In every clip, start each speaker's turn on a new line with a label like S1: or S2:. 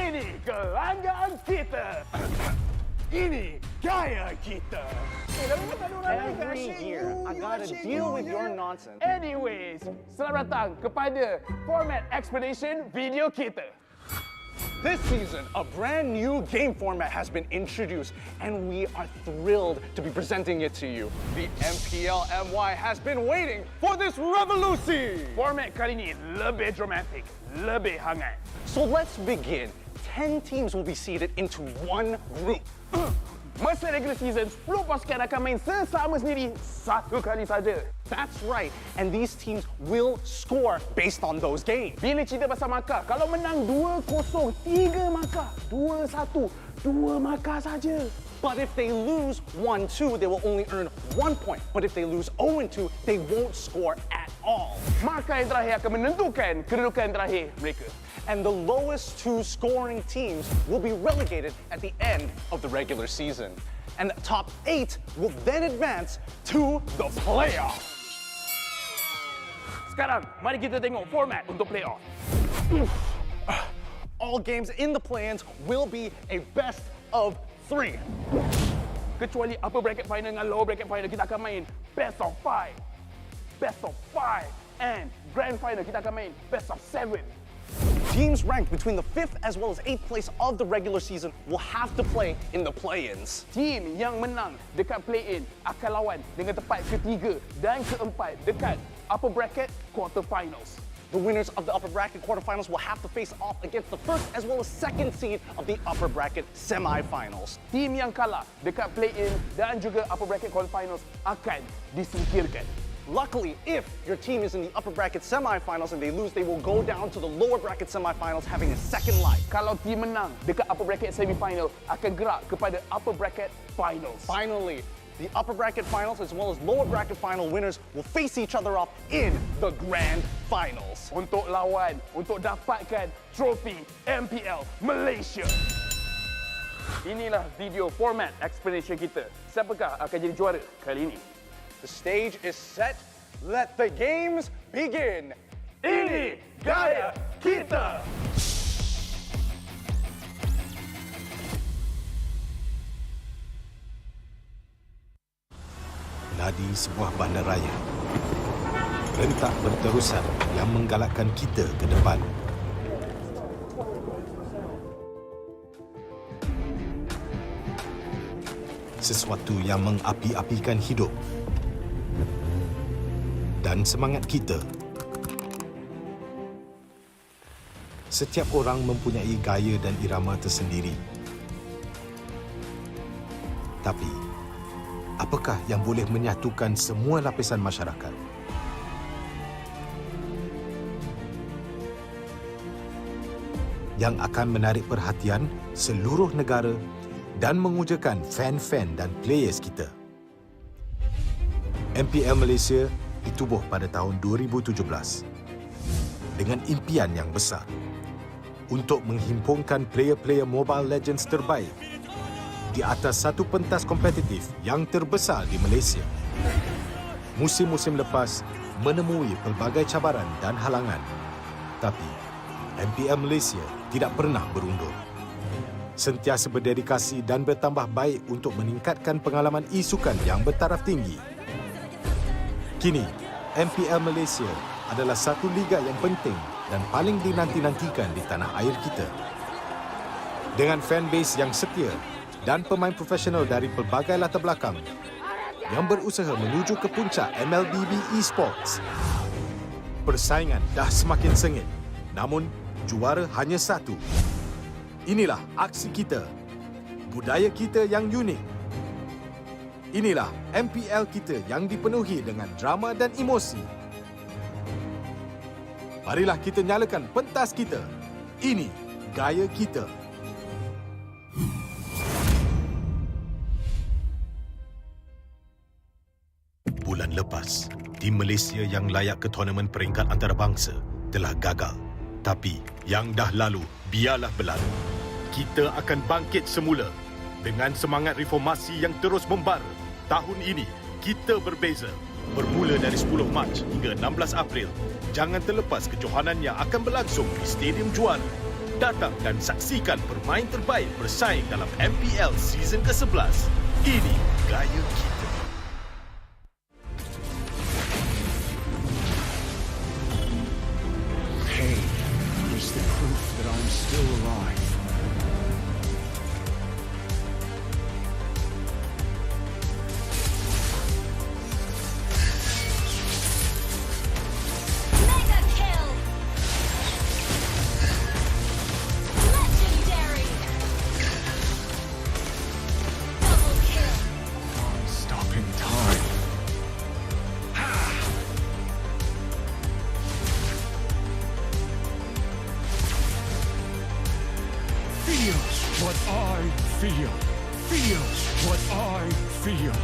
S1: Ini kelanggaan kita. Ini gaya kita.
S2: Every year, I gotta deal with your nonsense.
S1: Anyways, selamat datang kepada format explanation video kita.
S2: This season, a brand new game format has been introduced, and we are thrilled to be presenting it to you. The MPL MY has been waiting for this revolution.
S1: Format kali ini lebih dramatic, lebih hangat.
S2: So let's begin. 10 teams will be seeded into one group.
S1: Masa regular season, 10 pasukan akan main sesama sendiri satu kali saja.
S2: That's right, and these teams will score based on those games.
S1: Bila cerita pasal markah, kalau menang 2-0, 3 markah, 2-1, 2 markah saja.
S2: But if they lose 1-2, they will only earn 1 point. But if they lose 0-2, they won't score at all.
S1: Markah yang terakhir akan menentukan kedudukan terakhir mereka.
S2: And the lowest 2 scoring teams will be relegated at the end of the regular season. And the top 8 will then advance to the playoffs.
S1: Sekarang, mari kita tengok format untuk playoff.
S2: All games in the play-ins will be a best of 3.
S1: Kecuali upper bracket final dengan lower bracket final, kita akan main best of 5. Best of 5. And grand final, kita akan main best of 7.
S2: Teams ranked between the 5th as well as 8th place of the regular season will have to play in the play-ins.
S1: Team yang menang dekat play-in akan lawan dengan tempat ketiga dan keempat dekat upper bracket quarterfinals.
S2: The winners of the upper bracket quarterfinals will have to face off against the first as well as second seed of the upper bracket semifinals.
S1: Team yang kalah dekat play-in dan juga upper bracket quarterfinals akan disingkirkan.
S2: Luckily, if your team is in the upper bracket semifinals and they lose, they will go down to the lower bracket semifinals having a second life.
S1: Kalau team menang dekat upper bracket semifinal, akan gerak kepada upper bracket finals.
S2: Finally, the upper bracket finals as well as lower bracket final winners will face each other off in the grand finals.
S1: Untuk lawan, untuk dapatkan trofi MPL Malaysia. Inilah video format explanation kita. Siapakah akan jadi juara kali ini?
S2: The stage is set. Let the games begin.
S1: Ini gaya kita.
S3: Nadi sebuah bandaraya. Rentak berterusan yang menggalakkan kita ke depan. Sesuatu yang mengapi-apikan hidup dan semangat kita. Setiap orang mempunyai gaya dan irama tersendiri. Tapi, apakah yang boleh menyatukan semua lapisan masyarakat? Yang akan menarik perhatian seluruh negara dan mengujakan fan-fan dan players kita. MPL Malaysia ditubuh pada tahun 2017 dengan impian yang besar untuk menghimpunkan player-player Mobile Legends terbaik di atas satu pentas kompetitif yang terbesar di Malaysia. Musim-musim lepas menemui pelbagai cabaran dan halangan, tapi MPL Malaysia tidak pernah berundur. Sentiasa berdedikasi dan bertambah baik untuk meningkatkan pengalaman e-sukan yang bertaraf tinggi. Kini, MPL Malaysia adalah satu liga yang penting dan paling dinanti-nantikan di tanah air kita. Dengan fanbase yang setia dan pemain profesional dari pelbagai latar belakang yang berusaha menuju ke puncak MLBB Esports, persaingan dah semakin sengit, namun juara hanya satu. Inilah aksi kita, budaya kita yang unik. Inilah MPL kita yang dipenuhi dengan drama dan emosi. Marilah kita nyalakan pentas kita. Ini gaya kita. Bulan lepas, tim Malaysia yang layak ke tournament peringkat antarabangsa telah gagal. Tapi yang dah lalu, biarlah berlalu. Kita akan bangkit semula dengan semangat reformasi yang terus membara. Tahun ini, kita berbeza. Bermula dari 10 Mac hingga 16 April, jangan terlepas kejohanan yang akan berlangsung di Stadium Juara. Datang dan saksikan bermain terbaik bersaing dalam MPL season ke-11. Ini gaya kita.
S4: Pain is the proof that I'm still alive.
S5: Mega kill! Legendary! Double kill!
S4: Stopping time. Feel what I feel. Feel what I feel.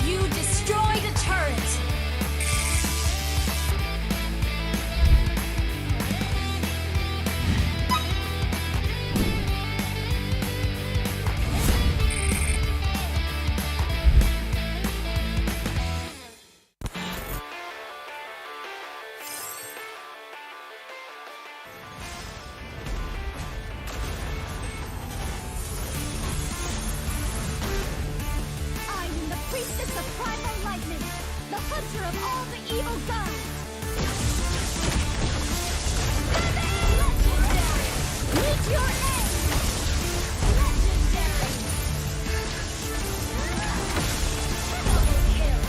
S5: You destroyed a turret! I am the priestess of primal lightning, the hunter of all the evil gods. Legendary! Meet your end! Legendary! Double kill!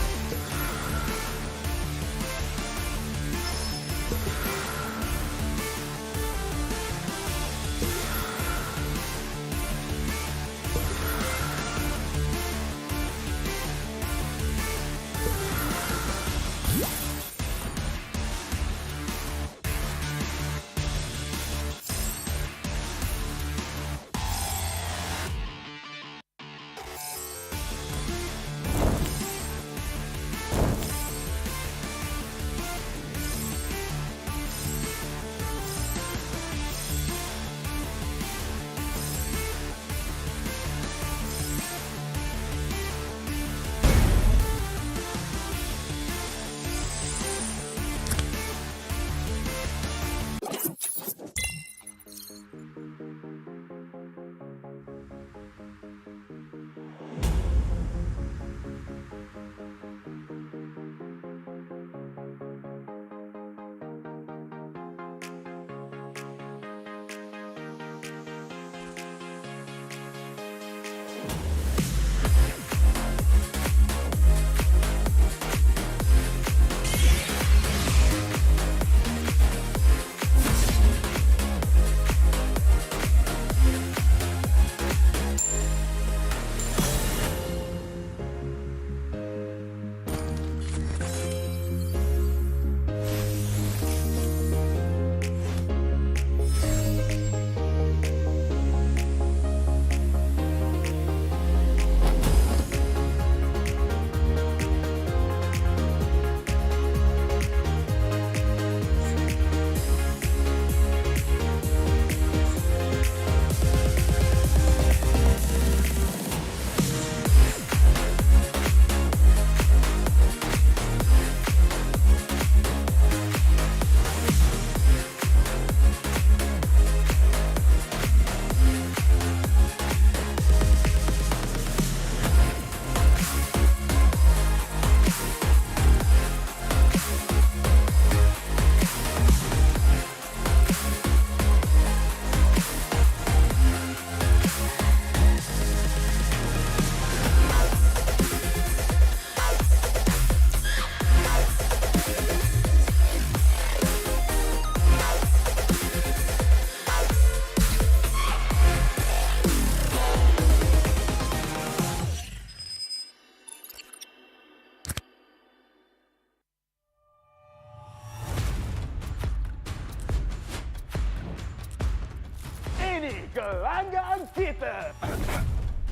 S1: pelanggan kita.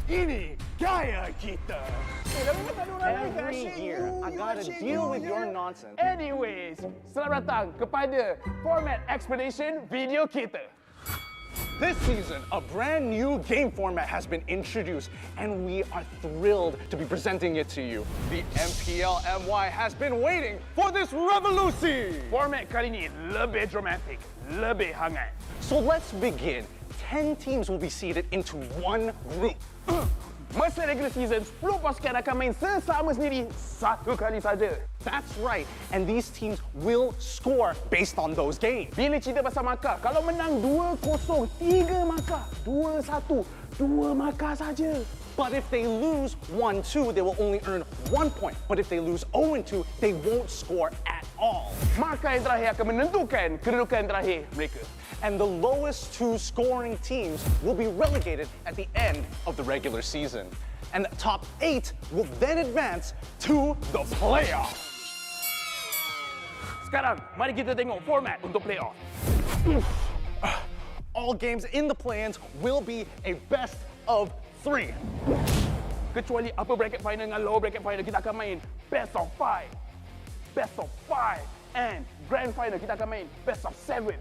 S2: Ini gaya kita. Every year, I gotta deal with your nonsense.
S1: Anyways, selamat datang kepada format explanation video kita.
S2: This season, a brand new game format has been introduced, and we are thrilled to be presenting it to you. The MPL MY has been waiting for this revolution.
S1: Format kali ini lebih dramatic, lebih hangat.
S2: So let's begin. 10 teams will be seeded into one group.
S1: Masa regular season, 10 pasukan akan main sesama sendiri satu kali saja.
S2: That's right, and these teams will score based on those games.
S1: Bila cerita pasal markah, kalau menang 2-0, 3 markah. 2-1, 2 markah saja.
S2: But if they lose 1-2, they will only earn 1 point. But if they lose 0-2, they won't score at all.
S1: Markah yang terakhir akan menentukan kedudukan terakhir mereka.
S2: And the lowest 2 scoring teams will be relegated at the end of the regular season. And the top 8 will then advance to the playoffs.
S1: Sekarang, mari kita tengok format untuk playoff.
S2: All games in the play-ins will be a best of 3.
S1: Kecuali upper bracket final dengan lower bracket final, kita akan main best of 5. Best of 5. And grand final, kita akan main best of 7.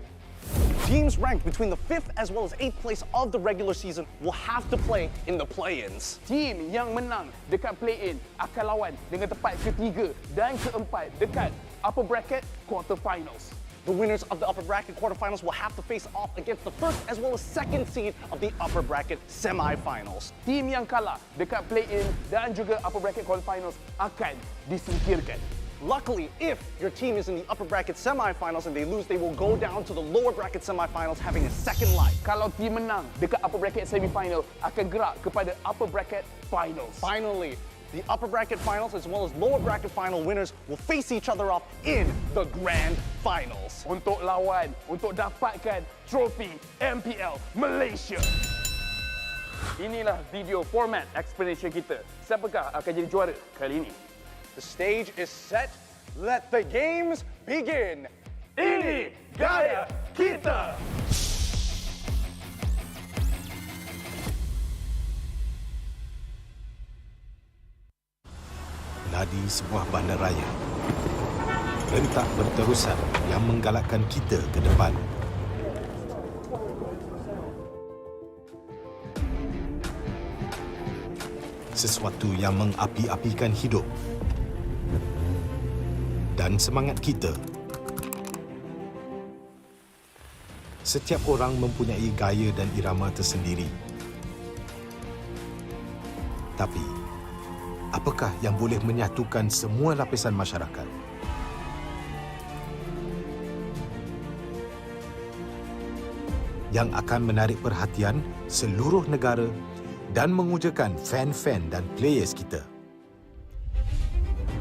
S2: Teams ranked between the 5th as well as 8th place of the regular season will have to play in the play-ins.
S1: Team yang menang dekat play-in akan lawan dengan tempat ketiga dan keempat dekat upper bracket quarterfinals.
S2: The winners of the upper bracket quarterfinals will have to face off against the first as well as second seed of the upper bracket semifinals.
S1: Team yang kalah dekat play-in dan juga upper bracket quarterfinals akan disingkirkan.
S2: Luckily, if your team is in the upper bracket semifinals and they lose, they will go down to the lower bracket semifinals having a second life.
S1: Kalau team menang dekat upper bracket semifinal, akan gerak kepada upper bracket finals.
S2: Finally, the upper bracket finals as well as lower bracket final winners will face each other off in the grand finals.
S1: Untuk lawan, untuk dapatkan trofi MPL Malaysia. Inilah video format explanation kita. Siapakah akan jadi juara kali ini?
S2: The stage is set. Let the games begin.
S1: Ini gaya kita.
S3: Nadi sebuah bandaraya. Rentak berterusan yang menggalakkan kita ke depan. Sesuatu yang mengapi-apikan hidup dan semangat kita. Setiap orang mempunyai gaya dan irama tersendiri. Tapi, apakah yang boleh menyatukan semua lapisan masyarakat? Yang akan menarik perhatian seluruh negara dan mengujakan fan-fan dan players kita.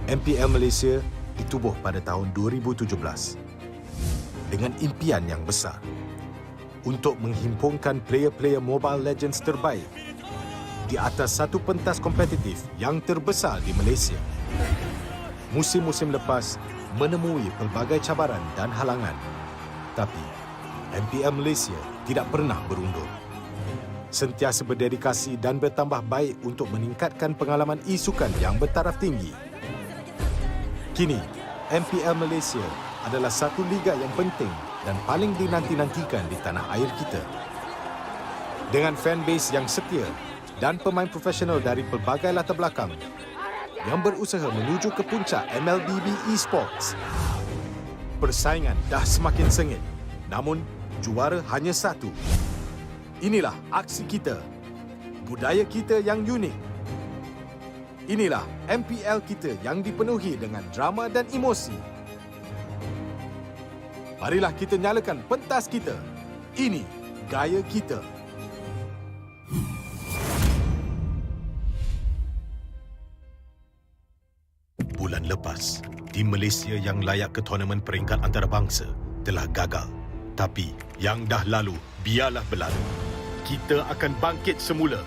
S3: MPL Malaysia ditubuh pada tahun 2017 dengan impian yang besar untuk menghimpunkan player-player Mobile Legends terbaik di atas satu pentas kompetitif yang terbesar di Malaysia. Musim-musim lepas menemui pelbagai cabaran dan halangan, tapi MPL Malaysia tidak pernah berundur. Sentiasa berdedikasi dan bertambah baik untuk meningkatkan pengalaman e-sukan yang bertaraf tinggi. Kini, MPL Malaysia adalah satu liga yang penting dan paling dinanti-nantikan di tanah air kita. Dengan fanbase yang setia dan pemain profesional dari pelbagai latar belakang yang berusaha menuju ke puncak MLBB Esports, persaingan dah semakin sengit, namun juara hanya satu. Inilah aksi kita, budaya kita yang unik. Inilah MPL kita yang dipenuhi dengan drama dan emosi. Marilah kita nyalakan pentas kita. Ini gaya kita. Bulan lepas, tim Malaysia yang layak ke tournament peringkat antarabangsa telah gagal. Tapi yang dah lalu, biarlah berlalu. Kita akan bangkit semula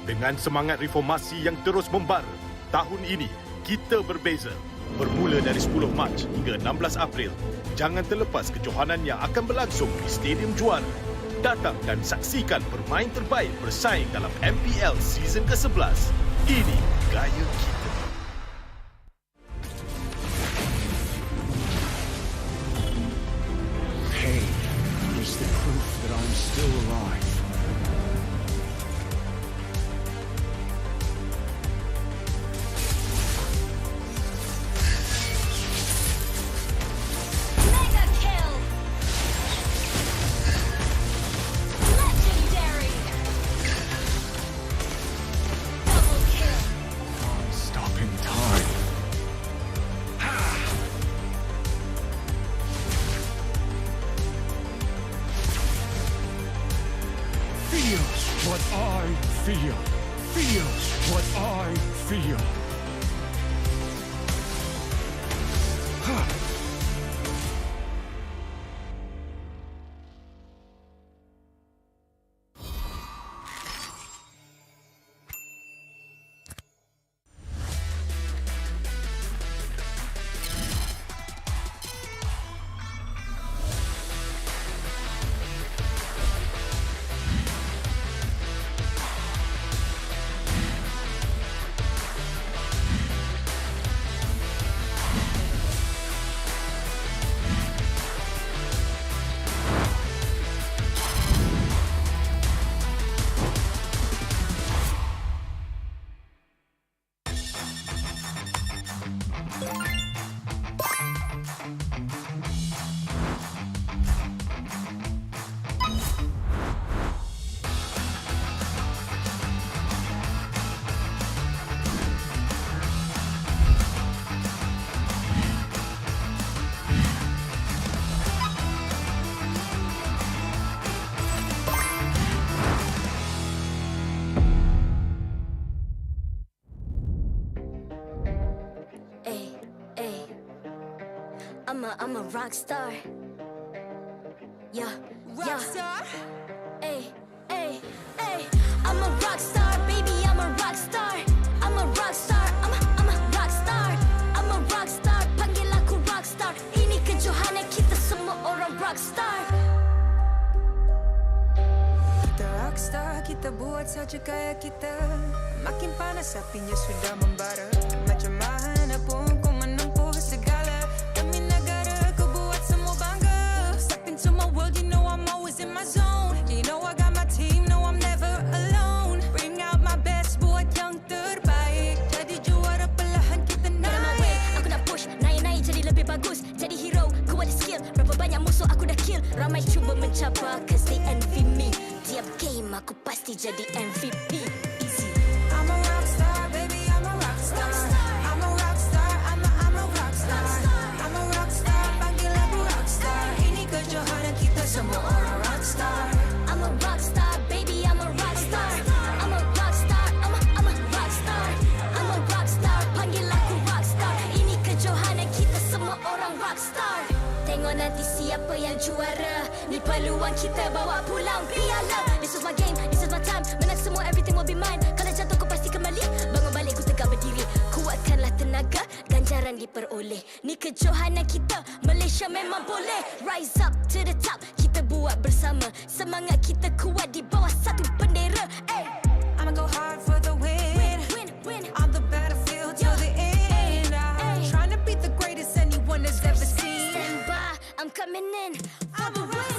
S3: dengan semangat reformasi yang terus membara. Tahun ini, kita berbeza. Bermula dari 10 Mac hingga 16 April, jangan terlepas kejohanan yang akan berlangsung di Stadium Juara. Datang dan saksikan pemain terbaik bersaing dalam MPL season ke-11. Ini gaya kita.
S4: Pain is the proof that I'm still alive.
S5: Mega kill! Legendary! Double kill!
S4: I'm stopping time. Feel what I feel. Feel what I feel.
S5: I'm a rock star. Yeah, rock star. Ay, ay, ay. I'm a rock star, baby. I'm a rock star. I'm a rock star. I'm a rock star. I'm a rock star. Panggil aku rock star. Ini kejohanan kita semua orang rock star.
S6: Kita rockstar, kita buat saja gaya kita. Makin panas apinya sudah membara. Macam mana pun kau menempuh segala. Demi negara kau buat semua bangga. Step into my world, you know I'm always in my zone. You know I got my team, no I'm never alone. Bring out my best, buat yang terbaik. Jadi juara perlahan kita naik.
S5: Aku nak push, naik-naik jadi lebih bagus. Jadi hero, ku ada skill. Berapa banyak musuh aku dah kill. Ramai cuba mencapai, cause they envy me. Tiap game aku pasti jadi MVP. Easy.
S6: I'm a rockstar, baby, I'm a rockstar. I'm a rockstar, I'm a rockstar. I'm a rockstar, panggil aku rockstar. Ini kejohanan kita semua orang rockstar.
S5: I'm a rockstar, baby, I'm a rockstar. I'm a rockstar, I'm a rockstar. I'm a rockstar, panggil aku rockstar. Ini kejohanan kita semua orang rockstar. Tengok nanti siapa yang juara. Ni peluang kita bawa pulang piala. This is my game, this is my time. Menang semua, everything will be mine. Kalau jatuh kau pasti kembali. Bangun balik ku tegak berdiri. Kuatkanlah tenaga, ganjaran diperoleh. Ni kejohanan kita, Malaysia memang boleh. Rise up to the top, kita buat bersama. Semangat kita kuat di bawah satu bendera. Ay.
S6: I'ma go hard for the win.
S5: Win.
S6: On the battlefield till the end. I'm trying to beat the greatest anyone has ever seen.
S5: Stand by, I'm coming in for the win.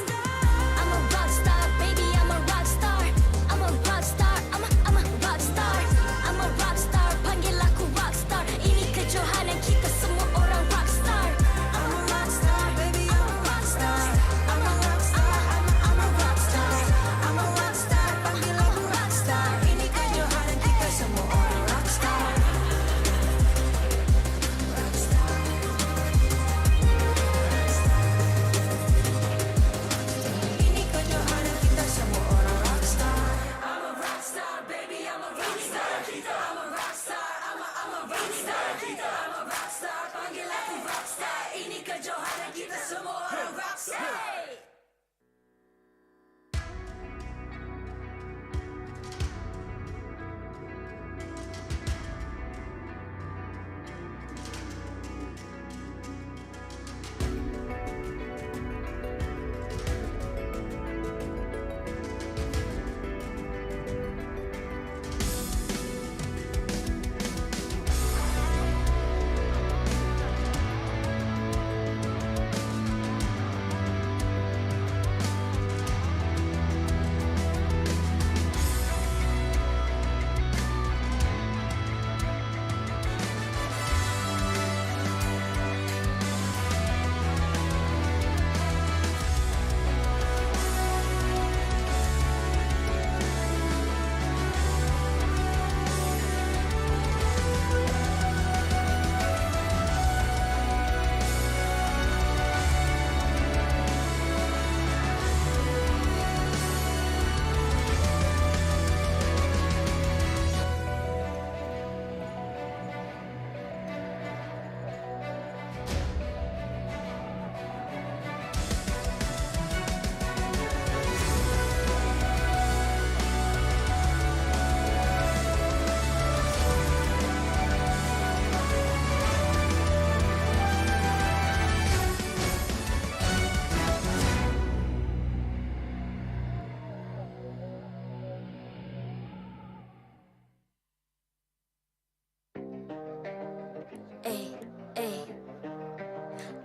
S5: I'm a rockstar, baby, I'm a rockstar. I'm a rockstar, I'm a rockstar. I'm a rockstar, panggil aku rockstar. Ini kejohanan kita semua orang rockstar.
S6: I'm a rockstar, baby, I'm a rockstar. I'm a rockstar, I'm a rockstar. I'm a rockstar, panggil aku rockstar. Ini kejohanan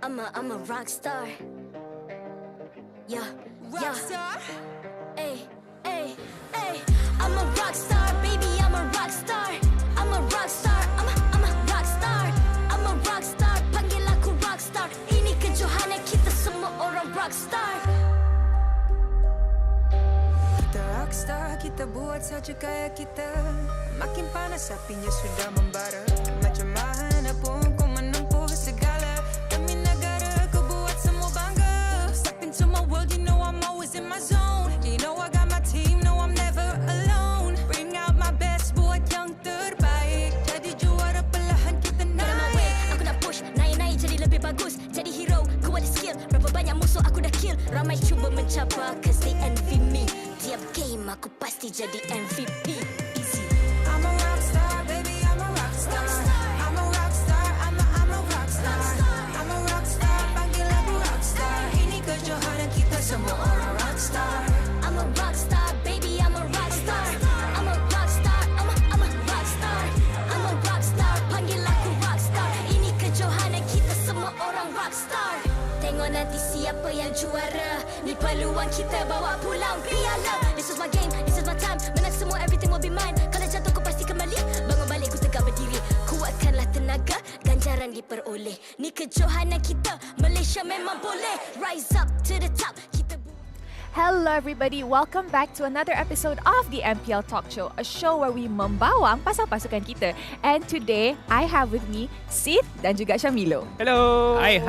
S5: I'm a rock star. Yeah,
S6: Rockstar.
S5: Ay, ay, ay. I'm a rock star, baby, I'm a rock star. I'm a rock star, I'm a rock star. I'm a rock star, panggil aku rock star. Ini kejohanan kita semua orang rock star.
S6: Kita rockstar, kita buat saja gaya kita. Makin panas apinya sudah membara. Macam mana pun kau menempuh segala. Demi negara kau buat semua bangga. Step into my world, you know I'm always in my zone. You know I got my team, no I'm never alone. Bring out my best, buat yang terbaik. Jadi juara perlahan kita
S5: Get on my way,
S6: naik.
S5: aku nak push. Naik-naik jadi lebih bagus. Jadi hero, ku ada skill. Berapa banyak musuh aku dah kill. Ramai cuba mencapai, cause they envy me. Tiap game aku pasti jadi MVP. Easy.
S6: I'm a rockstar, baby, I'm a rockstar. I'm a rockstar, I'm a rockstar. I'm a rockstar, panggil aku rockstar. Ini kejohanan kita semua orang rockstar.
S5: I'm a rock star, baby, I'm a rock star. I'm a rock star, I'm a rock star. I'm a rock star, panggil aku rock star. Ini kejohanan kita semua orang rock star. Tengok nanti siapa yang juara. Ni peluang kita bawa pulang piala. This is my game, this is my time. Menang semua, everything will be mine. Kalau jatuh kau pasti kembali. Bangun balik ku tegak berdiri. Kuatkanlah tenaga, ganjaran diperoleh. Ni kejohanan kita, Malaysia memang boleh. Rise up to the top. Kita
S7: Hello everybody, welcome back to another episode of the MPL Talk Show, a show where we membawang pasal pasukan kita. And today, I have with me Sid dan juga Syamilo.
S1: Hello.
S8: Hai.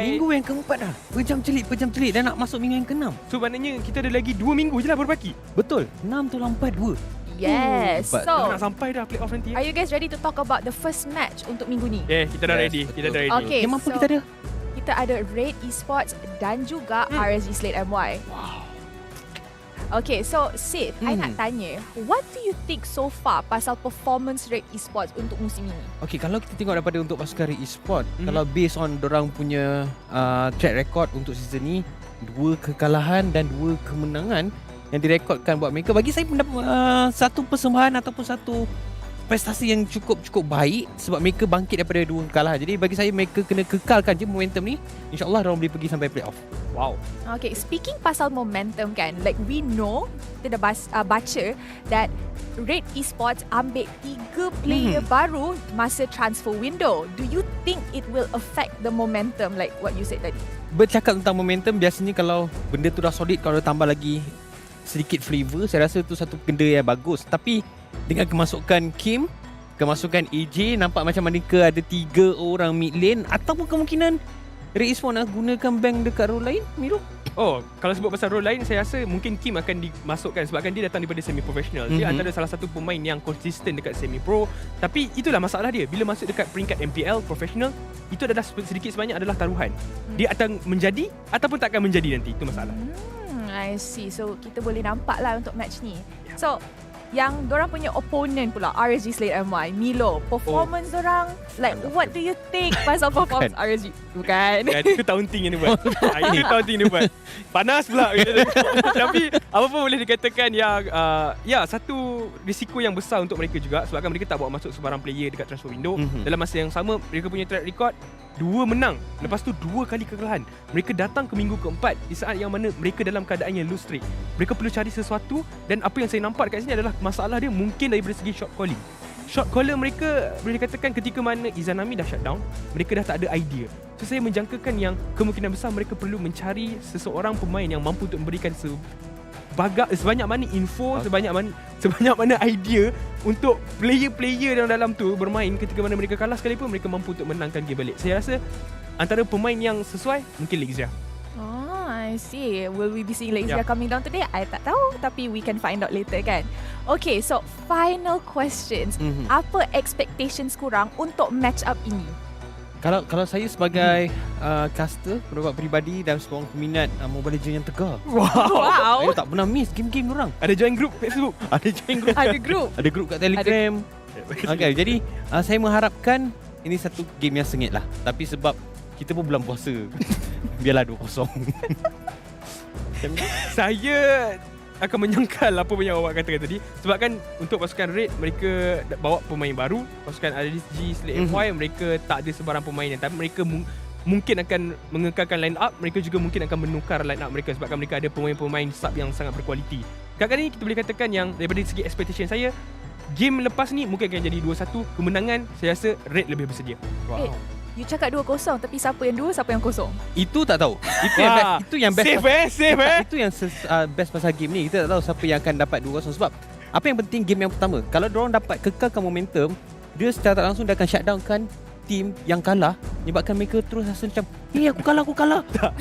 S8: Minggu yang keempat dah. Pejam celik dah nak masuk minggu yang keenam.
S1: So maknanya kita ada lagi 2 minggu je lah baru baki.
S8: Betul. 6 tolong 4 2.
S7: Yes,
S8: But
S7: so
S1: Nak sampai dah playoff nanti.
S7: are you guys ready to talk about the first match untuk minggu ni?
S1: Kita dah
S8: Yes,
S1: ready. Kita dah ready.
S7: Okay,
S8: Game apa
S7: so
S8: kita ada?
S7: kita ada RED Esports dan juga RSG Slate MY.
S8: Wow.
S7: Okay, so Sid, I nak tanya, what do you think so far pasal performance RED Esports untuk musim ini?
S8: Okay, kalau kita tengok daripada untuk pasukan RED Esports, kalau based on dorang punya track record untuk season ni, 2 kekalahan dan 2 kemenangan yang direkodkan buat mereka, bagi saya mendapat satu persembahan ataupun satu prestasi yang cukup baik sebab mereka bangkit daripada 2 kekalahan. Jadi bagi saya mereka kena kekalkan je momentum ni. InsyaAllah diorang boleh pergi sampai playoff.
S1: Wow.
S7: Okay, speaking pasal momentum kan, like we know, kita dah baca that RED Esports ambil 3 player baru masa transfer window. Do you think it will affect the momentum like what you said tadi?
S8: Bercakap tentang momentum, biasanya kalau benda tu dah solid, kalau tambah lagi sedikit flavor, saya rasa tu satu benda yang bagus. Tapi dengan kemasukan Kim, kemasukan AJ, nampak macam mereka ada 3 orang mid lane, ataupun kemungkinan RED Esports nak gunakan bank dekat role lain, Miro?
S1: Oh, kalau sebut pasal role lain, saya rasa mungkin Kim akan dimasukkan sebabkan dia datang daripada semi-professional. Dia antara salah satu pemain yang konsisten dekat semi-pro. Tapi itulah masalah dia. Bila masuk dekat peringkat MPL professional, itu adalah sedikit sebanyak adalah taruhan. Dia akan menjadi ataupun tak akan menjadi nanti. Itu masalah.
S7: I see. So kita boleh nampak lah untuk match ni. So yang dorang punya opponent pula, RSG Slate MY, Milo, performance dorang, like what do you think pasal performance RSG? Bukan.
S1: Itu taunting yang dia buat. Itu taunting dia buat. Panas pula. Tapi apa pun boleh dikatakan yang satu risiko yang besar untuk mereka juga sebabkan mereka tak bawa masuk sebarang player dekat transfer window. Dalam masa yang sama, mereka punya track record 2 menang, lepas tu 2 kali kekalahan. Mereka datang ke minggu keempat di saat yang mana mereka dalam keadaan yang lose streak. Mereka perlu cari sesuatu, dan apa yang saya nampak dekat sini adalah masalah dia mungkin daripada segi shot calling. Shot caller mereka boleh dikatakan ketika mana Izanami dah shut down, mereka dah tak ada idea. So saya menjangkakan yang kemungkinan besar mereka perlu mencari seseorang pemain yang mampu untuk memberikan sebanyak mana info, sebanyak mana idea untuk player-player yang dalam tu bermain ketika mana mereka kalah sekalipun mereka mampu untuk menangkan game balik. Saya rasa antara pemain yang sesuai mungkin Lexia.
S7: Oh, I see. Will we be seeing Lexia coming down today? I tak tahu, tapi we can find out later kan. Okay, so final questions. Apa expectations korang untuk match up ini?
S8: Kalau saya sebagai caster, pendapat peribadi dan seorang peminat Mobile Legends yang tegar,
S7: Wow.
S8: saya tak pernah miss game-game dorang.
S1: Ada join group Facebook.
S8: Ada join group.
S7: Ada group.
S8: Ada group kat Telegram. Okay, jadi saya mengharapkan ini satu game yang sengit lah. Tapi sebab kita pun bulan puasa, biarlah 2-0.
S1: Saya akan menyangkal apa yang awak katakan tadi. Sebab kan untuk pasukan RED, mereka bawa pemain baru. Pasukan RSG Slate MY, mereka tak ada sebarang pemain yang, tapi mereka mungkin akan mengekalkan line up, mereka juga mungkin akan menukar line up mereka sebabkan mereka ada pemain-pemain sub yang sangat berkualiti. Kadang-kadang ni kita boleh katakan yang daripada segi expectation saya, game lepas ni mungkin akan jadi 2-1 kemenangan. Saya rasa Red lebih bersedia.
S7: Wow. You cakap 2-0 tapi siapa yang 2, siapa yang kosong?
S8: Itu tak tahu. Itu yang best.
S1: Safe.
S8: Itu yang best pasal game ni. Kita tak tahu siapa yang akan dapat 2-0 sebab apa yang penting game yang pertama. Kalau diorang dapat kekalkan momentum, dia secara tak langsung dia akan shutdownkan team yang kalah, menyebabkan mereka terus rasa macam aku kalah.
S1: Tak.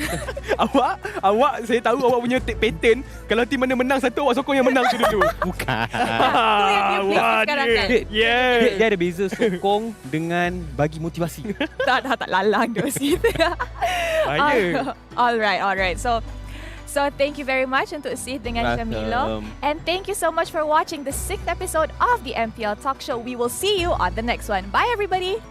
S1: awak saya tahu awak punya pattern. Kalau team mana menang satu, awak sokong yang menang tu dulu.
S8: Bukan.
S7: Itu yang dia play sekarang kan?
S8: Dia ada beza sokong dengan bagi motivasi.
S7: tak lalang dia situ. Alright. So thank you very much untuk Sid dengan Camilo. And thank you so much for watching the 6th episode of the MPL Talk Show. We will see you on the next one. Bye everybody.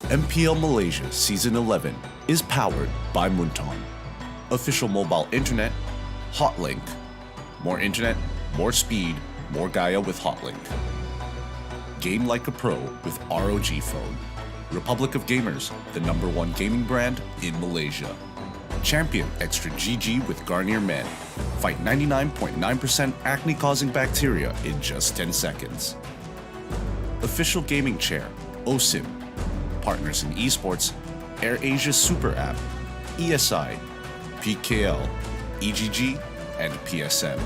S9: MPL Malaysia Season 11 is powered by Munton. Official mobile internet, Hotlink. More internet, more speed, more Gaia with Hotlink. Game like a pro with ROG phone. Republic of Gamers, the #1 gaming brand in Malaysia. Champion Extra GG with Garnier Men. Fight 99.9% acne-causing bacteria in just 10 seconds. Official gaming chair, OSIM. Partners in esports, AirAsia Super App, ESI, PKL, EGG, and PSM.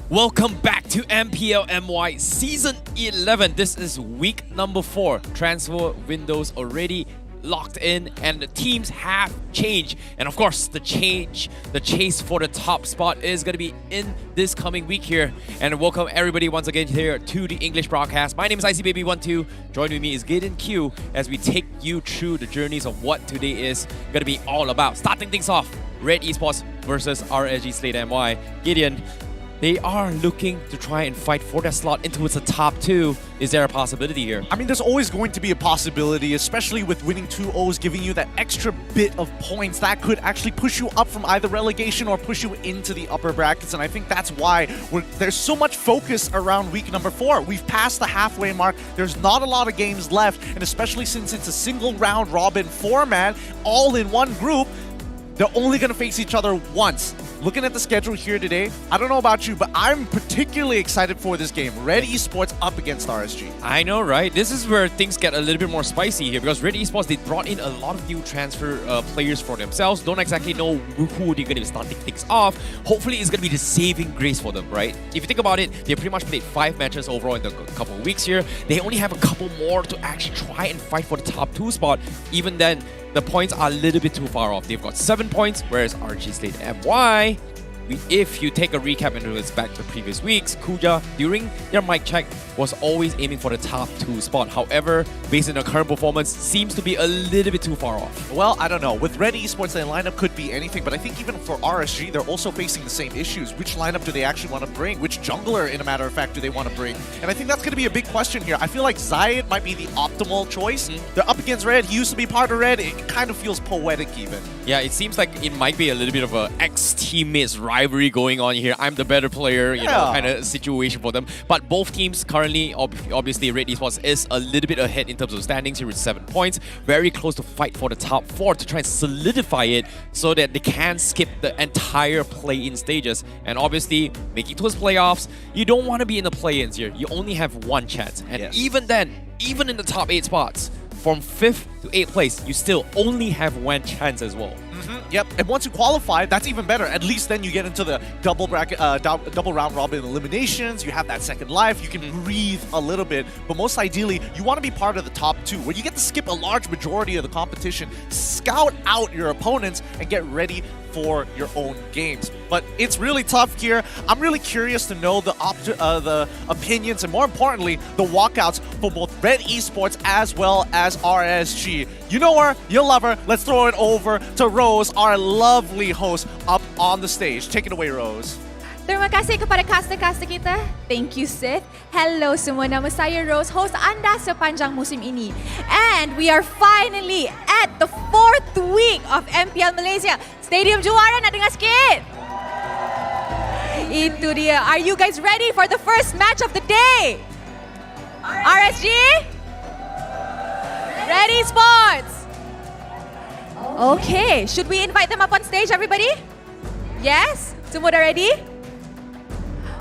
S10: Welcome back to MPL MY Season 11. This is week number 4. Transfer windows already locked in and the teams have changed. And of course, the chase for the top spot is going to be in this coming week here. And welcome everybody once again here to the English broadcast. My name is ICBaby12. Join with me is Gideon Q as we take you through the journeys of what today is going to be all about. Starting things off, RED Esports versus RSG Slate MY. Gideon, they are looking to try and fight for that slot into the top 2. Is there a possibility here?
S11: I mean, there's always going to be a possibility, especially with winning 2-0s, giving you that extra bit of points that could actually push you up from either relegation or push you into the upper brackets. And I think that's why there's so much focus around week number 4. We've passed the halfway mark. There's not a lot of games left. And especially since it's a single round robin format, all in one group, they're only going to face each other once. Looking at the schedule here today, I don't know about you, but I'm particularly excited for this game. RED Esports up against RSG.
S10: I know, right? This is where things get a little bit more spicy here because RED Esports, they brought in a lot of new transfer players for themselves. Don't exactly know who they're going to be starting things off. Hopefully, it's going to be the saving grace for them, right? If you think about it, they pretty much played 5 matches overall in the couple of weeks here. They only have a couple more to actually try and fight for the top 2 spot. Even then, the points are a little bit too far off. They've got 7 points, whereas RSG Slate MY, if you take a recap and look back to previous weeks, Kuja, during their mic check, was always aiming for the top 2 spot. However, based on their current performance, seems to be a little bit too far off.
S11: Well, I don't know. With RED Esports, their lineup could be anything, but I think even for RSG, they're also facing the same issues. Which lineup do they actually want to bring? Which jungler, in a matter of fact, do they want to bring? And I think that's going to be a big question here. I feel like Zayed might be the optimal choice. They're up against RED. He used to be part of RED. It kind of feels poetic even.
S10: Yeah, it seems like it might be a little bit of a ex-teammates rivalry going on here. I'm the better player, you know, kind of situation for them. But both teams currently, obviously, RED Esports is a little bit ahead in terms of standings here with 7 points. Very close to fight for the top 4 to try and solidify it so that they can skip the entire play-in stages. And obviously, making towards playoffs, you don't want to be in the play-ins here. You only have one chance. And even then, even in the top 8 spots, from 5th to 8th place, you still only have one chance as well.
S11: Yep, and once you qualify, that's even better. At least then you get into the double round robin eliminations. You have that second life. You can breathe a little bit. But most ideally, you want to be part of the top 2, where you get to skip a large majority of the competition, scout out your opponents, and get ready for your own games. But it's really tough here. I'm really curious to know the opinions and, more importantly, the walkouts for both RED Esports as well as RSG. You know her, you'll love her. Let's throw it over to Rose, our lovely host, up on the stage. Take it away, Rose.
S7: Terima kasih kepada caster-caster kita. Thank you, Sith. Hello semua, nama saya Rose, host anda sepanjang musim ini. And we are finally at the 4th week of MPL Malaysia. Stadium Juara, nak dengar sikit? Itu dia. Are you guys ready for the first match of the day? RSG? RED Esports? Okay, should we invite them up on stage, everybody? Yes? Semua dah ready?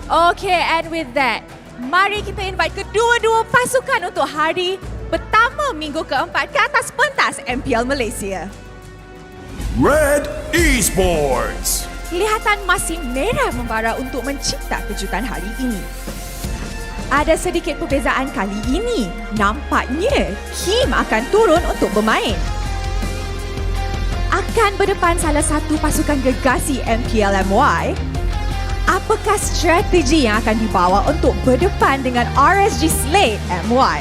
S7: Okay, and with that, mari kita invite kedua-dua pasukan untuk hari pertama minggu keempat ke atas pentas MPL Malaysia.
S12: RED Esports.
S7: Kelihatan masih merah membara untuk mencipta kejutan hari ini. Ada sedikit perbezaan kali ini. Nampaknya Kim akan turun untuk bermain. Akan berdepan salah satu pasukan gegasi MPL MY. Apakah strategi yang akan dibawa untuk berdepan dengan RSG Slate MY?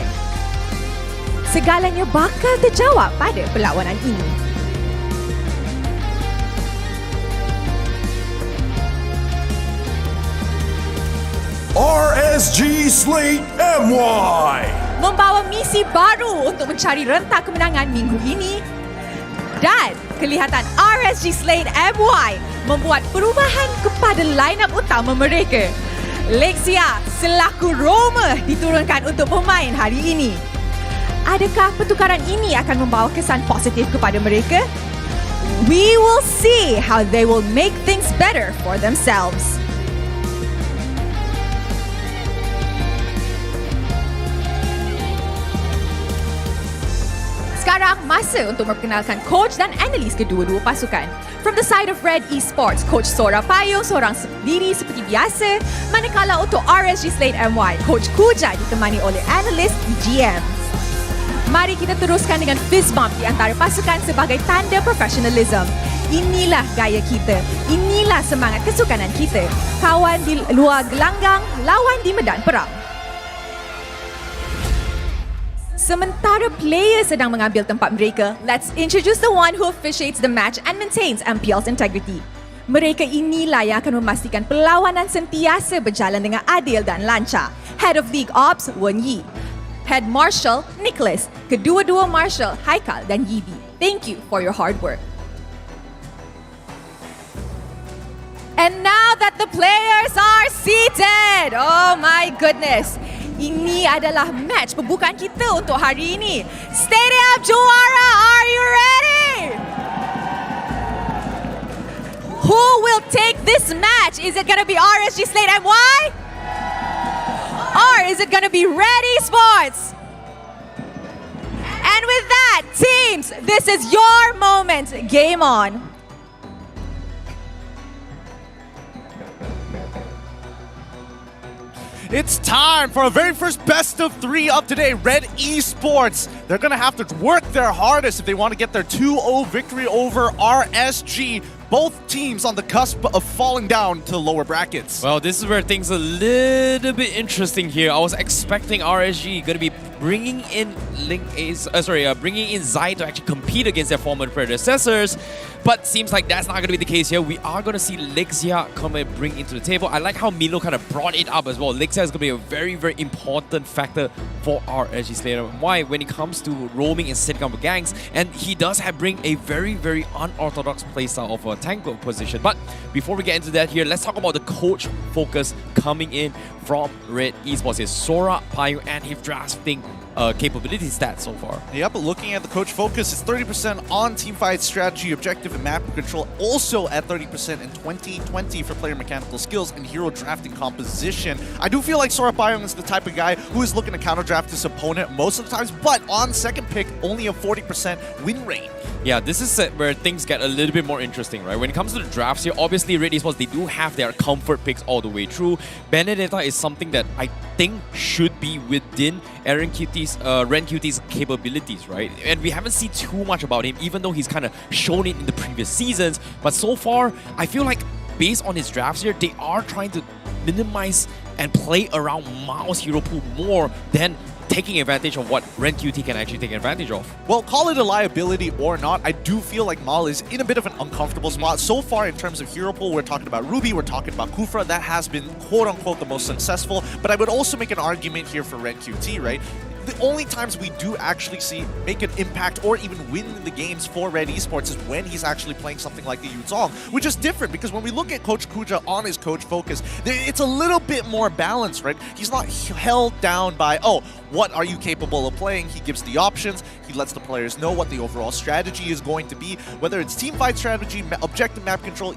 S7: Segalanya bakal terjawab pada perlawanan ini.
S12: RSG Slate MY
S7: membawa misi baru untuk mencari rentak kemenangan minggu ini. Dan kelihatan RSG Slate MY membuat perubahan kepada line-up utama mereka. Lexia selaku Roma diturunkan untuk bermain hari ini. Adakah pertukaran ini akan membawa kesan positif kepada mereka? We will see how they will make things better for themselves. Sekarang masa untuk memperkenalkan coach dan analis kedua-dua pasukan. From the side of RED Esports, Coach Sora Payung seorang sendiri seperti biasa. Manakala untuk RSG Slate MY, Coach Kuja ditemani oleh analis EGM. Mari kita teruskan dengan fist bump di antara pasukan sebagai tanda professionalism. Inilah gaya kita. Inilah semangat kesukanan kita. Kawan di luar gelanggang, lawan di medan perang. Sementara player sedang mengambil tempat mereka, let's introduce the one who officiates the match and maintains MPL's integrity. Mereka inilah yang akan memastikan perlawanan sentiasa berjalan dengan adil dan lancar. Head of League Ops, Wen Yi. Head Marshal, Nicholas. Kedua-dua Marshal, Haikal dan Yibi. Thank you for your hard work. And now that the players are seated, oh my goodness. Ini adalah match pembukaan kita untuk hari ini. Stadium Juara, are you ready? Who will take this match? Is it going to be RSG Slate MY? Or is it going to be RED Esports? And with that, teams, this is your moment. Game on.
S11: It's time for a very first best of 3 of today. RED Esports. They're going to have to work their hardest if they want to get their 2-0 victory over RSG. Both teams on the cusp of falling down to the lower brackets.
S10: Well, this is where things are a little bit interesting here. I was expecting RSG going to be bringing in bringing in Zai to actually compete against their former predecessors. But seems like that's not going to be the case here. We are going to see Lexia come and bring into the table. I like how Milo kind of brought it up as well. Lexia is going to be a very, very important factor for RSG Slate MY when it comes to roaming and setting up gangs. And he does bring a very, very unorthodox playstyle of a tank position. But before we get into that here, let's talk about the coach focus coming in from RED Esports. It's Sora Payung and his drafting capability stats so far.
S11: Yeah, but looking at the coach focus, it's 30% on teamfight strategy, objective, and map control. Also at 30% in 2020 for player mechanical skills and hero drafting composition. I do feel like Sora Byung is the type of guy who is looking to counter draft his opponent most of the times, but on second pick, only a 40% win rate.
S10: Yeah, this is where things get a little bit more interesting, right? When it comes to the drafts here, obviously RED Esports, they do have their comfort picks all the way through. Benedetta is something that I think should be within Ren QT's capabilities, right? And we haven't seen too much about him, even though he's kind of shown it in the previous seasons. But so far, I feel like based on his drafts here, they are trying to minimize and play around Mao's hero pool more than taking advantage of what Ren QT can actually take advantage of.
S11: Well, call it a liability or not, I do feel like Mal is in a bit of an uncomfortable spot. So far in terms of hero pool, we're talking about Ruby, we're talking about Kufra. That has been quote-unquote the most successful. But I would also make an argument here for Ren QT, right? The only times we do actually see make an impact or even win the games for RED Esports is when he's actually playing something like the Yuzong, which is different because when we look at Coach Kuja on his coach focus, it's a little bit more balanced, right? He's not held down by, oh, what are you capable of playing? He gives the options, he lets the players know what the overall strategy is going to be, whether it's teamfight strategy, objective map control.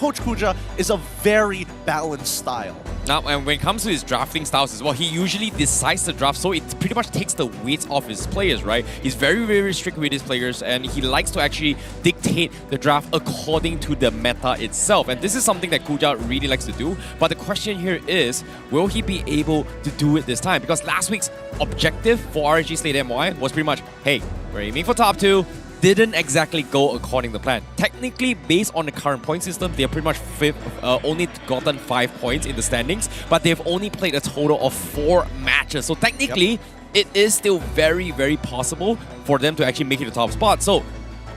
S11: Coach Kuja is a very balanced style.
S10: Now, and when it comes to his drafting styles as well, he usually decides the draft, so it pretty much takes the weights off his players, right? He's very, very strict with his players, and he likes to actually dictate the draft according to the meta itself. And this is something that Kuja really likes to do. But the question here is, will he be able to do it this time? Because last week's objective for RSG Slate MY was pretty much, hey, we're aiming for top 2. Didn't exactly go according to plan. Technically, based on the current point system, they're pretty much only gotten 5 points in the standings, but they've only played a total of 4 matches. So technically, it is still very, very possible for them to actually make it the top spot. So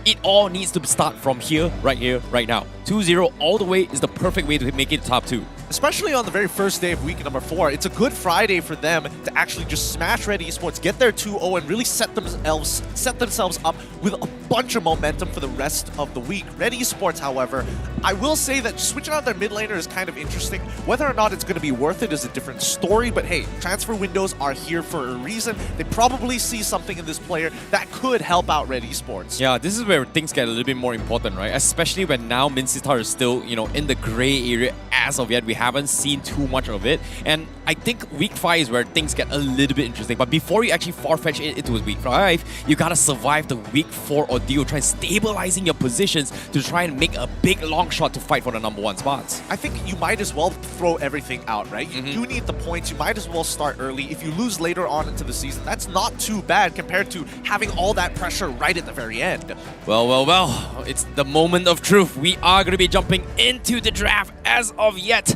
S10: it all needs to start from here, right now. 2-0 all the way is the perfect way to make it top 2.
S11: Especially on the very first day of week number 4, it's a good Friday for them to actually just smash RED Esports, get their 2-0, and really set themselves up with a bunch of momentum for the rest of the week. RED Esports, however, I will say that switching out their mid laner is kind of interesting. Whether or not it's going to be worth it is a different story, but hey, transfer windows are here for a reason. They probably see something in this player that could help out RED Esports.
S10: Yeah, this is where things get a little bit more important, right? Especially when now Minsitar is still, in the gray area as of yet. We haven't seen too much of it, and I think week 5 is where things get a little bit interesting. But before you actually far-fetch it into week 5, you gotta survive the week 4 ordeal, try stabilizing your positions to try and make a big long shot to fight for the number 1 spots.
S11: I think you might as well throw everything out, right? You do need the points, you might as well start early. If you lose later on into the season, that's not too bad compared to having all that pressure right at the very end.
S10: Well, it's the moment of truth. We are going to be jumping into the draft as of yet.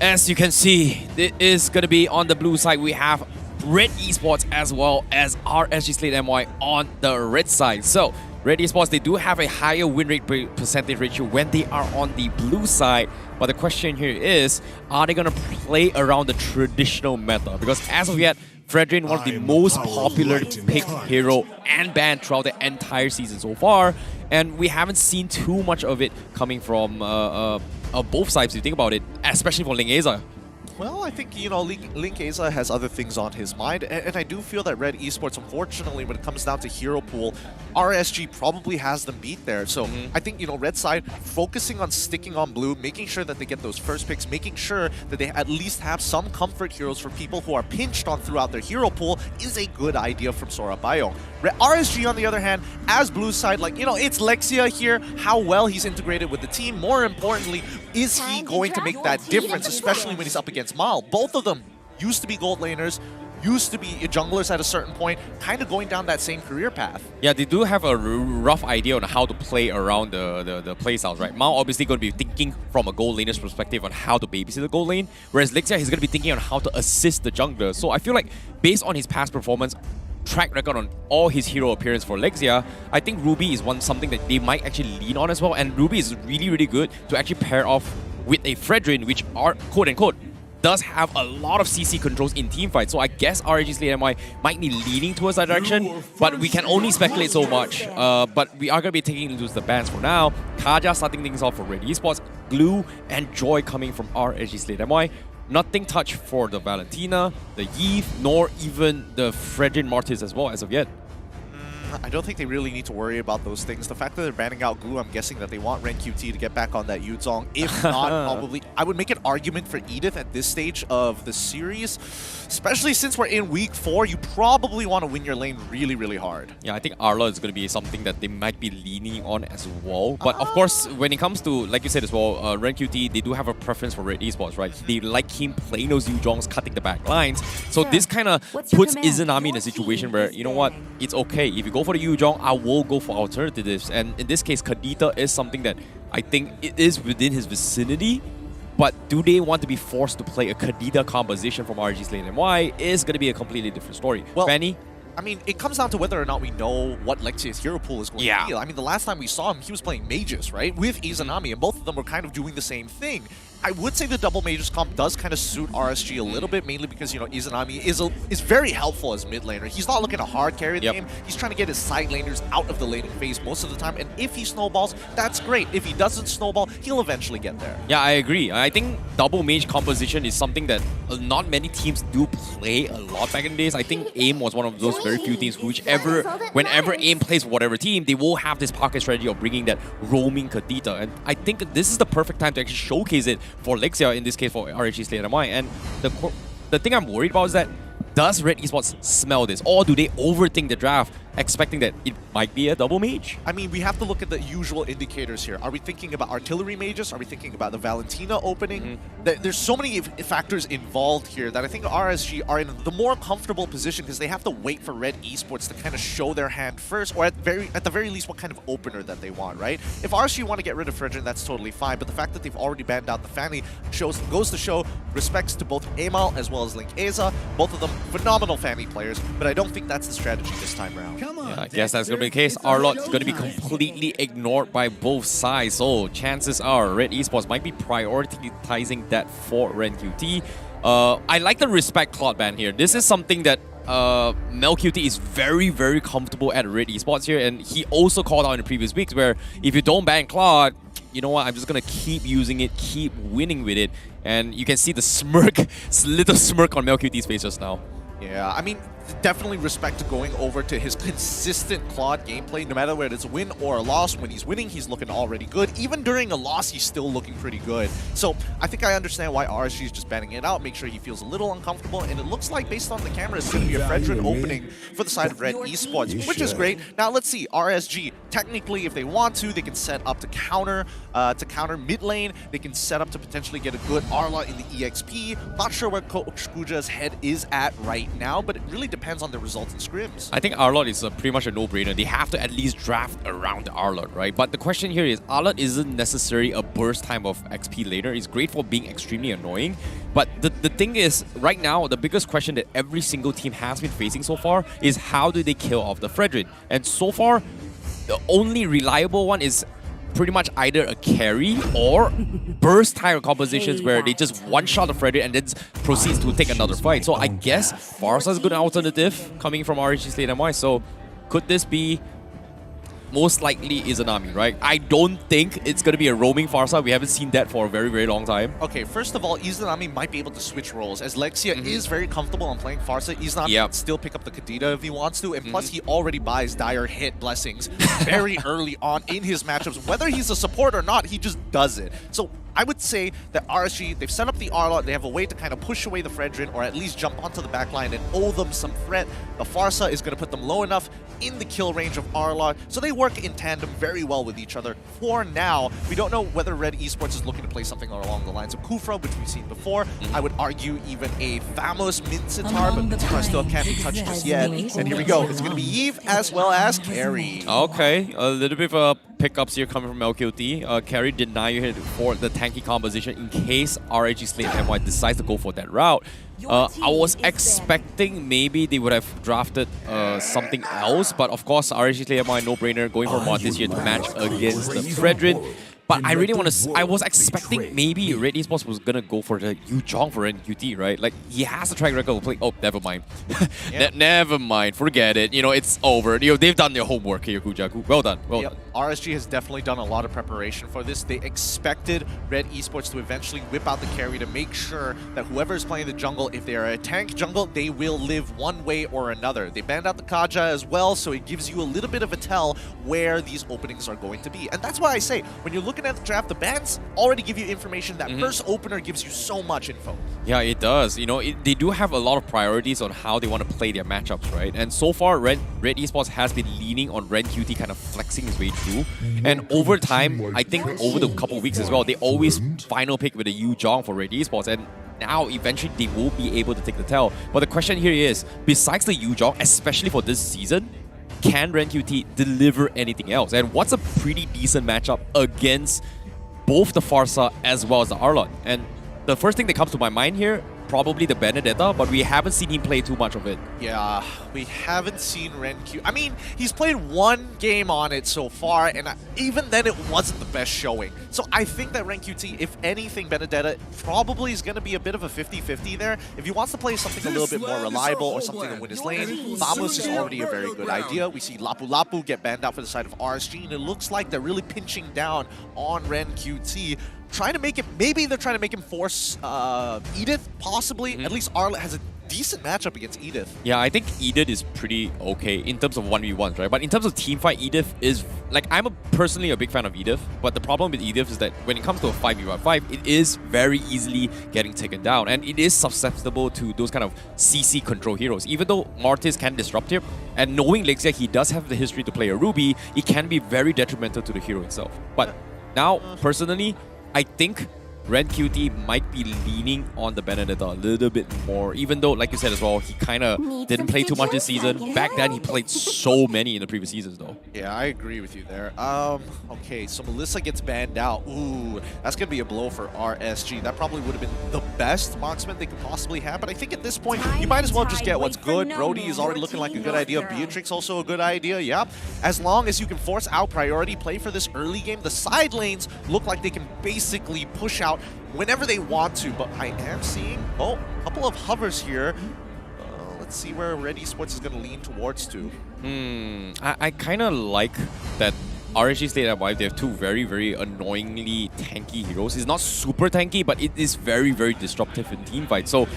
S10: As you can see, it is going to be on the blue side. We have RED Esports as well as RSG Slate MY on the red side. So, RED Esports, they do have a higher win rate percentage ratio when they are on the blue side. But the question here is, are they going to play around the traditional meta? Because as of yet, Fredrin, one of the most popular pick hero and banned throughout the entire season so far. And we haven't seen too much of it coming from both sides, if you think about it, especially for Lingeza.
S11: Well, I think, Link Asa has other things on his mind, and I do feel that RED Esports, unfortunately, when it comes down to hero pool, RSG probably has them beat there. So I think, red side, focusing on sticking on blue, making sure that they get those first picks, making sure that they at least have some comfort heroes for people who are pinched on throughout their hero pool is a good idea from Sora Byung. RSG, on the other hand, as blue side, it's Lexia here, how well he's integrated with the team. More importantly, is he going to make that difference, especially when he's up against Mal? Both of them used to be gold laners, used to be junglers at a certain point, kind of going down that same career path.
S10: Yeah, they do have a rough idea on how to play around the playstyles, right? Mal obviously going to be thinking from a gold laner's perspective on how to babysit the gold lane, whereas Lexia, he's going to be thinking on how to assist the jungler. So I feel like based on his past performance, track record on all his hero appearance for Lexia, I think Ruby is something that they might actually lean on as well. And Ruby is really, really good to actually pair off with a Fredrin, which are quote-unquote does have a lot of CC controls in teamfights. So I guess RSG Slate MY might be leaning towards that direction, but we can only speculate so much. But we are going to be taking into the bans for now. Kaja starting things off for RED Esports, Glue and Joy coming from RSG Slate MY. Nothing touched for the Valentina, the Eve, nor even the Fredrin Martis as well as of yet.
S11: I don't think they really need to worry about those things. The fact that they're banning out Glue, I'm guessing that they want Ren QT to get back on that Yuzong. If not, probably, I would make an argument for Edith at this stage of the series. Especially since we're in week 4, you probably want to win your lane really, really hard.
S10: Yeah, I think Arla is going to be something that they might be leaning on as well. But of course, when it comes to, like you said as well, Ren QT, they do have a preference for RED Esports, right? They like him playing those Yujongs, cutting the back lines. So this kind of puts Izanami in a situation where, you know what, it's okay. If you go for the Yuzhong, I will go for alternatives. And in this case, Kadita is something that I think it is within his vicinity. But do they want to be forced to play a Kadita composition from RSG Slate MY is going to be a completely different story.
S11: Well,
S10: Fanny?
S11: I mean, it comes down to whether or not we know what Lexia's hero pool is going to be. I mean, the last time we saw him, he was playing mages, right? With Izanami, and both of them were kind of doing the same thing. I would say the double mages comp does kind of suit RSG a little bit, mainly because, you know, Izanami is very helpful as mid laner. He's not looking to hard carry the game. He's trying to get his side laners out of the laning phase most of the time, and if he snowballs, that's great. If he doesn't snowball, he'll eventually get there.
S10: Yeah, I agree. I think double mage composition is something that not many teams do play a lot back in the days. I think AIM was one of those very few teams whenever AIM plays whatever team, they will have this pocket strategy of bringing that roaming Kadita. And I think this is the perfect time to actually showcase it for Lexia, in this case for RSG Slate MY. And the thing I'm worried about is that, does RED Esports smell this? Or do they overthink the draft, expecting that it might be a double mage?
S11: I mean, we have to look at the usual indicators here. Are we thinking about artillery mages? Are we thinking about the Valentina opening? There's so many factors involved here that I think RSG are in the more comfortable position because they have to wait for RED Esports to kind of show their hand first, or at the very least what kind of opener that they want, right? If RSG want to get rid of Fredrin, that's totally fine, but the fact that they've already banned out the Fanny goes to show respects to both Amal as well as Link Eza. Both of them phenomenal Fanny players, but I don't think that's the strategy this time around.
S10: Yeah, I guess that's going to be the case. Arlott is going to be completely ignored by both sides. So chances are RED Esports might be prioritizing that for Ren QT. I like the respect Claude ban here. This is something that Mel QT is very, very comfortable at RED Esports here. And he also called out in the previous weeks where if you don't ban Claude, you know what, I'm just going to keep using it, keep winning with it. And you can see the smirk, little smirk on Mel QT's face just now.
S11: Yeah, I mean, definitely respect to going over to his consistent Claude gameplay, no matter whether it's a win or a loss. When he's winning, he's looking already good. Even during a loss, he's still looking pretty good. So I think I understand why RSG is just banning it out, make sure he feels a little uncomfortable. And it looks like, based on the camera, it's going to be a Fredrin opening for the side of RED Esports, which is great. Now, let's see. RSG, technically, if they want to, they can set up to counter mid lane. They can set up to potentially get a good Arla in the EXP. Not sure where Coach Kuja's head is at right now, but it really depends on the results in scrims.
S10: I think Arlott is pretty much a no-brainer. They have to at least draft around Arlott, right? But the question here is, Arlott isn't necessarily a burst time of XP later. He's great for being extremely annoying. But the thing is, right now, the biggest question that every single team has been facing so far is how do they kill off the Fredrin? And so far, the only reliable one is pretty much either a carry or burst time compositions where they just one-shot the Fredrin and then proceeds to take another fight. So I guess Farsa is a good alternative coming from RSG Slate MY. So could this be most likely Izanami, right? I don't think it's going to be a roaming Farsa. We haven't seen that for a very, very long time.
S11: Okay, first of all, Izanami might be able to switch roles. As Lexia is very comfortable on playing Farsa, Izanami can still pick up the Kadita if he wants to. And plus, he already buys Dire Hit Blessings very early on in his matchups. Whether he's a support or not, he just does it. So I would say that RSG, they've set up the Arlott, they have a way to kind of push away the Fredrin or at least jump onto the backline and owe them some threat. The Farsa is going to put them low enough in the kill range of Arlott, so they work in tandem very well with each other. For now, we don't know whether RED Esports is looking to play something along the lines of Kufra, which we've seen before. I would argue even a Famos Mincetar, but Mincetar still can't be touched just yet. And here we go, it's going to be Eve as well as Carry.
S10: Okay, a little bit of pickups here coming from LQT. Carry denied for the tanky composition in case RSG Slate MY decides to go for that route. I was expecting maybe they would have drafted something else, but of course RSG Slate MY no-brainer going for Montes here to match against the Fredrin. But I really want to. I was expecting maybe RED Esports was gonna go for the Yu Zhong for NQT, right? Like he has a track record of playing. Oh, never mind. Never mind. Forget it. You know, it's over. You know, they've done their homework here, Kujaku. Well done. Well done.
S11: RSG has definitely done a lot of preparation for this. They expected RED Esports to eventually whip out the carry to make sure that whoever is playing the jungle, if they are a tank jungle, they will live one way or another. They banned out the Kaja as well, so it gives you a little bit of a tell where these openings are going to be. And that's why I say, when you're looking at the draft, the bans already give you information. That first opener gives you so much info.
S10: Yeah, it does. You know, they do have a lot of priorities on how they want to play their matchups, right? And so far, RED Esports has been leaning on RenQT kind of flexing his way through. And over time, I think over the couple of weeks as well, they always final pick with a Yu Zhong for RED Esports. And now, eventually, they will be able to take the tail. But the question here is, besides the Yu Zhong, especially for this season, can RenQT deliver anything else? And what's a pretty decent matchup against both the Farsa as well as the Arlon? And the first thing that comes to my mind here, probably the Benedetta, but we haven't seen him play too much of it.
S11: Yeah, we haven't seen RenQ. I mean, he's played one game on it so far, and even then it wasn't the best showing. So I think that RenQT, if anything, Benedetta probably is going to be a bit of a 50-50 there. If he wants to play something a little bit more reliable or something to win his lane, Thamos is already a very good idea. We see Lapu Lapu get banned out for the side of RSG, and it looks like they're really pinching down on RenQT. Trying to make him, maybe they're trying to make him force Edith, possibly. At least Arlet has a decent matchup against Edith.
S10: Yeah, I think Edith is pretty okay in terms of 1v1s, right? But in terms of teamfight, Edith is, like, I'm personally a big fan of Edith, but the problem with Edith is that when it comes to a 5v5, it is very easily getting taken down, and it is susceptible to those kind of CC control heroes. Even though Mortis can disrupt him, and knowing Lexia, he does have the history to play a Ruby, it can be very detrimental to the hero itself. But now, personally, I think RenQT might be leaning on the Benedetta a little bit more, even though, like you said as well, he kind of didn't play too much this season. Back then, he played so many in the previous seasons, though.
S11: Yeah, I agree with you there. Okay, so Melissa gets banned out. Ooh, that's going to be a blow for RSG. That probably would have been the best marksman they could possibly have, but I think at this point, you might as well just get what's good. Brody is already looking like a good idea. Beatrix also a good idea, yeah. As long as you can force out priority play for this early game, the side lanes look like they can basically push out whenever they want to, but I am seeing, a couple of hovers here. Let's see where RED Esports is going to lean towards to.
S10: I kind of like that RSG Slate MY, they have two very, very annoyingly tanky heroes. It's not super tanky, but it is very, very disruptive in teamfights. So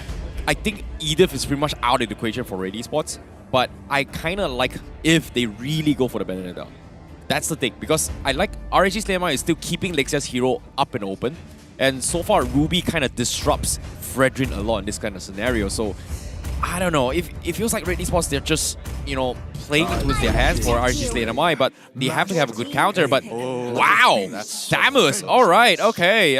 S10: I think Edith is pretty much out of the equation for RED Esports, but I kind of like if they really go for the Benedetta. That's the thing, because I like RSG Slate MY is still keeping Lexia's hero up and open. And so far, Ruby kind of disrupts Fredrin a lot in this kind of scenario. So, I don't know. It feels like RED Esports, they're just, you know, playing it with their hands for RSG Slate MY, but they have to have a good counter. But, wow! Samus! Alright, okay.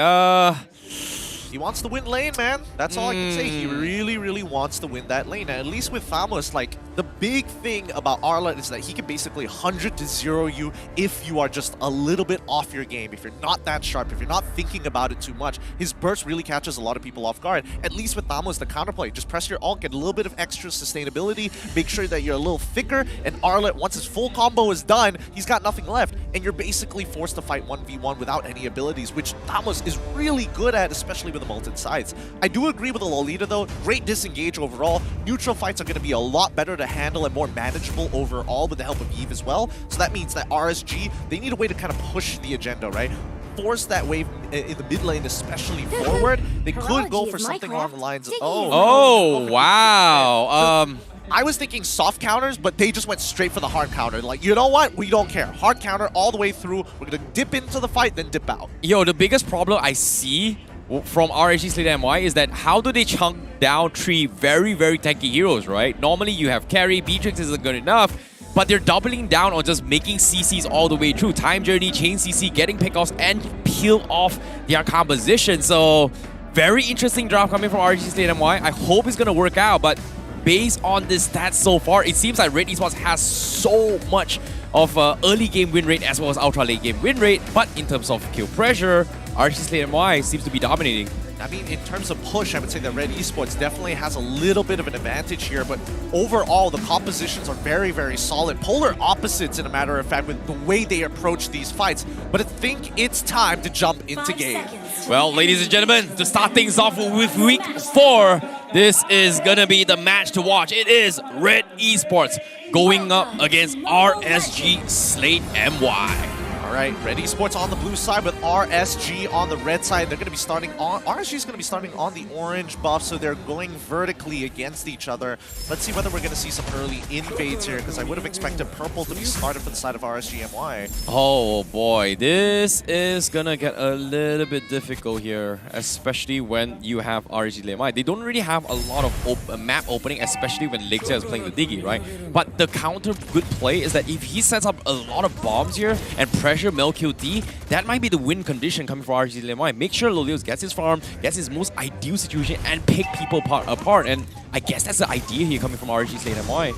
S11: He wants to win lane, man. That's all I can say. He really, really wants to win that lane. And at least with Thamos, like, the big thing about Arlet is that he can basically 100 to 0 you if you are just a little bit off your game. If you're not that sharp, if you're not thinking about it too much, his burst really catches a lot of people off guard. At least with Thamos, the counterplay, just press your ult, get a little bit of extra sustainability, make sure that you're a little thicker, and Arlet, once his full combo is done, he's got nothing left, and you're basically forced to fight 1v1 without any abilities, which Thamos is really good at, especially with the molten sides. I do agree with the Lolita though, great disengage overall. Neutral fights are going to be a lot better to handle and more manageable overall with the help of Eve as well. So that means that RSG, they need a way to kind of push the agenda, right? Force that wave in the mid lane, especially forward. They could go for something along the lines of,
S10: oh wow.
S11: I was thinking soft counters, but they just went straight for the hard counter. Like, you know what? We don't care. Hard counter all the way through. We're going to dip into the fight, then dip out.
S10: Yo, the biggest problem I see from RSG Slate MY is that how do they chunk down three very, very tanky heroes, right? Normally you have carry, Beatrix isn't good enough, but they're doubling down on just making CCs all the way through. Time Journey, Chain CC, getting pickoffs, and peel off their composition. So, very interesting draft coming from RSG Slate MY. I hope it's going to work out, but based on this stats so far, it seems like RED Esports has so much of early game win rate as well as ultra late game win rate, but in terms of kill pressure, RSG Slate MY seems to be dominating.
S11: I mean, in terms of push, I would say that RED Esports definitely has a little bit of an advantage here, but overall, the compositions are very, very solid. Polar opposites, in a matter of fact, with the way they approach these fights. But I think it's time to jump into game.
S10: Well, ladies and gentlemen, to start things off with week 4, this is gonna be the match to watch. It is RED Esports going up against RSG Slate MY.
S11: All right, RED Esports on the blue side with RSG on the red side. They're going to be starting on, RSG is going to be starting on the orange buff, so they're going vertically against each other. Let's see whether we're going to see some early invades here, because I would have expected purple to be started for the side of RSG MY.
S10: Oh boy, this is gonna get a little bit difficult here, especially when you have RSG Slate MY. They don't really have a lot of map opening, especially when Lexia is playing the Diggy, right? But the counter good play is that if he sets up a lot of bombs here and pressure MLQT, that might be the win condition coming for RSG Slate MY. Make sure Lolios gets his farm, gets his most ideal situation, and pick people apart. And I guess that's the idea here coming from RSG Slate MY.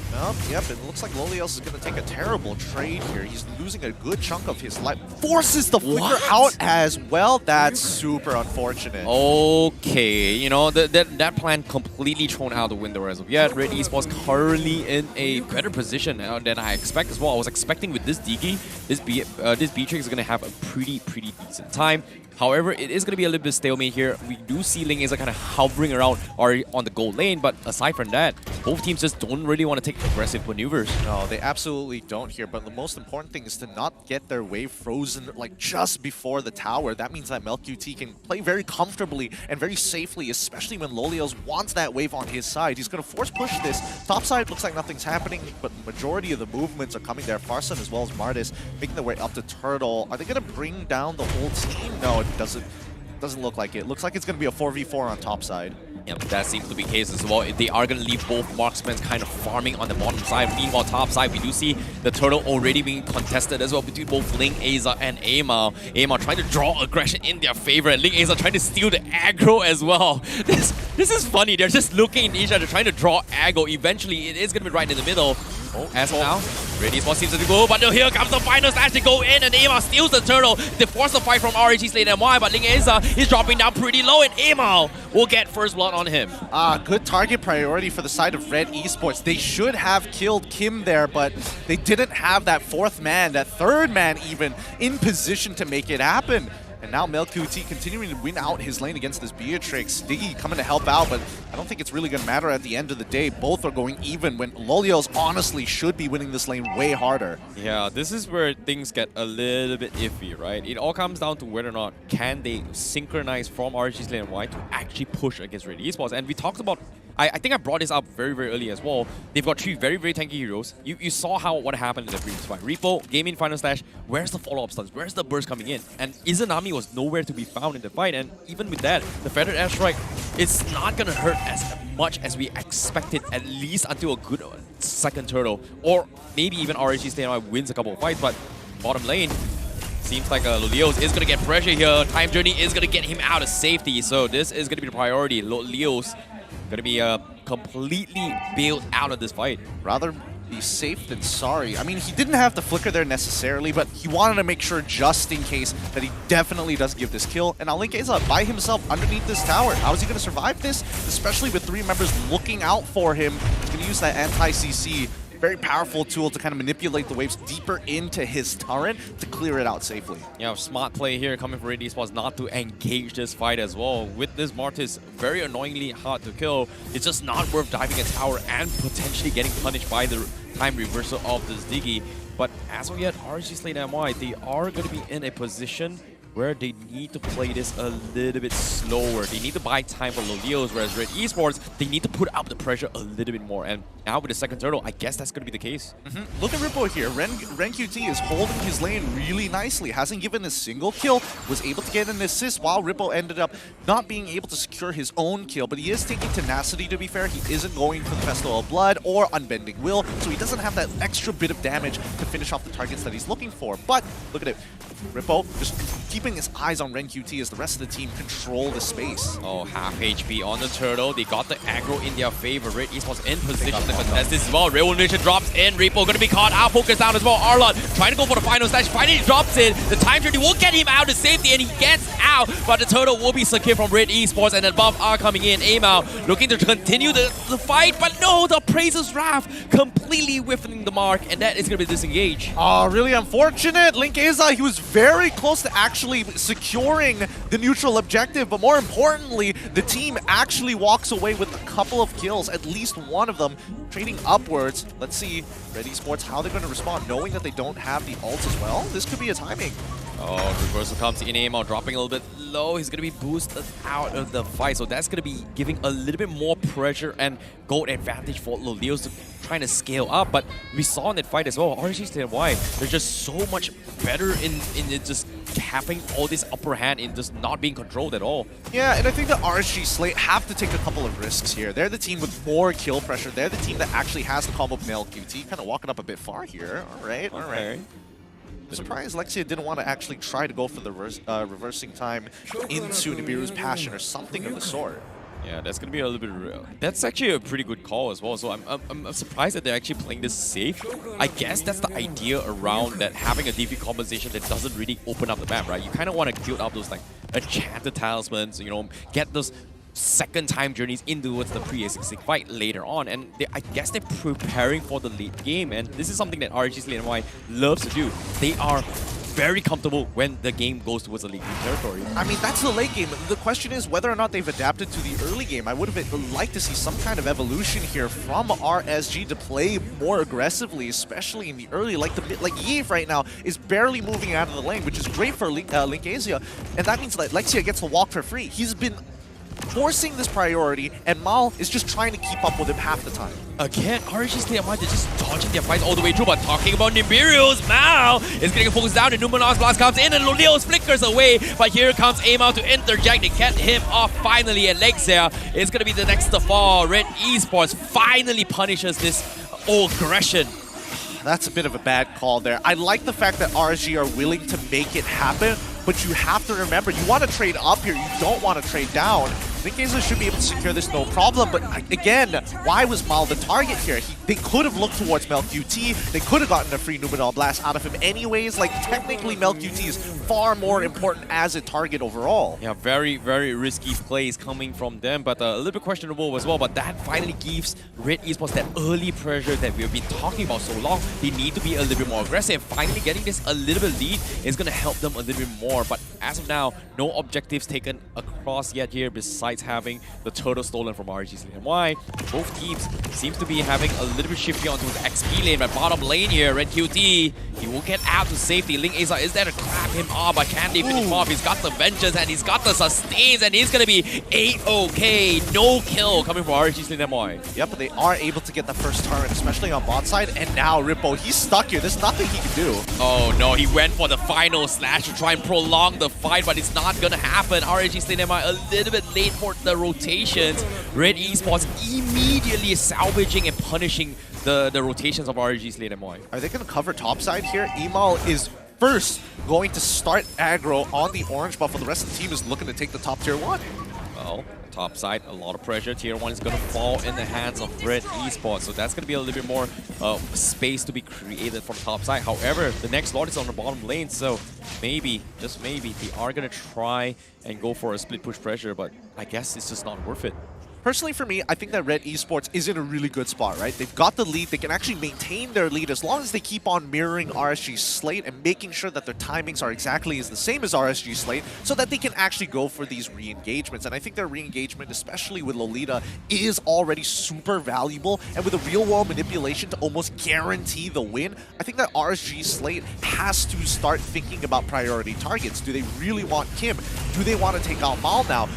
S11: Yep, it looks like Lolios is going to take a terrible trade here. He's losing a good chunk of his life. Forces the flicker out as well. That's super unfortunate.
S10: Okay, you know, that plan completely thrown out the window as of yet. RED Esports currently in a better position than I expect as well. I was expecting with this Diggy, this Beatrix is going to have a pretty decent time. However, it is going to be a little bit stalemate here. We do see Lingaza kind of hovering around or on the goal lane, but aside from that, both teams just don't really want to take aggressive maneuvers.
S11: No, they absolutely don't here, but the most important thing is to not get their wave frozen like just before the tower. That means that MLQT can play very comfortably and very safely, especially when Lolios wants that wave on his side. He's going to force push this. Top side looks like nothing's happening, but the majority of the movements are coming there. Farson as well as Martis making their way up to Turtle. Are they going to bring down the whole team? No, it doesn't look like it. Looks like it's going to be a 4v4 on top side.
S10: Yep, that seems to be the case as well. They are going to leave both marksmen kind of farming on the bottom side. Meanwhile, top side, we do see the turtle already being contested as well between both Ling Aza and Amal. Amal trying to draw aggression in their favor, and Ling Aza trying to steal the aggro as well. This is funny. They're just looking at each other, trying to draw aggro. Eventually, it is going to be right in the middle. As of now, RED Esports seems to go, but here comes the final slash to go in, and Amal steals the turtle. They force the fight from RSG Slate MY, but Ling Aza is dropping down pretty low, and Amal will get first blood on him.
S11: Good target priority for the side of RED Esports. They should have killed Kim there, but they didn't have that fourth man, that third man even, in position to make it happen. And now MLQT continuing to win out his lane against this Beatrix. Diggy coming to help out, but I don't think it's really going to matter at the end of the day. Both are going even when Lolios honestly should be winning this lane way harder.
S10: Yeah, this is where things get a little bit iffy, right? It all comes down to whether or not can they synchronize from RSG Slate MY to actually push against RED Esports. And we talked about, I think I brought this up very early as well. They've got 3 very tanky heroes. You saw what happened in the previous fight. Repo, gaming final slash, where's the follow-up stuns? Where's the burst coming in? And Izanami was nowhere to be found in the fight, and even with that, the Feathered Airstrike, it's not gonna hurt as much as we expected, at least until a good second turtle, or maybe even RSG Slate MY wins a couple of fights. But bottom lane, seems like Lolios is gonna get pressure here. Time Journey is gonna get him out of safety, so this is gonna be the priority. Lolios gonna be completely bailed out of this fight.
S11: Rather be safe than sorry. I mean, he didn't have the flicker there necessarily, but he wanted to make sure just in case that he definitely does give this kill. And now Link is up by himself underneath this tower. How is he going to survive this? Especially with 3 members looking out for him. He's going to use that anti-CC. Very powerful tool to kind of manipulate the waves deeper into his turret to clear it out safely.
S10: Yeah, smart play here coming from RED Esports not to engage this fight as well. With this Martis very annoyingly hard to kill, it's just not worth diving a tower and potentially getting punished by the time reversal of this Diggy. But as of yet, RSG Slate MY, they are going to be in a position where they need to play this a little bit slower. They need to buy time for Lolios, whereas RED Esports, they need to put up the pressure a little bit more. And now with the second turtle, I guess that's going to be the case.
S11: Look at Rippo here. Ren QT is holding his lane really nicely. Hasn't given a single kill. Was able to get an assist while Rippo ended up not being able to secure his own kill. But he is taking tenacity, to be fair. He isn't going for the Festival of Blood or Unbending Will. So he doesn't have that extra bit of damage to finish off the targets that he's looking for. But look at it. Rippo just keep keeping his eyes on Ren QT as the rest of the team control the space.
S10: Oh, half HP on the turtle. They got the aggro in their favor. Red Esports in position to contest this as well. Real Nation drops in. Repo going to be caught out. Focus down as well. Arlon trying to go for the final slash. Finally drops in. The time journey will get him out to safety, and he gets out. But the turtle will be secured from Red Esports, and then buff are coming in. Amal looking to continue the fight, but no, the Praiser's Wrath completely whiffing the mark, and that is going to be disengaged.
S11: Oh, really unfortunate. Linkeza, he was very close to actually securing the neutral objective, but more importantly, the team actually walks away with a couple of kills, at least one of them, trading upwards. Let's see, RED Esports, how they're going to respond, knowing that they don't have the ult as well. This could be a timing.
S10: Oh, reversal comes in. Amal dropping a little bit low. He's going to be boosted out of the fight, so that's going to be giving a little bit more pressure and gold advantage for Lolios trying to scale up. But we saw in that fight as well, RSG Slate MY, they're just so much better in just having all this upper hand in just not being controlled at all.
S11: Yeah, and I think the RSG Slate have to take a couple of risks here. They're the team with more kill pressure. They're the team that actually has the combo with QT. Kind of walking up a bit far here. All right, all right. I'm surprised Lexia didn't want to actually try to go for the reversing time into Nibiru's Passion or something of the sort.
S10: Yeah, that's going to be a little bit... That's actually a pretty good call as well. So I'm surprised that they're actually playing this safe. I guess that's the idea around that, having a DP composition that doesn't really open up the map, right? You kind of want to build up those like enchanted talismans, you know, get those second time journeys into the pre-A66 fight later on, and I guess they're preparing for the late game, and this is something that RSG Slate MY loves to do. They are very comfortable when the game goes towards the late game territory.
S11: I mean, that's the late game. The question is whether or not they've adapted to the early game. I would have liked to see some kind of evolution here from RSG to play more aggressively, especially in the early. Like Yves right now is barely moving out of the lane, which is great for Linkazia, and that means that Lexia gets to walk for free. He's been forcing this priority, and Mal is just trying to keep up with him half the time.
S10: Again, RSG Slate MY, they're just dodging their fights all the way through, but talking about Nibiru's, Mal is getting focused down, and Numenor's Blast comes in, and Lolios flickers away, but here comes Amal to interject. They get him off finally, and Lexia is going to be the next to fall. RED Esports finally punishes this aggression.
S11: That's a bit of a bad call there. I like the fact that RSG are willing to make it happen, but you have to remember, you want to trade up here, you don't want to trade down. Linkeza should be able to secure this no problem, but again, why was Mal the target here? They could have looked towards MelQT, they could have gotten a free Numenor Blast out of him anyways. Like, technically MelQT is far more important as a target overall.
S10: Yeah, very, very risky plays coming from them, but a little bit questionable as well, but that finally gives RED Esports that early pressure that we've been talking about so long. They need to be a little bit more aggressive. Finally getting this a little bit lead is going to help them a little bit more, but as of now, no objectives taken across yet here besides having the turtle stolen from RSG Slate MY. Both teams seems to be having a little bit shifty onto the XP lane, but bottom lane here, Red QT, he will get out to safety. Linkeza is there to grab him off, but can they finish him off? He's got the vengeance and he's got the sustains, and he's gonna be A-OK. No kill coming from RSG Slate MY.
S11: Yep, but they are able to get the first turn, especially on bot side, and now Rippo, he's stuck here. There's nothing he can do.
S10: Oh no, he went for the final slash to try and prolong the fight, but it's not gonna happen. RSG Slate MY a little bit late for the rotations. RED Esports immediately salvaging and punishing the rotations of RSG Slate MY.
S11: Are they going to cover topside here? Emal is first going to start aggro on the orange buff, while the rest of the team is looking to take the top tier 1.
S10: Well, top side, a lot of pressure. Tier 1 is going to fall in the hands of RED Esports, so that's going to be a little bit more space to be created from top side. However, the next Lord is on the bottom lane, so maybe, just maybe, they are going to try and go for a split push pressure, but I guess it's just not worth it.
S11: Personally, for me, I think that RED Esports is in a really good spot, right? They've got the lead. They can actually maintain their lead as long as they keep on mirroring RSG Slate and making sure that their timings are exactly the same as RSG Slate so that they can actually go for these re-engagements. And I think their re-engagement, especially with Lolita, is already super valuable. And with a real-world manipulation to almost guarantee the win, I think that RSG Slate has to start thinking about priority targets. Do they really want Kim? Do they want to take out Mal now?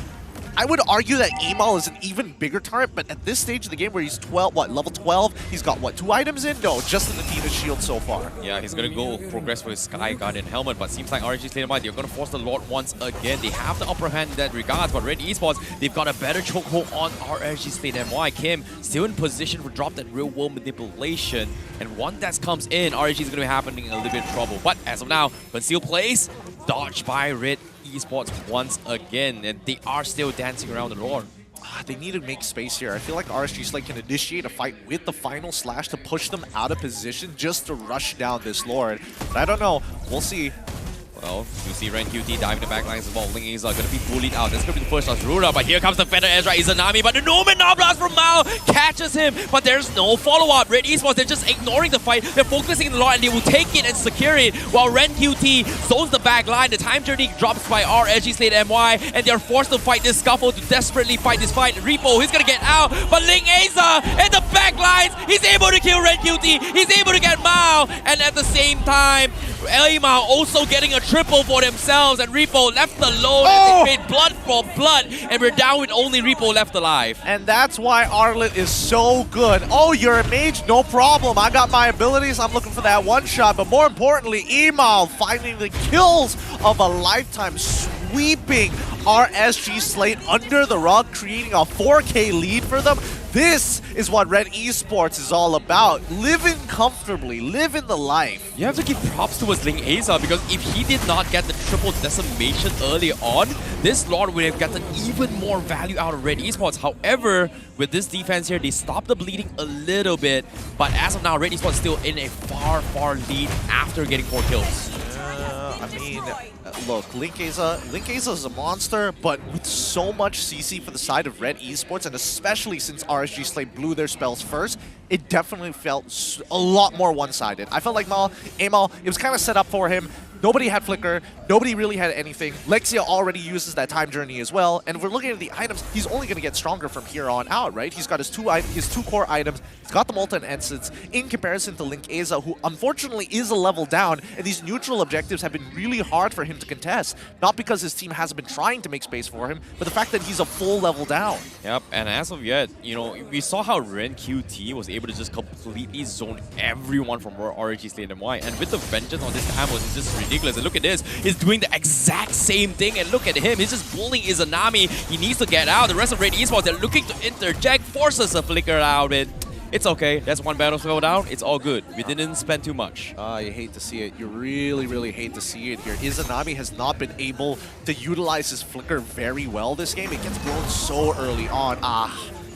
S11: I would argue that Emal is an even bigger target, but at this stage of the game where he's level 12, he's got, 2 items in? No, just in the Tina Shield so far.
S10: Yeah, he's going to go progress for his Sky Guardian helmet, but seems like RSG Slate MY, they're going to force the Lord once again. They have the upper hand in that regards, but RED Esports, they've got a better chokehold on RSG Slate MY. Kim still in position to drop that real-world manipulation, and once that comes in, RSG is going to be happening a little bit of trouble. But as of now, Conceal plays, dodged by RED Esports once again, and they are still dancing around the Lord.
S11: They need to make space here. I feel like RSG Slate can initiate a fight with the final slash to push them out of position just to rush down this Lord. But I don't know. We'll see.
S10: Well, you see Ren QT diving the backlines as well. Ling is going to be bullied out. That's going to be the first Asrura, but here comes the Feather Ezra Izanami, but the Norman Knobblast from Mao catches him, but there's no follow-up. RED Esports, they're just ignoring the fight. They're focusing on the lot, and they will take it and secure it, while Ren QT zones the back line. The time journey drops by RSG Slate MY, and they're forced to fight this scuffle, to desperately fight this fight. Repo, he's going to get out, but Ling Aza in the back lines, he's able to kill Ren QT, he's able to get Mao, and at the same time, Mao also getting a triple for themselves, and Repo left alone, and they trade blood for blood, and we're down with only Repo left alive.
S11: And that's why Arlet is so good. Oh, you're a mage? No problem. I got my abilities. I'm looking for that one shot, but more importantly, Emal finding the kills of a lifetime, sweeping RSG Slate under the rug, creating a 4K lead for them. This is what RED Esports is all about. Living comfortably, living the life.
S10: You have to give props towards Ling Aza, because if he did not get the triple decimation early on, this Lord would have gotten even more value out of RED Esports. However, with this defense here, they stopped the bleeding a little bit, but as of now, RED Esports still in a far, far lead after getting 4 kills.
S11: I mean, look, Link Aza is a monster, but with so much CC for the side of RED Esports, and especially since RSG Slate blew their spells first, it definitely felt a lot more one-sided. I felt like Amal, it was kind of set up for him. Nobody had Flicker, nobody really had anything. Lexia already uses that time journey as well, and if we're looking at the items, he's only going to get stronger from here on out, right? He's got his two core items, he's got the Molten Essence, in comparison to Link Aza, who unfortunately is a level down, and these neutral objectives have been really hard for him to contest. Not because his team hasn't been trying to make space for him, but the fact that he's a full level down.
S10: Yep, and as of yet, you know, we saw how Ren QT was able to just completely zone everyone from RSG Slate MY, and with the Vengeance on this time was just ridiculous. And look at this, he's doing the exact same thing, and look at him, he's just bullying Izanami. He needs to get out. The rest of RED Esports, they're looking to interject, forces a Flicker out. It's okay, that's one battle go down, it's all good. We didn't spend too much.
S11: You hate to see it. You really, really hate to see it here. Izanami has not been able to utilize his Flicker very well this game. It gets blown so early on.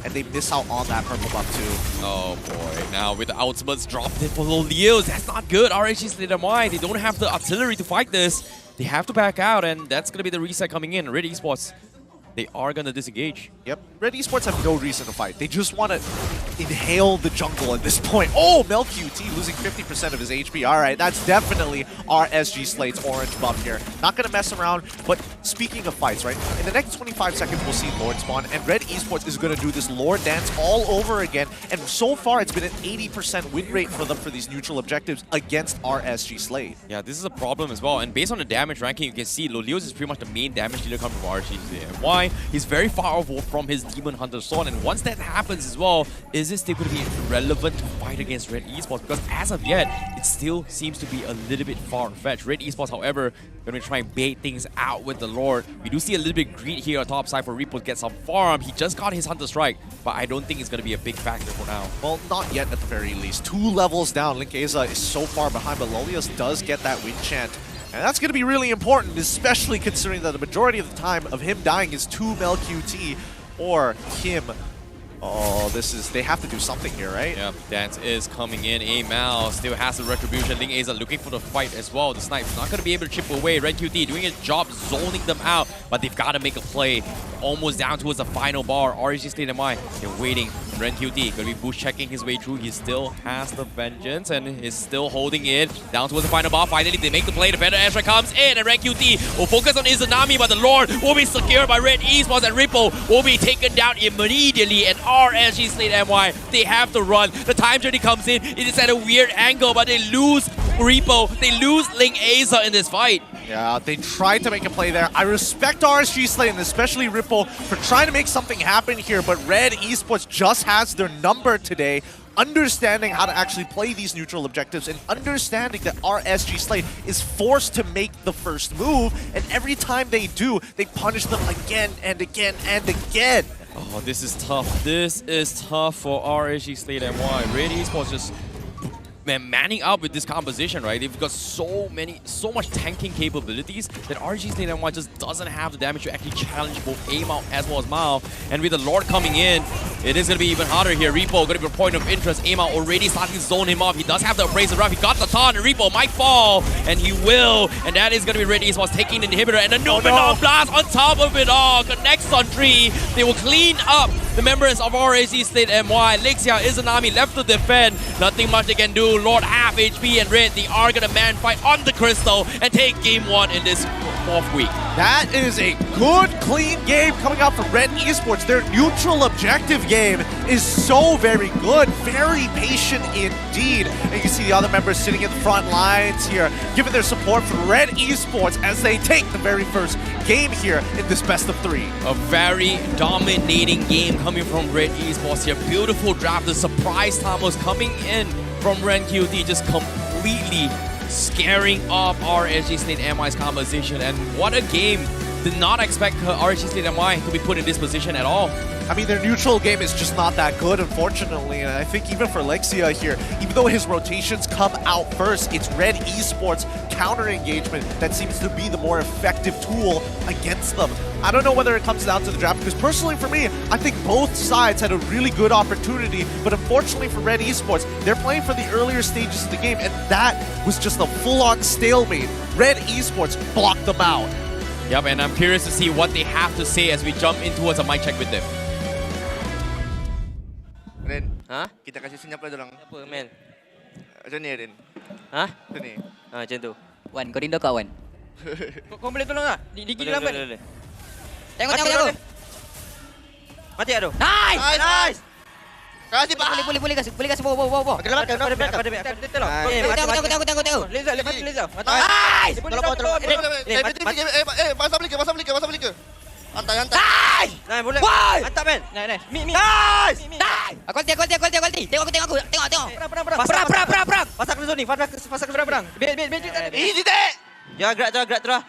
S11: And they miss out on that purple buff too.
S10: Oh boy, now with the ultimates dropped in for Lolios, that's not good. RSG Slate MY, they don't have the artillery to fight this. They have to back out, and that's going to be the reset coming in. RED Esports, they are going to disengage.
S11: Yep, RED Esports have no reason to fight. They just want to inhale the jungle at this point. Oh, MelQT losing 50% of his HP. All right, that's definitely RSG Slate's orange buff here. Not going to mess around, but speaking of fights, right? In the next 25 seconds, we'll see Lord spawn, and RED Esports is going to do this Lord dance all over again. And so far, it's been an 80% win rate for them for these neutral objectives against RSG Slate.
S10: Yeah, this is a problem as well. And based on the damage ranking, you can see Lolios is pretty much the main damage dealer coming from RSG Slate MY. He's very far off from his Demon Hunter sword, and once that happens as well, is this still going to be relevant to fight against RED Esports? Because as of yet, it still seems to be a little bit far-fetched. RED Esports, however, going to try and bait things out with the Lord. We do see a little bit greed here on top side for Repo to get some farm. He just got his Hunter Strike, but I don't think it's going to be a big factor for now.
S11: Well, not yet at the very least. 2 levels down. Link Aza is so far behind, but Lolios does get that win chant. And that's going to be really important, especially considering that the majority of the time of him dying is to MelQT or him. Oh, they have to do something here, right?
S10: Yep, dance is coming in. Amal still has the retribution. Ling Aza looking for the fight as well. The snipe's not going to be able to chip away. Ren QT doing a job zoning them out, but they've got to make a play. Almost down towards the final bar. RSG Slate MY, they're waiting. Ren QT going to be boost checking his way through. He still has the Vengeance and is still holding it down towards the final bar. Finally, they make the play. The Feather Ezra comes in, and Ren QT will focus on Izanami, but the Lord will be secured by RED Esports, and Ripple will be taken down immediately. And RSG Slate MY, they have to run. The time journey comes in. It is at a weird angle, but they lose Repo. They lose Ling Aza in this fight.
S11: Yeah, they tried to make a play there. I respect RSG Slate and especially Ripple for trying to make something happen here, but RED Esports just has their number today, understanding how to actually play these neutral objectives and understanding that RSG Slate is forced to make the first move, and every time they do, they punish them again and again and again.
S10: Oh, this is tough. This is tough for RSG Slate MY. RED Esports just manning up with this composition, right? They've got so much tanking capabilities that RSG Slate MY just doesn't have the damage to actually challenge both Amao as well as Mao. And with the Lord coming in, it is going to be even harder here. Repo going to be a point of interest. Amao already starting to zone him off. He does have the Appraiser Rough. He got the taunt, and Repo might fall, and he will. And that is going to be RED Esports taking the inhibitor, and the Numenor Blast on top of it all. Connects on 3. They will clean up the members of RSG Slate MY. Lexia is an army left to defend. Nothing much they can do. Lord half HP and Red, they are going to man fight on the Crystal and take game 1 in this 4th week.
S11: That is a good, clean game coming out from RED Esports. Their neutral objective game is so very good, very patient indeed. And you can see the other members sitting in the front lines here, giving their support for RED Esports as they take the very first game here in this best of 3.
S10: A very dominating game coming from RED Esports here. Beautiful draft. The surprise timers coming in from Ren QT, just completely scaring off RSG Slate MY's composition. And what a game. Did not expect RSG Slate MY to be put in this position at all.
S11: I mean, their neutral game is just not that good, unfortunately. And I think even for Lexia here, even though his rotations come out first, it's RED Esports counter engagement that seems to be the more effective tool against them. I don't know whether it comes down to the draft, because personally for me, I think both sides had a really good opportunity, but unfortunately for RED Esports, they're playing for the earlier stages of the game, and that was just a full-on stalemate. RED Esports blocked them out.
S10: Yep, and I'm curious to see what they have to say as we jump in towards a mic check with them.
S13: Ren, kita kasih senyap lah dorang.
S14: Apa, Mel?
S13: Macam ni, Ren.
S14: Ha?
S13: Macam ni.
S14: Macam tu. Wan, kau rindu kau, Wan? Kau boleh tolong tak? Digi lambat ni. Tengok aku. Mati tak tu? Nice! Kasih Pak. Boleh kasih bawa. Pada belakang. Tengok. Leza. Nice! Tolong.
S13: Pasang beli ke. Hantar.
S14: Nice, boleh. Mantap, man. Nice. Mi.
S13: Nice!
S14: Quality. Tengok aku. Perang. Pasang ke zone ni. Pasang ke perang.
S13: Easy dek!
S14: Jangan gerak terus.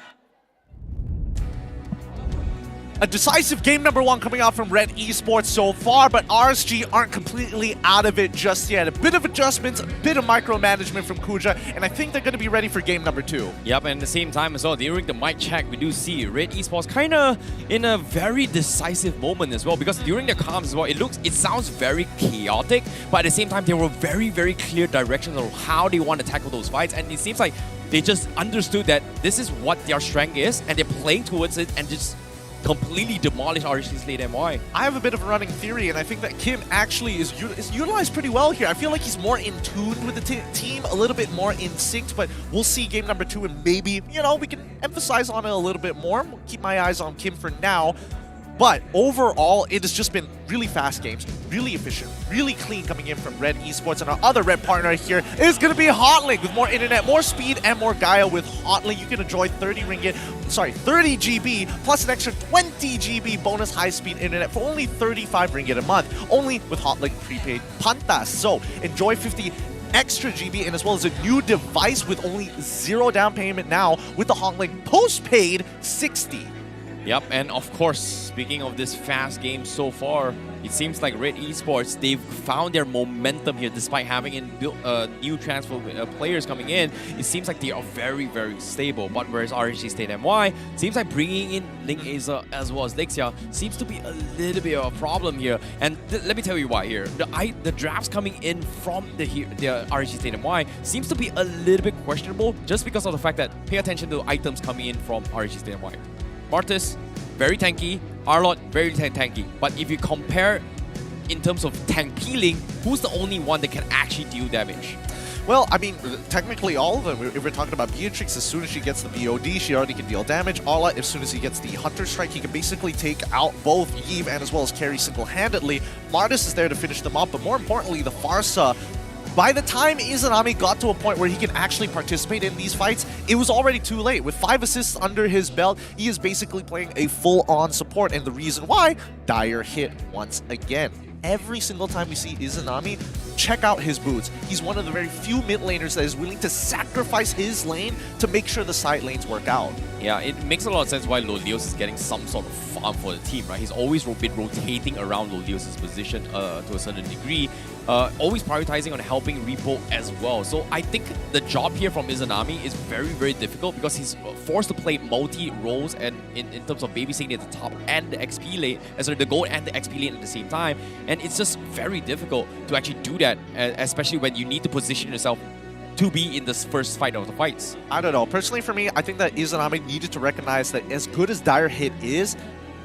S11: A decisive game number 1 coming out from RED Esports so far, but RSG aren't completely out of it just yet. A bit of adjustments, a bit of micromanagement from Kuja, and I think they're going to be ready for game number 2.
S10: Yep, and at the same time as well, during the mic check, we do see RED Esports kind of in a very decisive moment as well, because during the comms as well, it sounds very chaotic, but at the same time, there were very, very clear directions of how they want to tackle those fights, and it seems like they just understood that this is what their strength is, and they're playing towards it and just completely demolish RSG Slate MY.
S11: I have a bit of a running theory, and I think that Kim actually is utilized pretty well here. I feel like he's more in tune with the team, a little bit more in sync, but we'll see game number 2, and maybe, we can emphasize on it a little bit more. We'll keep my eyes on Kim for now. But overall, it has just been really fast games, really efficient, really clean coming in from RED Esports. And our other Red partner here is going to be Hotlink with more internet, more speed, and more Gaia. With Hotlink, you can enjoy 30 GB plus an extra 20 GB bonus high-speed internet for only 35 ringgit a month, only with Hotlink prepaid Pantas. So enjoy 50 extra GB and as well as a new device with only 0 down payment now with the Hotlink postpaid 60.
S10: Yep, and of course, speaking of this fast game so far, it seems like RED Esports, they've found their momentum here despite having new transfer players coming in. It seems like they are very, very stable. But whereas RSG Slate MY seems like bringing in Ling Aza as well as Lexia seems to be a little bit of a problem here. And let me tell you why here. The drafts coming in from the RSG Slate MY seems to be a little bit questionable just because of the fact that pay attention to items coming in from RSG Slate MY. Martis, very tanky. Arlot, very tanky. But if you compare in terms of tank peeling, who's the only one that can actually deal damage?
S11: Well, I mean, technically all of them. If we're talking about Beatrix, as soon as she gets the BOD, she already can deal damage. Arlot, as soon as he gets the Hunter Strike, he can basically take out both Eve and as well as Carry single-handedly. Martis is there to finish them up, but more importantly, the Farsa, by the time Izanami got to a point where he can actually participate in these fights, it was already too late. With 5 assists under his belt, he is basically playing a full-on support, and the reason why, dire hit once again. Every single time we see Izanami, check out his boots. He's one of the very few mid laners that is willing to sacrifice his lane to make sure the side lanes work out.
S10: Yeah, it makes a lot of sense why Lolios is getting some sort of farm for the team, right? He's always been rotating around Lolios' position to a certain degree, always prioritizing on helping Repo as well. So I think the job here from Izanami is very, very difficult because he's forced to play multi-roles and in terms of babysitting at the top and the XP lane, sorry, the gold and the XP lane at the same time. And it's just very difficult to actually do that, especially when you need to position yourself to be in this first fight of the fights.
S11: I don't know. Personally, for me, I think that Izanami needed to recognize that as good as Dire Hit is,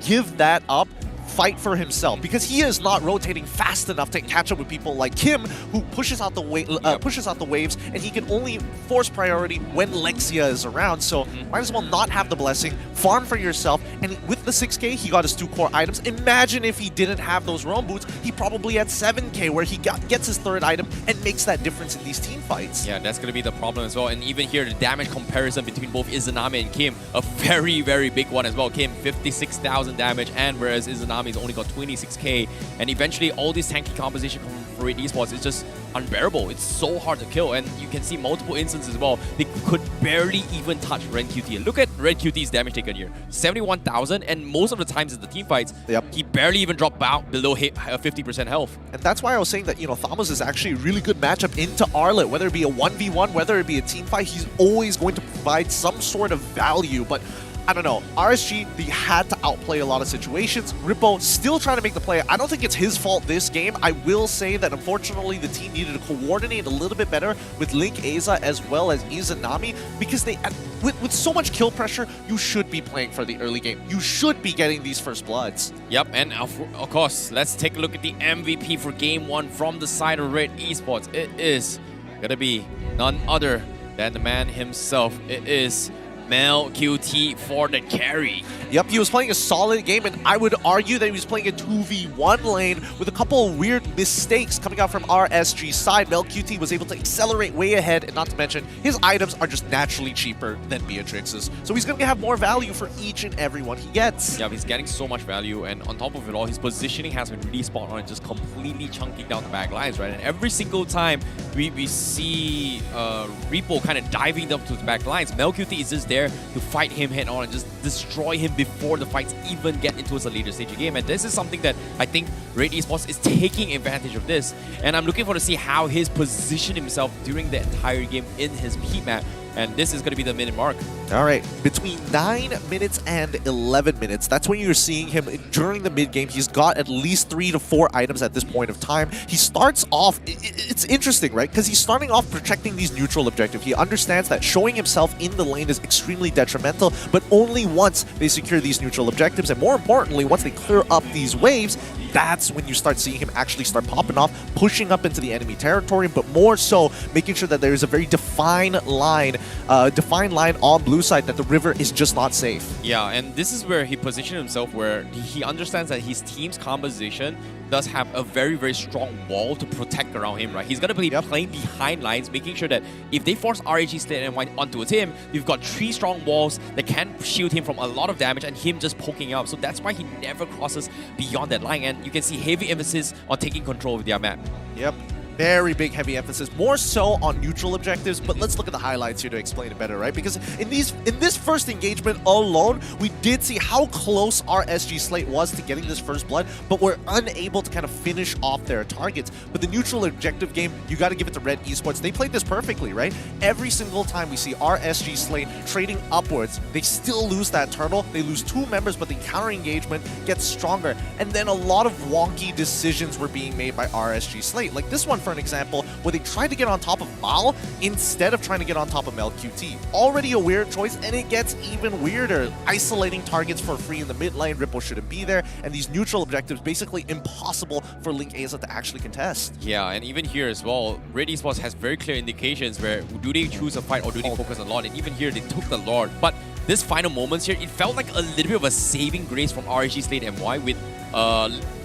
S11: give that up, fight for himself, because he is not rotating fast enough to catch up with people like Kim, who pushes out the waves, and he can only force priority when Lexia is around. So might as well not have the blessing, farm for yourself, and with the 6k, he got his 2 core items. Imagine if he didn't have those roam boots, he probably had 7k, where he gets his 3rd item and makes that difference in these team fights.
S10: Yeah, that's going to be the problem as well. And even here, the damage comparison between both Izanami and Kim, a very, very big one as well. Kim, 56,000 damage, and whereas Izanami's only got 26k, and eventually all this tanky composition from RED Esports is just unbearable. It's so hard to kill, and you can see multiple instances as well. They could barely even touch Red QT. And look at Red QT's damage taken here, 71,000, and most of the times in the team fights, he barely even dropped out below 50% health.
S11: And that's why I was saying that, you know, Thamos is actually a really good matchup into Arlet. Whether it be a 1v1, whether it be a team fight, he's always going to provide some sort of value. But I don't know, RSG, they had to outplay a lot of situations. Rippo still trying to make the play. I don't think it's his fault this game. I will say that unfortunately the team needed to coordinate a little bit better with Link Aza as well as Izanami, because they, with so much kill pressure, you should be playing for the early game. You should be getting these first bloods.
S10: Yep, and of course, let's take a look at the MVP for Game 1 from the side of RED Esports. It is gonna be none other than the man himself. It is MLQT for the carry.
S11: Yep, he was playing a solid game, and I would argue that he was playing a 2v1 lane with a couple of weird mistakes coming out from RSG's side. MLQT was able to accelerate way ahead, and not to mention, his items are just naturally cheaper than Beatrix's. So he's going to have more value for each and every one he gets.
S10: Yeah, he's getting so much value, and on top of it all, his positioning has been really spot on, just completely chunking down the back lines, right? And every single time we see Repo kind of diving up to the back lines, MLQT is just there to fight him head on and just destroy him before the fights even get into a later stage of the game. And this is something that I think RED Esports is taking advantage of this. And I'm looking forward to see how he's positioned himself during the entire game in his heat map. And this is going to be the minute mark.
S11: All right, between 9 minutes and 11 minutes, that's when you're seeing him during the mid game. He's got at least 3 to 4 items at this point of time. He starts off, it's interesting, right? Because he's starting off protecting these neutral objectives. He understands that showing himself in the lane is extremely detrimental, but only once they secure these neutral objectives, and more importantly, once they clear up these waves, that's when you start seeing him actually start popping off, pushing up into the enemy territory, but more so making sure that there is a very defined line on blue side, that the river is just not safe.
S10: Yeah, and this is where he positioned himself, where he understands that his team's composition does have a very, very strong wall to protect around him, right? He's going to be playing behind lines, making sure that if they force RSG Slate MY onto him, you've got 3 strong walls that can shield him from a lot of damage and him just poking up. So that's why he never crosses beyond that line, and you can see heavy emphasis on taking control of their map.
S11: Yep. Very big heavy emphasis, more so on neutral objectives, but let's look at the highlights here to explain it better, right? Because in this first engagement alone, we did see how close RSG Slate was to getting this first blood, but we're unable to kind of finish off their targets. But the neutral objective game, you got to give it to RED Esports. They played this perfectly, right? Every single time we see RSG Slate trading upwards, they still lose that turtle. They lose 2 members, but the counter engagement gets stronger. And then a lot of wonky decisions were being made by RSG Slate. Like this one, for an example, where they tried to get on top of Mal instead of trying to get on top of MLQT. Already a weird choice, and it gets even weirder. Isolating targets for free in the mid lane, Ripple shouldn't be there, and these neutral objectives basically impossible for Link Aza to actually contest.
S10: Yeah, and even here as well, RED Esports has very clear indications where do they choose a fight or do they focus on Lord, and even here they took the Lord. But this final moments here, it felt like a little bit of a saving grace from RSG Slate MY with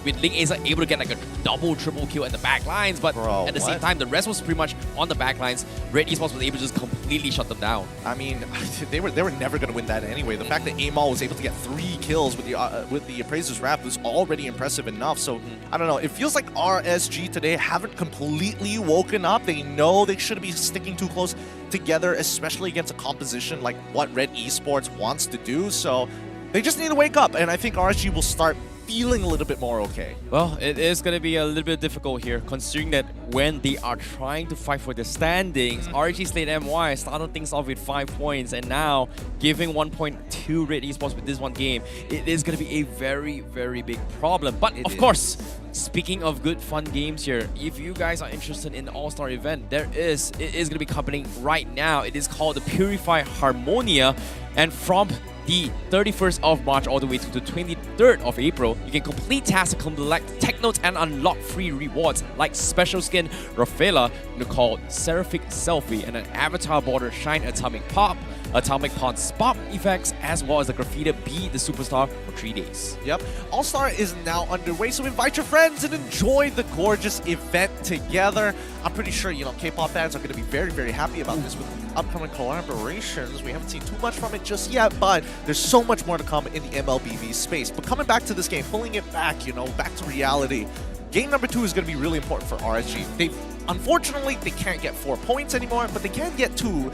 S10: with Ling Asa able to get like a double, triple kill at the back lines, but
S11: Bro,
S10: at the same time, the rest was pretty much on the back lines. RED Esports was able to just completely shut them down.
S11: I mean, they were never going to win that anyway. The fact that Amal was able to get 3 kills with the Appraiser's Wrath was already impressive enough. So, I don't know. It feels like RSG today haven't completely woken up. They know they shouldn't be sticking too close together, especially against a composition like what RED Esports wants to do. So, they just need to wake up, and I think RSG will start feeling a little bit more okay.
S10: Well, it is going to be a little bit difficult here, considering that when they are trying to fight for the standings, RSG Slate MY started things off with 5 points, and now giving 1 point to RED Esports with this one game, it is going to be a very, very big problem. But of course, speaking of good fun games here, if you guys are interested in the All-Star event, it is going to be happening right now. It is called the Purify Harmonia, and from the 31st of March all the way to the 23rd of April, you can complete tasks, collect tech notes, and unlock free rewards like special skin Rafaela, called Seraphic Selfie, and an avatar border Shine Atomic Pop, Atomic Pond Spot effects, as well as the graffiti Be the Superstar for 3 days.
S11: Yep. All-Star is now underway, so invite your friends and enjoy the gorgeous event together. I'm pretty sure, you know, K-pop fans are going to be very, very happy about this with upcoming collaborations. We haven't seen too much from it just yet, but there's so much more to come in the MLBB space. But coming back to this game, pulling it back, you know, back to reality, game number 2 is going to be really important for RSG. Unfortunately, they can't get 4 points anymore, but they can get two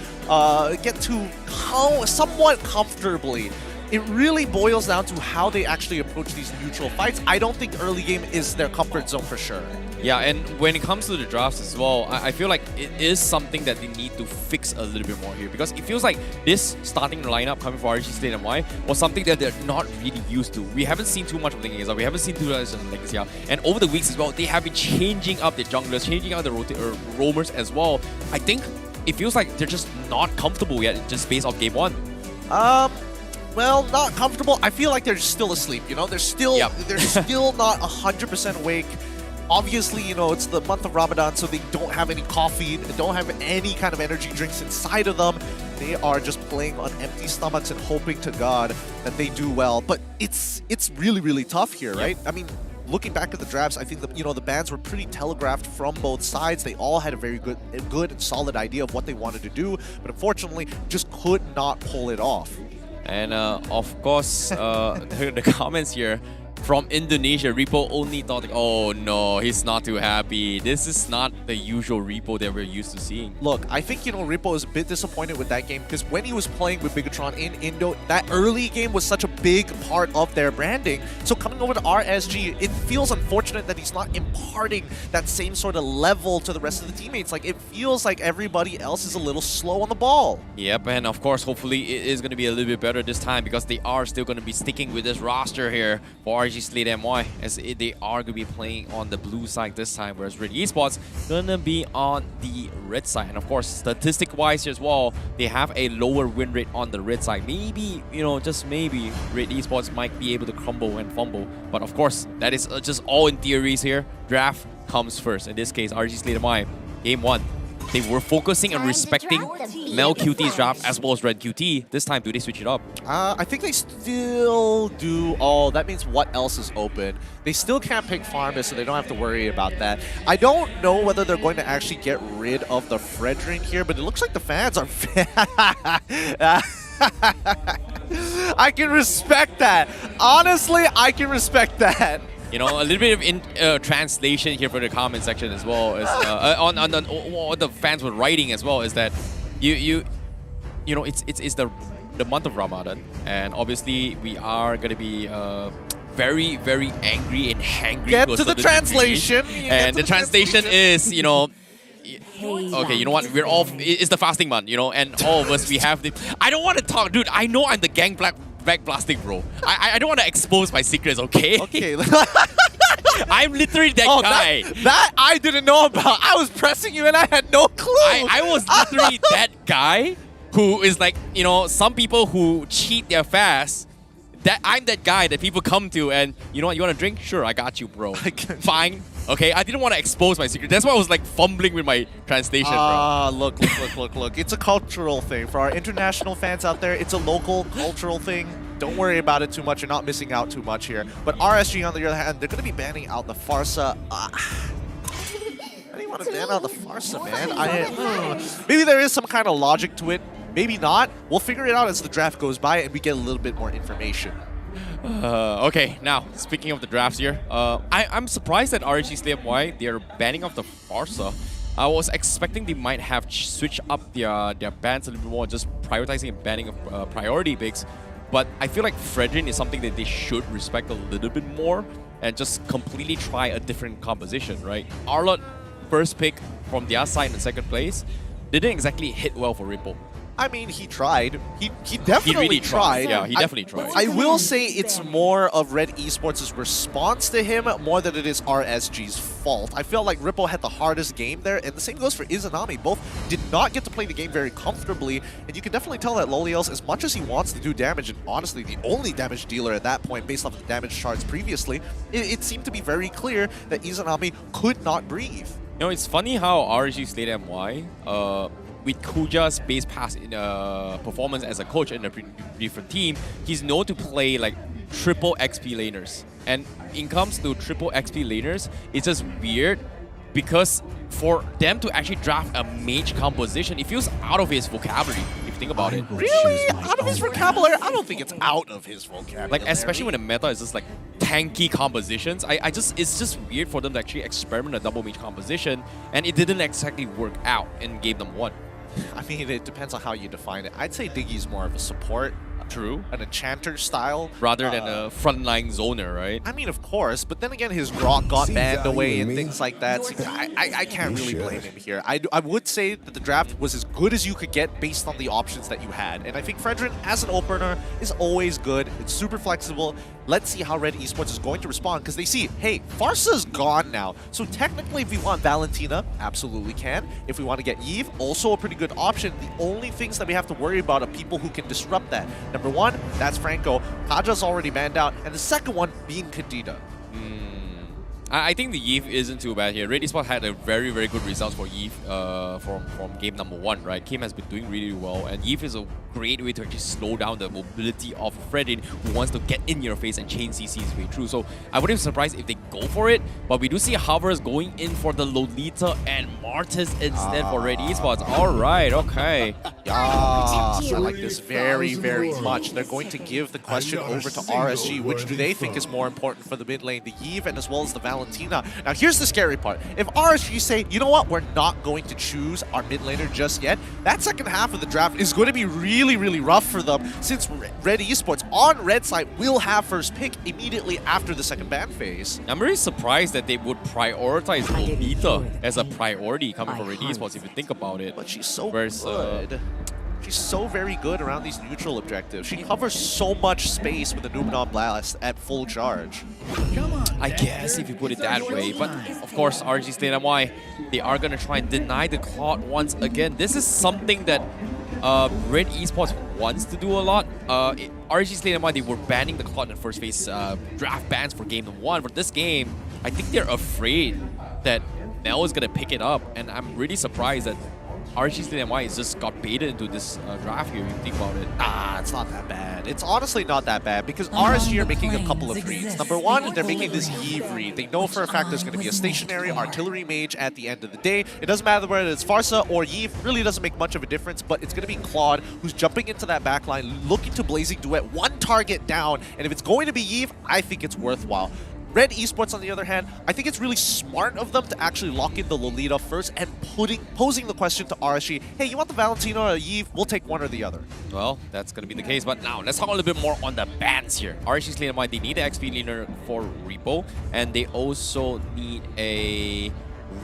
S11: somewhat comfortably. It really boils down to how they actually approach these neutral fights. I don't think early game is their comfort zone for sure.
S10: Yeah, and when it comes to the drafts as well, I feel like it is something that they need to fix a little bit more here, because it feels like this starting lineup coming for RSG Slate MY was something that they're not really used to. We haven't seen too much of Ling Asa, we haven't seen too much of Ling Asa, and over the weeks as well, they have been changing up their junglers, changing out the roamers as well. I think it feels like they're just not comfortable yet, just based off game 1.
S11: Well, not comfortable. I feel like they're still asleep, you know? They're still still not 100% awake. Obviously, you know, it's the month of Ramadan, so they don't have any coffee, they don't have any kind of energy drinks inside of them. They are just playing on empty stomachs and hoping to God that they do well. But it's really, really tough here, right? I mean, looking back at the drafts, I think that, you know, the bans were pretty telegraphed from both sides. They all had a very good and solid idea of what they wanted to do, but unfortunately, just could not pull it off.
S10: And of course, the comments here from Indonesia, Repo only thought, like, oh no, he's not too happy. This is not the usual Repo that we're used to seeing.
S11: Look, I think, you know, Repo is a bit disappointed with that game because when he was playing with Bigatron in Indo, that early game was such a big part of their branding. So coming over to RSG, it feels unfortunate that he's not imparting that same sort of level to the rest of the teammates. Like, it feels like everybody else is a little slow on the ball.
S10: Yep, and of course, hopefully it is going to be a little bit better this time, because they are still going to be sticking with this roster here for RSG Slate MY, as they are going to be playing on the blue side this time, whereas RED Esports going to be on the red side. And of course, statistic-wise as well, they have a lower win rate on the red side. Maybe, you know, just maybe RED Esports might be able to crumble and fumble. But of course, that is just all in theories here. Draft comes first. In this case, RSG Slate MY, game 1. They were focusing on respecting Mel QT's draft as well as Red QT. This time, do they switch it up?
S11: I think they still do. Oh, that means what else is open? They still can't pick Farmus, so they don't have to worry about that. I don't know whether they're going to actually get rid of the Fredrin here, but it looks like the fans are... I can respect that. Honestly, I can respect that.
S10: You know, a little bit of translation here for the comment section as well, as on what the fans were writing as well, is that you know, it's the month of Ramadan, and obviously we are gonna be very, very angry and hangry.
S11: Get to the translation,
S10: and the translation is, you know. Okay, you know what? We're all. It's the fasting month, you know, and all of us, we have the. I don't want to talk, dude. I know I'm the gang back blasting bro. I don't want to expose my secrets, okay?
S11: Okay.
S10: I'm literally that guy.
S11: That I didn't know about. I was pressing you and I had no clue.
S10: I was literally that guy who is like, you know, some people who cheat their fast. I'm that guy that people come to and, you know what, you want to drink? Sure, I got you, bro. Fine. Okay, I didn't want to expose my secret. That's why I was like fumbling with my translation, bro.
S11: Look. It's a cultural thing. For our international fans out there, it's a local cultural thing. Don't worry about it too much. You're not missing out too much here. But RSG, on the other hand, they're going to be banning out the Farsa. I don't want to ban out the Farsa, man. Maybe there is some kind of logic to it. Maybe not. We'll figure it out as the draft goes by and we get a little bit more information.
S10: Okay, now, speaking of the drafts here, I'm surprised that RSG Slate MY, they're banning off the Farsa. I was expecting they might have switched up their bans a little bit more, just prioritizing and banning of priority picks. But I feel like Fredrin is something that they should respect a little bit more and just completely try a different composition, right? Arlott, first pick from their side in second place, didn't exactly hit well for Ripple.
S11: I mean, he tried. He definitely
S10: really
S11: tried.
S10: Yeah, he definitely tried.
S11: I will say it's more of RED Esports' response to him more than it is RSG's fault. I feel like Ripple had the hardest game there, and the same goes for Izanami. Both did not get to play the game very comfortably, and you can definitely tell that Loliels, as much as he wants to do damage, and honestly the only damage dealer at that point based off the damage charts previously, it seemed to be very clear that Izanami could not breathe.
S10: You know, it's funny how RSG Slate MY, with Kuja's base pass in performance as a coach in a different team, he's known to play like triple XP laners. And in comes to triple XP laners, it's just weird because for them to actually draft a mage composition, it feels out of his vocabulary, if you think about it.
S11: Really? Out of his vocabulary? I don't think it's out of his vocabulary.
S10: Like, especially when the meta is just like tanky compositions, it's just weird for them to actually experiment a double mage composition, and it didn't exactly work out in game number 1.
S11: I mean, it depends on how you define it. I'd say Diggy's more of a support.
S10: True.
S11: An enchanter style.
S10: Rather than a frontline zoner, right?
S11: I mean, of course, but then again, his Grok got banned away and things like that. So I can't really blame him here. I would say that the draft was as good as you could get based on the options that you had. And I think Fredrin, as an opener, is always good. It's super flexible. Let's see how RED Esports is going to respond, because they see, hey, Farsa's gone now. So technically, if we want Valentina, absolutely can. If we want to get Eve, also a pretty good option. The only things that we have to worry about are people who can disrupt that. Number one, that's Franco. Kaja's already banned out. And the second one being Candida.
S10: I think the Eve isn't too bad here. RED Esports had a very, very good results for Eve from game number 1, right? Kim has been doing really well, and Eve is a great way to actually slow down the mobility of Fredrin, who wants to get in your face and chain CC his way through. So I wouldn't be surprised if they go for it, but we do see Havers going in for the Lolita and Martis instead for RED Esports. All right, okay.
S11: I like this very, very much. They're going to give the question over to RSG. Which do they think is more important for the mid lane, the Eve and as well as the Valentina? Now, here's the scary part. If RSG say, you know what, we're not going to choose our mid laner just yet, that second half of the draft is going to be really, really rough for them, since RED Esports on red side will have first pick immediately after the second ban phase.
S10: I'm really surprised that they would prioritize Lolita as a priority coming from RED Esports, if you think about it.
S11: But she's so good. She's so very good around these neutral objectives. She covers so much space with the Numenon Blast at full charge.
S10: I guess if you put it that way, but of course RSG Slate MY, they are going to try and deny the Claude once again. This is something that RED Esports wants to do a lot. RSG Slate MY, they were banning the Claude in the first phase draft bans for game 1. For this game, I think they're afraid that Nell is going to pick it up, and I'm really surprised that RSG Slate MY has just got baited into this draft here, if you think about it.
S11: It's not that bad. It's honestly not that bad, because RSG are making a couple of reads. Number one, they're making this Eve read. They know for a fact there's going to be a stationary artillery mage at the end of the day. It doesn't matter whether it's Farsa or Eve, really doesn't make much of a difference, but it's going to be Claude who's jumping into that backline, looking to Blazing Duet, one target down, and if it's going to be Eve, I think it's worthwhile. RED Esports, on the other hand, I think it's really smart of them to actually lock in the Lolita first and posing the question to RSG, hey, you want the Valentina or Eve? We'll take one or the other.
S10: Well, that's going to be the case, but now let's talk a little bit more on the bans here. RSG Slate MY, they need an XP leaner for Repo, and they also need a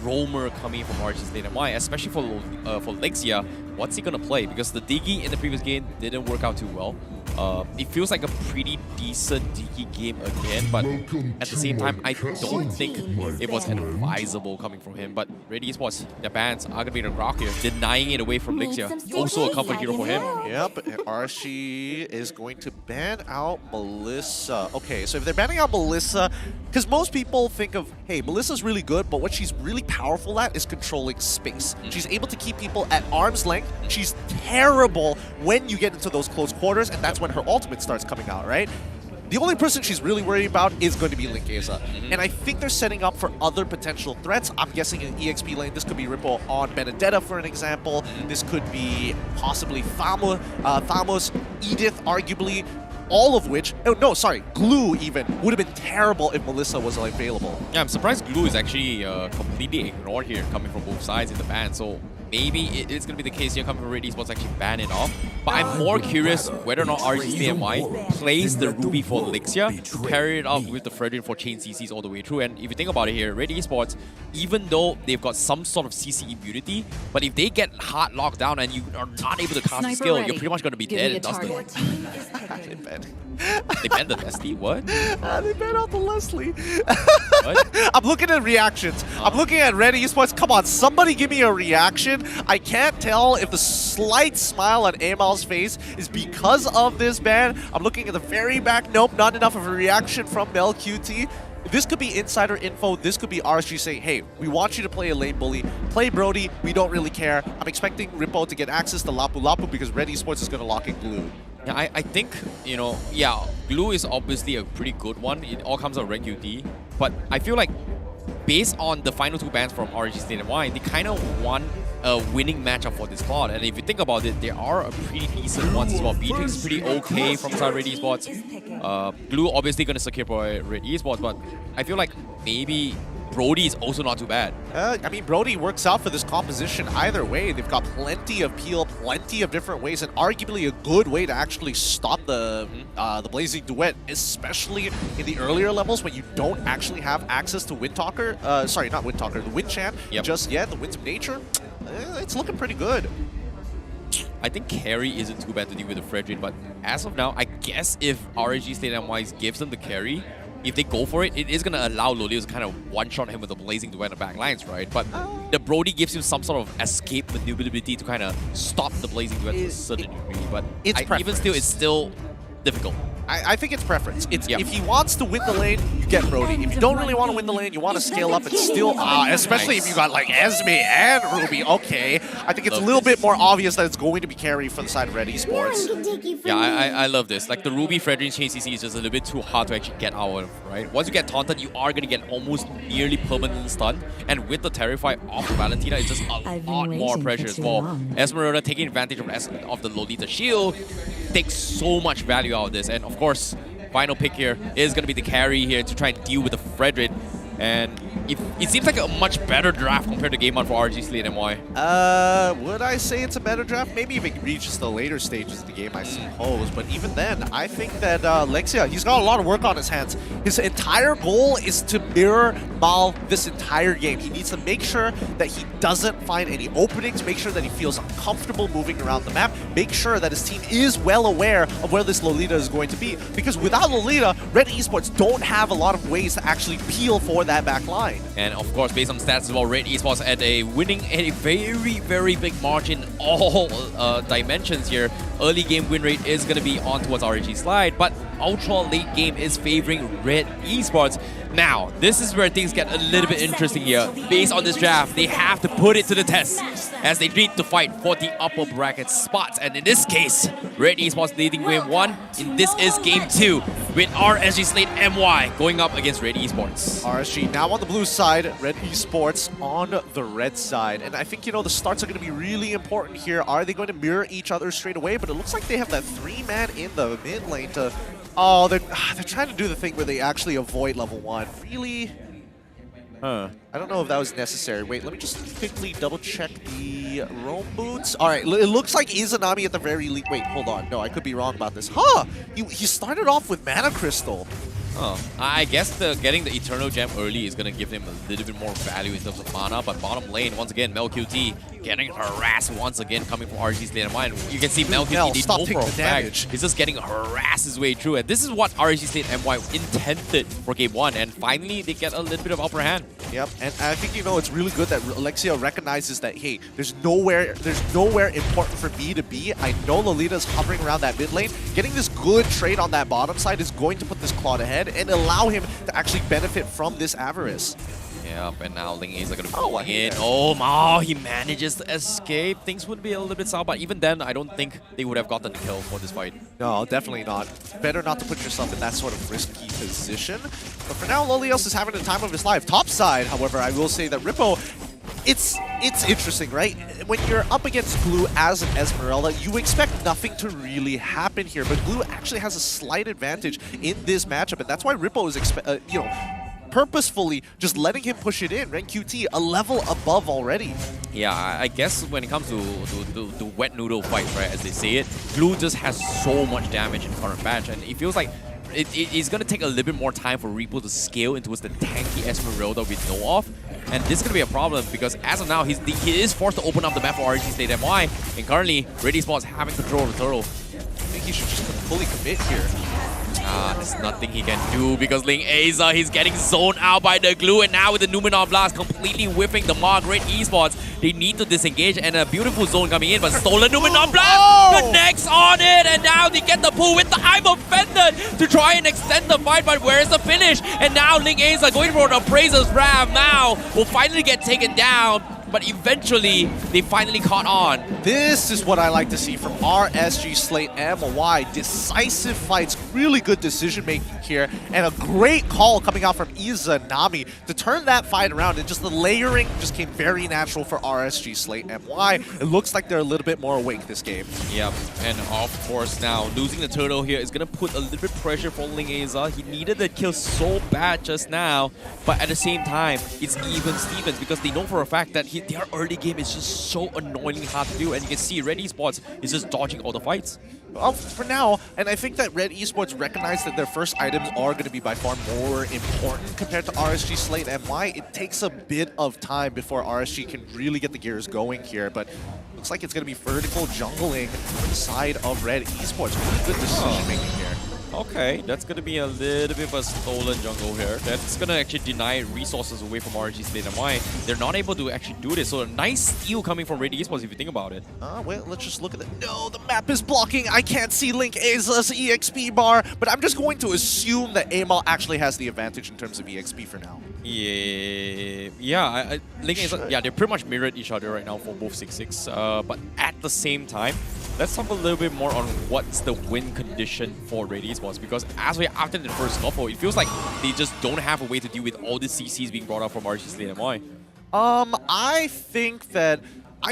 S10: roamer coming from RSG Slate MY, especially for Lexia. What's he going to play? Because the Diggy in the previous game didn't work out too well. It feels like a pretty decent Diggy game again, but at the same time, I don't think it was advisable coming from him. But RED Esports, their bans are going to be the Grok here, denying it away from Lixia. Also a comfort hero for him.
S11: Yep, and RSG is going to ban out Melissa. Okay, so if they're banning out Melissa, because most people think of, hey, Melissa's really good, but what she's really powerful at is controlling space. She's able to keep people at arm's length. She's terrible when you get into those close quarters, and that's when when her ultimate starts coming out, right? The only person she's really worried about is going to be Linkeza. And I think they're setting up for other potential threats. I'm guessing in EXP lane, this could be Ripple on Benedetta, for an example. This could be possibly Thamos, Edith, arguably. All of which, oh no, sorry, Glue even, would have been terrible if Melissa was available.
S10: Yeah, I'm surprised Glue is actually completely ignored here, coming from both sides in the ban. So maybe it's going to be the case here, coming from RED Esports, actually ban it off. But I'm more curious whether or not RSG Slate MY plays the Ruby for Lixia to carry it up with the Fredrin for chain CCs all the way through. And if you think about it here, RED Esports, even though they've got some sort of CC immunity, but if they get hard locked down and you are not able to cast the skill, you're pretty much going to be dead in Dustin. They banned the Leslie? What?
S11: They banned out the Leslie. What? I'm looking at reactions. I'm looking at RED Esports. Come on, somebody give me a reaction. I can't tell if the slight smile on Amal's face is because of this ban. I'm looking at the very back. Nope, not enough of a reaction from Mel QT. This could be insider info. This could be RSG saying, hey, we want you to play a lane bully. Play Brody. We don't really care. I'm expecting Rippo to get access to Lapu Lapu because RED Esports is going to lock in Glue.
S10: Yeah, I think, you know, yeah, Glue is obviously a pretty good one. It all comes out of Red QT. But I feel like based on the final two bans from RSG Slate MY, they kind of won a winning matchup for this spot. And if you think about it, there are a pretty decent ones as well. Beatrix is pretty okay from side RED Esports. Glue obviously going to secure for RED Esports, but I feel like maybe Brody is also not too bad.
S11: I mean, Brody works out for this composition either way. They've got plenty of peel, plenty of different ways, and arguably a good way to actually stop the Blazing Duet, especially in the earlier levels when you don't actually have access to Windtalker. Sorry, not Windtalker, the Wind-Chant just yet, the Winds of Nature. It's looking pretty good.
S10: I think carry isn't too bad to deal with the Fredrin, but as of now, I guess if RSG Slate MY gives them the carry, if they go for it, it is going to allow Lolios to kind of one-shot him with the Blazing Duet in the back lines, right? But the Brody gives him some sort of escape maneuverability to kind of stop the Blazing Duet to a certain degree. But even still, it's still difficult.
S11: I think it's preference. It's if he wants to win the lane, you get Brody. If you don't really want to win the lane, you want to scale up and still, especially if you got like Esme and Ruby, okay. I think it's a little bit more obvious that it's going to be carry for the side of RED Esports.
S10: Yeah, I love this. Like the Ruby Fredrin chain CC is just a little bit too hard to actually get out of, right? Once you get taunted, you are going to get almost nearly permanent stun. And with the Terrify off Valentina, it's just a lot more pressure as well. Esmeralda taking advantage of the Lolita shield takes so much value out of this. And of course, final pick here is going to be the carry here to try and deal with the Fredrin. And it seems like a much better draft compared to Game 1 for RSG Slate MY.
S11: Would I say it's a better draft? Maybe if it reaches the later stages of the game, I suppose. But even then, I think that Lexia, he's got a lot of work on his hands. His entire goal is to mirror Mal this entire game. He needs to make sure that he doesn't find any openings, make sure that he feels uncomfortable moving around the map, make sure that his team is well aware of where this Lolita is going to be. Because without Lolita, RED Esports don't have a lot of ways to actually peel for that back line.
S10: And of course, based on stats as well, RED Esports at winning a very, very big margin, all dimensions here. Early game win rate is going to be on towards RSG Slide, but ultra late game is favoring RED Esports. Now, this is where things get a little bit interesting here. Based on this draft, they have to put it to the test as they need to fight for the upper bracket spots. And in this case, RED Esports leading game 1, and this is game 2 with RSG Slate MY going up against RED Esports.
S11: RSG now on the blue side, RED Esports on the red side. And I think, you know, the starts are going to be really important here. Are they going to mirror each other straight away? But it looks like they have that 3-man in the mid lane to... Oh, they're trying to do the thing where they actually avoid level 1. Really? I don't know if that was necessary. Wait, let me just quickly double check the roam boots. All right, it looks like Izanami at the very least. Wait, hold on. No, I could be wrong about this. Huh! He started off with Mana Crystal.
S10: Oh, I guess getting the Eternal Gem early is going to give him a little bit more value in terms of mana, but bottom lane, once again, MelQT getting harassed once again coming from RSG Slate MY. And you can see MelQT did go for a fact. He's just getting harassed his way through, and this is what RSG Slate MY intended for game 1, and finally they get a little bit of upper hand.
S11: Yep, and I think, you know, it's really good that Alexia recognizes that, hey, there's nowhere important for me to be. I know Lolita's hovering around that mid lane. Getting this good trade on that bottom side is going to put this Claude ahead and allow him to actually benefit from this Avarice.
S10: Yep, and now Ling is going to be going in. Oh, my, he manages to escape. Things would be a little bit sour, but even then, I don't think they would have gotten the kill for this fight.
S11: No, definitely not. Better not to put yourself in that sort of risky position. But for now, Lolios is having the time of his life. Top side, however, I will say that Rippo, it's interesting, right? When you're up against Glue as an Esmeralda, you expect nothing to really happen here, but Glue actually has a slight advantage in this matchup, and that's why Rippo is, purposefully just letting him push it in. Ren QT a level above already.
S10: Yeah, I guess when it comes to the wet noodle fight, right, as they say it, Glue just has so much damage in current match, and it feels like it's going to take a little bit more time for Repo to scale into the tanky Esmeralda we know of. And this is going to be a problem because as of now, he is forced to open up the map for RSG Slate MY. And currently, RED Esports having control of the turtle.
S11: I think he should just fully commit here.
S10: There's nothing he can do because Ling Aza, he's getting zoned out by the Glue, and now with the Numenor Blast completely whiffing the mark, RED Esports, they need to disengage, and a beautiful zone coming in, but stolen Numenor Blast connects on it, and now they get the pull with the I'm Offended to try and extend the fight, but where is the finish? And now Ling Aza going for the Appraiser's Ram now will finally get taken down. But eventually, they finally caught on.
S11: This is what I like to see from RSG Slate MY. Decisive fights, really good decision-making here, and a great call coming out from Izanami to turn that fight around, and just the layering just came very natural for RSG Slate MY. It looks like they're a little bit more awake this game.
S10: Yep, and of course now, losing the turtle here is going to put a little bit pressure for Ling Aza. He needed the kill so bad just now, but at the same time, it's even Stevens because they know for a fact that their early game is just so annoyingly hard to do, and you can see RED Esports is just dodging all the fights.
S11: Well, for now, and I think that RED Esports recognize that their first items are going to be by far more important compared to RSG Slate MY. It takes a bit of time before RSG can really get the gears going here, but looks like it's going to be vertical jungling on the side of RED Esports. Really good decision making here.
S10: Okay, that's going to be a little bit of a stolen jungle here. That's going to actually deny resources away from RSG Slate MY. They're not able to actually do this. So a nice steal coming from RED Esports if you think about it.
S11: Well, let's just look at it. No, the map is blocking. I can't see Link Aza's EXP bar, but I'm just going to assume that Amal actually has the advantage in terms of EXP for now.
S10: Yeah, Link Aza, yeah, they're pretty much mirrored each other right now for both 6-6. But at the same time, let's talk a little bit more on what's the win condition for RED Esports, because as we after the first couple, it feels like they just don't have a way to deal with all the CCs being brought up from RSG Slate MY.
S11: I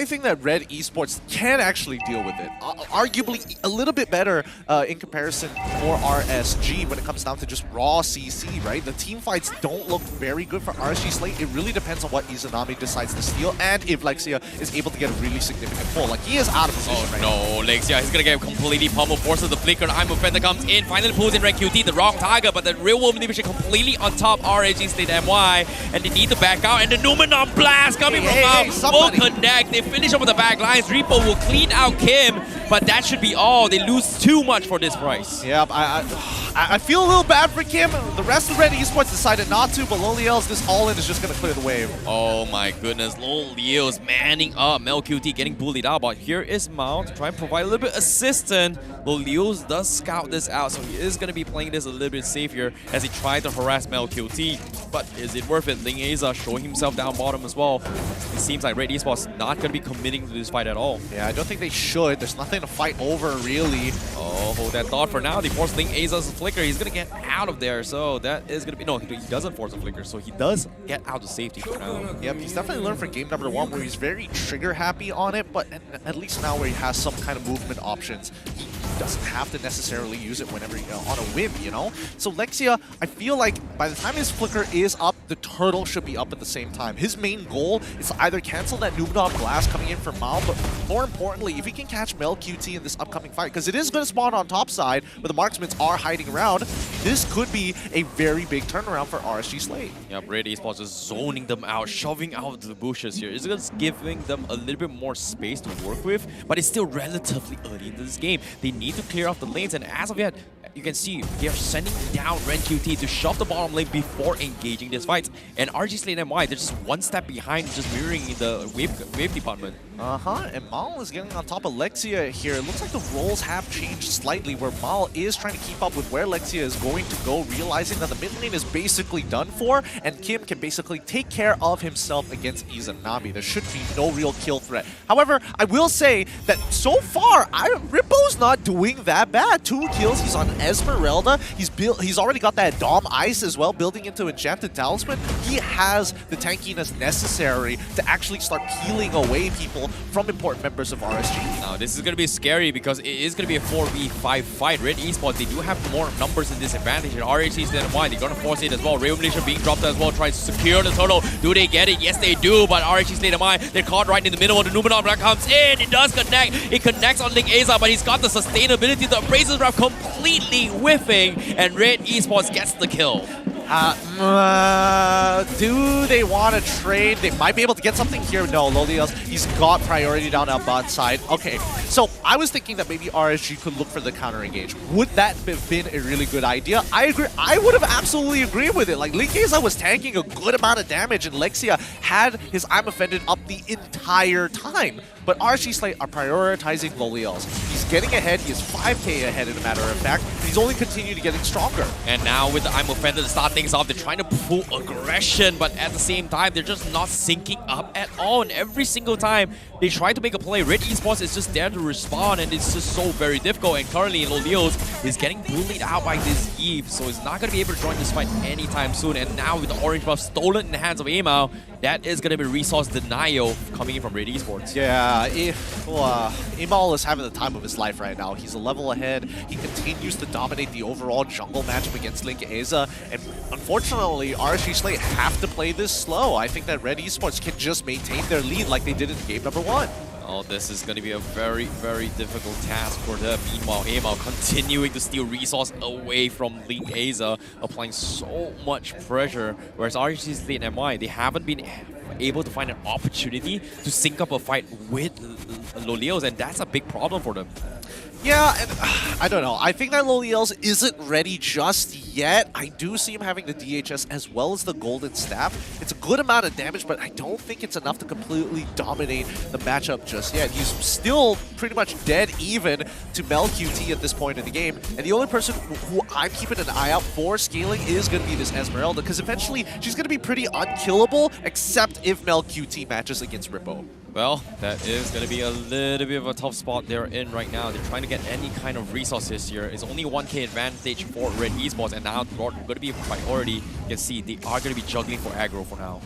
S11: think that RED Esports can actually deal with it. Arguably a little bit better in comparison for RSG when it comes down to just raw CC, right? The team fights don't look very good for RSG Slate. It really depends on what Izanami decides to steal and if Lexia is able to get a really significant pull. Like, he is out of position right now.
S10: No, Lexia, he's gonna get completely pummeled. Forces the flicker. I'm Offender comes in, finally pulls in Red QT, the wrong target, but the real world manipulation completely on top RSG Slate MY, and they need to back out, and the Numenor Blast coming from out will connect. They finish up with the back lines. Repo will clean out Kim, but that should be all. They lose too much for this price.
S11: Yeah, I feel a little bad for Kim. The rest of RED Esports decided not to, but Loliel's this all-in is just going to clear the wave.
S10: Oh my goodness, Loliel's manning up. Mel QT getting bullied out, but here is Mao to try and provide a little bit of assistance. Loliel's does scout this out, so he is going to be playing this a little bit safer as he tried to harass Mel QT. But is it worth it? Ling Aza showing himself down bottom as well. It seems like RED Esports not going to be committing to this fight at all.
S11: Yeah, I don't think they should. There's nothing to fight over, really.
S10: Oh, hold that thought for now. They force Ling Aza's flicker. He's going to get out of there, so that is going to be... No, he doesn't force a flicker, so he does get out to safety for now.
S11: Yep, he's definitely learned from game number 1 where he's very trigger-happy on it, but at least now where he has some kind of movement options, he doesn't have to necessarily use it whenever on a whim, you know? So Lexia, I feel like by the time his flicker is up, the turtle should be up at the same time. His main goal is to either cancel that Numenor Blast coming in from Mao, but more importantly, if he can catch Mel QT in this upcoming fight, because it is going to spawn on top side, but the marksmen are hiding around, this could be a very big turnaround for RSG Slate.
S10: Yeah, RED Esports is zoning them out, shoving out the bushes here. It's just giving them a little bit more space to work with, but it's still relatively early into this game. They need to clear off the lanes, and as of yet, you can see they are sending down Ren QT to shove the bottom lane before engaging this fight. And RSG Slate MY, they're just one step behind, just mirroring in the wave department.
S11: And Mal is getting on top of Lexia here. It looks like the roles have changed slightly, where Mal is trying to keep up with where Lexia is going to go, realizing that the mid lane is basically done for, and Kim can basically take care of himself against Izanami. There should be no real kill threat. However, I will say that so far, Rippo's not doing that bad. 2 kills, he's on Esmeralda. He's already got that Dom Ice as well, building into Enchanted Talisman. He has the tankiness necessary to actually start peeling away people from important members of RSG.
S10: Now, this is going to be scary because it is going to be a 4v5 fight. Red Esports, they do have more numbers and disadvantage, and RSG Slate MY, they're going to force it as well. Rail Malaysia being dropped as well, tries to secure the turtle. Do they get it? Yes, they do, but RSG Slate MY, they're caught right in the middle of the Numenor Black comes in. It does connect. It connects on Link Aza, but he's got the sustainability. The Abrasive Wrap completely whiffing, and Red Esports gets the kill.
S11: Do they want to trade? They might be able to get something here. No, Lolios, he's got priority down on bot side. Okay, so I was thinking that maybe RSG could look for the counter engage. Would that have been a really good idea? I agree. I would have absolutely agreed with it. Like, Linkeza was tanking a good amount of damage, and Lexia had his I'm Offended up the entire time. But RSG Slate are prioritizing Lolios. He's getting ahead. He is 5k ahead, in a matter of fact. He's only continued to getting stronger.
S10: And now with the I'm Offended to start things off, they're trying to pull aggression, but at the same time, they're just not syncing up at all. And every single time they try to make a play, Red Esports is just there to respond, and it's just so very difficult. And currently, Lolios is getting bullied out by this Eve, so he's not going to be able to join this fight anytime soon. And now with the orange buff stolen in the hands of Amao, that is going to be resource denial coming in from Red Esports.
S11: Yeah, Imal is having the time of his life right now. He's a level ahead. He continues to dominate the overall jungle matchup against Link Aza, and unfortunately, RSG Slate have to play this slow. I think that Red Esports can just maintain their lead like they did in game number 1.
S10: Oh, this is going to be a very, very difficult task for them. Meanwhile, Amao continuing to steal resource away from Link Aza, applying so much pressure. Whereas RSG Slate MY, they haven't been able to find an opportunity to sync up a fight with Lolios, and that's a big problem for them.
S11: Yeah, and I don't know. I think that Lolios isn't ready just yet. I do see him having the DHS as well as the Golden Staff. It's a good amount of damage, but I don't think it's enough to completely dominate the matchup just yet. He's still pretty much dead even to Mel QT at this point in the game. And the only person who I'm keeping an eye out for scaling is going to be this Esmeralda, because eventually she's going to be pretty unkillable, except if Mel QT matches against Rippo.
S10: Well, that is going to be a little bit of a tough spot they're in right now. They're trying to get any kind of resources here. It's only 1k advantage for Red Esports, and now it's going to be a priority. You can see they are going to be juggling for aggro for now.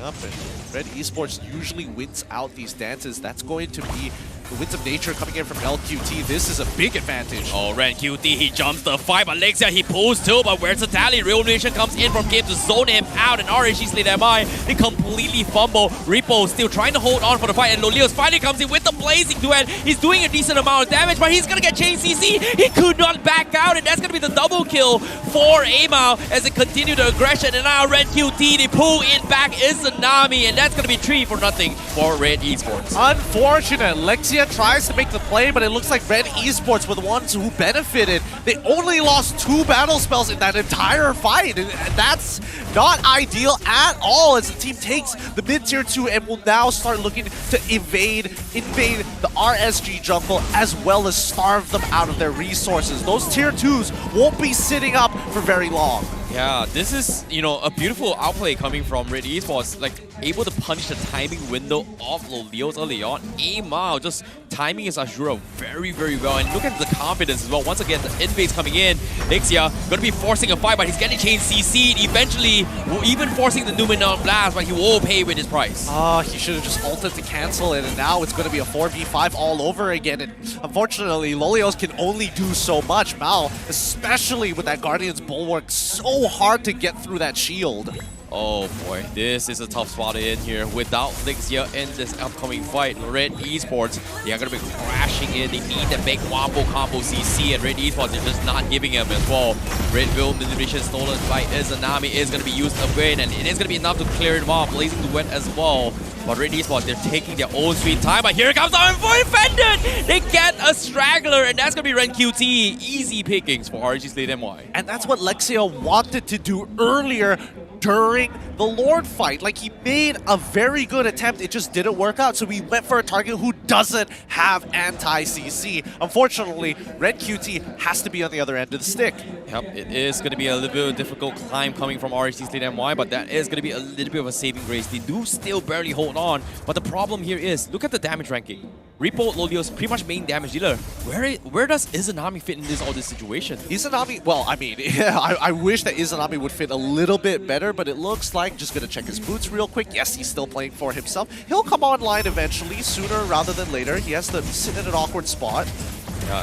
S11: Yep, and Red Esports usually wins out these dances. That's going to be the Winds of Nature coming in from LQT. This is a big advantage.
S10: Oh, Red QT, he jumps the fight, but Lexia, he pulls too, but where's the tally? Real Nation comes in from game to zone him out, and RSG Slate MY, they completely fumble. Repo still trying to hold on for the fight, and Lolios finally comes in with the blazing duet. He's doing a decent amount of damage, but he's gonna get chain CC. He could not back out, and that's gonna be the double kill for Amao as they continue the aggression. And now Red QT, they pull in back Izanami, and that's gonna be 3-0 for Red Esports.
S11: Unfortunate. Lexia tries to make the play, but it looks like Red Esports were the ones who benefited. They only lost 2 battle spells in that entire fight, and that's not ideal at all as the team takes the mid-tier 2 and will now start looking to invade the RSG jungle as well as starve them out of their resources. Those tier 2s won't be sitting up for very long.
S10: Yeah, this is, you know, a beautiful outplay coming from Red Esports, like able to punch the timing window of Lolios early on. Amao just timing his Azura very, very well, and look at the confidence as well. Once again, the invades coming in. Nixia gonna be forcing a fight, but he's getting chain CC'd. Eventually, even forcing the Numenor Blast, but he will pay with his price.
S11: He should have just ulted to cancel it, and now it's gonna be a 4v5 all over again. And unfortunately, Lolios can only do so much. Mal, especially with that Guardian's Bulwark, so hard to get through that shield.
S10: Oh boy, this is a tough spot in here. Without Lixia in this upcoming fight, Red Esports, they are going to be crashing in. They need the big wombo combo CC, and Red Esports, they're just not giving him as well. Red Will manipulation stolen by Izanami is going to be used again, and it is going to be enough to clear him off. Blazing the wet as well. But Red Esports, they're taking their own sweet time. But here comes our Offended! They get a straggler, and that's going to be Ren QT. Easy pickings for RSG Slate MY.
S11: And that's what Lexia wanted to do earlier during the Lord fight. Like, he made a very good attempt, it just didn't work out, so we went for a target who doesn't have anti-CC. Unfortunately, Red QT has to be on the other end of the stick.
S10: Yep, it is going to be a little bit of a difficult climb coming from RSG Slate MY, but that is going to be a little bit of a saving grace. They do still barely hold on, but the problem here is, look at the damage ranking. Repo, Lolios, pretty much main damage dealer. Where does Izanami fit in all this situation?
S11: Izanami, well, I mean, yeah, I wish that Izanami would fit a little bit better, but it looks like, just gonna check his boots real quick. Yes, he's still playing for himself. He'll come online eventually, sooner rather than later. He has to sit in an awkward spot.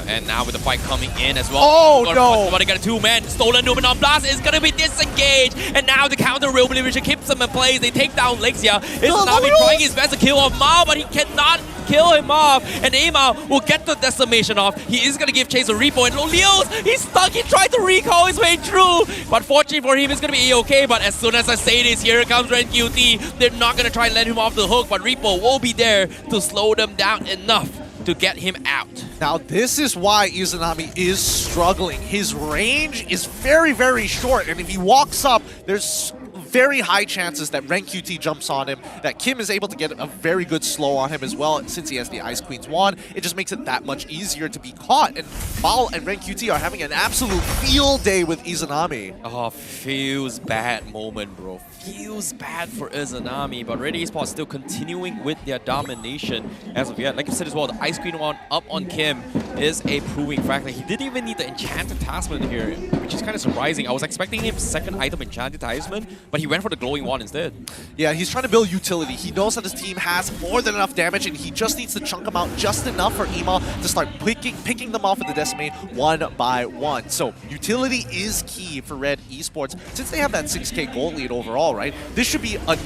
S10: And now with the fight coming in as well.
S11: Oh, no!
S10: But they got a two-man. Stolen Numenon Blast is going to be disengaged. And now the counter Real Liberation keeps him in place. They take down Lexia. Izanami trying his best to kill off Mao, but he cannot kill him off. And Amal will get the decimation off. He is going to give chase to Repo. And Lolios, he's stuck. He tried to recall his way through. But fortunately for him, it's going to be A-okay. But as soon as I say this, here comes Red QT. They're not going to try and let him off the hook. But Repo will be there to slow them down enough to get him out.
S11: Now, this is why Izanami is struggling. His range is very, very short, and if he walks up, there's very high chances that Ren QT jumps on him, that Kim is able to get a very good slow on him as well, since he has the Ice Queen's wand. It just makes it that much easier to be caught, and Mal and Ren QT are having an absolute field day with Izanami.
S10: Oh, feels bad moment, bro. Feels bad for Izanami, but RED Esports still continuing with their domination as of yet. Like I said as well, the Ice Queen one up on Kim is a proving factor. He didn't even need the Enchanted Talisman here, which is kind of surprising. I was expecting him second item Enchanted Talisman, but he went for the Glowing Wand instead.
S11: Yeah, he's trying to build utility. He knows that his team has more than enough damage, and he just needs to chunk them out just enough for Emal to start picking them off with the Decimate one by one. So utility is key for RED Esports. Since they have that 6k gold lead overall, right? This should be like,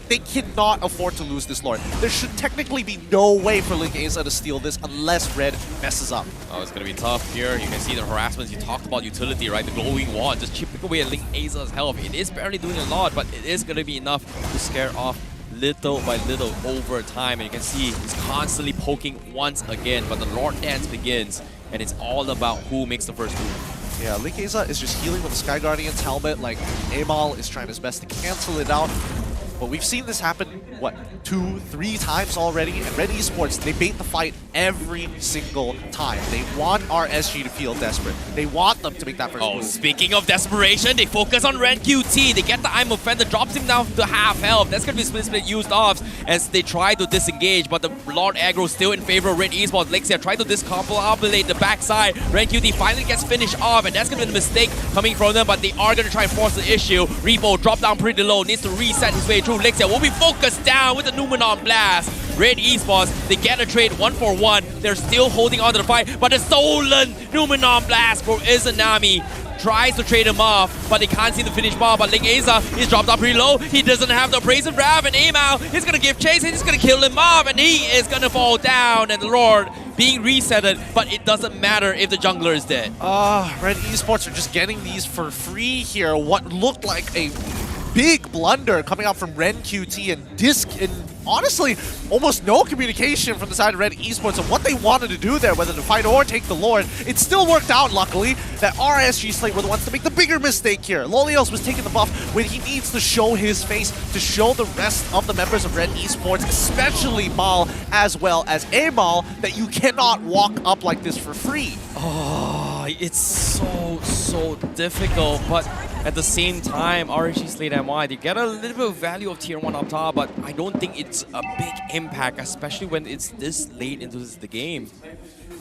S11: they cannot afford to lose this Lord. There should technically be no way for Link Aza to steal this unless Red messes up.
S10: Oh, it's going to be tough here. You can see the harassments. You talked about utility, right? The Glowing Wand just chipping away at Link Aza's health. It is barely doing a lot, but it is going to be enough to scare off little by little over time. And you can see he's constantly poking once again, but the Lord Dance begins, and it's all about who makes the first move.
S11: Yeah, Link Aza is just healing with the Sky Guardian's helmet. Like, Amal is trying his best to cancel it out. But we've seen this happen, what, 2-3 times already? And RED Esports, they bait the fight every single time. They want RSG to feel desperate. They want them to make that first move.
S10: Speaking of desperation, they focus on Ren QT. They get the I'm Offender, drops him down to half health. That's going to be split used off as they try to disengage, but the Lord aggro still in favor of RED Esports. Lexia try to discombobulate the backside. Ren QT finally gets finished off, and that's going to be a mistake coming from them, but they are going to try and force the issue. Repo drop down pretty low, needs to reset his way through. Lexia will be focused down with the Numenon Blast. RED Esports, they get a trade 1-for-1. They're still holding on to the fight, but the stolen Numenon Blast for Izanami tries to trade him off, but they can't see the finish bar. But Link Aza is dropped down pretty low. He doesn't have the Abrasive Grab, and Amal is going to give chase, and he's going to kill him off, and he is going to fall down, and the Lord being resetted, but it doesn't matter if the jungler is dead.
S11: RED Esports are just getting these for free here. What looked like a big blunder coming out from Ren QT and honestly, almost no communication from the side of RED Esports of what they wanted to do there, whether to fight or take the Lord. It still worked out, luckily, that RSG Slate were the ones to make the bigger mistake here. Lolios was taking the buff when he needs to show his face, to show the rest of the members of RED Esports, especially Mal as well as Amal, that you cannot walk up like this for free.
S10: Oh, it's so difficult, but at the same time, RSG Slate MY, they get a little bit of value of tier 1 up top, but I don't think it's a big impact, especially when it's this late into the game.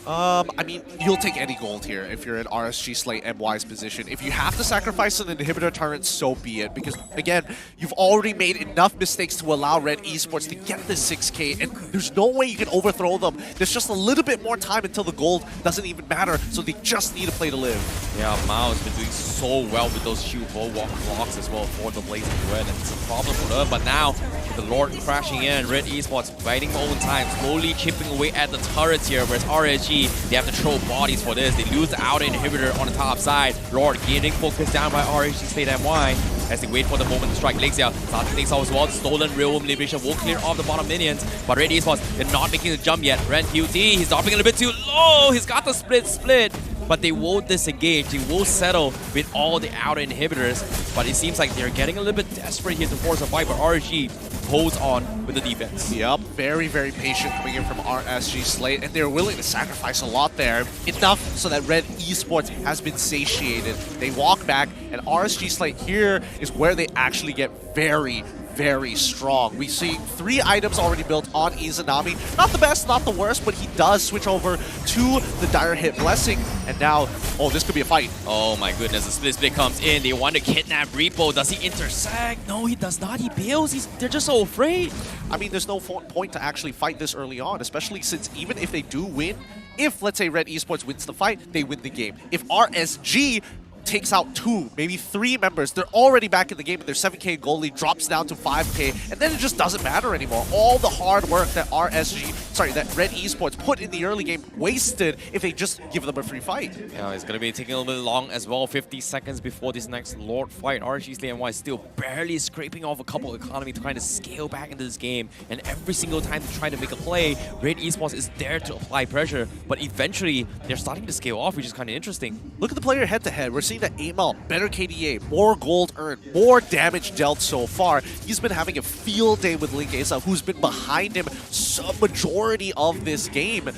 S11: I mean, you'll take any gold here if you're in RSG Slate MY's position. If you have to sacrifice an inhibitor turret, so be it. Because, again, you've already made enough mistakes to allow RED Esports to get the 6k, and there's no way you can overthrow them. There's just a little bit more time until the gold doesn't even matter, so they just need to play to live.
S10: Yeah, Mao has been doing so well with those shield bulwark blocks as well for the Blazing Red, and it's a problem for them. But now, with the Lord crashing in, RED Esports fighting for own time, slowly chipping away at the turrets here, whereas RSG, they have to throw bodies for this. They lose the outer inhibitor on the top side. Lord getting focused down by RSG Slate MY as they wait for the moment to strike. Lexia starting things off as well. The stolen Real Liberation will clear off the bottom minions, but RED Esports, they're not making the jump yet. Ren QT, he's dropping a little bit too low. He's got the split. but they will disengage. They will settle with all the outer inhibitors, but it seems like they're getting a little bit desperate here to force a fight, but RSG holds on with the defense.
S11: Yep, very, very patient coming in from RSG Slate, and they're willing to sacrifice a lot there. Enough so that RED Esports has been satiated. They walk back, and RSG Slate here is where they actually get very, very strong. We see 3 items already built on Izanami. Not the best, not the worst, but he does switch over to the Dire Hit Blessing. And now, oh, this could be a fight.
S10: Oh my goodness, the split comes in. They want to kidnap Repo. Does he intersect? No, he does not. He bails. They're just so afraid.
S11: I mean, there's no point to actually fight this early on, especially since even if they do win, if, let's say, RED Esports wins the fight, they win the game. If RSG takes out 2, maybe 3 members, they're already back in the game, and their 7k goal lead drops down to 5k, and then it just doesn't matter anymore. All the hard work that that RED Esports put in the early game wasted if they just give them a free fight.
S10: Yeah, it's going to be taking a little bit long as well. 50 seconds before this next Lord fight. RSG Slate MY still barely scraping off a couple of economy to kind of scale back into this game, and every single time they try to make a play, RED Esports is there to apply pressure, but eventually they're starting to scale off, which is kind of interesting.
S11: Look at the player head-to-head. We're seeing that Amal, better KDA, more gold earned, more damage dealt so far. He's been having a field day with Link Asa, who's been behind him a majority of this game.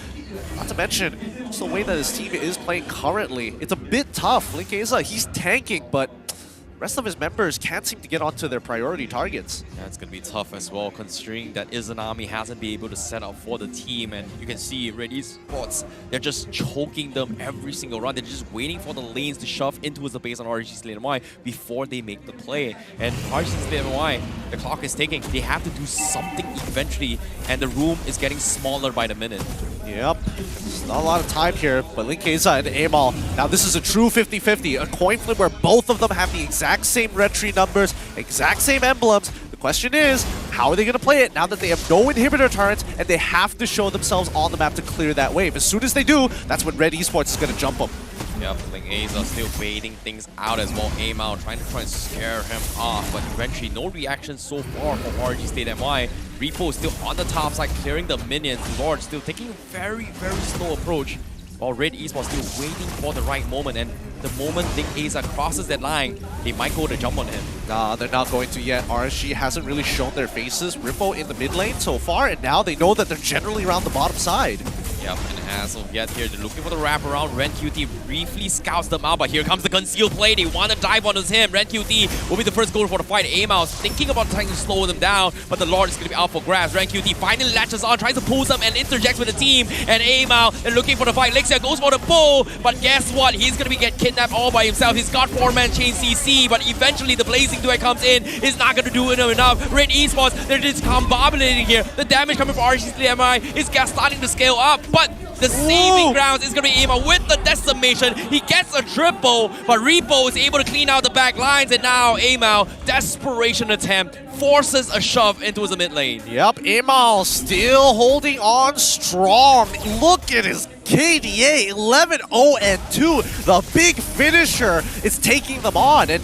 S11: Not to mention, just the way that his team is playing currently. It's a bit tough. Link Asa, he's tanking, but the rest of his members can't seem to get onto their priority targets.
S10: Yeah, it's going to be tough as well, considering that Izanami hasn't been able to set up for the team. And you can see RED Esports, they're just choking them every single run. They're just waiting for the lanes to shove into the base on RSG Slate MY before they make the play. And RSG Slate MY, the clock is ticking. They have to do something eventually, and the room is getting smaller by the minute.
S11: Yep, there's not a lot of time here, but Link Asa and Amal, now this is a true 50-50, a coin flip where both of them have the exact same red tree numbers, exact same emblems. The question is, how are they going to play it now that they have no inhibitor turrets and they have to show themselves on the map to clear that wave? As soon as they do, that's when RED Esports is going to jump them.
S10: Yep, Link Asa still waiting things out as well. Amal trying to scare him off, but eventually no reaction so far from RSG Slate MY. Repo still on the top side, clearing the minions. Lord still taking a very, very slow approach, while RED Esports still waiting for the right moment. And the moment Link Asa crosses that line, they might go to jump on him.
S11: Nah, they're not going to yet. RSG hasn't really shown their faces. Repo in the mid lane so far, and now they know that they're generally around the bottom side.
S10: Yep, and as of yet here, they're looking for the wraparound. RenQT briefly scouts them out, but here comes the concealed play. They want to dive onto him. RenQT will be the first goal for the fight. Amal's thinking about trying to slow them down, but the Lord is going to be out for grabs. RenQT finally latches on, tries to pull some and interjects with the team. And Amal, they're looking for the fight. Lexia goes for the pull, but guess what? He's going to get kidnapped all by himself. He's got 4-man chain CC, but eventually the Blazing Duet comes in. It's not going to do enough. RED Esports, they're just combobulating here. The damage coming from RSG Slate MY is starting to scale up, but the saving grounds is going to be Amal with the decimation. He gets a triple, but Repo is able to clean out the back lines, and now Amal, desperation attempt, forces a shove into his mid lane.
S11: Yep, Amal still holding on strong. Look at his KDA, 11-0-2. The big finisher is taking them on, and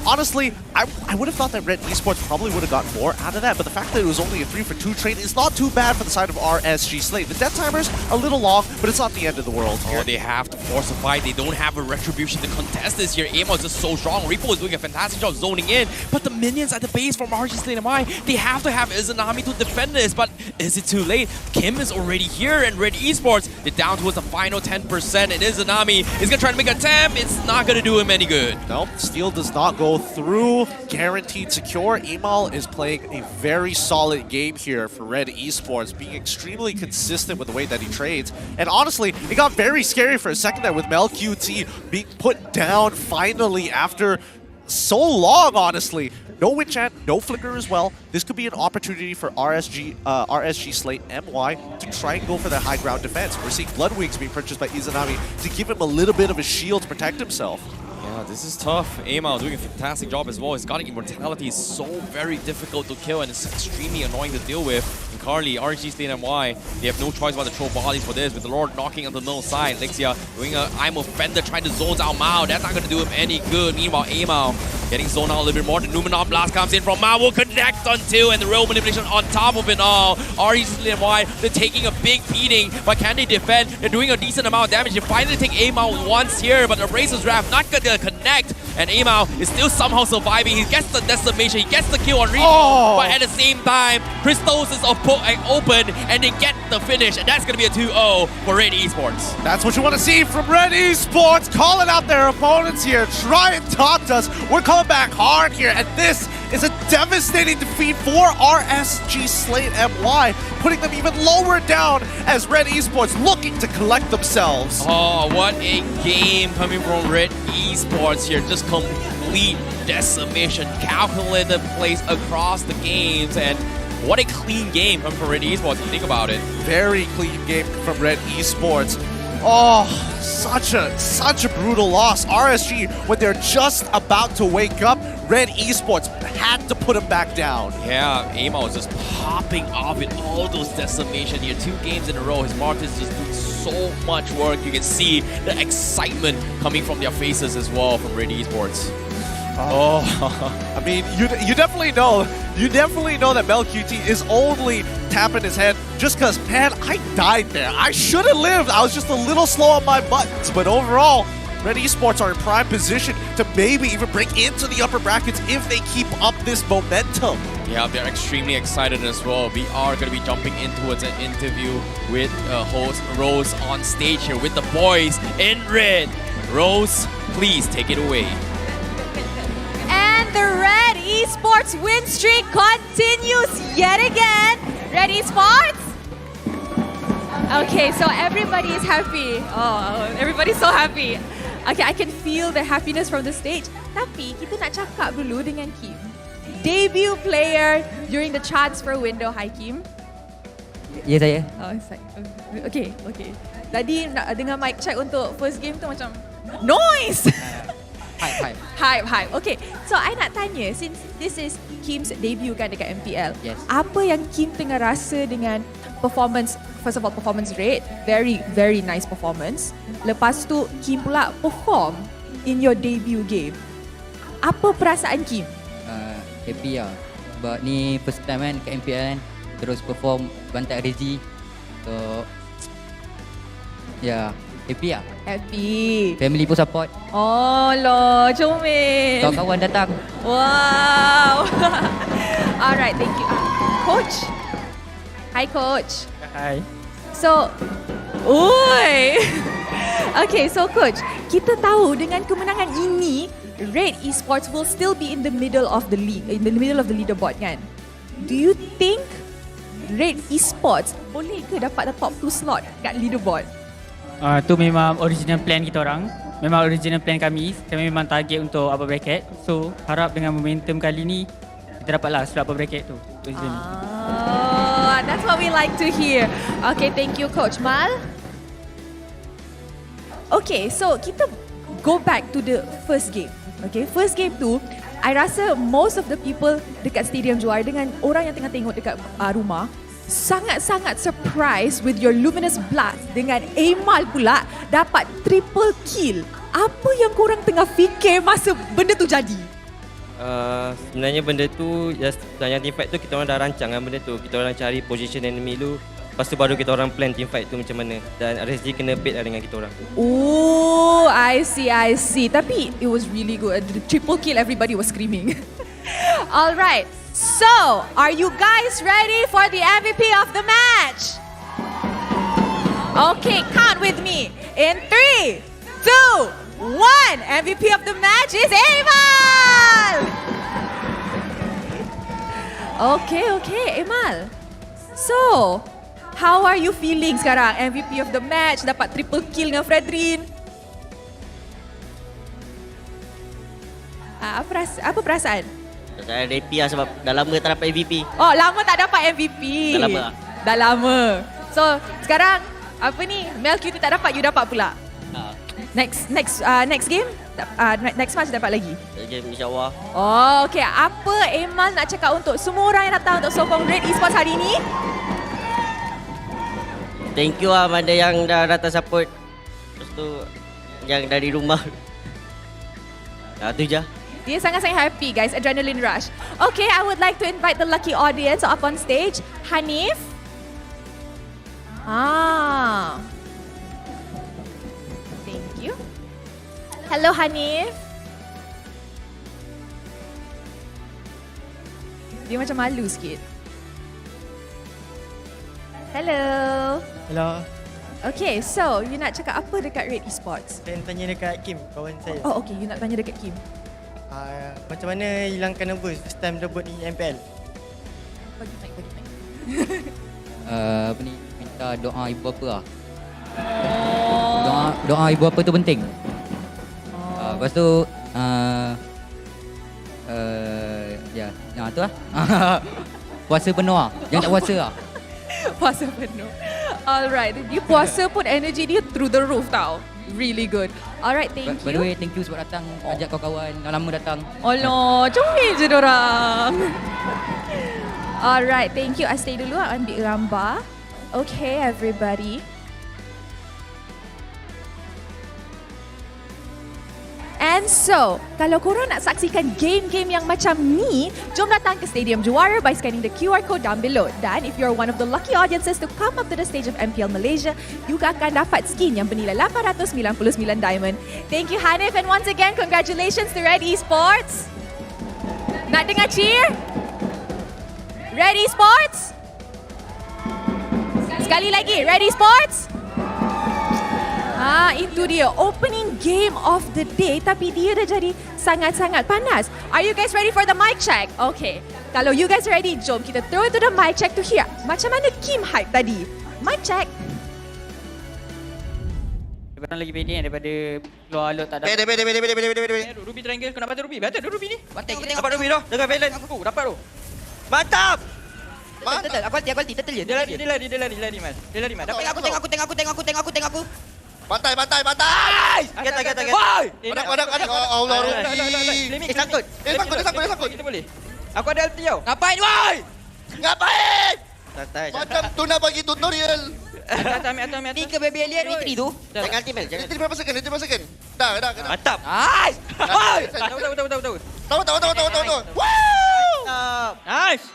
S11: honestly, I would have thought that RED Esports probably would have gotten more out of that, but the fact that it was only a 3-for-2 trade is not too bad for the side of RSG Slate. The death timer's a little long, but it's not the end of the world.
S10: Oh, they have to force a fight. They don't have a retribution to contest this here. Amal is just so strong. Repo is doing a fantastic job zoning in, but the minions at the base from RSG Slate MY, they have to have Izanami to defend this, but is it too late? Kim is already here, and RED Esports, they're down towards the final 10%, and Izanami is going to try to make an attempt. It's not going to do him any good.
S11: Nope, steal does not go through. Guaranteed secure. Amal is playing a very solid game here for RED Esports, being extremely consistent with the way that he trades. And honestly, it got very scary for a second there with MelQT being put down finally after so long, honestly. No Winchant, no Flicker as well. This could be an opportunity for RSG Slate MY to try and go for that high ground defense. We're seeing Blood Wings being purchased by Izanami to give him a little bit of a shield to protect himself.
S10: Yeah, this is tough. Amal doing a fantastic job as well. His Guardian Immortality is so very difficult to kill, and it's extremely annoying to deal with. And currently, RSG Slate MY, they have no choice but to throw bodies for this, with the Lord knocking on the middle side. Lexia doing a I'm Offender, trying to zone out Mao. That's not going to do him any good. Meanwhile, Amal getting zoned out a little bit more. The Numenor blast comes in from Ma, will connect on 2, and the real manipulation on top of it all. RSG Slate MY, they're taking a big beating, but can they defend? They're doing a decent amount of damage. They finally take Amao once here, but the Razor's Wrath not gonna connect, and Amao is still somehow surviving. He gets the decimation, he gets the kill on Rico, but at the same time, Crystals is open, and they get the finish, and that's gonna be a 2-0 for RED Esports.
S11: That's what you want to see from RED Esports, calling out their opponents here, try and talk to us. We're coming back hard here, and this is a devastating defeat for RSG Slate MY, putting them even lower down as RED Esports looking to collect themselves.
S10: Oh, what a game coming from RED Esports here. Just complete decimation, calculated plays across the games, and what a clean game coming from RED Esports if you think about it.
S11: Very clean game from RED Esports. Oh, such a brutal loss. RSG, when they're just about to wake up, RED Esports had to put him back down.
S10: Yeah, Amao was just popping off with all those decimation here. 2 games in a row. His Martyrs just doing so much work. You can see the excitement coming from their faces as well from RED Esports.
S11: Oh, I mean, you definitely know that MelQT is only tapping his head just because, man, I died there. I should have lived. I was just a little slow on my buttons, but overall, RED Esports are in prime position to maybe even break into the upper brackets if they keep up this momentum.
S10: Yeah, they're extremely excited as well. We are going to be jumping in towards an interview with host Rose on stage here with the boys in red. Rose, please take it away.
S7: And the RED Esports win streak continues yet again. RED Esports? Okay, so everybody is happy. Oh, everybody's so happy. Okay, I can feel the happiness from the stage. Tapi kita nak cakap dulu dengan Kim. Debut player during the transfer window. Hi Kim.
S14: Ya saya.
S7: Oh, okay. Tadi nak dengar mic check untuk first game tu macam noise. Hype. Okay, so I nak tanya, since this is Kim's debut kan dekat MPL,
S14: yes,
S7: apa yang Kim tengah rasa dengan performance, first of all performance rate, very nice performance. Lepas tu Kim pula perform in your debut game. Apa perasaan Kim?
S14: Happy lah. Sebab ni first time kan kat MPL kan, terus perform bantai RSG. So, yeah, happy lah.
S7: Happy.
S14: Family pun support.
S7: Oh loh, comel.
S14: Kawan-kawan datang.
S7: Wow. Alright, thank you. Coach. Hi Coach.
S15: Hi.
S7: So, oi. Okay, so Coach, kita tahu dengan kemenangan ini, RED Esports will still be in the middle of the league, in the middle of the leaderboard kan? Do you think RED Esports boleh ke dapat the top 2 slot kat leaderboard?
S15: Tu memang original plan kita orang. Memang original plan kami. Kami memang target untuk upper bracket. So, harap dengan momentum kali ni kita dapatlah slot upper bracket tu.
S7: That's what we like to hear. Okay, thank you Coach. Mal? Okay, so kita go back to the first game. Okay, first game tu, I rasa most of the people dekat Stadium Juara dengan orang yang tengah tengok dekat rumah sangat-sangat surprised with your Luminous Blast dengan Amal pula dapat triple kill. Apa yang korang tengah fikir masa benda tu jadi?
S16: Sebenarnya benda tu, yang team fight tu kita orang dah rancang kan benda tu. Kita orang cari position enemy dulu. Lepas tu baru kita orang plan team fight tu macam mana. Dan RSG kena bait lah dengan kita orang.
S7: Oh, I see. Tapi it was really good. The triple kill, everybody was screaming. Alright, so are you guys ready for the MVP of the match? Okay, count with me. In 3, 2, 1. MVP of the match is Amal! Okay, Amal. So, how are you feeling sekarang? MVP of the match, dapat triple kill dengan Fredrin. Apa perasaan?
S16: Saya happy lah sebab dah lama tak dapat MVP.
S7: Oh, lama tak dapat MVP. Dah lama. So, sekarang apa ni? MelQT tak dapat, you dapat pula. Next game, next match dapat lagi.
S16: Game insya-Allah.
S7: Oh, okay. Apa Amal nak cakap untuk semua orang yang datang untuk sokong RED Esports hari ni?
S16: Thank you lah pada yang dah datang support. Lepas tu yang dari rumah. Tu je.
S7: Dia sangat-sangat happy guys, adrenaline rush. Okay, I would like to invite the lucky audience up on stage. Hanif. Thank you. Hello Hanif. Dia macam malu sikit. Hello.
S17: Hello.
S7: Okay, so you nak cakap apa dekat RED Esports?
S17: Saya nak tanya dekat Kim, kawan saya.
S7: Oh, okay, you nak tanya dekat Kim.
S17: Macam mana hilangkan nervous first time debut ni MPL?
S7: Bagi mic.
S14: Apa ni, minta doa ibu bapa lah. Doa ibu bapa tu penting. Lepas tu tu lah. Puasa penuh lah. Jangan tak puasa lah.
S7: Puasa penuh. Alright, dia puasa pun energy dia through the roof tau. Really good. Alright, thank you.
S14: By the way, thank you sebab datang. Ajak kawan-kawan yang lama datang.
S7: Allah, comel je dorang. Alright, thank you. I stay dulu, ambil gambar. Okay, everybody. And so, kalau korang nak saksikan game-game yang macam ni, jom datang ke Stadium Juara by scanning the QR code down below. Dan if you're one of the lucky audiences to come up to the stage of MPL Malaysia, you akan dapat skin yang bernilai 899 diamond. Thank you Hanif, and once again, congratulations to RED Esports. Nak dengar cheer? RED Esports? Sekali lagi, RED Esports? Itu dia opening game of the day, tapi dia dah jadi sangat-sangat panas. Are you guys ready for the mic check? Okay. Kalau you guys ready, jom kita throw to the mic check to hear macam mana Kim hype tadi. Mic check.
S15: Korang lagi pede daripada keluar alot tak ada.
S13: Pede.
S15: Ruby triangle, kau nak bantu Ruby? Bantu Ruby ni.
S14: Bantai kita
S15: Dapat Ruby dah. Dengan balance aku dapat tu.
S13: Mantap.
S14: Betul. Aku quality je.
S15: Dia lari mas. Dia lari mas.
S14: Dapat aku tengok aku.
S13: Bantai.
S15: Get.
S13: Woi. Ada. Allah.
S15: Sangkut.
S13: Sangkut.
S15: Kita boleh. Aku ada LT tau.
S14: Ngapain woi?
S13: Ngapain?
S15: Santai.
S13: Macam tu nak bagi tutorial.
S15: Atas.
S14: Ni ke baby alien retry tu?
S13: Jangan timel. Jangan berapa second. Dah.
S15: Mantap.
S14: Nice.
S15: Woi. Tahu.
S13: Woo!
S15: Nice.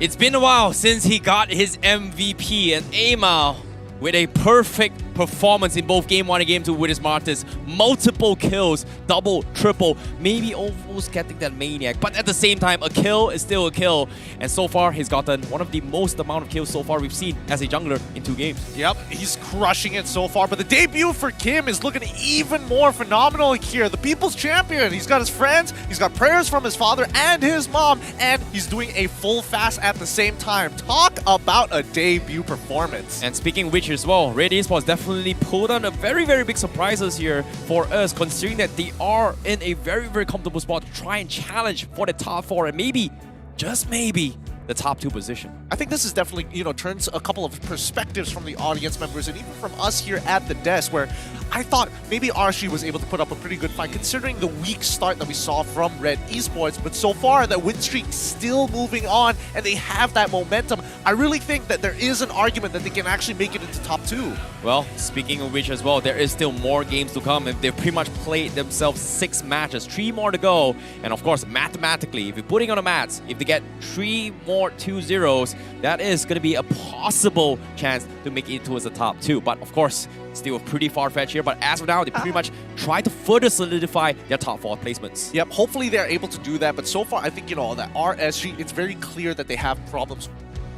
S10: It's been a while since he got his MVP, and Amal with a perfect performance in both Game 1 and Game 2 with his Martyrs. Multiple kills, double, triple, maybe almost getting that Maniac. But at the same time, a kill is still a kill. And so far, he's gotten one of the most amount of kills so far we've seen as a jungler in 2 games.
S11: Yep, he's crushing it so far. But the debut for Kim is looking even more phenomenal here. The People's Champion. He's got his friends, he's got prayers from his father and his mom, and he's doing a full fast at the same time. Talk about a debut performance.
S10: And speaking of which as well, RED Esports definitely pulled on a very, very big surprises here for us, considering that they are in a very, very comfortable spot to try and challenge for the top 4 and maybe, just maybe, the top 2 position.
S11: I think this is definitely, turns a couple of perspectives from the audience members and even from us here at the desk, where I thought maybe RSG was able to put up a pretty good fight considering the weak start that we saw from RED Esports, but so far that win streak still moving on and they have that momentum. I really think that there is an argument that they can actually make it into top 2.
S10: Well, speaking of which as well, there is still more games to come, and they've pretty much played themselves 6 matches, 3 more to go. And of course, mathematically, if you're putting on the mats, if they get 3 more 2-0s, that is going to be a possible chance to make it towards the top 2. But of course, still pretty far-fetched here. But as of now, they pretty much try to further solidify their top 4 placements.
S11: Yep, hopefully they're able to do that. But so far, I think, that RSG, it's very clear that they have problems,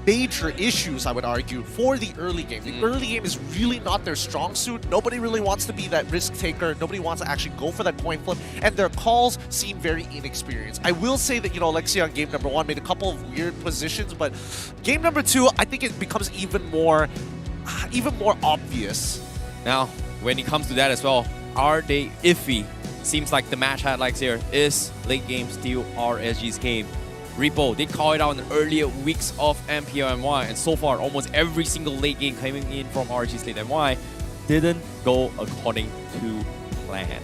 S11: major issues, I would argue, for the early game. The early game is really not their strong suit. Nobody really wants to be that risk taker. Nobody wants to actually go for that point flip. And their calls seem very inexperienced. I will say that, Alexia on game number 1 made a couple of weird positions, but game number 2, I think it becomes even more obvious.
S10: Now, when it comes to that as well, are they iffy? Seems like the match highlights here is late game still RSG's game. Repo did call it out in the earlier weeks of MPL MY, and so far almost every single late game coming in from RSG Slate MY didn't go according to plan.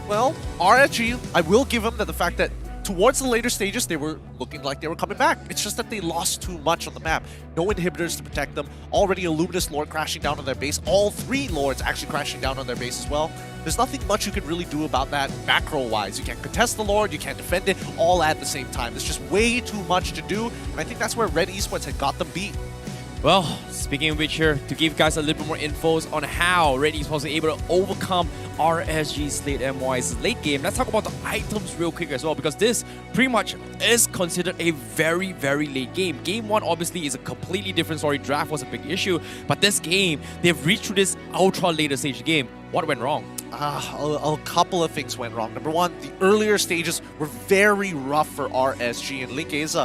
S11: Well, RSG, I will give them the fact that towards the later stages, they were looking like they were coming back. It's just that they lost too much on the map. No inhibitors to protect them. Already a Luminous Lord crashing down on their base. All 3 Lords actually crashing down on their base as well. There's nothing much you can really do about that macro-wise. You can't contest the Lord, you can't defend it, all at the same time. There's just way too much to do, and I think that's where RED Esports had got them beat.
S10: Well, speaking of which here, to give you guys a little bit more info on how RED Esports were able to overcome RSG Slate MY's late game, let's talk about the items real quick as well, because this pretty much is considered a very, very late game. Game 1 obviously is a completely different story. Draft was a big issue, but this game, they've reached through this ultra later stage game. What went wrong?
S11: A couple of things went wrong. Number one, the earlier stages were very rough for RSG, and Link is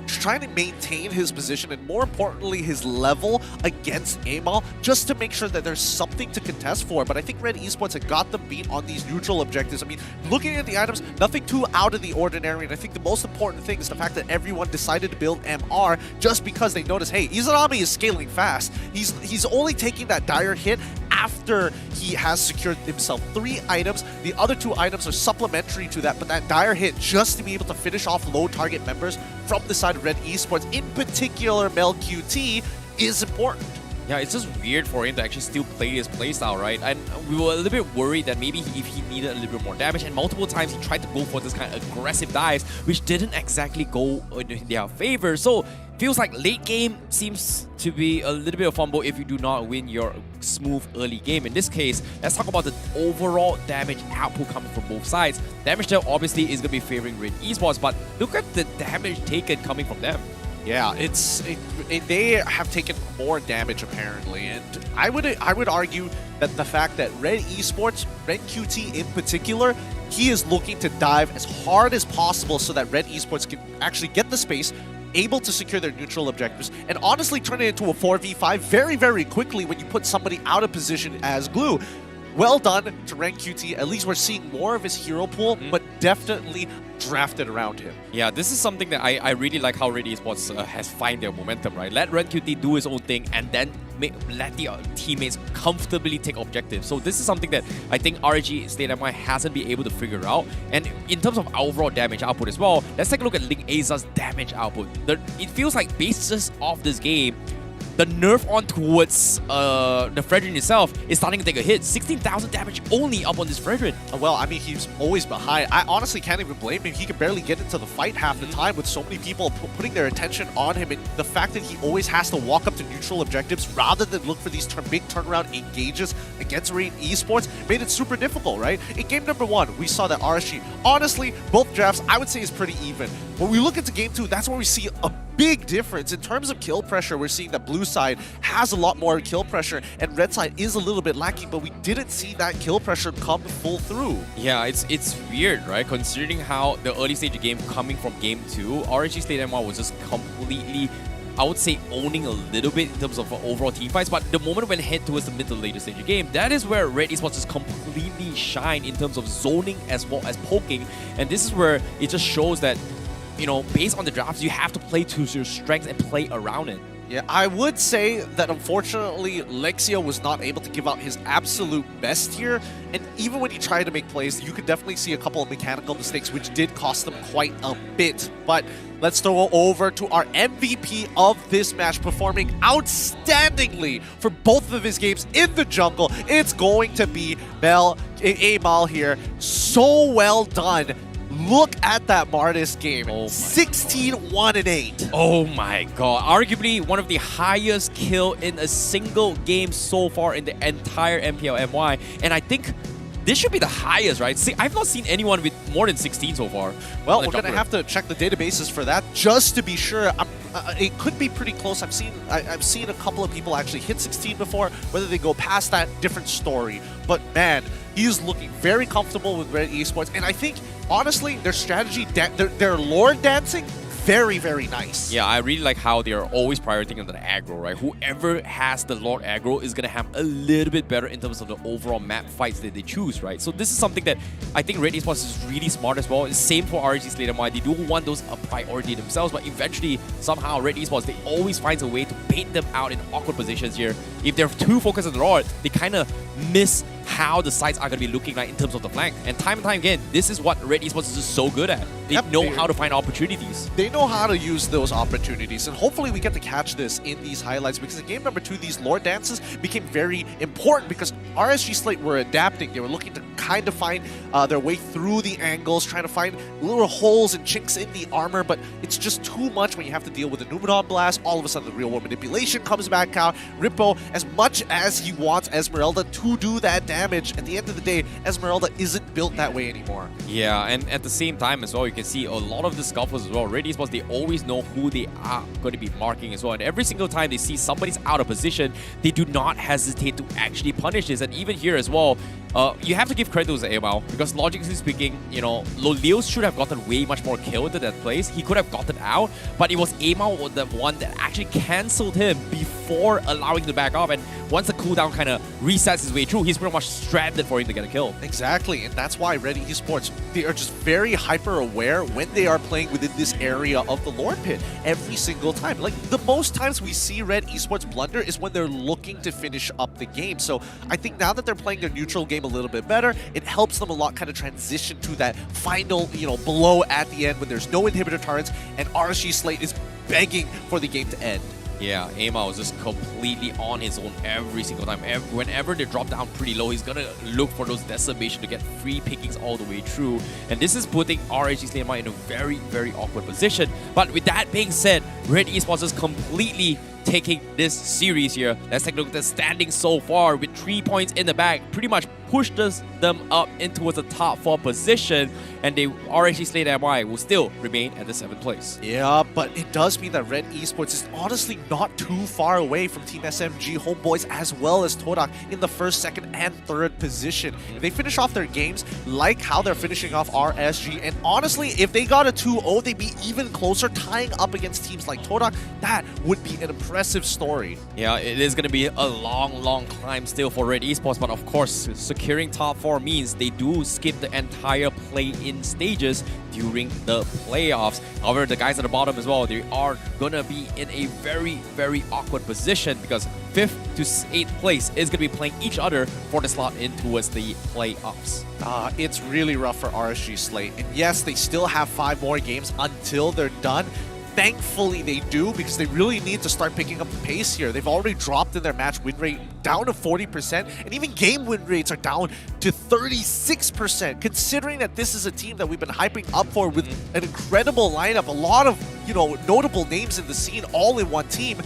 S11: trying to maintain his position and, more importantly, his level against Amal, just to make sure that there's something to contest for. But I think RED Esports had got them beat on these neutral objectives. I mean, looking at the items, nothing too out of the ordinary, and I think the most important thing is the fact that everyone decided to build MR just because they noticed, hey, Izanami is scaling fast. He's only taking that dire hit after he has secured himself 3 items. The other 2 items are supplementary to that, but that dire hit just to be able to finish off low target members from the side of RED Esports, in particular Mel QT, is important.
S10: Yeah, it's just weird for him to actually still play his playstyle, right? And we were a little bit worried that maybe if he needed a little bit more damage, and multiple times he tried to go for this kind of aggressive dives, which didn't exactly go in their favor. So feels like late game seems to be a little bit of fumble if you do not win your smooth early game. In this case, let's talk about the overall damage output coming from both sides. Damage there obviously is going to be favoring RED Esports, but look at the damage taken coming from them.
S11: Yeah, they have taken more damage apparently, and I would argue that the fact that RED Esports, RED QT in particular, he is looking to dive as hard as possible so that RED Esports can actually get the space, able to secure their neutral objectives, and honestly turn it into a 4v5 very, very quickly when you put somebody out of position as glue. Well done to RED QT. At least we're seeing more of his hero pool, but definitely drafted around him.
S10: Yeah, this is something that I really like how RED Esports has find their momentum, right? Let RED QT do his own thing and then let the teammates comfortably take objectives. So this is something that I think RSG Slate MY hasn't been able to figure out. And in terms of overall damage output as well, let's take a look at Link Aza's damage output. It feels like basis of this game, the nerf on towards the Fredrin itself is starting to take a hit. 16,000 damage only up on this Fredrin.
S11: Well, I mean, he's always behind. I honestly can't even blame him. He can barely get into the fight half the time with so many people putting their attention on him. And the fact that he always has to walk up to neutral objectives rather than look for these big turnaround engages against RED Esports made it super difficult, right? In game number 1, we saw that RSG, honestly, both drafts, I would say is pretty even. When we look into game 2, that's where we see a big difference. In terms of kill pressure, we're seeing that blue side has a lot more kill pressure and red side is a little bit lacking, but we didn't see that kill pressure come full through.
S10: Yeah, it's weird, right? Considering how the early stage of game coming from game 2, RSG Slate MY was just completely, I would say, owning a little bit in terms of overall team fights, but the moment when head towards the mid to later stage of game, that is where RED Esports just completely shine in terms of zoning as well as poking, and this is where it just shows that, you know, based on the drafts, you have to play to your strengths and play around it.
S11: Yeah, I would say that unfortunately Lexio was not able to give out his absolute best here, and even when he tried to make plays, you could definitely see a couple of mechanical mistakes which did cost them quite a bit. But let's throw over to our MVP of this match, performing outstandingly for both of his games in the jungle. It's going to be Amal here. So well done. Look at that Martis game. 16-1-8.
S10: Oh my god. Arguably one of the highest kill in a single game so far in the entire MPL MY. And I think this should be the highest, right? See, I've not seen anyone with more than 16 so far.
S11: Well, we're going to have to check the databases for that just to be sure. It could be pretty close. I've seen a couple of people actually hit 16 before. Whether they go past that, different story. But man, he's looking very comfortable with RED Esports. And I think, honestly, their strategy, their Lord dancing, very, very nice.
S10: Yeah, I really like how they are always prioritizing the aggro, right? Whoever has the Lord aggro is going to have a little bit better in terms of the overall map fights that they choose, right? So this is something that I think RED Esports is really smart as well. Same for RSG Slate MY. They do want those a priority themselves, but eventually, somehow, RED Esports, they always finds a way to bait them out in awkward positions here. If they're too focused on the Lord, they kind of miss how the sides are going to be looking like in terms of the flank. And time again, this is what RED Esports is just so good at. They know how to find opportunities.
S11: They know how to use those opportunities, and hopefully we get to catch this in these highlights, because in game number 2, these lore dances became very important because RSG Slate were adapting. They were looking to kind of find their way through the angles, trying to find little holes and chinks in the armor, but it's just too much when you have to deal with the Numenor Blast. All of a sudden the real world manipulation comes back out. Rippo, as much as he wants Esmeralda to do that damage, at the end of the day, Esmeralda isn't built that way anymore.
S10: Yeah, and at the same time as well, you can see a lot of the scuffles as well. RED Esports, they always know who they are going to be marking as well. And every single time they see somebody's out of position, they do not hesitate to actually punish this. And even here as well, you have to give credit to AML, because logically speaking, you know, Leo should have gotten way much more kill into that place. He could have gotten out, but it was AML the one that actually cancelled him before allowing him to back off. And once the cooldown kind of resets his way through, he's pretty much stranded for him to get a kill.
S11: Exactly, and that's why RED Esports, they are just very hyper aware when they are playing within this area of the Lord Pit every single time. Like, the most times we see RED Esports blunder is when they're looking to finish up the game. So I think now that they're playing their neutral game a little bit better, it helps them a lot kind of transition to that final, you know, blow at the end when there's no inhibitor turrets and RSG Slate is begging for the game to end.
S10: Yeah, AML is just completely on his own every single time. Whenever they drop down pretty low, he's gonna look for those decimation to get free pickings all the way through. And this is putting RSG Slate MY in a very, very awkward position. But with that being said, RED Esports is completely taking this series here. Let's take a look at the standings so far. With 3 points in the bag, pretty much pushed them up into the top 4 position, and the RSG Slate MY will still remain at the 7th place.
S11: Yeah, but it does mean that RED Esports is honestly not too far away from Team SMG, Homebois, as well as Torak in the 1st, 2nd, and 3rd position. If they finish off their games like how they're finishing off RSG, and honestly, if they got a 2-0, they'd be even closer, tying up against teams like Torak. That would be an impressive story.
S10: Yeah, it is going to be a long climb still for RED Esports, but of course, securing top 4 means they do skip the entire play-in stages during the playoffs. However, the guys at the bottom as well, they are gonna be in a very, very awkward position, because 5th to 8th place is gonna be playing each other for the slot in towards the playoffs.
S11: It's really rough for RSG Slate, and yes, they still have 5 more games until they're done. Thankfully they do, because they really need to start picking up the pace here. They've already dropped in their match win rate down to 40%, and even game win rates are down to 36%, considering that this is a team that we've been hyping up for with an incredible lineup, a lot of, you know, notable names in the scene all in one team.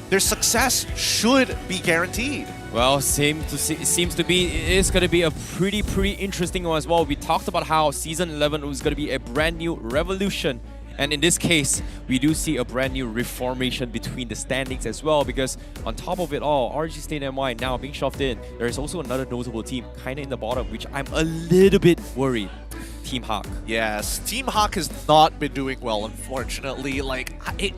S11: Their success should be guaranteed.
S10: Well, it seems to be, it is going to be a pretty interesting one as well. We talked about how Season 11 was going to be a brand new revolution. And in this case, we do see a brand new reformation between the standings as well, because on top of it all, RSG Slate MY now being shoved in, there is also another notable team kind of in the bottom, which I'm a little bit worried. Team HAQ.
S11: Yes, Team HAQ has not been doing well, unfortunately. Like,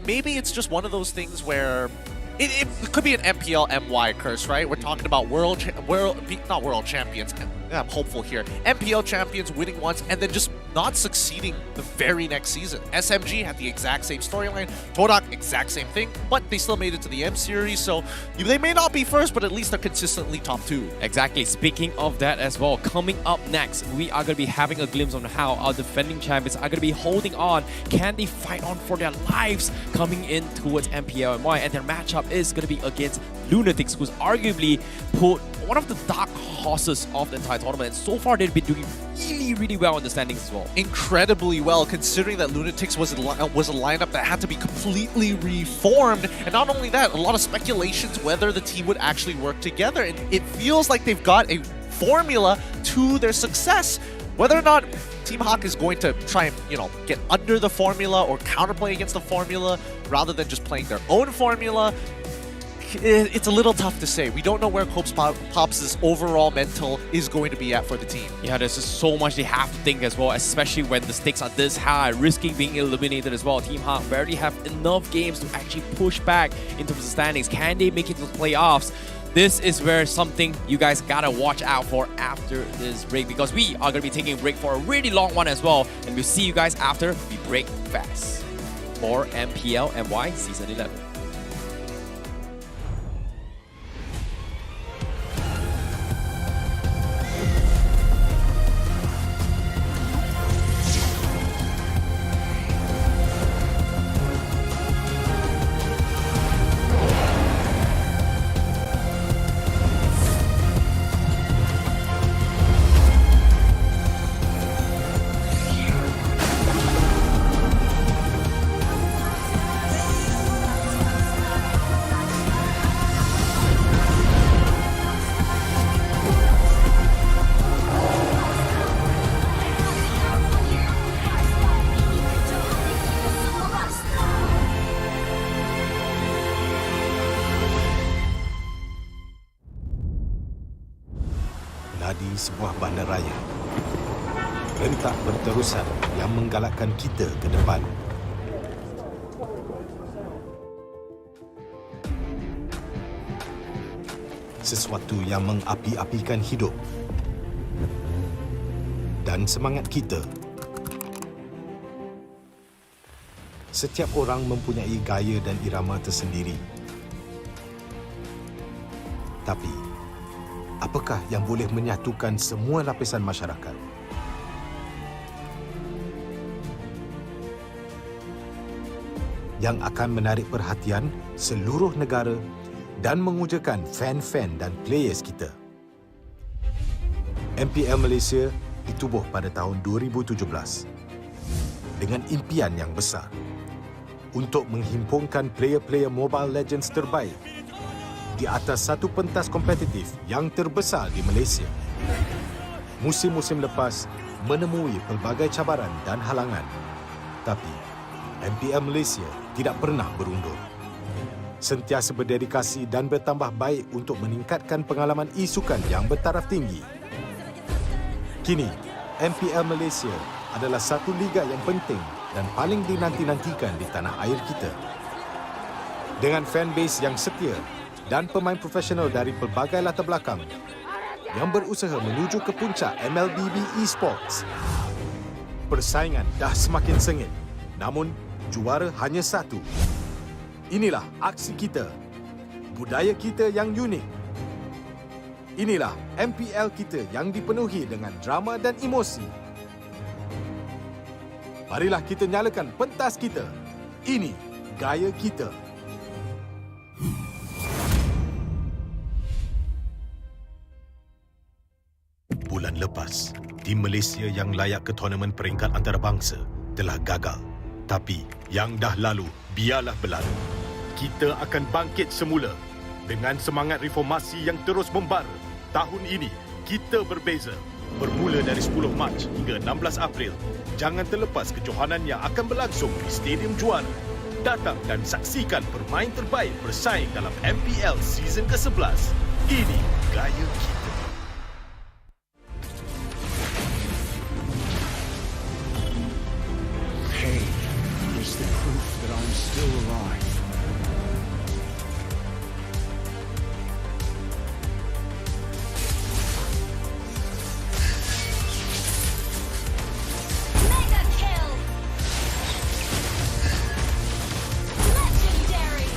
S11: maybe it's just one of those things where it could be an MPL MY curse, right? We're talking about not world champions. I'm hopeful here. MPL champions winning once and then just not succeeding the very next season. SMG had the exact same storyline. Torak, exact same thing, but they still made it to the M series, so they may not be first, but at least they're consistently top 2.
S10: Exactly. Speaking of that as well, coming up next, we are going to be having a glimpse on how our defending champions are going to be holding on. Can they fight on for their lives coming in towards MPL MY? And their matchup is going to be against Lunatix, who's arguably put one of the dark horses of the entire tournament. And so far, they've been doing really well in the standings as well.
S11: Incredibly well, considering that Lunatix was a lineup that had to be completely reformed. And not only that, a lot of speculations whether the team would actually work together. And it feels like they've got a formula to their success. Whether or not Team HAQ is going to try and, you know, get under the formula or counterplay against the formula rather than just playing their own formula, it's a little tough to say. We don't know where Pops' overall mental is going to be at for the team.
S10: Yeah, there's just so much they have to think as well, especially when the stakes are this high, risking being eliminated as well. Team HAQ barely have enough games to actually push back into the standings. Can they make it to the playoffs? This is where something you guys gotta watch out for after this break, because we are gonna be taking a break for a really long one as well, and we'll see you guys after we break fast for MPL MY Season 11.
S3: di sebuah bandaraya. Rentak berterusan yang menggalakkan kita ke depan. Sesuatu yang mengapi-apikan hidup dan semangat kita. Setiap orang mempunyai gaya dan irama tersendiri. Tapi, apakah yang boleh menyatukan semua lapisan masyarakat? Yang akan menarik perhatian seluruh negara dan mengujakan fan-fan dan players kita. MPL Malaysia ditubuh pada tahun 2017 dengan impian yang besar untuk menghimpunkan player-player Mobile Legends terbaik di atas satu pentas kompetitif yang terbesar di Malaysia. Musim-musim lepas menemui pelbagai cabaran dan halangan, tapi MPL Malaysia tidak pernah berundur. Sentiasa berdedikasi dan bertambah baik untuk meningkatkan pengalaman e-sukan yang bertaraf tinggi. Kini, MPL Malaysia adalah satu liga yang penting dan paling dinanti-nantikan di tanah air kita. Dengan fanbase yang setia dan pemain profesional dari pelbagai latar belakang yang berusaha menuju ke puncak MLBB Esports. Persaingan dah semakin sengit, namun juara hanya satu. Inilah aksi kita, budaya kita yang unik. Inilah MPL kita yang dipenuhi dengan drama dan emosi. Marilah kita nyalakan pentas kita. Ini gaya kita. Bulan lepas, tim Malaysia yang layak ke tournament peringkat antarabangsa telah gagal. Tapi yang dah lalu, biarlah berlalu. Kita akan bangkit semula dengan semangat reformasi yang terus membara. Tahun ini, kita berbeza. Bermula dari 10 Mac hingga 16 April, jangan terlepas kejohanan yang akan berlangsung di Stadium Juara. Datang dan saksikan pemain terbaik bersaing dalam MPL Season ke-11. Ini gaya kita.
S4: Pain is the proof that I'm still alive.
S5: Mega kill! Legendary!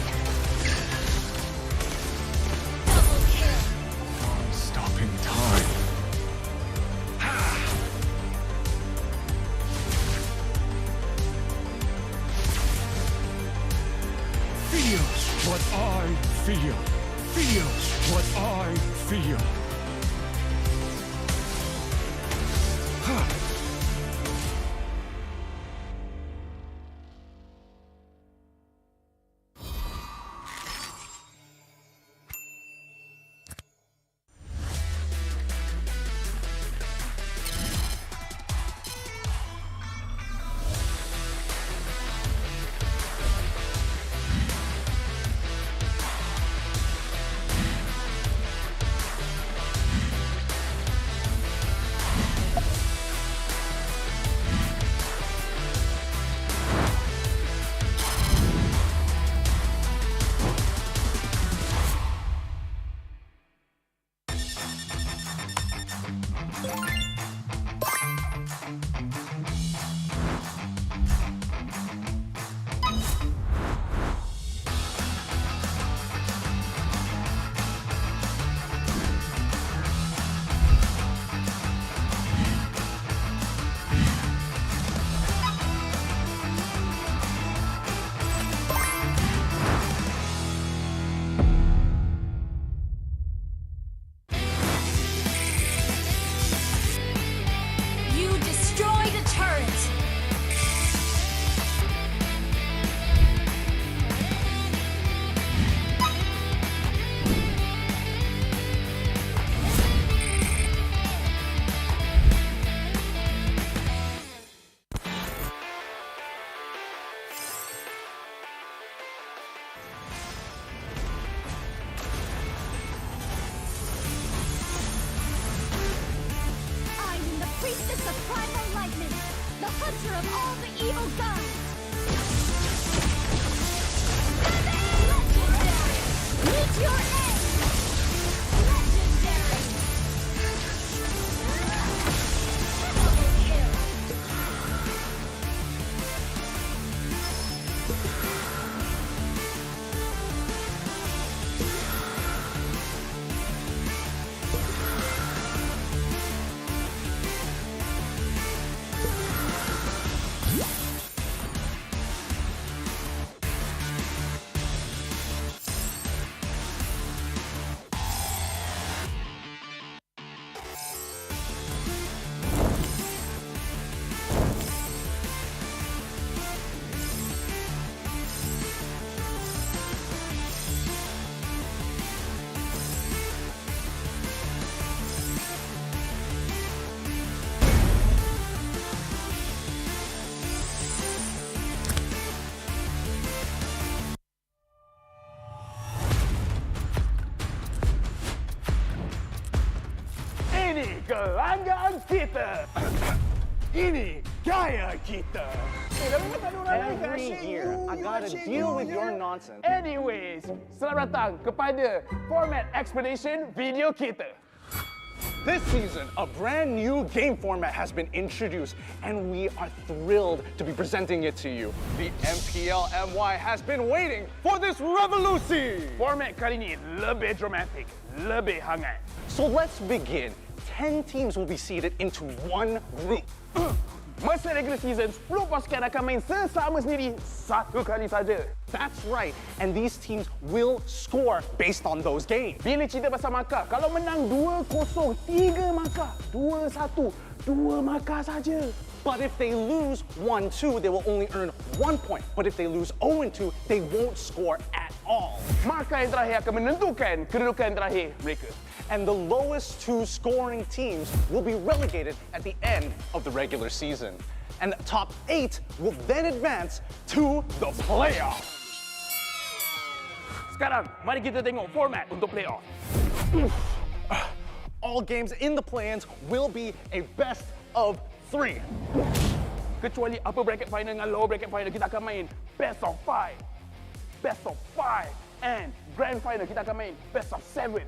S5: Double kill!
S4: Stopping time. Feel what I feel. Feel what I feel.
S5: master of all the evil gods. Legendary. Meet your end. Legendary. Double kill.
S2: Ini kelanggaan kita. Ini gaya kita. Every year, I gotta deal with your nonsense. Anyways, selamat datang kepada Format Expedition video kita. This season, a brand new game format has been introduced, and we are thrilled to be presenting it to you. The MPL MY has been waiting for this revolution. Format kali ini lebih dramatic, lebih hangat. So let's begin. 10 teams will be seeded into one group. Masa regular season, 10 pasukan akan main sesama sendiri satu kali saja. That's right, and these teams will score based on those games. Bila cerita pasal markah, kalau menang 2-0, 3 markah, 2-1, 2 markah saja. But if they lose 1-2, they will only earn 1 point. But if they lose 0-2, they won't score at all. Markah yang terakhir akan menentukan kedudukan terakhir mereka. And the lowest 2 scoring teams will be relegated at the end of the regular season. And the top 8 will then advance to the playoffs. Sekarang, mari kita tengok format untuk playoff. All games in the play-ins will be a best of 3. Kecuali upper bracket final dengan lower bracket final, kita akan main best of 5. Best of 5. And grand final, kita akan main best of 7.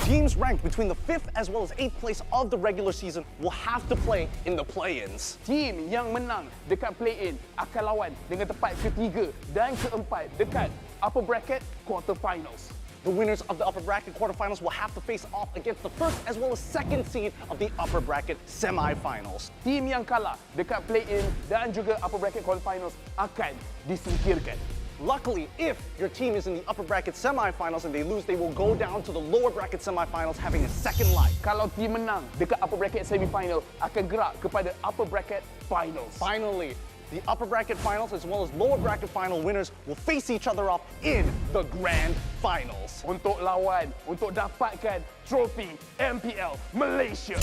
S2: Teams ranked between the 5th as well as 8th place of the regular season will have to play in the play-ins. Team yang menang dekat play-in akan lawan dengan tempat ketiga dan keempat dekat upper bracket quarterfinals. The winners of the upper bracket quarterfinals will have to face off against the first as well as second seed of the upper bracket semifinals. Team yang kalah dekat play-in dan juga upper bracket quarterfinals akan disingkirkan. Luckily, if your team is in the upper bracket semifinals and they lose, they will go down to the lower bracket semifinals having a second life. Kalau team menang dekat upper bracket semifinal, akan gerak kepada upper bracket finals. Finally, the upper bracket finals as well as lower bracket final winners will face each other off in the grand finals. Untuk lawan, untuk dapatkan trofi MPL Malaysia.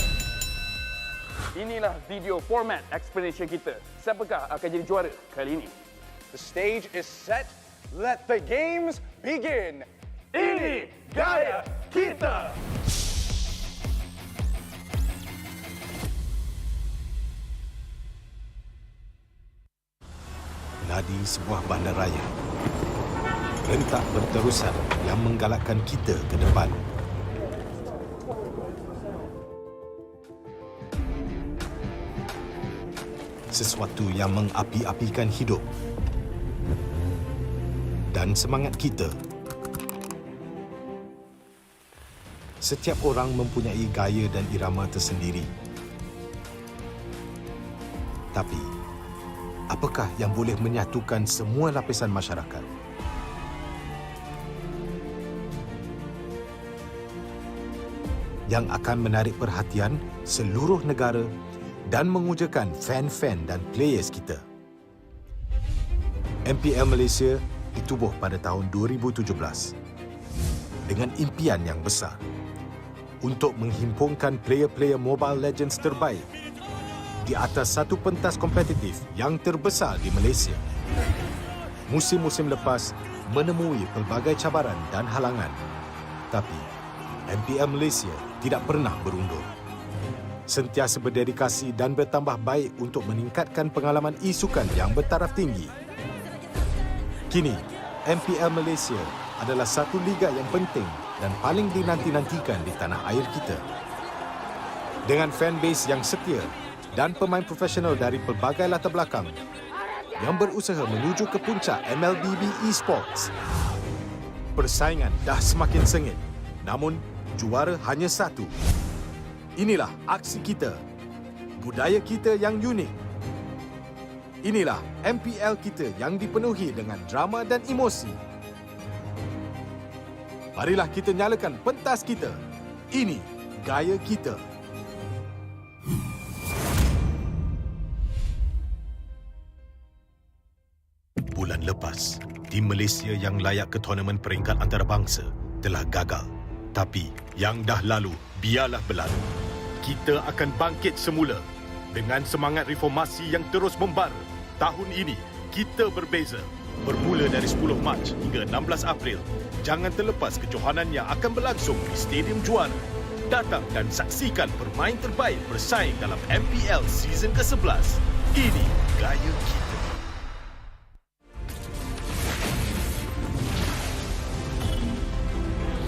S2: Inilah video format explanation kita. Siapakah akan jadi juara kali ini? The stage is set. Let the games begin. Ini gaya kita.
S3: Nadi sebuah bandaraya. Rentak berterusan yang menggalakkan kita ke depan. Sesuatu yang mengapi-apikan hidup dan semangat kita. Setiap orang mempunyai gaya dan irama tersendiri. Tapi, apakah yang boleh menyatukan semua lapisan masyarakat? Yang akan menarik perhatian seluruh negara dan mengujakan fan-fan dan players kita. MPL Malaysia ditubuh pada tahun 2017 dengan impian yang besar untuk menghimpunkan player-player Mobile Legends terbaik di atas satu pentas kompetitif yang terbesar di Malaysia. Musim-musim lepas menemui pelbagai cabaran dan halangan, tapi MPL Malaysia tidak pernah berundur. sentiasa berdedikasi dan bertambah baik untuk meningkatkan pengalaman e-sukan yang bertaraf tinggi. Kini, MPL Malaysia adalah satu liga yang penting dan paling dinanti-nantikan di tanah air kita. Dengan fanbase yang setia dan pemain profesional dari pelbagai latar belakang yang berusaha menuju ke puncak MLBB Esports, persaingan dah semakin sengit, namun juara hanya satu. Inilah aksi kita, budaya kita yang unik. Inilah MPL kita yang dipenuhi dengan drama dan emosi. Marilah kita nyalakan pentas kita. Ini gaya kita. Bulan lepas, tim Malaysia yang layak ke tournament peringkat antarabangsa telah gagal. Tapi yang dah lalu, biarlah berlalu. Kita akan bangkit semula dengan semangat reformasi yang terus membara. Tahun ini, kita berbeza. Bermula dari 10 Mac hingga 16 April, jangan terlepas kejohanan yang akan berlangsung di Stadium Juara. Datang dan saksikan pemain terbaik bersaing dalam MPL Season ke-11. Ini gaya kita.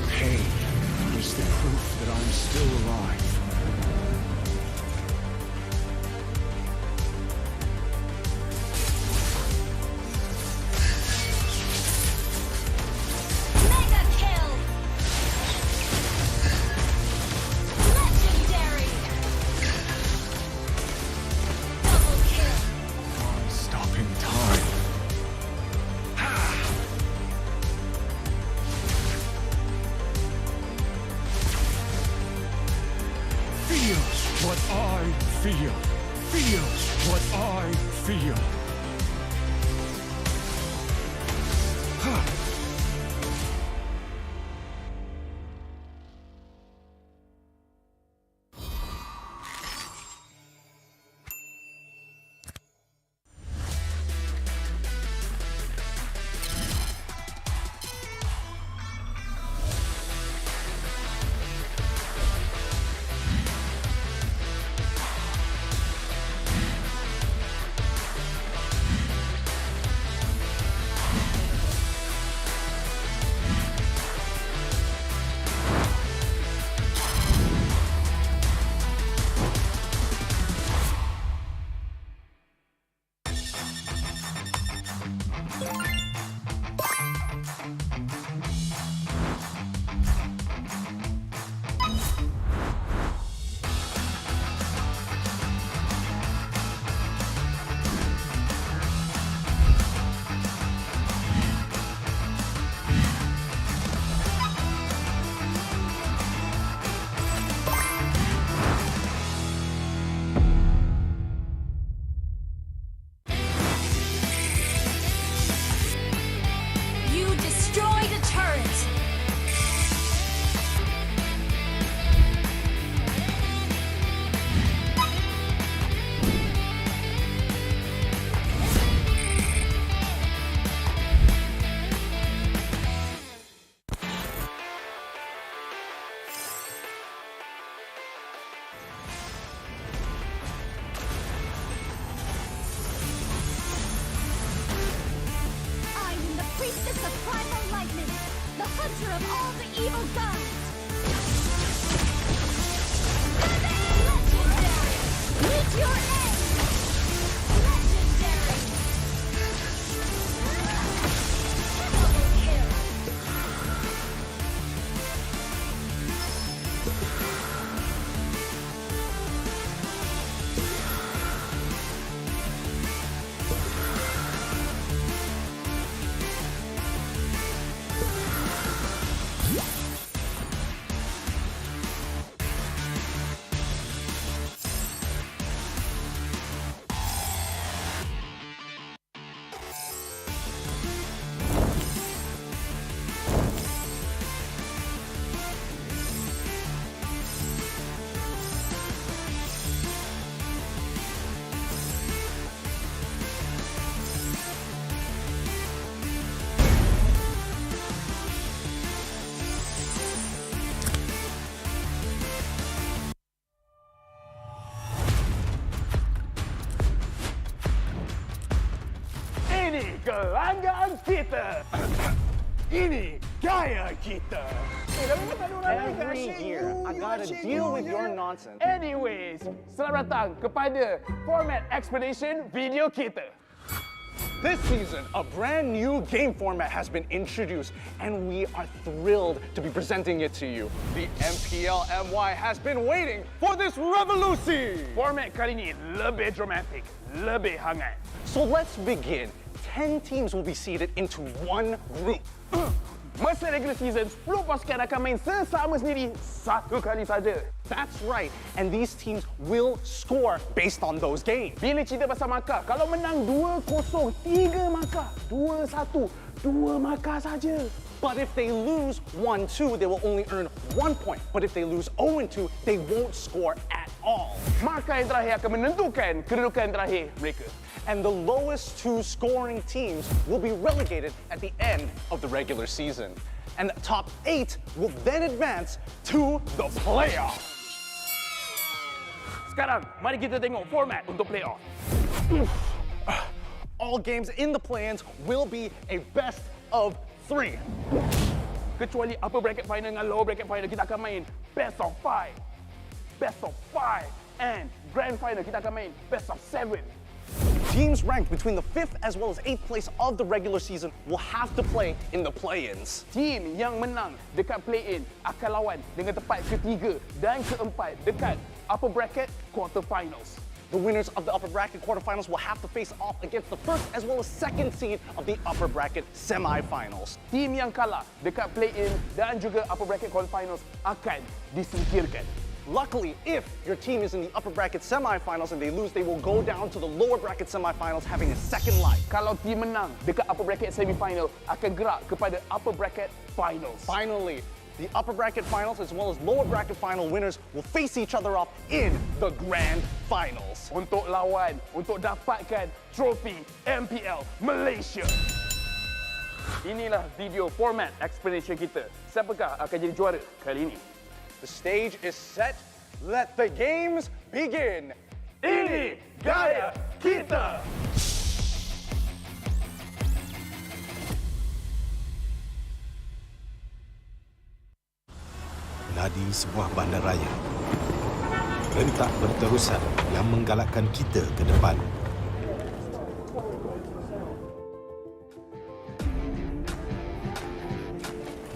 S4: Pain is the proof that I'm still alive.
S5: Mega kill! Legendary! Double kill!
S4: Stopping time. Feels what I feel. Feels what I feel.
S5: You destroyed a turret! I am the priestess of primal lightning, the hunter of all the evil gods. Legendary! Meet your end! Legendary! Double kill!
S2: kebanggaan kita. Ini gaya kita. Every year, I gotta deal with your nonsense. Anyways, selamat datang kepada Format Expedition video kita. This season, a brand new game format has been introduced, and we are thrilled to be presenting it to you. The MPL MY has been waiting for this revolution. Format kali ini lebih dramatic, lebih hangat. So let's begin. 10 teams will be seeded into one group.
S18: Masa regular season, 10 pasukan akan main sesama sendiri satu kali saja.
S2: That's right, and these teams will score based on those games.
S18: Bila cerita pasal markah, kalau menang 2-0, 3 markah, 2-1, 2 markah saja.
S2: But if they lose 1-2, they will only earn 1 point. But if they lose 0-2, they won't score at all.
S18: Markah yang terakhir akan menentukan kedudukan terakhir mereka.
S2: And the lowest 2 scoring teams will be relegated at the end of the regular season. And the top 8 will then advance to the playoffs.
S18: Sekarang, mari kita tengok format untuk playoff.
S2: All games in the play-ins will be a best of 3.
S18: Kecuali upper bracket final dengan lower bracket final, kita akan main best of 5. Best of 5. And grand final, kita akan main best of 7.
S2: Teams ranked between the 5th as well as 8th place of the regular season will have to play in the play-ins.
S18: Team yang menang dekat play-in akan lawan dengan tempat ketiga dan keempat dekat upper bracket quarterfinals.
S2: The winners of the upper bracket quarterfinals will have to face off against the first as well as second seed of the upper bracket semifinals.
S18: Team yang kalah dekat play-in dan juga upper bracket quarterfinals akan disingkirkan.
S2: Luckily, if your team is in the upper bracket semifinals and they lose, they will go down to the lower bracket semifinals having a second life.
S18: Kalau team menang dekat upper bracket semifinal, akan gerak kepada upper bracket finals.
S2: Finally, the upper bracket finals as well as lower bracket final winners will face each other off in the grand finals.
S18: Untuk lawan, untuk dapatkan trofi MPL Malaysia. Inilah video format explanation kita. Siapakah akan jadi juara kali ini?
S2: The stage is set. Let the games begin.
S18: Ini gaya kita.
S3: Nadi sebuah bandaraya. Rentak berterusan yang menggalakkan kita ke depan.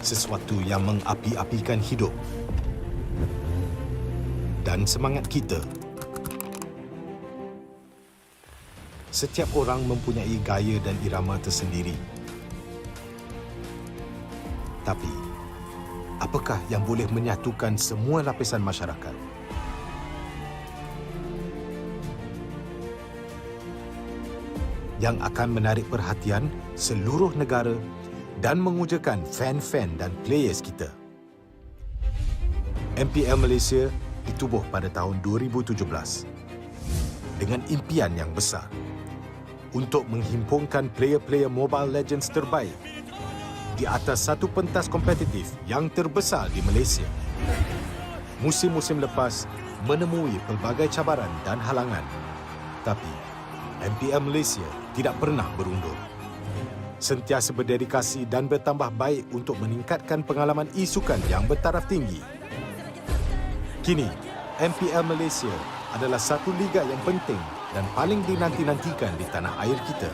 S3: Sesuatu yang mengapi-apikan hidup dan semangat kita. Setiap orang mempunyai gaya dan irama tersendiri. Tapi, apakah yang boleh menyatukan semua lapisan masyarakat? Yang akan menarik perhatian seluruh negara dan mengujakan fan-fan dan players kita. MPL Malaysia ditubuh pada tahun 2017 dengan impian yang besar untuk menghimpunkan player-player Mobile Legends terbaik di atas satu pentas kompetitif yang terbesar di Malaysia. Musim-musim lepas menemui pelbagai cabaran dan halangan, tapi MPL Malaysia tidak pernah berundur. Sentiasa berdedikasi dan bertambah baik untuk meningkatkan pengalaman e-sukan yang bertaraf tinggi. Kini, MPL Malaysia adalah satu liga yang penting dan paling dinanti-nantikan di tanah air kita.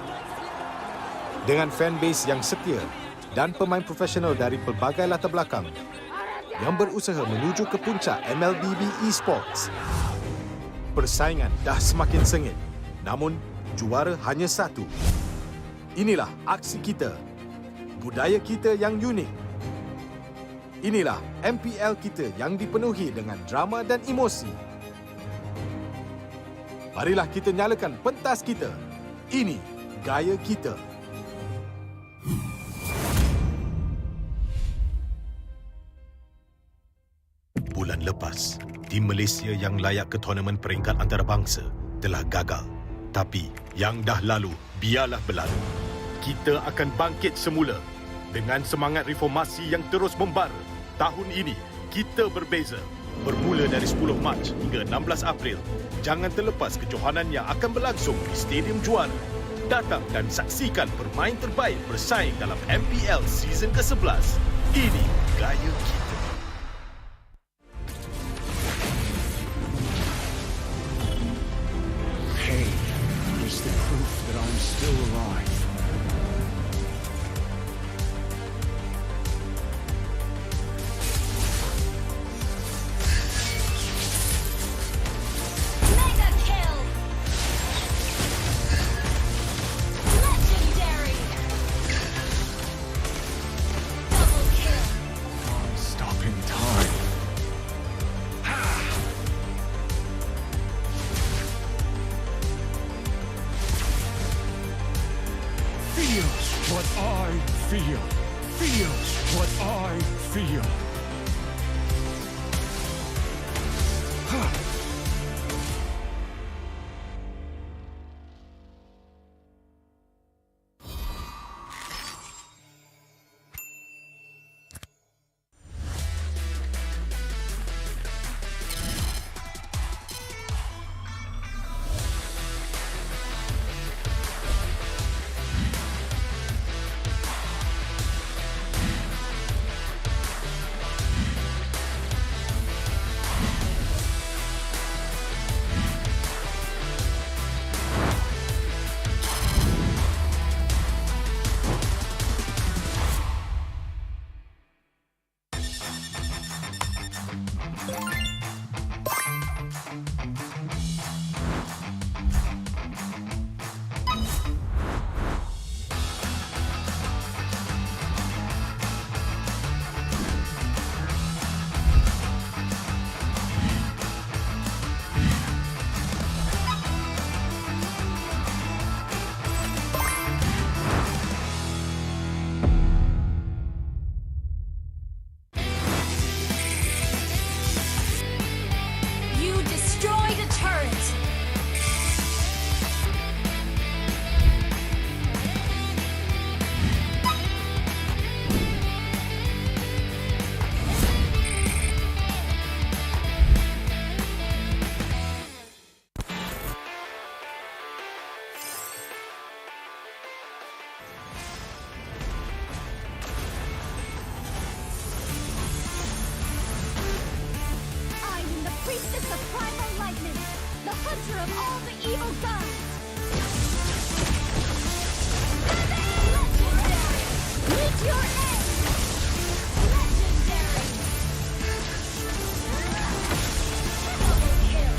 S3: Dengan fanbase yang setia dan pemain profesional dari pelbagai latar belakang yang berusaha menuju ke puncak MLBB Esports. Persaingan dah semakin sengit, namun juara hanya satu. Inilah aksi kita, budaya kita yang unik. Inilah MPL kita yang dipenuhi dengan drama dan emosi. Marilah kita nyalakan pentas kita. Ini gaya kita. Bulan lepas, tim Malaysia yang layak ke tournament peringkat antarabangsa telah gagal. Tapi yang dah lalu, biarlah berlalu. Kita akan bangkit semula dengan semangat reformasi yang terus membara. Tahun ini, kita berbeza. Bermula dari 10 Mac hingga 16 April, jangan terlepas kejohanan yang akan berlangsung di Stadium Juara. Datang dan saksikan pemain terbaik bersaing dalam MPL season ke-11. Ini gaya kita.
S4: Pain is the proof that I'm still alive.
S5: Mega kill! Legendary! Double kill!
S4: I'm stopping time. Feels what I feel. Feels what I feel.
S5: You destroyed a turret! I am the priestess of primal lightning, the hunter of all the evil gods. Legendary! Meet your end! Legendary! Double kill!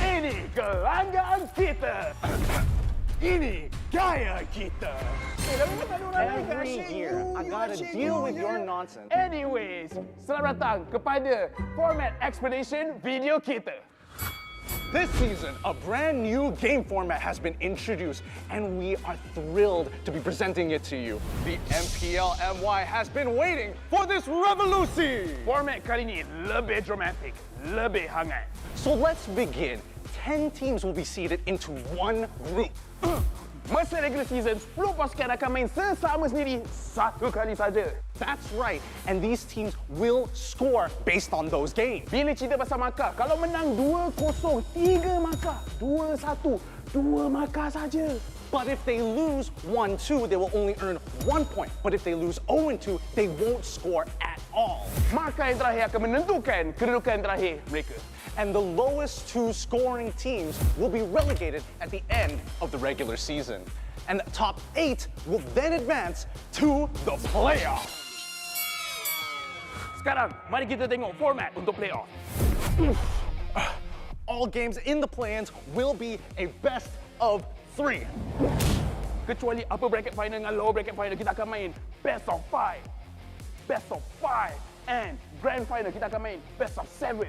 S18: Ini kelanggaan kita. Ini gaya kita.
S2: Every year, I gotta deal with your nonsense.
S18: Anyways, selamat datang kepada format explanation video kita.
S2: This season, a brand new game format has been introduced, and we are thrilled to be presenting it to you. The MPL MY has been waiting for this revolution!
S18: Format kali ini lebih dramatic, lebih hangat.
S2: So let's begin. 10 teams will be seated into one group.
S18: Masa regular season, 10 pasukan akan main sesama sendiri satu kali saja.
S2: That's right, and these teams will score based on those games.
S18: Bila cerita pasal markah, kalau menang 2-0, 3 markah. 2-1, 2 markah saja.
S2: But if they lose 1-2, they will only earn 1 point. But if they lose 0-2, they won't score at all.
S18: Markah yang terakhir akan menentukan kedudukan terakhir mereka.
S2: And the lowest 2 scoring teams will be relegated at the end of the regular season. and the top 8 will then advance to the playoffs.
S18: Sekarang, mari kita tengok format untuk playoff.
S2: All games in the play-ins will be a best of 3.
S18: Kecuali upper bracket final dengan lower bracket final, kita akan main best of 5. Best of 5. And grand final, kita akan main best of 7.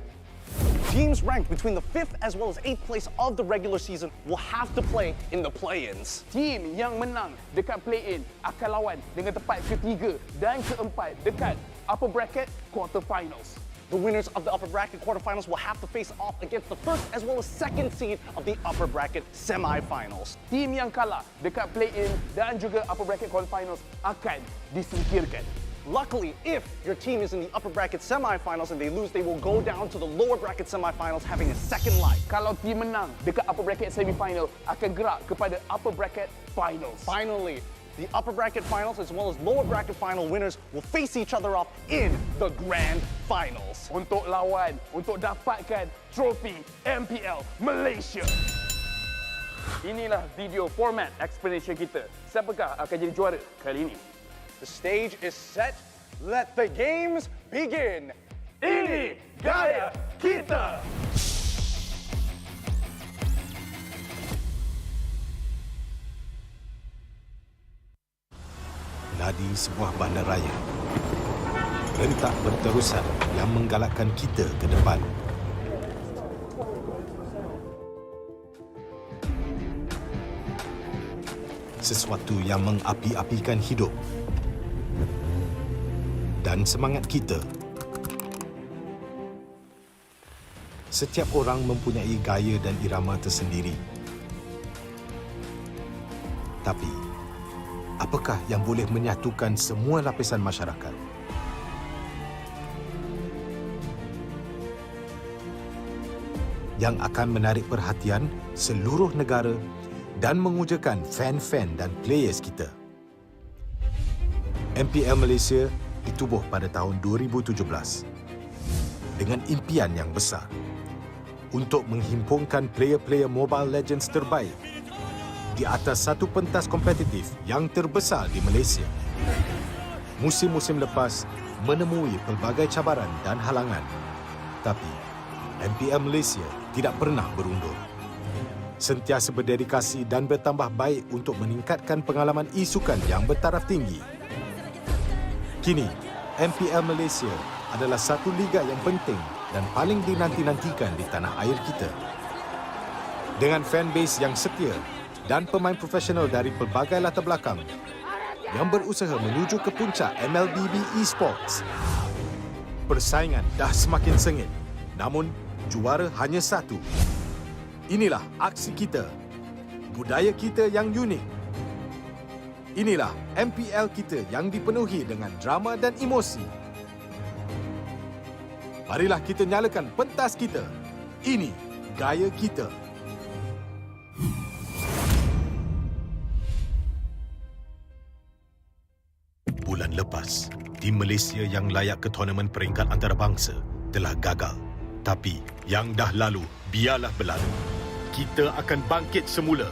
S2: Teams ranked between the 5th as well as 8th place of the regular season will have to play in the play-ins.
S18: Team yang menang dekat play-in akan lawan dengan tempat ketiga dan keempat dekat upper bracket quarterfinals.
S2: The winners of the upper bracket quarterfinals will have to face off against the first as well as second seed of the upper bracket semifinals.
S18: Team yang kalah dekat play-in dan juga upper bracket quarterfinals akan disingkirkan.
S2: Luckily, if your team is in the upper bracket semifinals and they lose, they will go down to the lower bracket semifinals having a second life.
S18: Kalau team menang dekat upper bracket semifinal, akan gerak kepada upper bracket finals.
S2: Finally, the upper bracket finals as well as lower bracket final winners will face each other off in the grand finals.
S18: Untuk lawan, untuk dapatkan trofi MPL Malaysia. Inilah video format explanation kita. Siapakah akan jadi juara kali ini?
S2: The stage is set. Let the games begin.
S18: Ini gaya kita.
S3: Nadi sebuah bandaraya. Rentak berterusan yang menggalakkan kita ke depan. Sesuatu yang mengapi-apikan hidup dan semangat kita. Setiap orang mempunyai gaya dan irama tersendiri. Tapi, apakah yang boleh menyatukan semua lapisan masyarakat? Yang akan menarik perhatian seluruh negara dan mengujakan fan-fan dan players kita. MPL Malaysia ditubuh pada tahun 2017 dengan impian yang besar untuk menghimpunkan player-player Mobile Legends terbaik di atas satu pentas kompetitif yang terbesar di Malaysia. Musim-musim lepas menemui pelbagai cabaran dan halangan, tapi MPL Malaysia tidak pernah berundur. Sentiasa berdedikasi dan bertambah baik untuk meningkatkan pengalaman e-sukan yang bertaraf tinggi. Kini, MPL Malaysia adalah satu liga yang penting dan paling dinanti-nantikan di tanah air kita. Dengan fanbase yang setia dan pemain profesional dari pelbagai latar belakang yang berusaha menuju ke puncak MLBB Esports. Persaingan dah semakin sengit, namun juara hanya satu. Inilah aksi kita, budaya kita yang unik. Inilah MPL kita yang dipenuhi dengan drama dan emosi. Marilah kita nyalakan pentas kita. Ini gaya kita. Bulan lepas, tim Malaysia yang layak ke tournament peringkat antarabangsa telah gagal. Tapi yang dah lalu, biarlah berlalu. Kita akan bangkit semula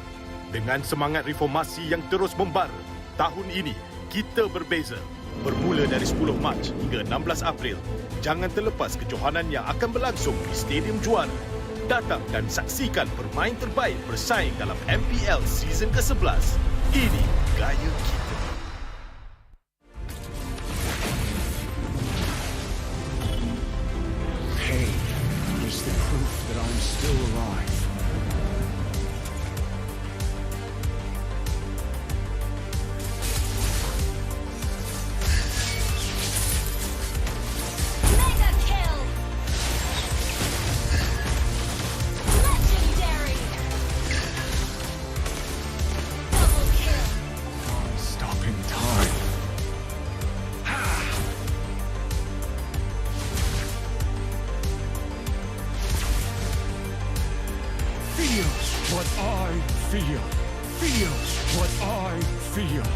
S3: dengan semangat reformasi yang terus membara. Tahun ini, kita berbeza. Bermula dari 10 Mac hingga 16 April, jangan terlepas kejohanan yang akan berlangsung di Stadium Juara. Datang dan saksikan pemain terbaik bersaing dalam MPL Season ke-11. Ini gaya kita.
S4: Pain is the proof that I'm still alive.
S5: Mega kill! Legendary! Double kill!
S4: Stopping time. Feels what I feel. Feels what I feel.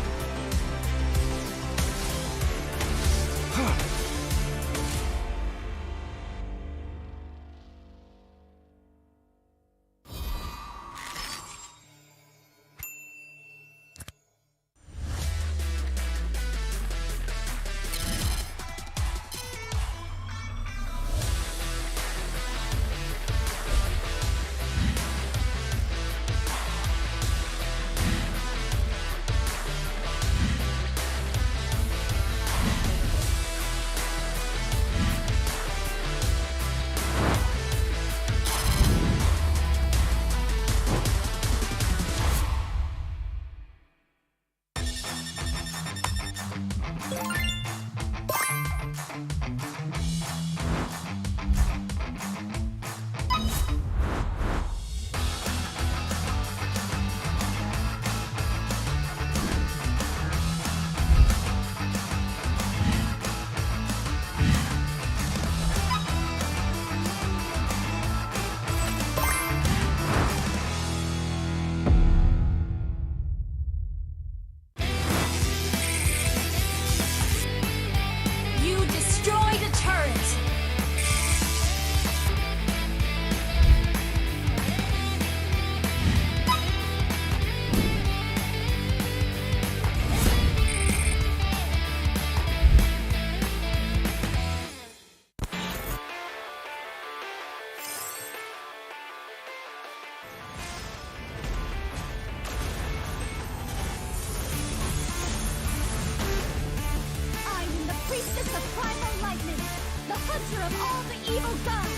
S5: master of all the evil gods.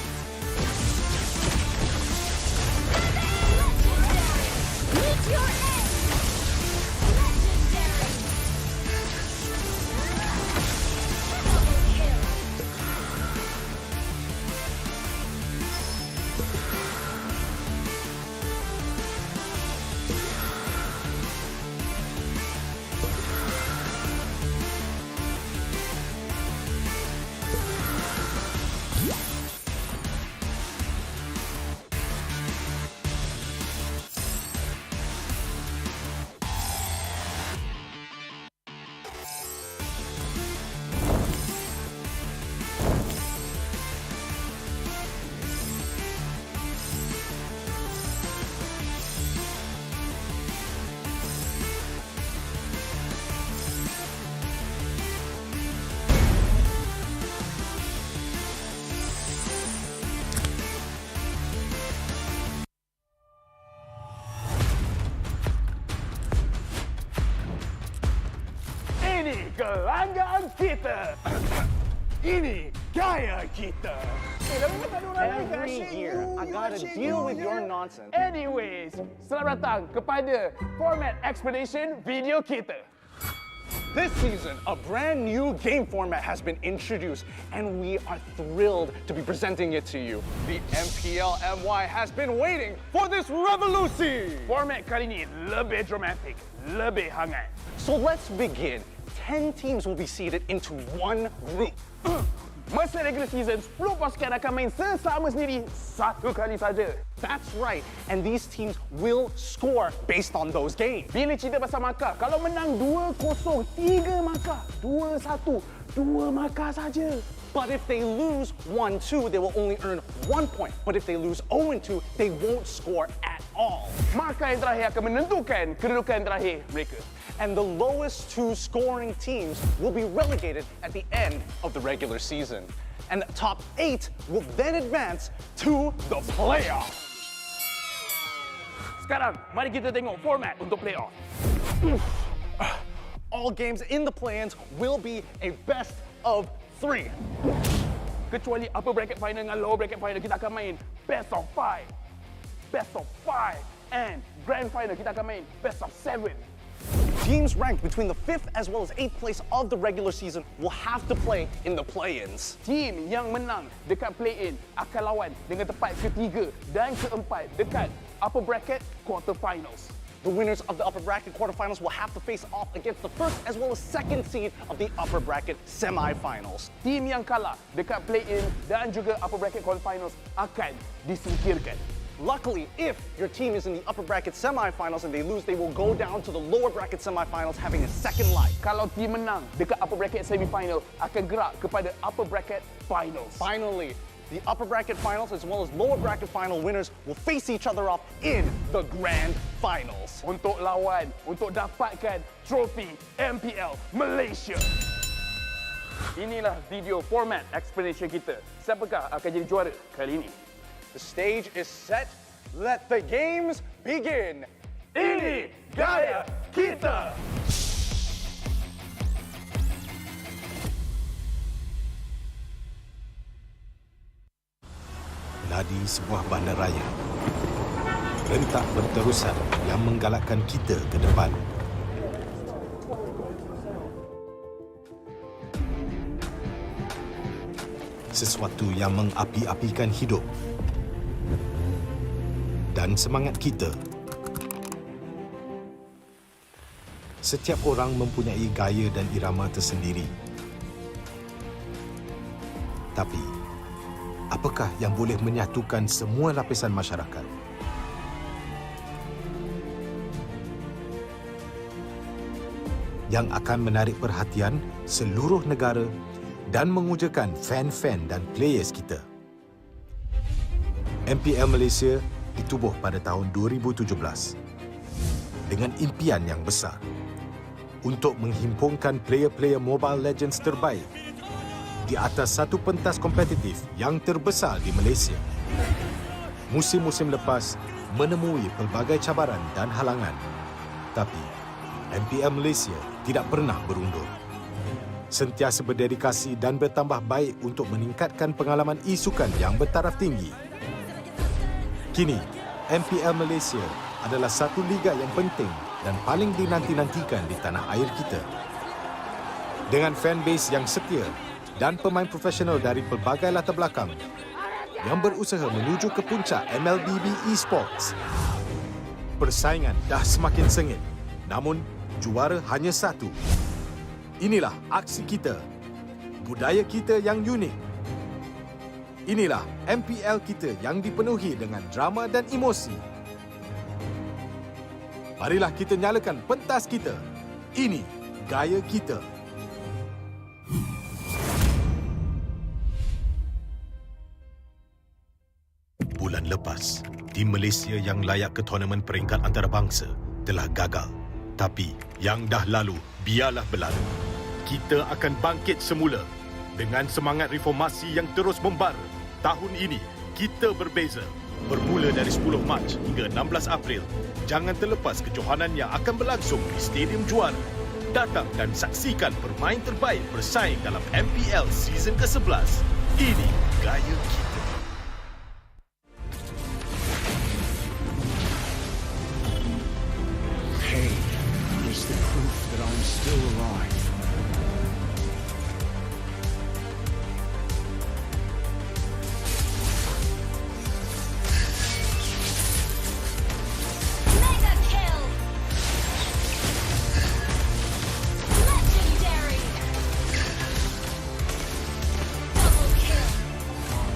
S5: Meet your end. Legendary. Double kill.
S18: Ini kelanggaan kita. Ini gaya kita.
S2: Every year, I gotta deal with your nonsense.
S18: Anyways, selamat datang kepada format explanation video kita.
S2: This season, a brand new game format has been introduced, and we are thrilled to be presenting it to you. The MPL MY has been waiting for this revolution.
S18: Format kali ini lebih dramatic, lebih hangat.
S2: So let's begin. 10 teams will be seated into one group.
S18: Masa regular season, 10 pasukan akan main sesama sendiri satu kali saja.
S2: That's right, and these teams will score based on those games.
S18: Bila cerita pasal markah, kalau menang 2-0, 3 markah, 2-1, 2 markah saja.
S2: But if they lose 1-2, they will only earn 1 point. But if they lose 0-2, they won't score at all.
S18: Markah yang terakhir akan menentukan kedudukan terakhir mereka.
S2: And the lowest 2 scoring teams will be relegated at the end of the regular season. And the top 8 will then advance to the playoffs.
S18: Sekarang, mari kita tengok format untuk playoff.
S2: All games in the play-ins will be a best of 3.
S18: Kecuali upper bracket final dengan lower bracket final, kita akan main best of 5. Best of 5. And grand final, kita akan main best of 7.
S2: Teams ranked between the 5th as well as 8th place of the regular season will have to play in the play-ins.
S18: Team yang menang dekat play-in akan lawan dengan tempat ketiga dan keempat dekat upper bracket quarterfinals.
S2: The winners of the upper bracket quarterfinals will have to face off against the first as well as second seed of the upper bracket semifinals.
S18: Team yang kalah dekat play-in dan juga upper bracket quarterfinals akan disingkirkan.
S2: Luckily, if your team is in the upper bracket semifinals and they lose, they will go down to the lower bracket semifinals having a second life.
S18: Kalau team menang dekat upper bracket semifinal, akan gerak kepada upper bracket finals.
S2: Finally, the upper bracket finals as well as lower bracket final winners will face each other off in the grand finals.
S18: Untuk lawan, untuk dapatkan trofi MPL Malaysia. Inilah video format explanation kita. Siapakah akan jadi juara kali ini?
S2: The stage is set. Let the games begin.
S18: Ini gaya kita.
S3: Ladi sebuah bandaraya. Rentak berterusan yang menggalakkan kita ke depan. Sesuatu yang mengapi-apikan hidup dan semangat kita. Setiap orang mempunyai gaya dan irama tersendiri. Tapi, apakah yang boleh menyatukan semua lapisan masyarakat? Yang akan menarik perhatian seluruh negara dan mengujakan fan-fan dan players kita. MPL Malaysia ditubuh pada tahun 2017 dengan impian yang besar untuk menghimpunkan player-player Mobile Legends terbaik di atas satu pentas kompetitif yang terbesar di Malaysia. Musim-musim lepas menemui pelbagai cabaran dan halangan, tapi MPL Malaysia tidak pernah berundur. sentiasa berdedikasi dan bertambah baik untuk meningkatkan pengalaman e-sukan yang bertaraf tinggi. Kini, MPL Malaysia adalah satu liga yang penting dan paling dinanti-nantikan di tanah air kita. Dengan fanbase yang setia dan pemain profesional dari pelbagai latar belakang yang berusaha menuju ke puncak MLBB Esports, persaingan dah semakin sengit, namun juara hanya satu. Inilah aksi kita, budaya kita yang unik. Inilah MPL kita yang dipenuhi dengan drama dan emosi. Marilah kita nyalakan pentas kita. Ini gaya kita. Bulan lepas, tim Malaysia yang layak ke tournament peringkat antarabangsa telah gagal. Tapi yang dah lalu, biarlah berlalu. Kita akan bangkit semula dengan semangat reformasi yang terus membara. Tahun ini, kita berbeza. Bermula dari 10 Mac hingga 16 April, jangan terlepas kejohanan yang akan berlangsung di Stadium Juara. Datang dan saksikan pemain terbaik bersaing dalam MPL season ke-11. Ini gaya kita.
S4: Pain is the proof that I'm still alive.
S5: Mega kill! Legendary! Double kill!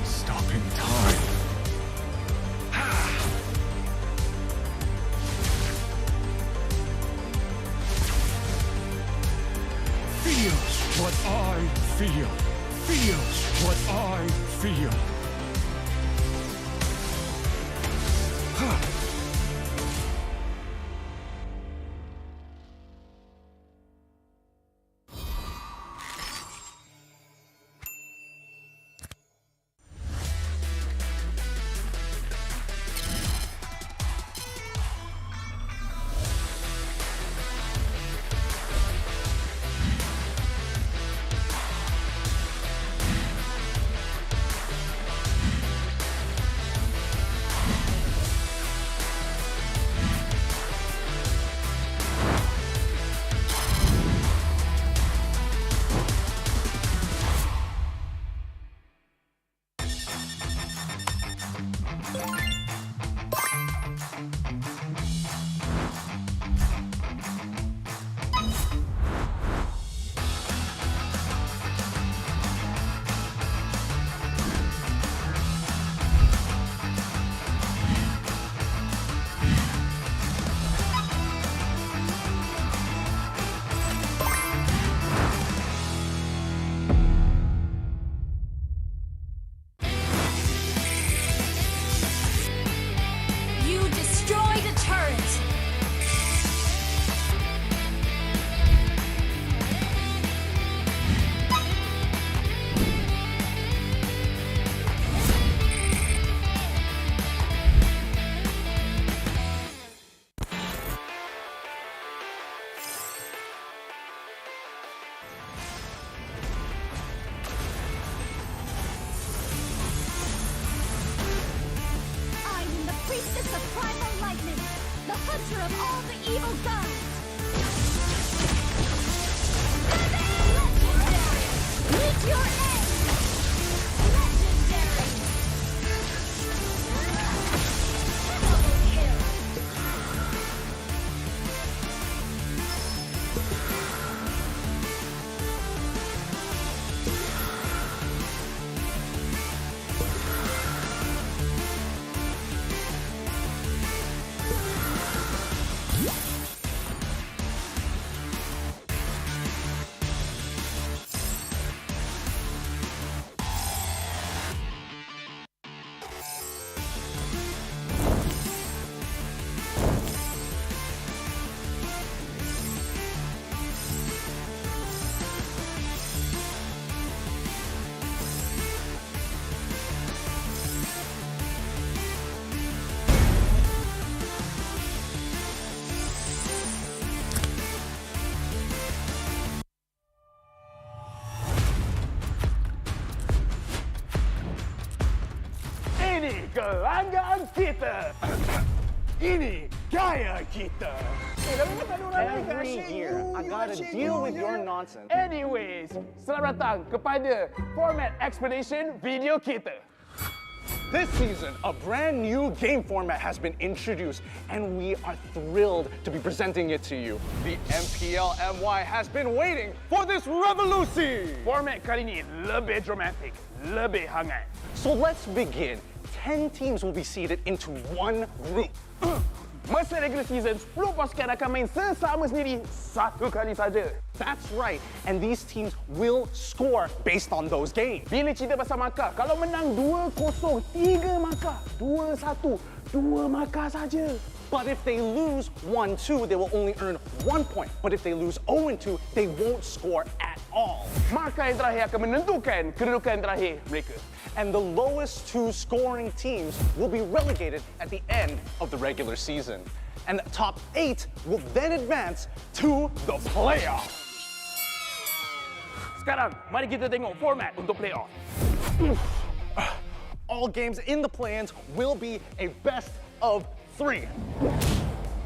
S4: Stopping time. Feel what I feel. Feel what I feel.
S5: You destroyed a turret! I am the priestess of primal lightning, the hunter of all the evil gods. Legendary! Meet your end! Legendary! Double kill!
S18: Ini kelanggaan kita. Ini gaya kita.
S2: Every year, I gotta deal with your nonsense.
S18: Anyways, selamat datang kepada format explanation video kita.
S2: This season, a brand new game format has been introduced, and we are thrilled to be presenting it to you. The MPL MY has been waiting for this revolution.
S18: Format kali ini lebih dramatic, lebih hangat.
S2: So let's begin. 10 teams will be seeded into one group.
S18: Masa regular season, 10 pasukan akan main sesama sendiri satu kali saja.
S2: That's right, and these teams will score based on those games.
S18: Bila cerita pasal markah, kalau menang 2-0, 3 markah, 2-1, 2 markah saja.
S2: But if they lose 1-2, they will only earn 1 point. But if they lose 0-2, they won't score at all.
S18: Markah yang terakhir akan menentukan kedudukan terakhir mereka.
S2: And the lowest 2 scoring teams will be relegated at the end of the regular season. And the top 8 will then advance to the playoffs.
S18: Sekarang, mari kita tengok format untuk playoff.
S2: All games in the play-ins will be a best of 3.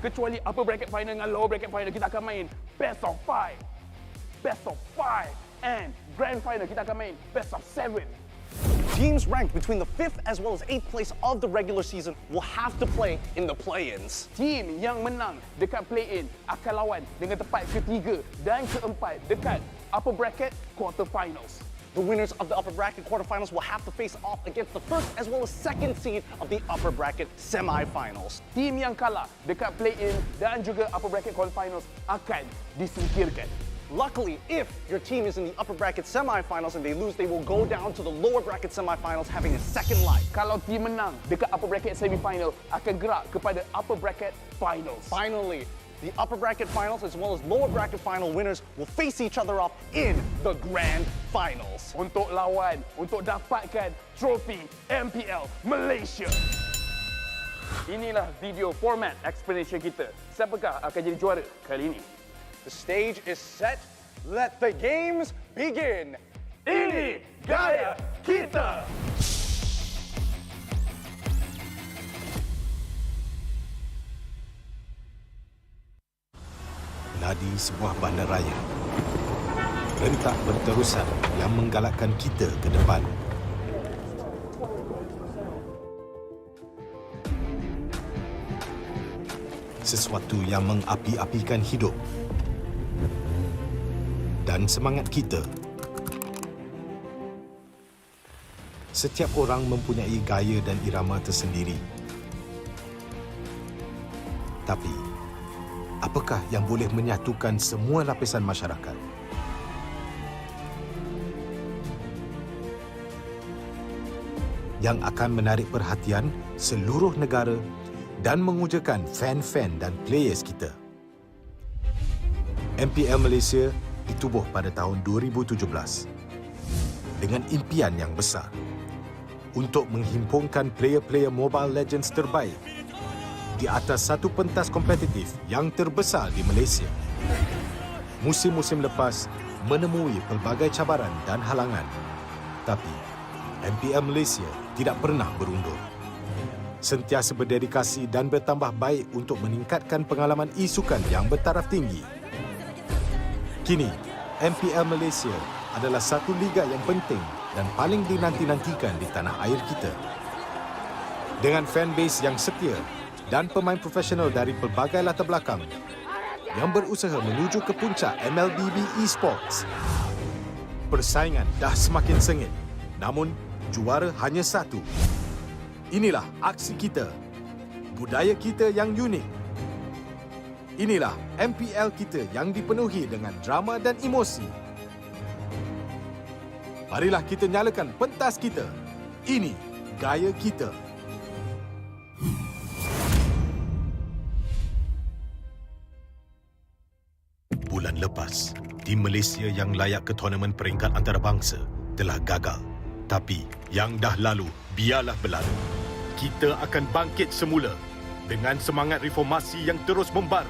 S18: Kecuali upper bracket final dengan lower bracket final, kita akan main best of 5. Best of 5. And grand final, kita akan main best of 7.
S2: Teams ranked between the 5th as well as 8th place of the regular season will have to play in the play-ins.
S18: Team yang menang dekat play-in akan lawan dengan tempat ketiga dan keempat dekat upper bracket quarterfinals.
S2: The winners of the upper bracket quarterfinals will have to face off against the first as well as second seed of the upper bracket semifinals.
S18: Team yang kalah dekat play-in dan juga upper bracket quarterfinals akan disingkirkan.
S2: Luckily, if your team is in the upper bracket semifinals and they lose, they will go down to the lower bracket semifinals having a second life.
S18: Kalau team menang dekat upper bracket semifinal, akan gerak kepada upper bracket finals.
S2: Finally, the upper bracket finals as well as lower bracket final winners will face each other off in the grand finals.
S18: Untuk lawan, untuk dapatkan trofi MPL Malaysia. Inilah video format explanation kita. Siapakah akan jadi juara kali ini?
S2: The stage is set. Let the games begin.
S18: Ini gaya kita.
S3: Nadi sebuah bandaraya. Rentak berterusan yang menggalakkan kita ke depan. Sesuatu yang mengapi-apikan hidup. Dan semangat kita. Setiap orang mempunyai gaya dan irama tersendiri. Tapi, apakah yang boleh menyatukan semua lapisan masyarakat? Yang akan menarik perhatian seluruh negara dan mengujakan fan-fan dan players kita. MPL Malaysia ditubuh pada tahun 2017 dengan impian yang besar untuk menghimpunkan player-player Mobile Legends terbaik di atas satu pentas kompetitif yang terbesar di Malaysia. Musim-musim lepas menemui pelbagai cabaran dan halangan, tapi MPL Malaysia tidak pernah berundur. Sentiasa berdedikasi dan bertambah baik untuk meningkatkan pengalaman e-sukan yang bertaraf tinggi. Kini, MPL Malaysia adalah satu liga yang penting dan paling dinanti-nantikan di tanah air kita. Dengan fanbase yang setia dan pemain profesional dari pelbagai latar belakang yang berusaha menuju ke puncak MLBB Esports. Persaingan dah semakin sengit, namun juara hanya satu. Inilah aksi kita, budaya kita yang unik. Inilah MPL kita yang dipenuhi dengan drama dan emosi. Marilah kita nyalakan pentas kita. Ini gaya kita. Bulan lepas, tim Malaysia yang layak ke tournament peringkat antarabangsa telah gagal. Tapi yang dah lalu, biarlah berlalu. Kita akan bangkit semula dengan semangat reformasi yang terus membara.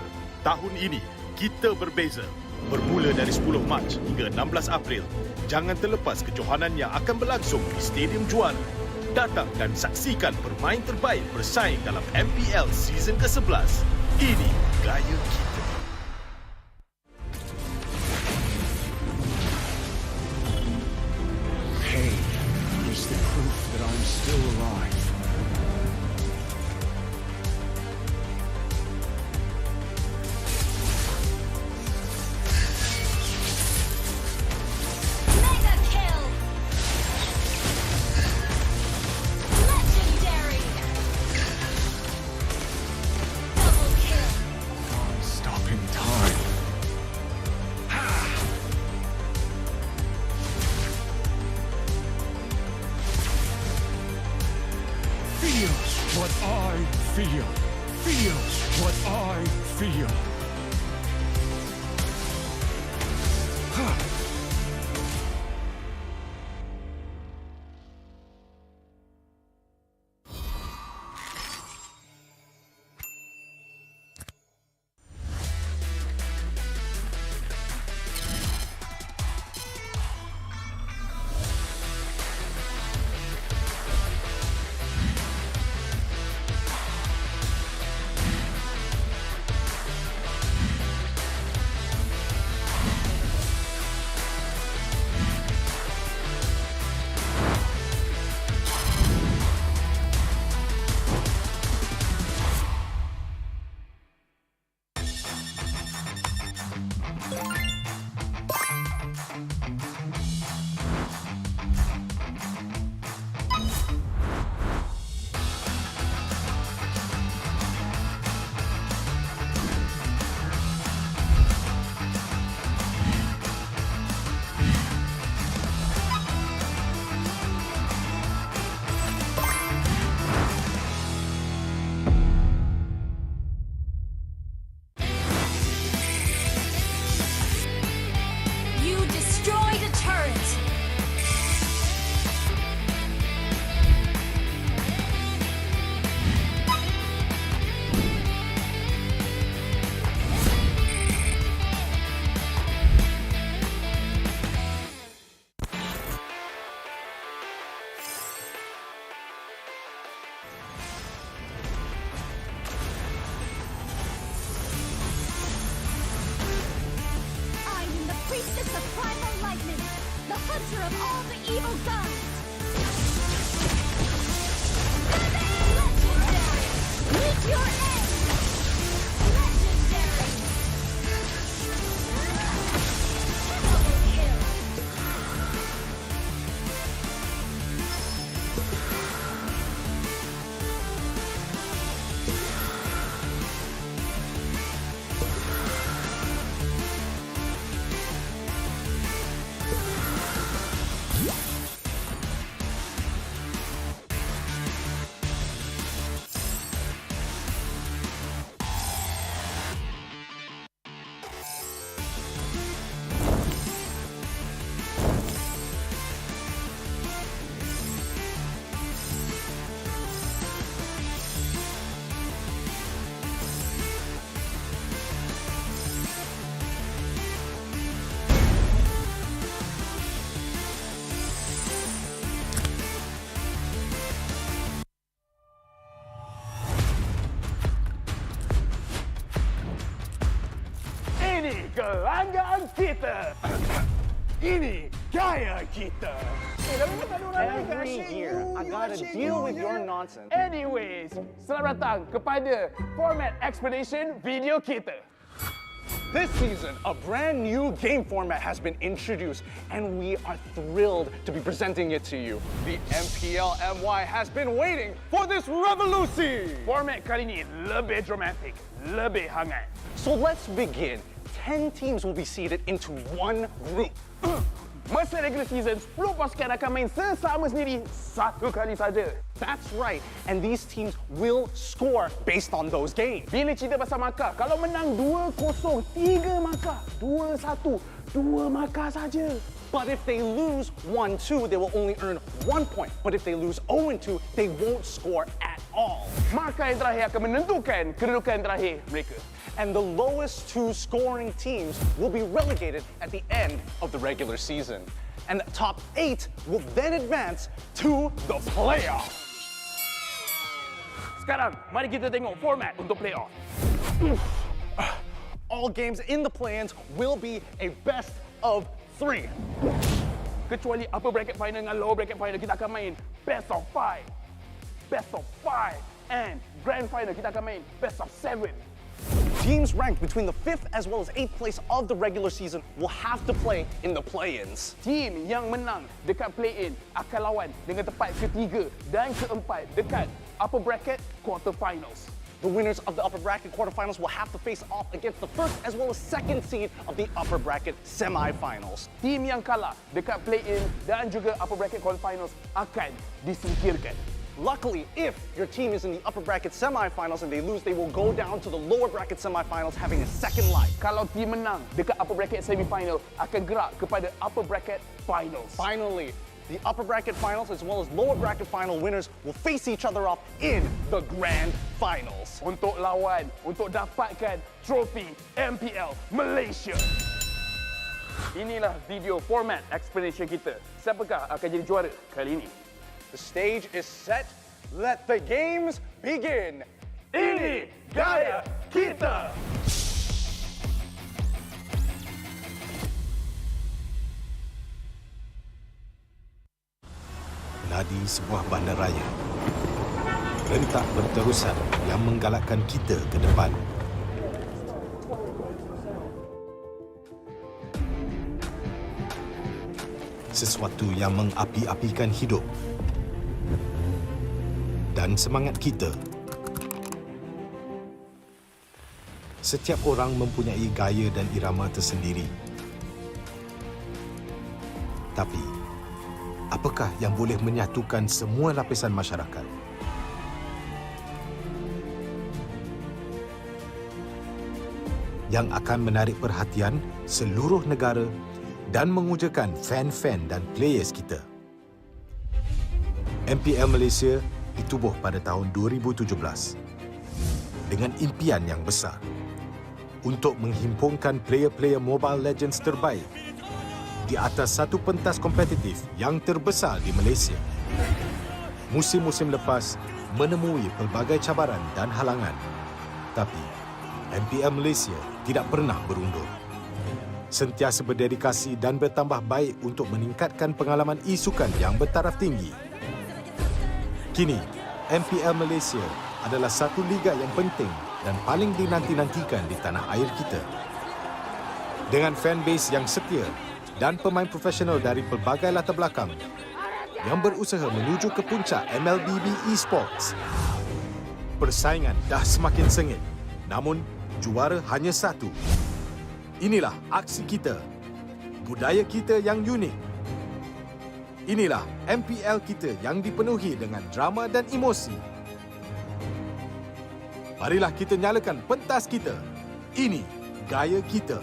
S3: Tahun ini, kita berbeza. Bermula dari 10 Mac hingga 16 April, jangan terlepas kejohanan yang akan berlangsung di Stadium Juara. Datang dan saksikan bermain terbaik bersaing dalam MPL season ke-11. Ini gaya kita.
S4: Pain is the proof that I'm still alive.
S5: Mega kill! Legendary! Double kill!
S4: Stopping time. Feel what I feel. Feel what I feel.
S5: You destroyed a turret! I'm the priestess of primal lightning, the hunter of all the evil gods. Legendary! Meet your end! Legendary! Double kill!
S18: Ini kelanggaan kita. Ini gaya kita.
S2: Every year, I gotta deal with your nonsense.
S18: Anyways, selamat datang kepada format explanation video kita.
S2: This season, a brand new game format has been introduced, and we are thrilled to be presenting it to you. The MPL MY has been waiting for this revolution!
S18: Format kali ini lebih dramatic, lebih hangat.
S2: So let's begin. 10 teams will be seated into one group.
S18: Masa regular season, 10 pasukan akan main sesama sendiri satu kali saja.
S2: That's right, and these teams will score based on those games.
S18: Bila cerita pasal markah, kalau menang 2-0, 3 markah. 2-1, 2 markah saja.
S2: But if they lose 1-2, they will only earn 1 point. But if they lose 0-2, they won't score at all.
S18: Markah yang terakhir akan menentukan kedudukan terakhir mereka.
S2: And the lowest 2 scoring teams will be relegated at the end of the regular season. and the top 8 will then advance to the playoffs.
S18: Sekarang, mari kita tengok format untuk playoff.
S2: All games in the play-ins will be a best of 3.
S18: Kecuali upper bracket final dengan lower bracket final, kita akan main best of 5. Best of 5. And grand final, kita akan main best of 7.
S2: Teams ranked between the 5th as well as 8th place of the regular season will have to play in the play-ins.
S18: Team yang menang dekat play-in akan lawan dengan tempat ketiga dan keempat dekat upper bracket quarterfinals.
S2: The winners of the upper bracket quarterfinals will have to face off against the first as well as second seed of the upper bracket semifinals.
S18: Team yang kalah dekat play-in dan juga upper bracket quarterfinals akan disingkirkan.
S2: Luckily, if your team is in the upper bracket semifinals and they lose, they will go down to the lower bracket semifinals having a second life.
S18: Kalau team menang dekat upper bracket semifinal, akan gerak kepada upper bracket finals.
S2: Finally, the upper bracket finals as well as lower bracket final winners will face each other off in the grand finals.
S18: Untuk lawan, untuk dapatkan trofi MPL Malaysia. Inilah video format explanation kita. Siapakah akan jadi juara kali ini?
S2: The stage is set. Let the games begin.
S18: Ini gaya kita.
S3: Nadi sebuah bandaraya. Rentak berterusan yang menggalakkan kita ke depan. Sesuatu yang mengapi-apikan hidup dan semangat kita. Setiap orang mempunyai gaya dan irama tersendiri. Tapi, apakah yang boleh menyatukan semua lapisan masyarakat? Yang akan menarik perhatian seluruh negara dan mengujakan fan-fan dan players kita. MPL Malaysia ditubuh pada tahun 2017 dengan impian yang besar untuk menghimpunkan player-player Mobile Legends terbaik di atas satu pentas kompetitif yang terbesar di Malaysia. Musim-musim lepas menemui pelbagai cabaran dan halangan, tapi MPL Malaysia tidak pernah berundur. Sentiasa berdedikasi dan bertambah baik untuk meningkatkan pengalaman e-sukan yang bertaraf tinggi. Kini, MPL Malaysia adalah satu liga yang penting dan paling dinanti-nantikan di tanah air kita. Dengan fanbase yang setia dan pemain profesional dari pelbagai latar belakang yang berusaha menuju ke puncak MLBB Esports. Persaingan dah semakin sengit, namun juara hanya satu. Inilah aksi kita, budaya kita yang unik. Inilah MPL kita yang dipenuhi dengan drama dan emosi. Marilah kita nyalakan pentas kita. Ini gaya kita.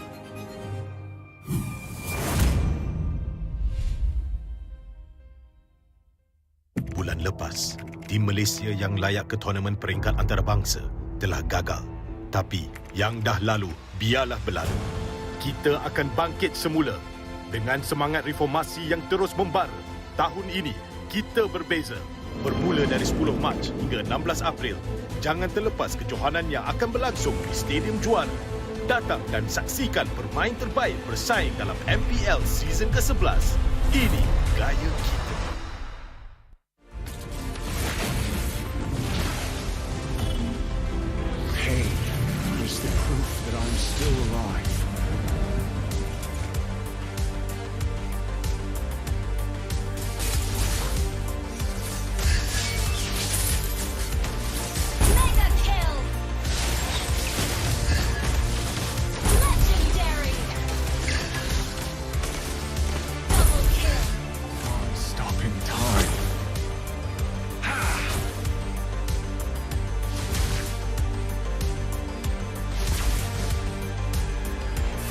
S3: Bulan lepas, tim Malaysia yang layak ke tournament peringkat antarabangsa telah gagal. Tapi yang dah lalu, biarlah berlalu. Kita akan bangkit semula dengan semangat reformasi yang terus membara. Tahun ini, kita berbeza. Bermula dari 10 Mac hingga 16 April, jangan terlepas kejohanan yang akan berlangsung di Stadium Juara. Datang dan saksikan permain terbaik bersaing dalam MPL Season ke-11. Ini gaya kita.
S4: Pain is the proof that I'm still alive.
S5: Mega kill! Legendary! Double kill!
S4: Stopping time.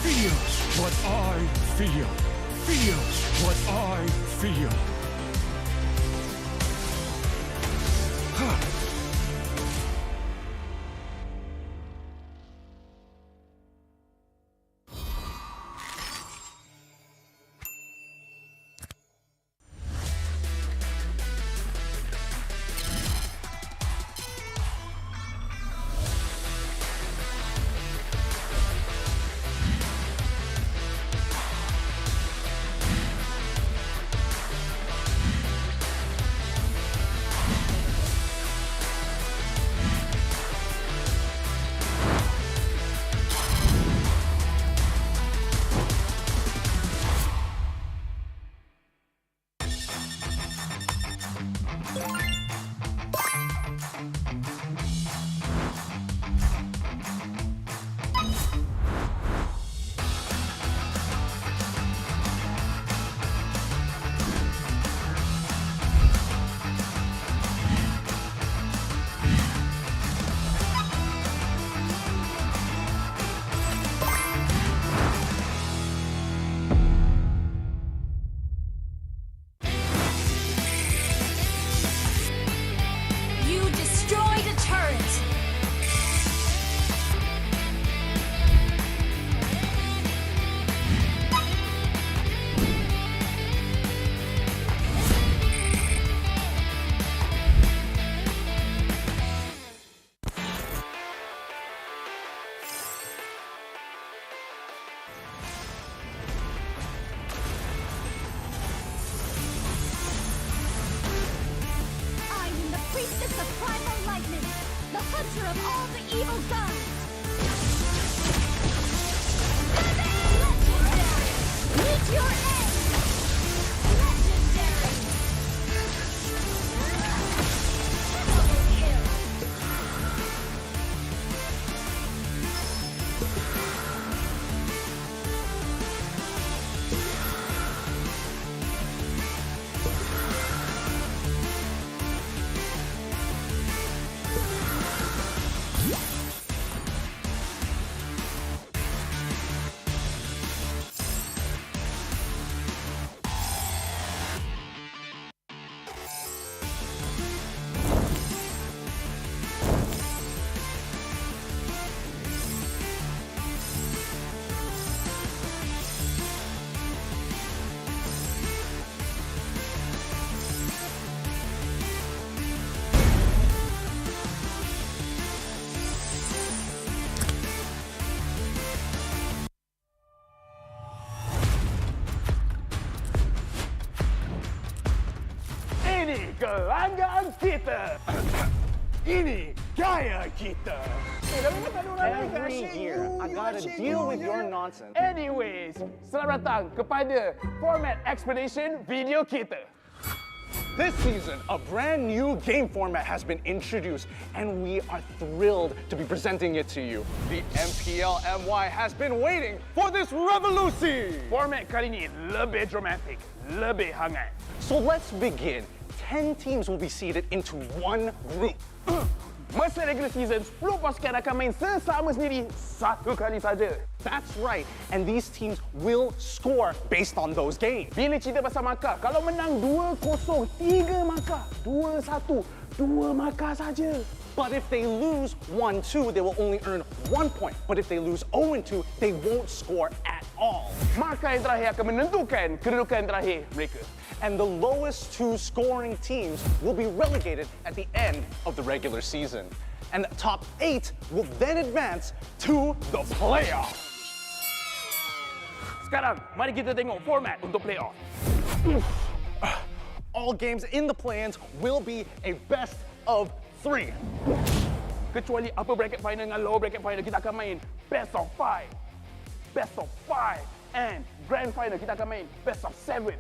S4: Feel what I feel. Feel what I feel.
S5: center of all the evil gods. Meet your end. Legendary. Double kill.
S18: Ini kelanggaan kita. Ini gaya kita.
S2: Every year, I gotta deal with your nonsense.
S18: Anyways, selamat datang kepada format explanation video kita.
S2: This season, a brand new game format has been introduced, and we are thrilled to be presenting it to you. The MPL MY has been waiting for this revolution.
S18: Format kali ini lebih dramatic, lebih hangat.
S2: So let's begin. 10 teams will be seeded into one group.
S18: Masa regular season, 10 pasukan akan main sesama sendiri satu kali saja.
S2: That's right, and these teams will score based on those games.
S18: Bila cerita pasal markah, kalau menang 2-0, 3 markah, 2-1, 2 markah saja.
S2: But if they lose 1-2, they will only earn 1 point. But if they lose 0-2, they won't score at all.
S18: Markah yang terakhir akan menentukan kedudukan terakhir mereka.
S2: And the lowest 2 scoring teams will be relegated at the end of the regular season. And the top 8 will then advance to the playoffs.
S18: Sekarang, mari kita tengok format untuk playoff.
S2: All games in the play-ins will be a best of 3.
S18: Kecuali upper bracket final dengan lower bracket final, kita akan main best of 5. Best of 5. And grand final, kita akan main best of 7.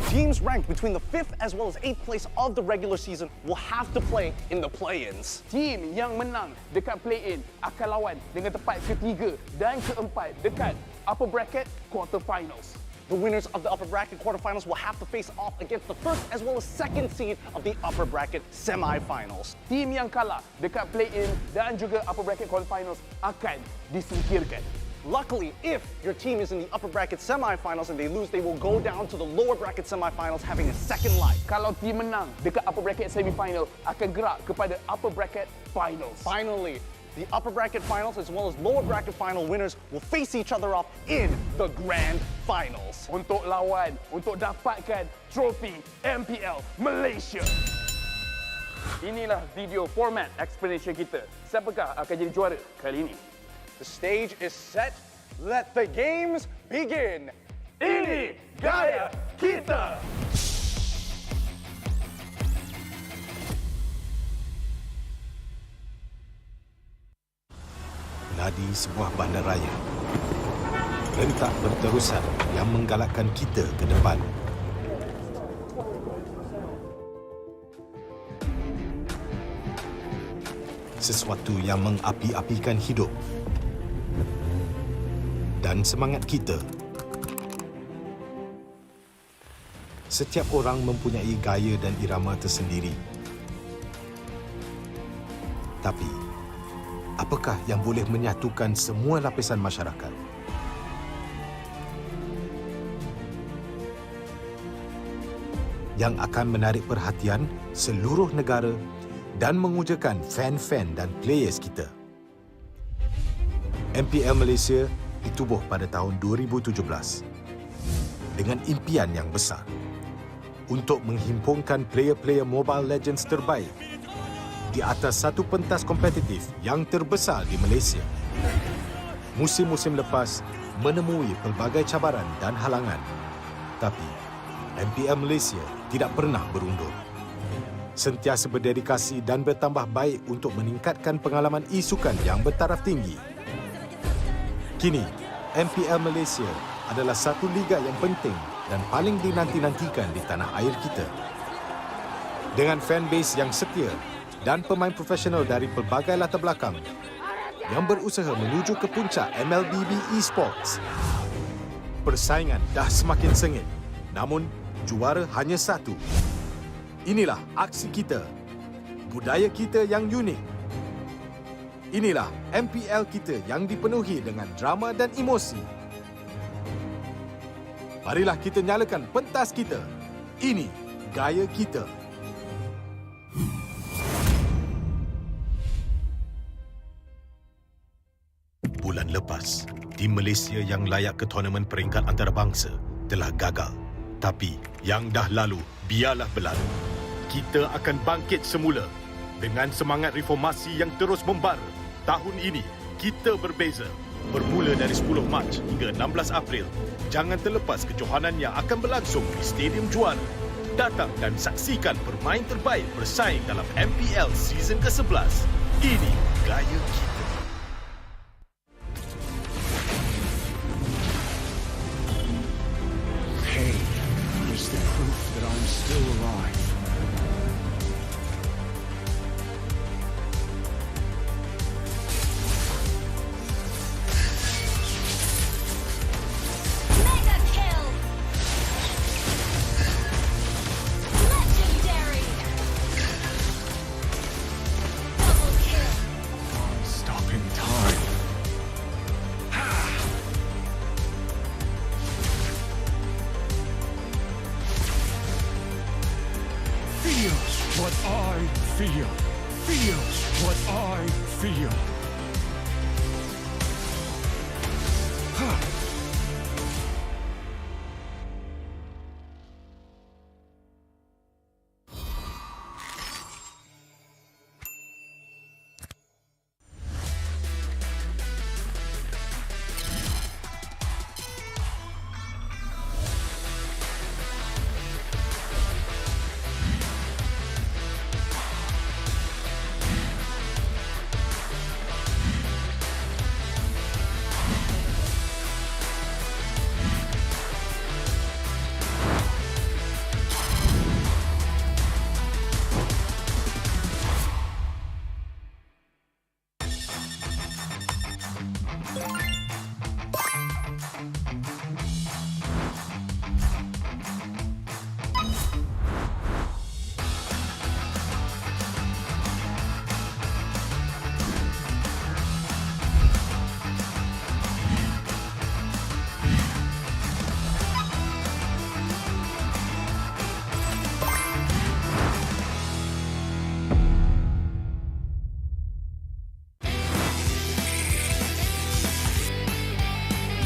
S2: Teams ranked between the 5th as well as 8th place of the regular season will have to play in the play-ins.
S18: Team yang menang dekat play-in akan lawan dengan tempat ketiga dan keempat dekat upper bracket quarterfinals.
S2: The winners of the upper bracket quarterfinals will have to face off against the first as well as second seed of the upper bracket semifinals.
S18: Team yang kalah dekat play-in dan juga upper bracket quarterfinals akan disingkirkan.
S2: Luckily, if your team is in the upper bracket semifinals and they lose, they will go down to the lower bracket semifinals having a second life.
S18: Kalau team menang dekat upper bracket semifinal, akan gerak kepada upper bracket finals.
S2: Finally, the upper bracket finals as well as lower bracket final winners will face each other off in the grand finals.
S18: Untuk lawan, untuk dapatkan trofi MPL Malaysia. Inilah video format explanation kita. Siapakah akan jadi juara kali ini?
S2: The stage is set. Let the games begin.
S18: Ini gaya kita.
S3: Nadi sebuah bandaraya. Rentak berterusan yang menggalakkan kita ke depan. Sesuatu yang mengapi-apikan hidup dan semangat kita. Setiap orang mempunyai gaya dan irama tersendiri. Tapi, apakah yang boleh menyatukan semua lapisan masyarakat? Yang akan menarik perhatian seluruh negara dan mengujakan fan-fan dan players kita. MPL Malaysia ditubuh pada tahun 2017 dengan impian yang besar untuk menghimpunkan player-player Mobile Legends terbaik di atas satu pentas kompetitif yang terbesar di Malaysia. Musim-musim lepas menemui pelbagai cabaran dan halangan, tapi MPL Malaysia tidak pernah berundur. sentiasa berdedikasi dan bertambah baik untuk meningkatkan pengalaman e-sukan yang bertaraf tinggi. Kini, MPL Malaysia adalah satu liga yang penting dan paling dinanti-nantikan di tanah air kita. Dengan fanbase yang setia dan pemain profesional dari pelbagai latar belakang yang berusaha menuju ke puncak MLBB Esports, persaingan dah semakin sengit, namun juara hanya satu. Inilah aksi kita, budaya kita yang unik. Inilah MPL kita yang dipenuhi dengan drama dan emosi. Marilah kita nyalakan pentas kita. Ini gaya kita. Bulan lepas, tim Malaysia yang layak ke tournament peringkat antarabangsa telah gagal. Tapi yang dah lalu, biarlah berlalu. Kita akan bangkit semula dengan semangat reformasi yang terus membara. Tahun ini, kita berbeza. Bermula dari 10 Mac hingga 16 April, jangan terlepas kejohanan yang akan berlangsung di Stadium Juara. Datang dan saksikan pemain terbaik bersaing dalam MPL Season ke-11. Ini gaya kita.
S4: Pain is the proof that I'm still alive.
S5: Mega kill! Legendary! Double kill!
S4: Stopping time. Feel what I feel. Feel what I feel.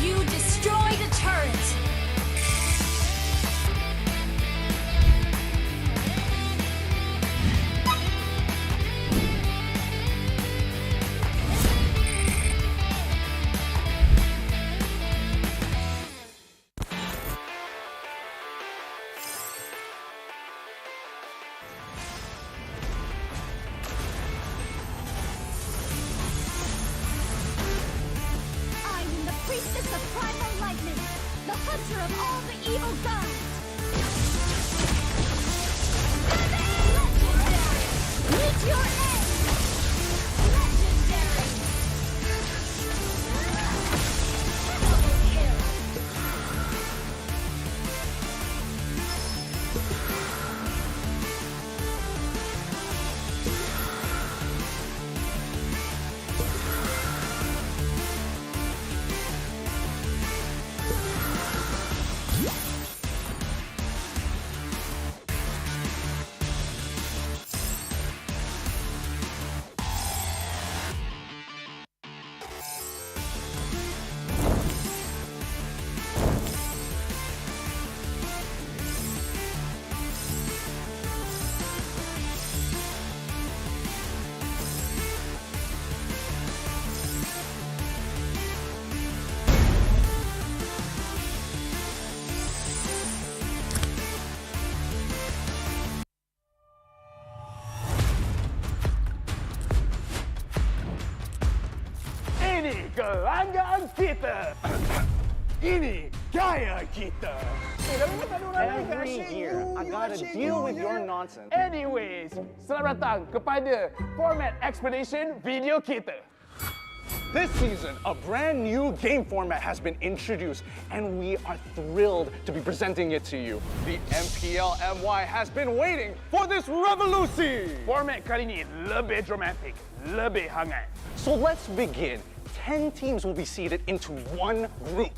S5: You destroyed a turret! I am the priestess of primal lightning, the hunter of all the evil gods. Legendary! Meet your end! Legendary! Double kill!
S18: Ini kelanggaan kita. Ini gaya kita.
S2: Every year, I gotta deal with your nonsense.
S18: Anyways, selamat datang kepada format explanation video kita.
S2: This season, a brand new game format has been introduced, and we are thrilled to be presenting it to you. The MPL MY has been waiting for this revolution.
S18: Format kali ini lebih dramatic, lebih hangat.
S2: So let's begin. 10 teams will be seeded into one group.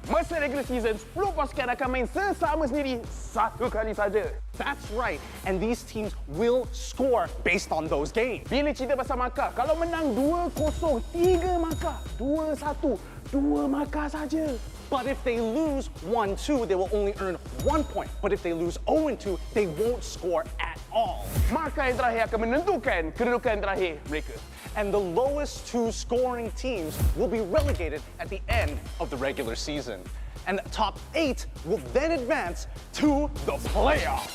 S18: Masa regular season, 10 pasukan akan main sesama sendiri satu kali saja.
S2: That's right, and these teams will score based on those games.
S18: Bila cerita pasal markah, kalau menang 2-0, 3 markah. 2-1, 2 markah saja.
S2: But if they lose 1-2, they will only earn 1 point. But if they lose 0-2, they won't score at all.
S18: Markah yang terakhir akan menentukan kedudukan terakhir mereka.
S2: And the lowest 2 scoring teams will be relegated at the end of the regular season. And the top 8 will then advance to the playoffs.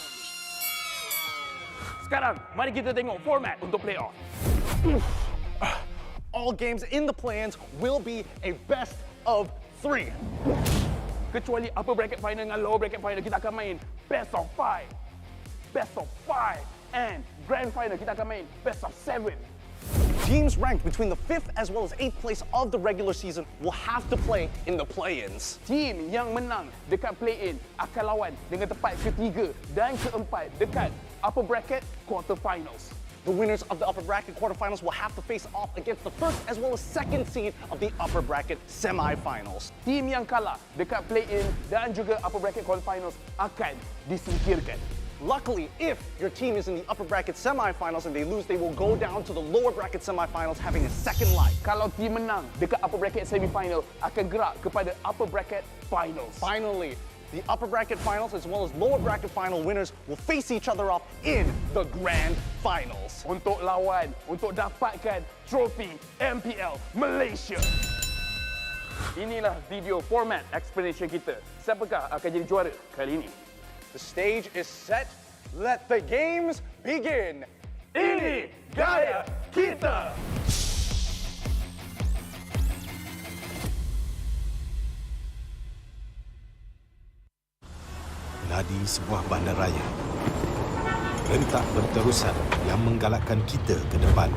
S18: Sekarang, mari kita tengok format untuk playoff.
S2: All games in the play-ins will be a best of 3.
S18: Kecuali upper bracket final dengan lower bracket final, kita akan main best of 5. Best of 5. And grand final, kita akan main best of 7.
S2: Teams ranked between the 5th as well as 8th place of the regular season will have to play in the play-ins.
S18: Team yang menang dekat play-in akan lawan dengan tempat ketiga dan keempat dekat upper bracket quarterfinals.
S2: The winners of the upper bracket quarterfinals will have to face off against the first as well as second seed of the upper bracket semifinals.
S18: Team yang kalah dekat play-in dan juga upper bracket quarterfinals akan disingkirkan.
S2: Luckily, if your team is in the upper bracket semifinals and they lose, they will go down to the lower bracket semifinals having a second life.
S18: Kalau team menang dekat upper bracket semifinal, akan gerak kepada upper bracket finals.
S2: Finally, the upper bracket finals as well as lower bracket final winners will face each other off in the grand finals.
S18: Untuk lawan, untuk dapatkan trofi MPL Malaysia. Inilah video format explanation kita. Siapakah akan jadi juara kali ini?
S2: The stage is set. Let the games begin.
S18: Ini gaya kita.
S3: Nadi sebuah bandaraya. Rentak berterusan yang menggalakkan kita ke depan.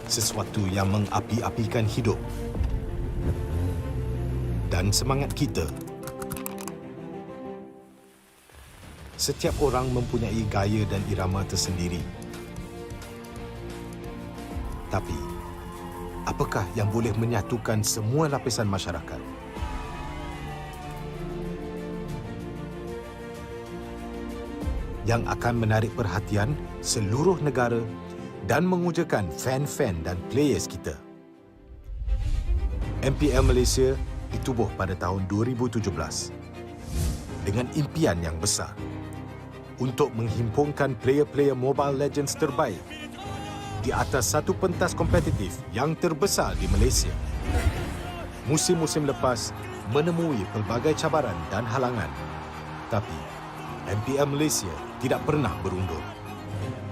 S3: Sesuatu yang mengapi-apikan hidup dan semangat kita. Setiap orang mempunyai gaya dan irama tersendiri. Tapi, apakah yang boleh menyatukan semua lapisan masyarakat? Yang akan menarik perhatian seluruh negara dan mengujakan fan-fan dan players kita. MPL Malaysia ditubuh pada tahun 2017 dengan impian yang besar untuk menghimpunkan player-player Mobile Legends terbaik di atas satu pentas kompetitif yang terbesar di Malaysia. Musim-musim lepas menemui pelbagai cabaran dan halangan, tapi MPL Malaysia tidak pernah berundur.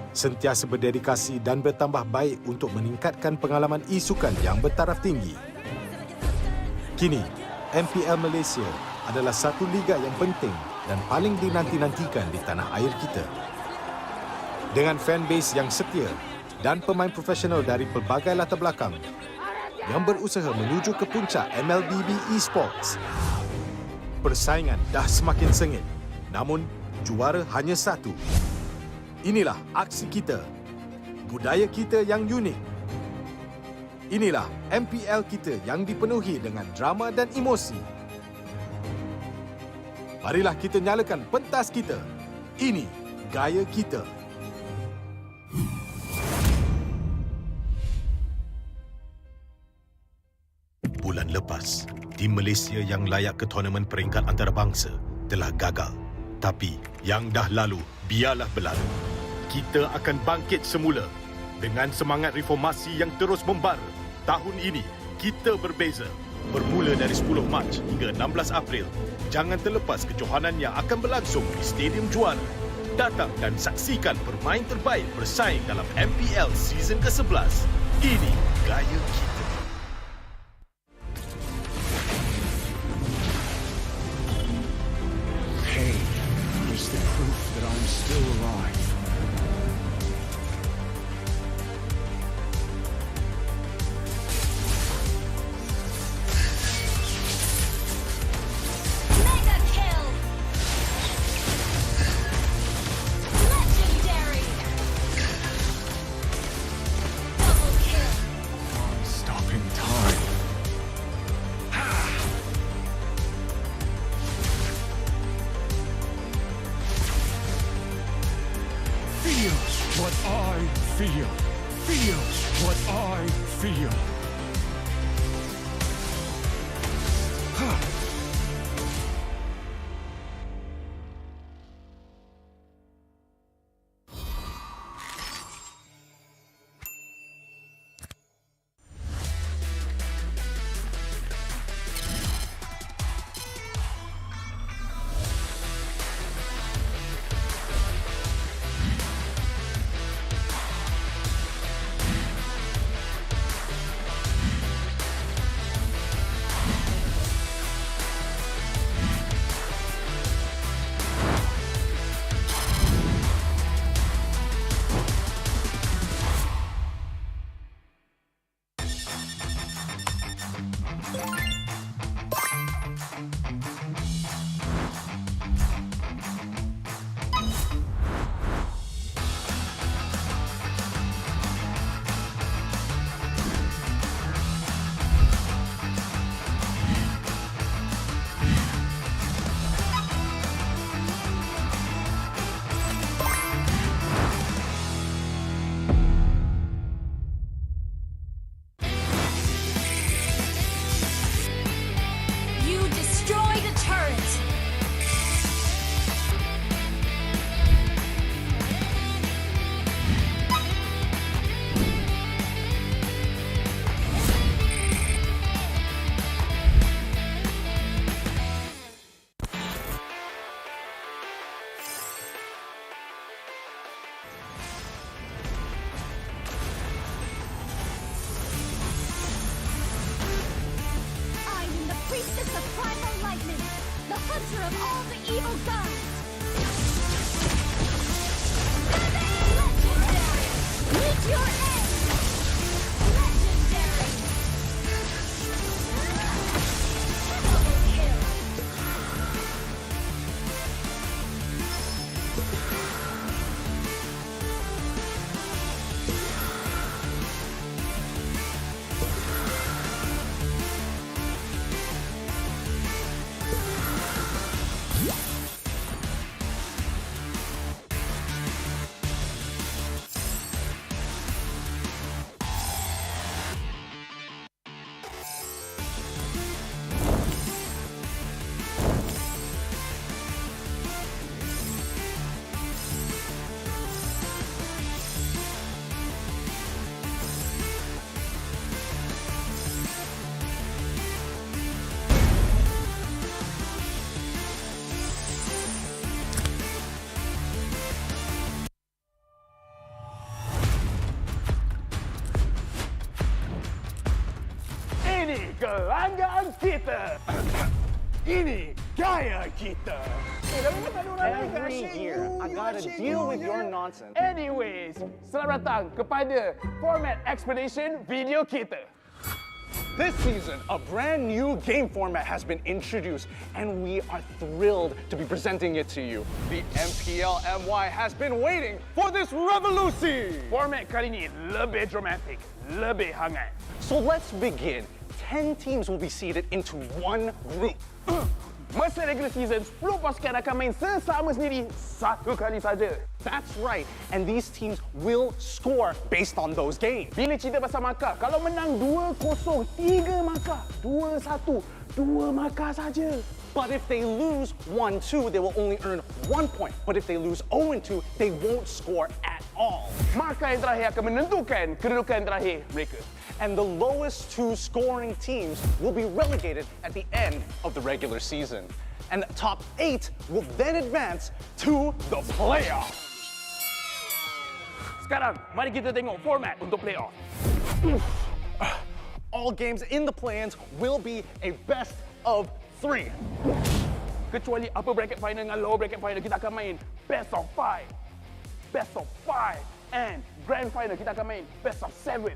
S3: Sentiasa berdedikasi dan bertambah baik untuk meningkatkan pengalaman e-sukan yang bertaraf tinggi. Kini, MPL Malaysia adalah satu liga yang penting dan paling dinanti-nantikan di tanah air kita. Dengan fanbase yang setia dan pemain profesional dari pelbagai latar belakang yang berusaha menuju ke puncak MLBB Esports. Persaingan dah semakin sengit, namun juara hanya satu. Inilah aksi kita, budaya kita yang unik. Inilah MPL kita yang dipenuhi dengan drama dan emosi. Marilah kita nyalakan pentas kita. Ini gaya kita. Bulan lepas, tim Malaysia yang layak ke tournament peringkat antarabangsa telah gagal. Tapi yang dah lalu, biarlah berlalu. Kita akan bangkit semula dengan semangat reformasi yang terus membara. Tahun ini, kita berbeza. Bermula dari 10 Mac hingga 16 April, jangan terlepas kejohanan yang akan berlangsung di Stadium Juara. Datang dan saksikan pemain terbaik bersaing dalam MPL season ke-11. Ini gaya kita.
S4: Pain is the proof that I'm still alive.
S5: Mega kill! Legendary! Double kill!
S4: Stopping time. Feel what I feel. Feel what I feel.
S5: You destroyed a turret! I am the priestess of primal lightning, the hunter of all the evil gods. Legendary! Meet your end! Legendary! Double kill!
S18: Ini kelanggaan kita. Ini gaya kita.
S2: Every year, I gotta deal with your nonsense.
S18: Anyways, selamat datang kepada format expedition video kita.
S2: This season, a brand new game format has been introduced, and we are thrilled to be presenting it to you. The MPL MY has been waiting for this revolution!
S18: Format kali ini lebih dramatic, lebih hangat.
S2: So let's begin. 10 teams will be seated into one group.
S18: Masa regular season, 10 pasukan akan main sesama sendiri satu kali saja.
S2: That's right, and these teams will score based on those games.
S18: Bila cerita pasal markah, kalau menang 2-0, 3 markah, 2-1, 2 markah saja.
S2: But if they lose 1-2, they will only earn 1 point. But if they lose 0-2, they won't score at all.
S18: Markah yang terakhir akan menentukan kedudukan terakhir mereka.
S2: And the lowest 2 scoring teams will be relegated at the end of the regular season. and the top 8 will then advance to the playoffs.
S18: Sekarang, mari kita tengok format untuk playoff.
S2: All games in the play-ins will be a best of 3.
S18: Kecuali upper bracket final dengan lower bracket final, kita akan main best of 5. Best of 5. And grand final, kita akan main best of 7.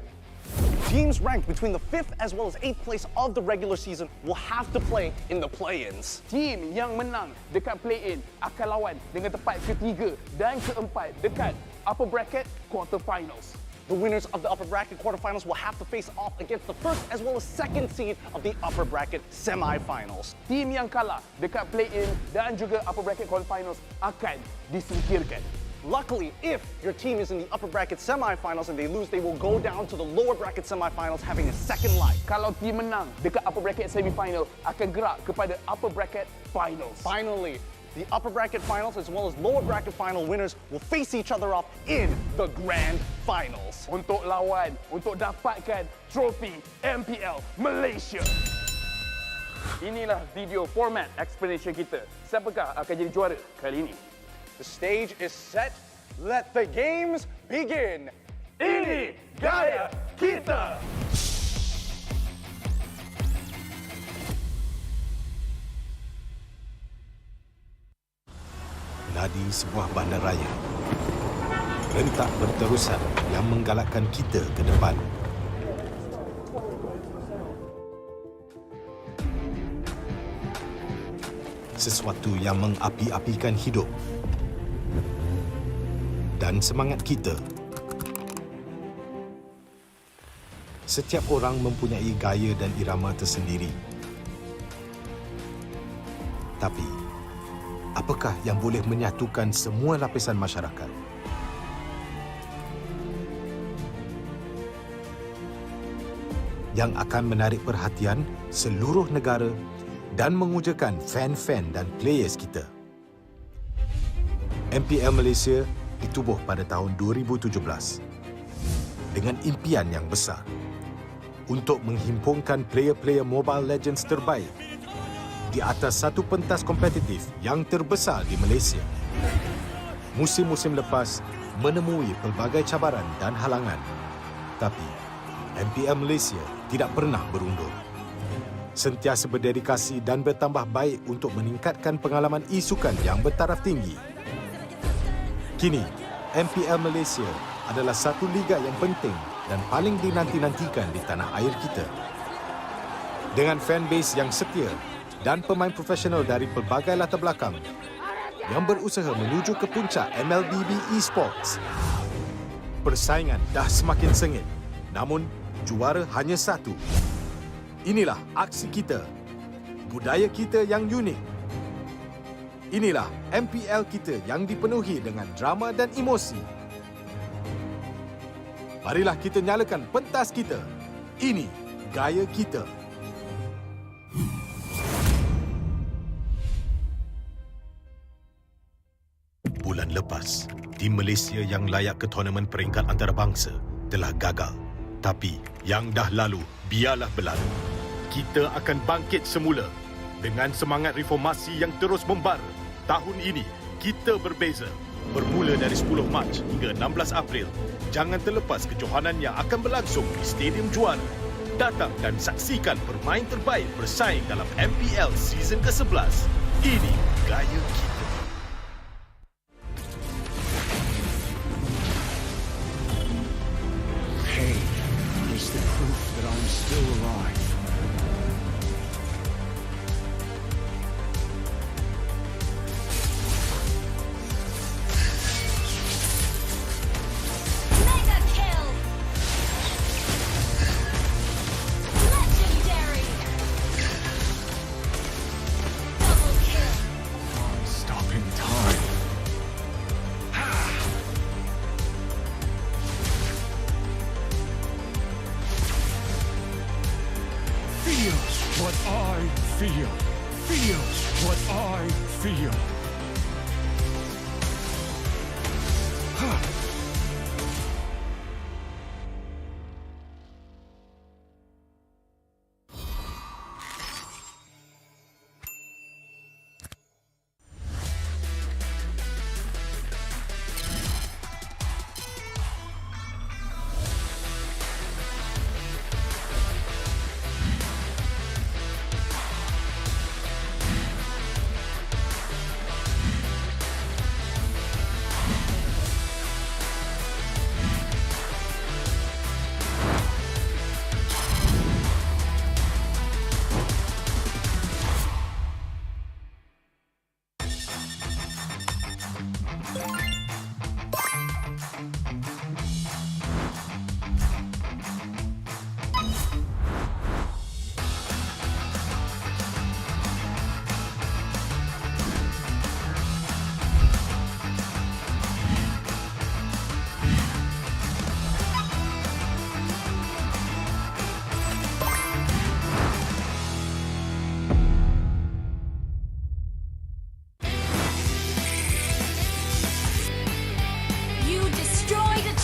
S2: Teams ranked between the 5th as well as 8th place of the regular season will have to play in the play-ins.
S18: Team yang menang dekat play-in akan lawan dengan tempat ketiga dan keempat dekat upper bracket quarterfinals.
S2: The winners of the upper bracket quarterfinals will have to face off against the first as well as second seed of the upper bracket semifinals.
S18: Team yang kalah dekat play-in dan juga upper bracket quarterfinals akan disingkirkan.
S2: Luckily, if your team is in the upper bracket semifinals and they lose, they will go down to the lower bracket semifinals having a second life.
S18: Kalau team menang dekat upper bracket semifinal, akan gerak kepada upper bracket finals.
S2: Finally, the upper bracket finals as well as lower bracket final winners will face each other off in the grand finals.
S18: Untuk lawan, untuk dapatkan trofi MPL Malaysia. Inilah video format explanation kita. Siapakah akan jadi juara kali ini?
S2: The stage is set. Let the games begin.
S18: Ini gaya kita.
S3: Nadi sebuah bandaraya. Rentak berterusan yang menggalakkan kita ke depan. Sesuatu yang mengapi-apikan hidup dan semangat kita. Setiap orang mempunyai gaya dan irama tersendiri. Tapi, apakah yang boleh menyatukan semua lapisan masyarakat? Yang akan menarik perhatian seluruh negara dan mengujakan fan-fan dan players kita. MPL Malaysia ditubuh pada tahun 2017 dengan impian yang besar untuk menghimpunkan player-player Mobile Legends terbaik di atas satu pentas kompetitif yang terbesar di Malaysia. Musim-musim lepas menemui pelbagai cabaran dan halangan, tapi MPL Malaysia tidak pernah berundur. Sentiasa berdedikasi dan bertambah baik untuk meningkatkan pengalaman e-sukan yang bertaraf tinggi. Kini, MPL Malaysia adalah satu liga yang penting dan paling dinanti-nantikan di tanah air kita. Dengan fanbase yang setia dan pemain profesional dari pelbagai latar belakang yang berusaha menuju ke puncak MLBB Esports. Persaingan dah semakin sengit, namun juara hanya satu. Inilah aksi kita, budaya kita yang unik. Inilah MPL kita yang dipenuhi dengan drama dan emosi. Marilah kita nyalakan pentas kita. Ini gaya kita. Bulan lepas, tim Malaysia yang layak ke tournament peringkat antarabangsa telah gagal. Tapi yang dah lalu, biarlah berlalu. Kita akan bangkit semula dengan semangat reformasi yang terus membara. Tahun ini, kita berbeza. Bermula dari 10 Mac hingga 16 April, jangan terlepas kejohanan yang akan berlangsung di Stadium Juara. Datang dan saksikan permain terbaik bersaing dalam MPL Season ke-11. Ini gaya kita.
S4: Pain is the proof that I'm still alive.
S5: Mega kill! Legendary! Double kill!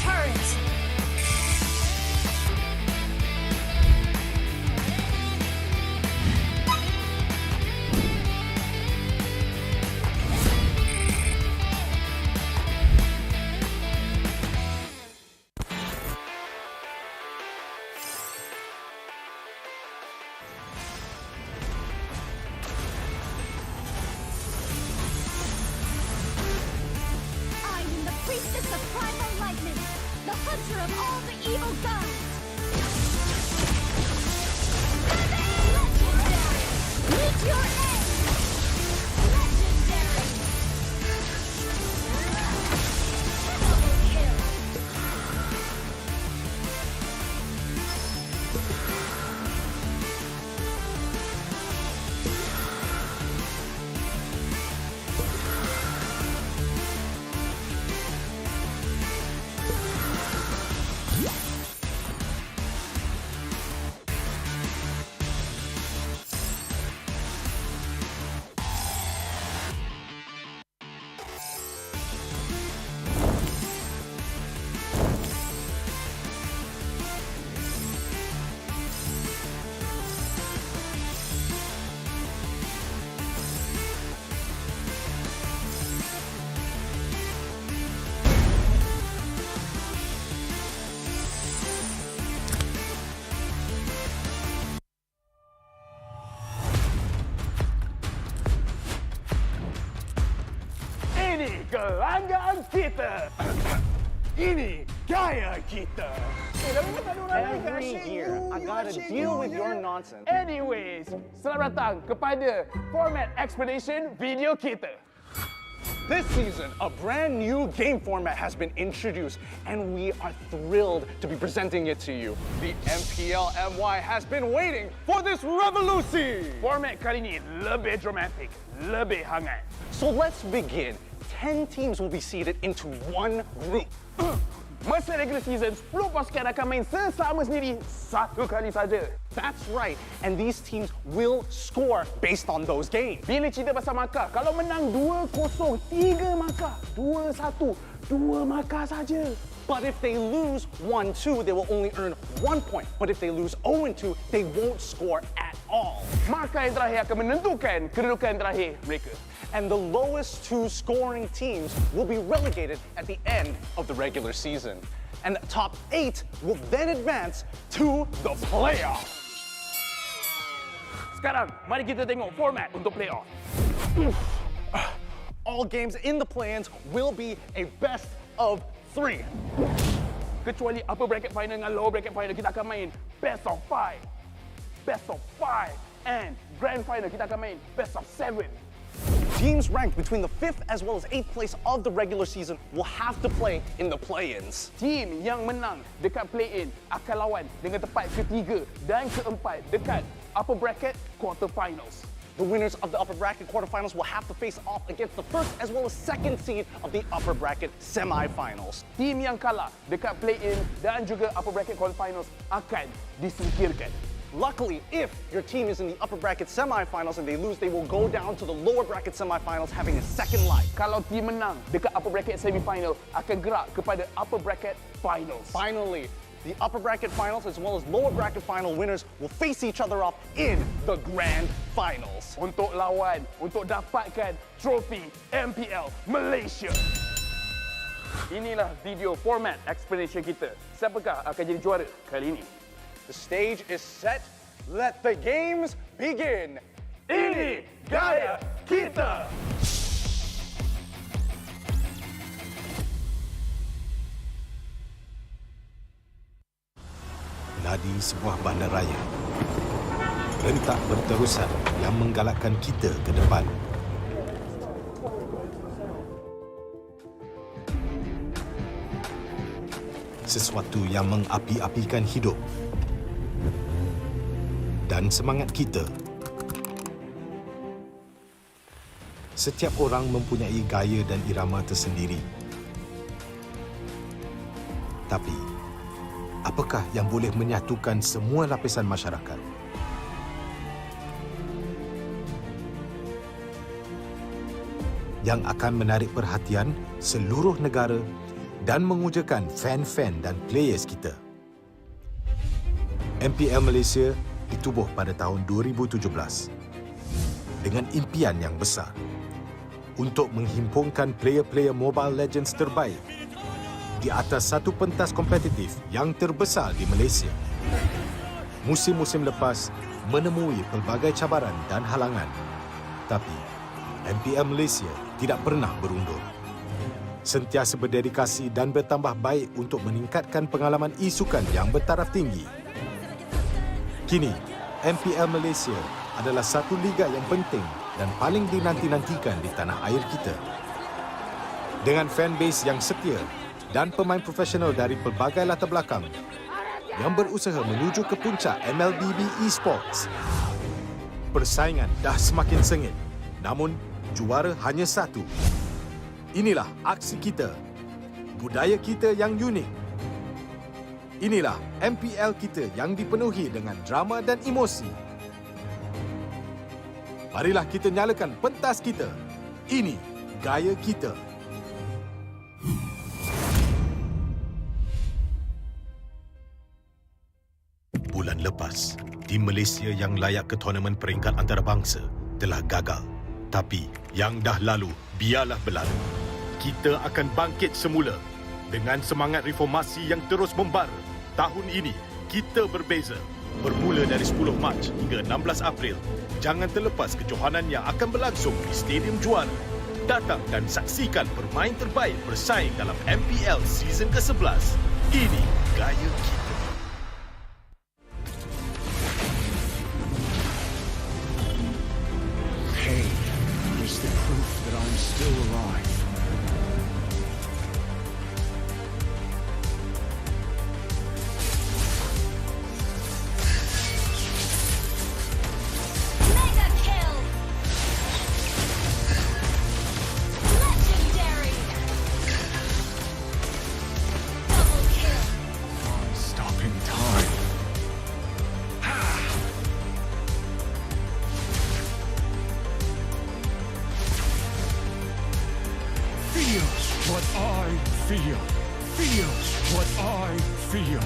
S5: turret. I am the priestess of primal lightning, the hunter of all the evil gods. Legendary! Meet your end! Legendary! Double kill!
S18: Ini kelanggaan kita. Ini gaya kita.
S2: Every year, I gotta deal with your nonsense.
S18: Anyways, selamat datang kepada format explanation video kita.
S2: This season, a brand new game format has been introduced, and we are thrilled to be presenting it to you. The MPL MY has been waiting for this revolution.
S18: Format kali ini lebih dramatic, lebih hangat.
S2: So let's begin. 10 teams will be seeded into one group.
S18: Masa regular season, 10 pasukan akan main sesama sendiri satu kali saja.
S2: That's right, and these teams will score based on those games.
S18: Bila cerita pasal markah, kalau menang 2-0, 3 markah, 2-1, 2 markah saja.
S2: But if they lose 1-2, they will only earn 1 point. But if they lose 0-2, they won't score at all.
S18: Markah yang terakhir akan menentukan kedudukan terakhir mereka.
S2: And the lowest 2 scoring teams will be relegated at the end of the regular season. And the top 8 will then advance to the playoffs.
S18: Sekarang, mari kita tengok format untuk playoff.
S2: All games in the play-ins will be a best of 3.
S18: Kecuali upper bracket final dengan lower bracket final, kita akan main best of 5. Best of 5. And grand final, kita akan main best of 7.
S2: Teams ranked between the 5th as well as 8th place of the regular season will have to play in the play-ins.
S18: Team yang menang dekat play-in akan lawan dengan tempat ketiga dan keempat dekat upper bracket quarterfinals.
S2: The winners of the upper bracket quarterfinals will have to face off against the first as well as second seed of the upper bracket semifinals.
S18: Team yang kalah dekat play-in dan juga upper bracket quarterfinals akan disingkirkan.
S2: Luckily, if your team is in the upper bracket semifinals and they lose, they will go down to the lower bracket semifinals having a second life.
S18: Kalau team menang dekat upper bracket semifinal, akan gerak kepada upper bracket finals.
S2: Finally, the upper bracket finals as well as lower bracket final winners will face each other off in the grand finals.
S18: Untuk lawan, untuk dapatkan trofi MPL Malaysia. Inilah video format explanation kita. Siapakah akan jadi juara kali ini?
S2: The stage is set. Let the games begin.
S18: Ini gaya kita.
S3: Nadi sebuah bandaraya. Rentak berterusan yang menggalakkan kita ke depan. Sesuatu yang mengapi-apikan hidup dan semangat kita. Setiap orang mempunyai gaya dan irama tersendiri. Tapi, apakah yang boleh menyatukan semua lapisan masyarakat? Yang akan menarik perhatian seluruh negara dan mengujakan fan-fan dan players kita. MPL Malaysia ditubuh pada tahun 2017 dengan impian yang besar untuk menghimpunkan player-player Mobile Legends terbaik di atas satu pentas kompetitif yang terbesar di Malaysia. Musim-musim lepas menemui pelbagai cabaran dan halangan, tapi MPL Malaysia tidak pernah berundur. Sentiasa berdedikasi dan bertambah baik untuk meningkatkan pengalaman e-sukan yang bertaraf tinggi. Kini, MPL Malaysia adalah satu liga yang penting dan paling dinanti-nantikan di tanah air kita. Dengan fanbase yang setia dan pemain profesional dari pelbagai latar belakang yang berusaha menuju ke puncak MLBB Esports. Persaingan dah semakin sengit, namun juara hanya satu. Inilah aksi kita, budaya kita yang unik. Inilah MPL kita yang dipenuhi dengan drama dan emosi. Marilah kita nyalakan pentas kita. Ini gaya kita. Bulan lepas, tim Malaysia yang layak ke tournament peringkat antarabangsa telah gagal. Tapi yang dah lalu, biarlah berlalu. Kita akan bangkit semula dengan semangat reformasi yang terus membara. Tahun ini, kita berbeza. Bermula dari 10 Mac hingga 16 April, jangan terlepas kejohanan yang akan berlangsung di Stadium Juara. Datang dan saksikan pemain terbaik bersaing dalam MPL Season ke-11. Ini gaya kita.
S4: Pain is the proof that I'm still alive.
S5: Mega kill. Legendary. Double kill.
S4: Stopping time. Feel what I feel. Feel what I feel.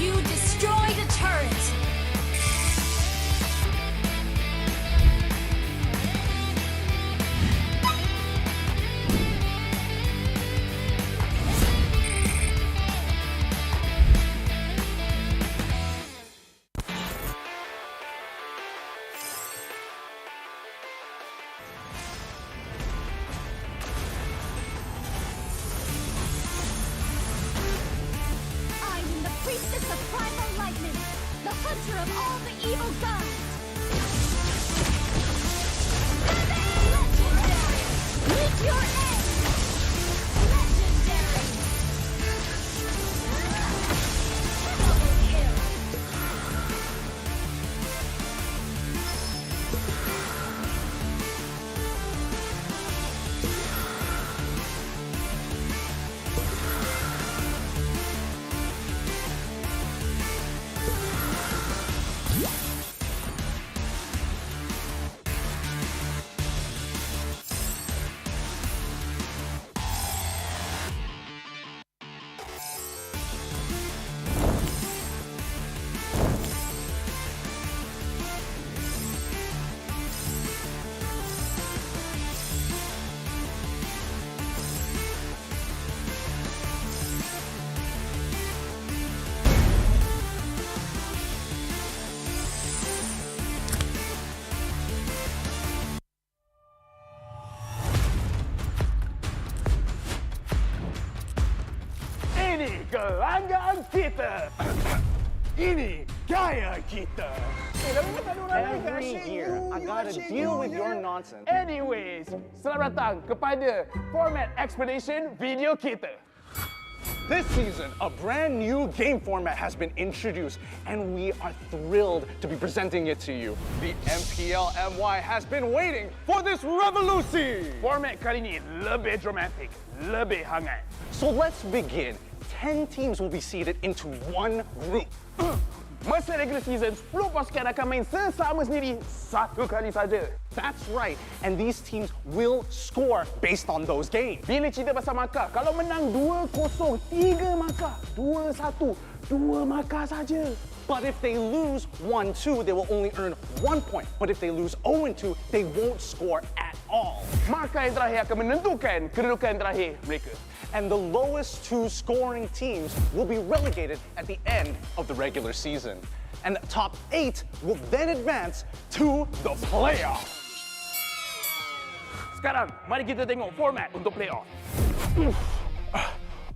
S5: You destroyed a turret. I am the priestess of primal lightning, the hunter of all the evil gods. Legendary! Meet your end! Legendary! Double kill!
S18: Kebanggaan kita. Ini gaya kita.
S2: Every year, I gotta deal with your nonsense.
S18: Anyways, selamat datang kepada format explanation video kita.
S2: This season, a brand new game format has been introduced, and we are thrilled to be presenting it to you. The MPL MY has been waiting for this revolution.
S18: Format kali ini lebih dramatic, lebih hangat.
S2: So let's begin. 10 teams will be seated into one group.
S18: Masa regular season, 10 pasukan akan main sesama sendiri satu kali saja.
S2: That's right, and these teams will score based on those games.
S18: Bila cerita pasal markah, kalau menang 2-0, 3 markah. 2-1, 2 markah saja.
S2: But if they lose 1-2, they will only earn 1 point. But if they lose 0-2, they won't score at all.
S18: Markah yang terakhir akan menentukan kedudukan terakhir mereka.
S2: And the lowest 2 scoring teams will be relegated at the end of the regular season. And the top 8 will then advance to the playoffs.
S18: Sekarang, mari kita tengok format untuk playoff.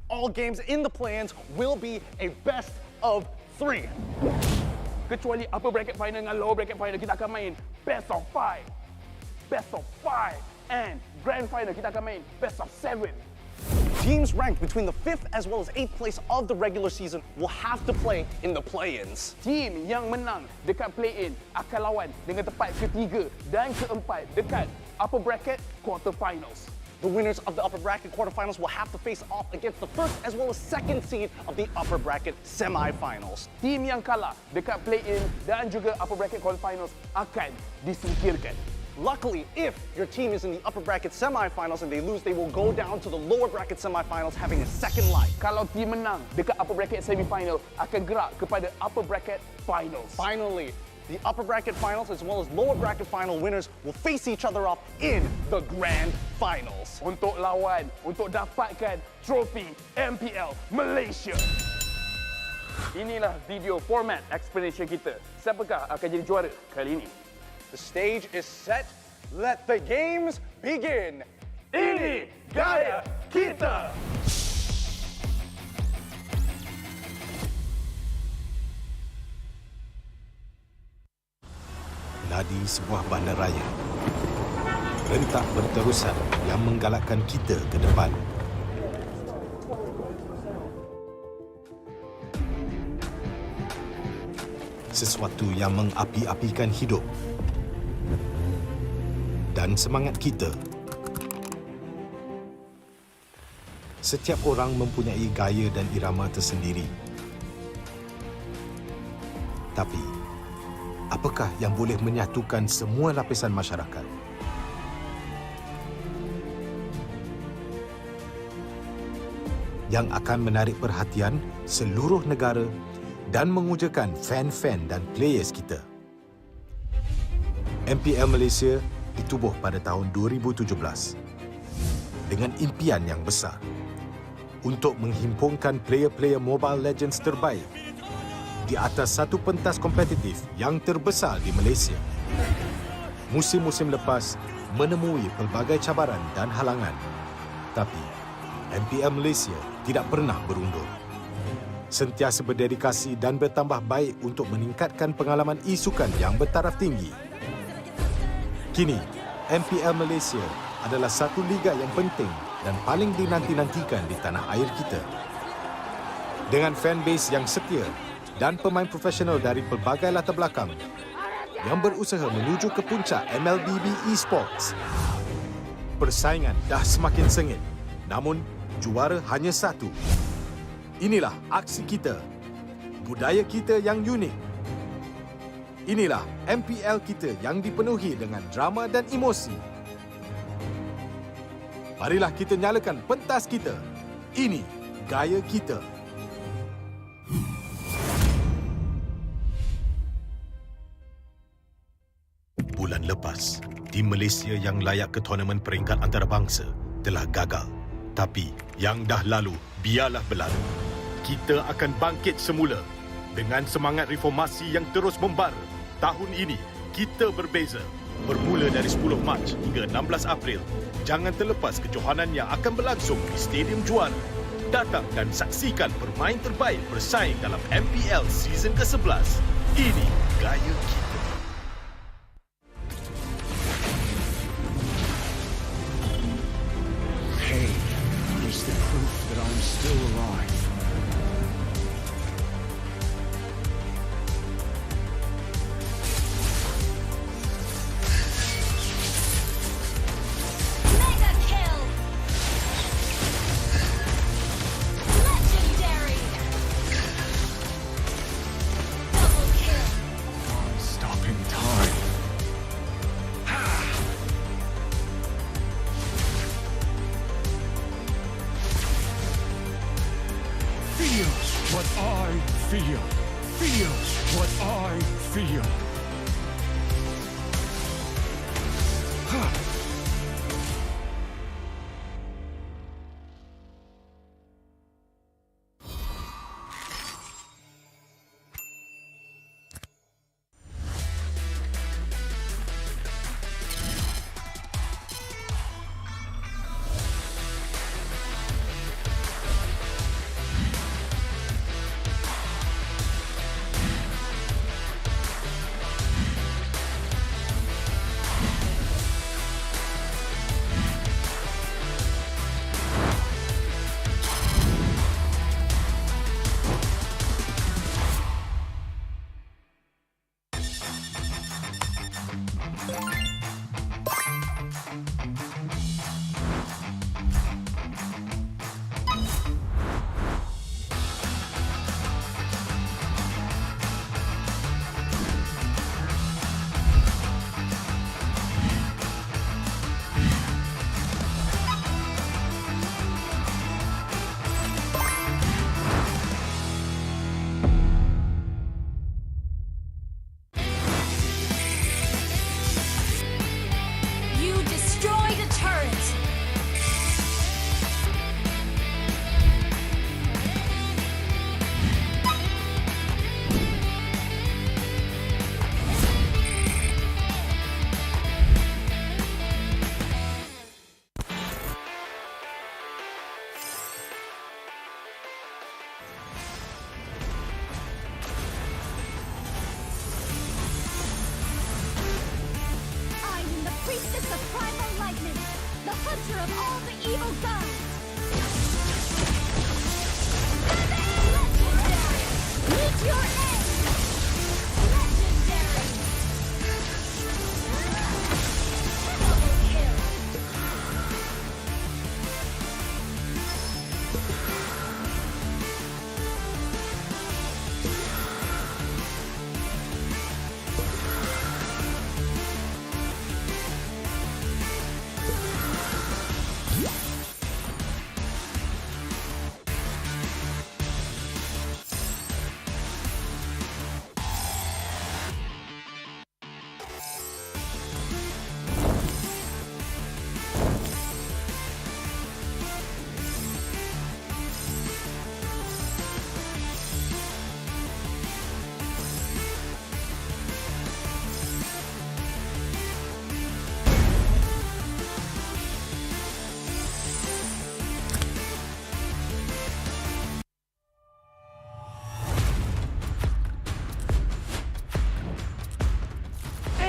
S2: All games in the play-ins will be a best of 3.
S18: Kecuali upper bracket final dengan lower bracket final, kita akan main best of 5. Best of 5. And grand final, kita akan main best of 7.
S2: Teams ranked between the 5th as well as 8th place of the regular season will have to play in the play-ins.
S18: Team yang menang dekat play-in akan lawan dengan tempat ketiga dan keempat dekat upper bracket quarterfinals.
S2: The winners of the upper bracket quarterfinals will have to face off against the first as well as second seed of the upper bracket semifinals.
S18: Team yang kalah dekat play-in dan juga upper bracket quarterfinals akan disingkirkan.
S2: Luckily, if your team is in the upper bracket semifinals and they lose, they will go down to the lower bracket semifinals having a second life.
S18: Kalau team menang dekat upper bracket semifinal, akan gerak kepada upper bracket finals.
S2: Finally, the upper bracket finals as well as lower bracket final winners will face each other off in the grand finals.
S18: Untuk lawan, untuk dapatkan trofi MPL Malaysia. Inilah video format explanation kita. Siapakah akan jadi juara kali ini?
S2: The stage is set. Let the games begin.
S18: Ini gaya kita.
S3: Nadi sebuah bandaraya. Rentak berterusan yang menggalakkan kita ke depan. Sesuatu yang mengapi-apikan hidup dan semangat kita. Setiap orang mempunyai gaya dan irama tersendiri. Tapi, apakah yang boleh menyatukan semua lapisan masyarakat? Yang akan menarik perhatian seluruh negara dan mengujakan fan-fan dan players kita. MPL Malaysia ditubuh pada tahun 2017 dengan impian yang besar untuk menghimpunkan player-player Mobile Legends terbaik di atas satu pentas kompetitif yang terbesar di Malaysia. Musim-musim lepas menemui pelbagai cabaran dan halangan, tapi MPL Malaysia tidak pernah berundur. Sentiasa berdedikasi dan bertambah baik untuk meningkatkan pengalaman e-sukan yang bertaraf tinggi. Kini, MPL Malaysia adalah satu liga yang penting dan paling dinanti-nantikan di tanah air kita. Dengan fanbase yang setia dan pemain profesional dari pelbagai latar belakang yang berusaha menuju ke puncak MLBB Esports. Persaingan dah semakin sengit, namun juara hanya satu. Inilah aksi kita, budaya kita yang unik. Inilah MPL kita yang dipenuhi dengan drama dan emosi. Marilah kita nyalakan pentas kita. Ini gaya kita. Bulan lepas, tim Malaysia yang layak ke tournament peringkat antarabangsa telah gagal. Tapi yang dah lalu, biarlah berlalu. Kita akan bangkit semula dengan semangat reformasi yang terus membara. Tahun ini, kita berbeza. Bermula dari 10 Mac hingga 16 April, jangan terlepas kejohanan yang akan berlangsung di Stadium Juara. Datang dan saksikan pemain terbaik bersaing dalam MPL season ke-11. Ini gaya kita.
S4: Pain is the proof that I'm still alive.
S5: Mega kill! Legendary! Double kill!
S4: Stopping time. Feel what I feel. Feel what I feel.
S5: You destroyed a turret! I am the priestess of primal lightning, the hunter of all the evil gods. Legendary! Meet your end! Legendary! Double kill!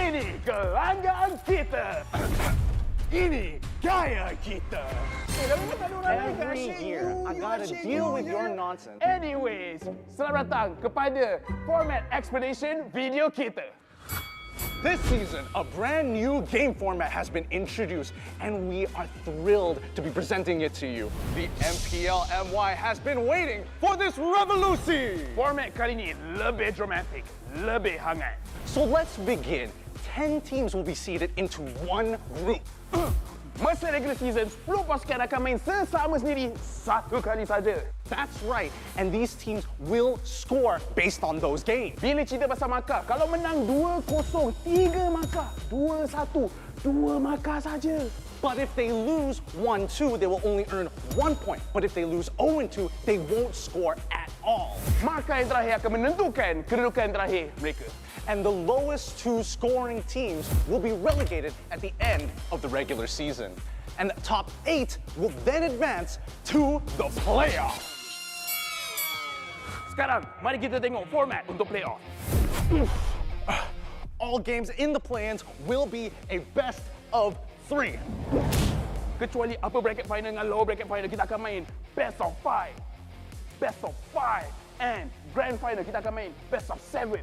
S18: Ini kelanggaan kita. Ini gaya kita.
S2: Every year, I gotta deal with your nonsense.
S18: Anyways, selamat datang kepada format explanation video kita.
S2: This season, a brand new game format has been introduced, and we are thrilled to be presenting it to you. The MPL MY has been waiting for this revolution!
S18: Format kali ini lebih dramatic, lebih hangat.
S2: So let's begin. 10 teams will be seated into one group.
S18: Masa regular season, 10 pasukan akan main sesama sendiri satu kali saja.
S2: That's right, and these teams will score based on those games.
S18: Bila cerita pasal markah, kalau menang 2-0, 3 markah, 2-1, 2 markah saja.
S2: But if they lose 1-2, they will only earn 1 point. But if they lose 0-2, they won't score at all.
S18: Markah yang terakhir akan menentukan kedudukan terakhir mereka.
S2: And the lowest two scoring teams will be relegated at the end of the regular season. And the top 8 will then advance to the playoffs.
S18: Sekarang, mari kita tengok format untuk playoff.
S2: All games in the play-ins will be a best of 3.
S18: Kecuali upper bracket final dengan lower bracket final, kita akan main best of 5. Best of 5. And grand final, kita akan main best of 7.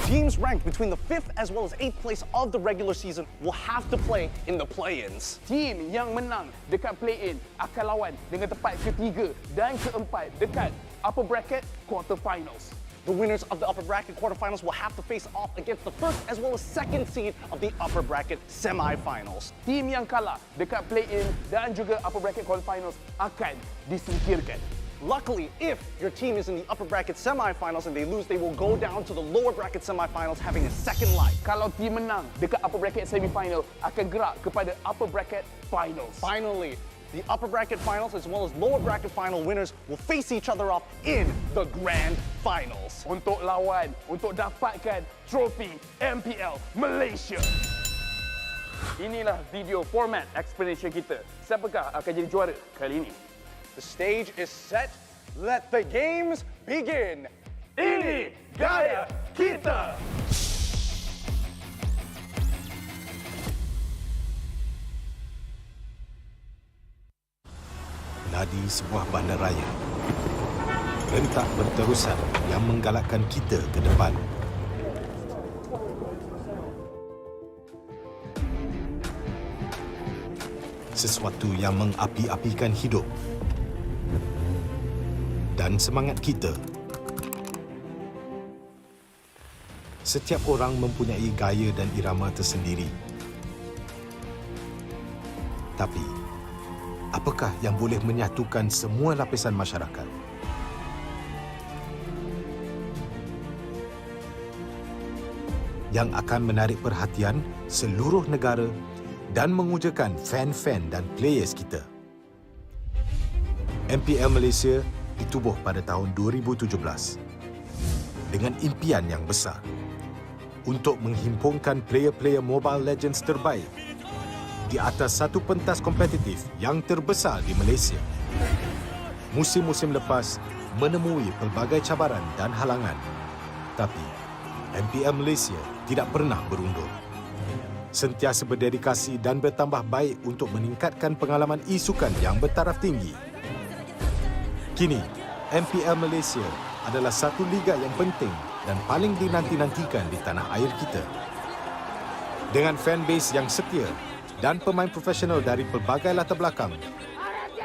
S2: Teams ranked between the 5th as well as 8th place of the regular season will have to play in the play-ins.
S18: Team yang menang dekat play-in akan lawan dengan tempat ketiga dan keempat dekat upper bracket quarterfinals.
S2: The winners of the upper bracket quarterfinals will have to face off against the first as well as second seed of the upper bracket semifinals.
S18: Team yang kalah dekat play-in dan juga upper bracket quarterfinals akan disingkirkan.
S2: Luckily, if your team is in the upper bracket semifinals and they lose, they will go down to the lower bracket semifinals having a second life.
S18: Kalau team menang dekat upper bracket semifinal, akan gerak kepada upper bracket finals.
S2: Finally, the upper bracket finals as well as lower bracket final winners will face each other off in the grand finals.
S18: Untuk lawan, untuk dapatkan trofi MPL Malaysia. Inilah video format explanation kita. Siapakah akan jadi juara kali ini?
S2: The stage is set. Let the games begin.
S18: Ini gaya kita.
S3: Nadi sebuah bandaraya. Rentak berterusan yang menggalakkan kita ke depan. Sesuatu yang mengapi-apikan hidup dan semangat kita. Setiap orang mempunyai gaya dan irama tersendiri. Tapi, apakah yang boleh menyatukan semua lapisan masyarakat? Yang akan menarik perhatian seluruh negara dan mengujakan fan-fan dan players kita. MPL Malaysia ditubuh pada tahun 2017 dengan impian yang besar untuk menghimpunkan player-player Mobile Legends terbaik di atas satu pentas kompetitif yang terbesar di Malaysia. Musim-musim lepas menemui pelbagai cabaran dan halangan, tapi MPL Malaysia tidak pernah berundur. Sentiasa berdedikasi dan bertambah baik untuk meningkatkan pengalaman e-sukan yang bertaraf tinggi. Kini, MPL Malaysia adalah satu liga yang penting dan paling dinanti-nantikan di tanah air kita. Dengan fanbase yang setia dan pemain profesional dari pelbagai latar belakang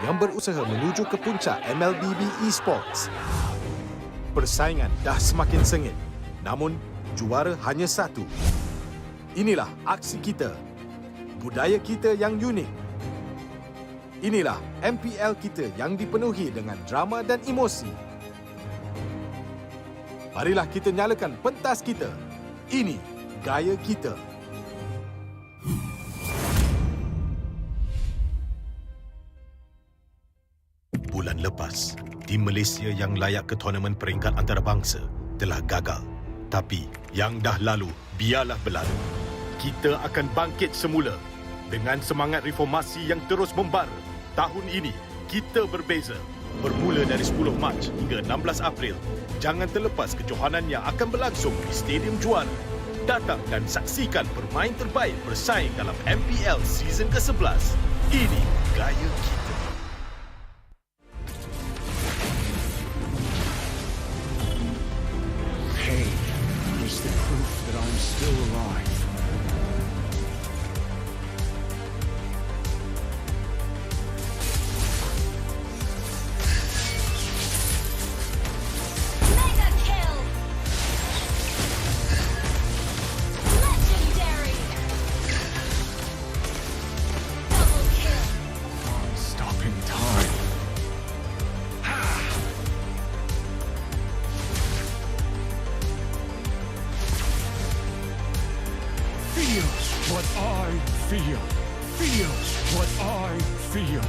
S3: yang berusaha menuju ke puncak MLBB Esports. Persaingan dah semakin sengit, namun juara hanya satu. Inilah aksi kita, budaya kita yang unik. Inilah MPL kita yang dipenuhi dengan drama dan emosi. Marilah kita nyalakan pentas kita. Ini gaya kita. Bulan lepas, tim Malaysia yang layak ke tournament peringkat antarabangsa telah gagal. Tapi yang dah lalu, biarlah berlalu. Kita akan bangkit semula dengan semangat reformasi yang terus membara. Tahun ini, kita berbeza. Bermula dari 10 Mac hingga 16 April, jangan terlepas kejohanan yang akan berlangsung di Stadium Juara. Datang dan saksikan permain terbaik bersaing dalam MPL Season ke-11. Ini gaya kita.
S4: Pain is the proof that I'm still alive.
S5: Mega kill! Legendary! Double kill!
S4: Stopping time. Feel what I feel. Feel what I feel.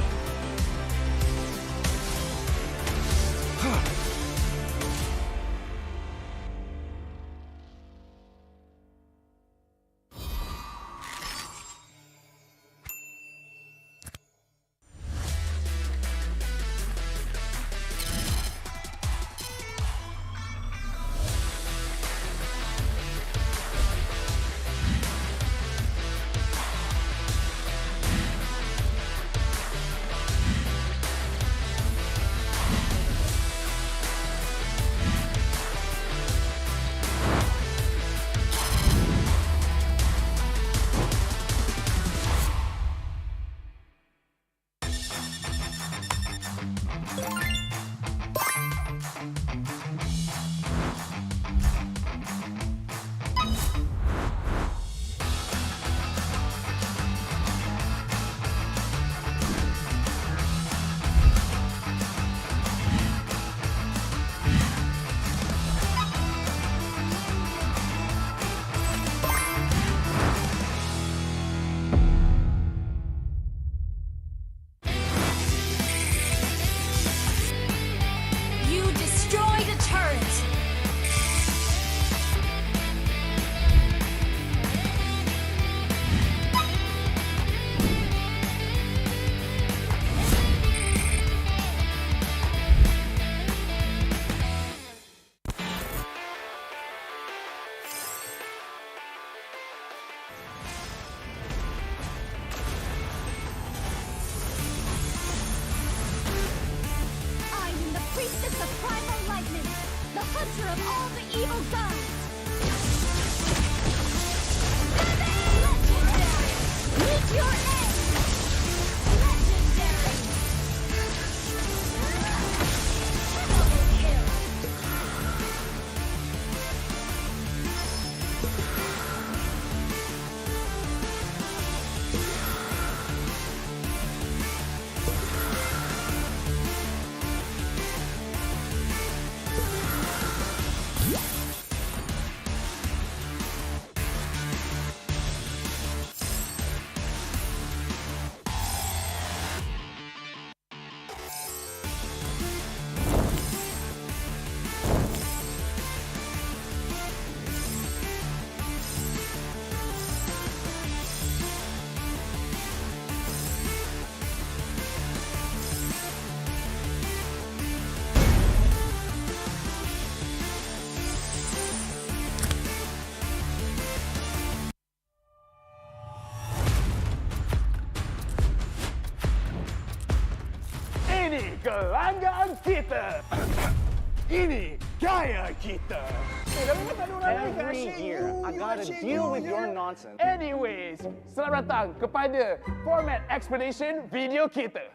S5: hunter of all the evil gods. Legendary. Meet your end. Legendary. Double kill.
S18: Ini kelanggaan kita. Ini gaya kita.
S2: Every year, I gotta deal with your nonsense.
S18: Anyways, selamat datang kepada format explanation video kita.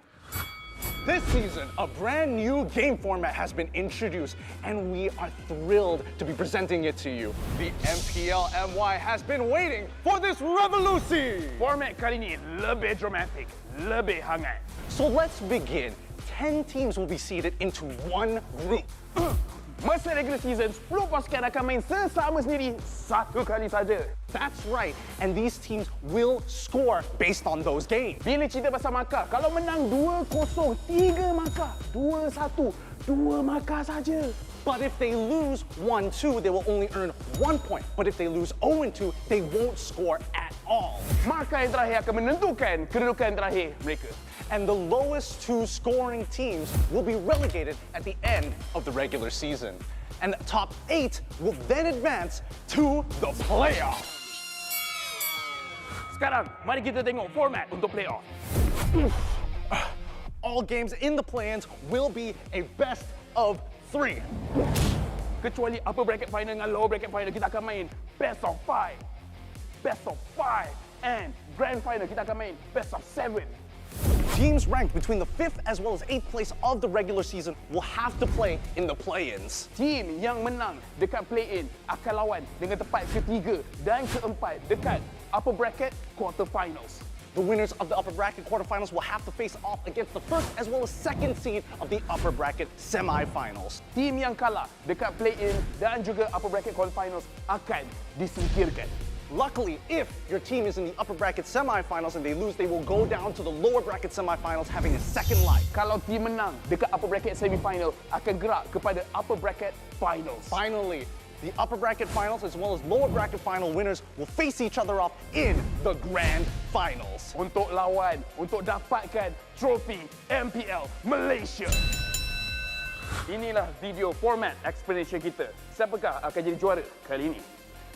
S2: This season, a brand new game format has been introduced, and we are thrilled to be presenting it to you. The MPL MY has been waiting for this revolution.
S18: Format kali ini lebih dramatic, lebih hangat.
S2: So let's begin. 10 teams will be seeded into one group.
S18: Masa regular season, 10 pasukan akan main sesama sendiri satu kali saja.
S2: That's right, and these teams will score based on those games.
S18: Bila cerita pasal markah, kalau menang 2-0, 3 markah. 2-1, 2 markah saja.
S2: But if they lose 1-2, they will only earn 1 point. But if they lose 0-2, they won't score at all.
S18: Markah yang terakhir akan menentukan kedudukan terakhir mereka.
S2: And the lowest 2 scoring teams will be relegated at the end of the regular season. And the top 8 will then advance to the playoffs.
S18: Sekarang, mari kita tengok format untuk playoff.
S2: All games in the play-ins will be a best of 3.
S18: Kecuali upper bracket final dengan lower bracket final, kita akan main best of 5. Best of 5. And grand final, kita akan main best of 7.
S2: Teams ranked between the 5th as well as 8th place of the regular season will have to play in the play-ins.
S18: Team yang menang dekat play-in akan lawan dengan tempat ketiga dan keempat dekat upper bracket quarterfinals.
S2: The winners of the upper bracket quarterfinals will have to face off against the first as well as second seed of the upper bracket semifinals.
S18: Team yang kalah dekat play-in dan juga upper bracket quarterfinals akan disingkirkan.
S2: Luckily, if your team is in the upper bracket semifinals and they lose, they will go down to the lower bracket semifinals having a second life.
S18: Kalau team menang dekat upper bracket semifinal, akan gerak kepada upper bracket finals.
S2: Finally, the upper bracket finals as well as lower bracket final winners will face each other off in the grand finals.
S18: Untuk lawan, untuk dapatkan trofi MPL Malaysia. Inilah video format explanation kita. Siapakah akan jadi juara kali ini?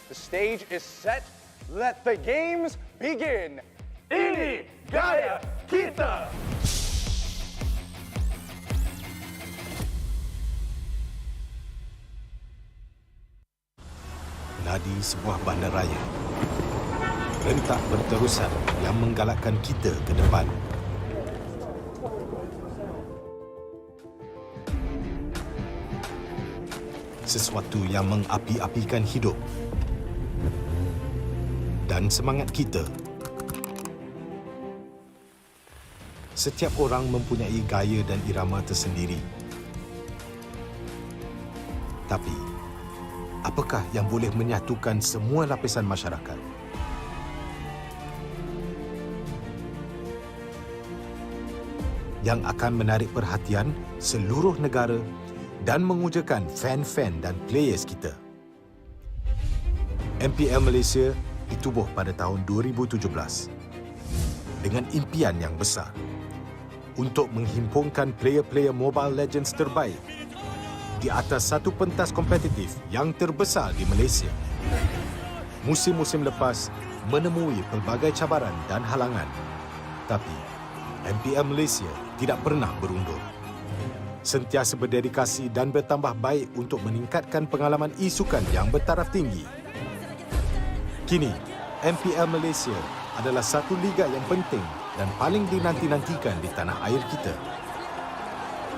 S2: The stage is set. Let the games begin.
S18: Ini gaya kita.
S3: Nadi sebuah bandaraya. Rentak berterusan yang menggalakkan kita ke depan. Sesuatu yang mengapi-apikan hidup dan semangat kita. Setiap orang mempunyai gaya dan irama tersendiri. Tapi, apakah yang boleh menyatukan semua lapisan masyarakat? Yang akan menarik perhatian seluruh negara dan mengujakan fan-fan dan players kita. MPL Malaysia ditubuh pada tahun 2017 dengan impian yang besar untuk menghimpunkan player-player Mobile Legends terbaik di atas satu pentas kompetitif yang terbesar di Malaysia. Musim-musim lepas menemui pelbagai cabaran dan halangan, tapi MPL Malaysia tidak pernah berundur. sentiasa berdedikasi dan bertambah baik untuk meningkatkan pengalaman e-sukan yang bertaraf tinggi. Kini, MPL Malaysia adalah satu liga yang penting dan paling dinanti-nantikan di tanah air kita.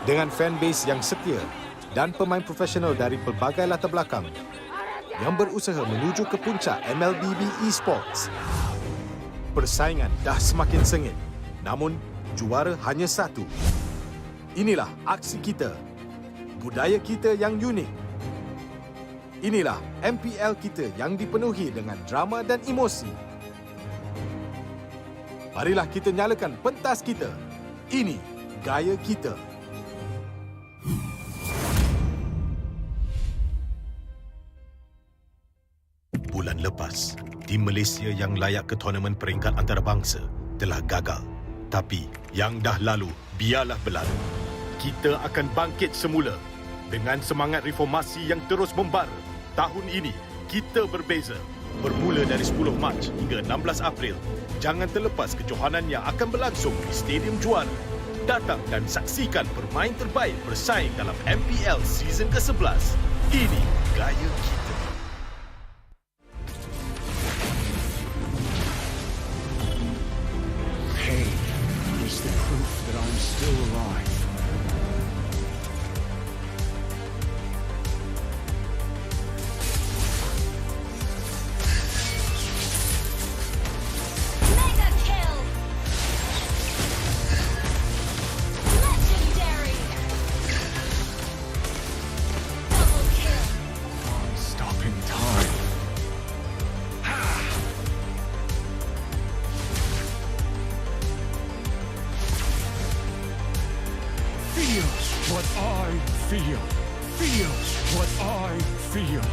S3: Dengan fanbase yang setia dan pemain profesional dari pelbagai latar belakang yang berusaha menuju ke puncak MLBB Esports. Persaingan dah semakin sengit, namun juara hanya satu. Inilah aksi kita, budaya kita yang unik. Inilah MPL kita yang dipenuhi dengan drama dan emosi. Marilah kita nyalakan pentas kita. Ini gaya kita. Bulan lepas, tim Malaysia yang layak ke tournament peringkat antarabangsa telah gagal. Tapi yang dah lalu, biarlah berlalu. Kita akan bangkit semula dengan semangat reformasi yang terus membara. Tahun ini, kita berbeza. Bermula dari 10 Mac hingga 16 April, jangan terlepas kejohanan yang akan berlangsung di Stadium Juara. Datang dan saksikan pemain terbaik bersaing dalam MPL Season ke-11. Ini gaya kita.
S4: Pain is the proof that I'm still alive.
S5: Mega kill! Legendary! Double kill!
S4: Stopping time. Feels what I feel. Feels what I feel.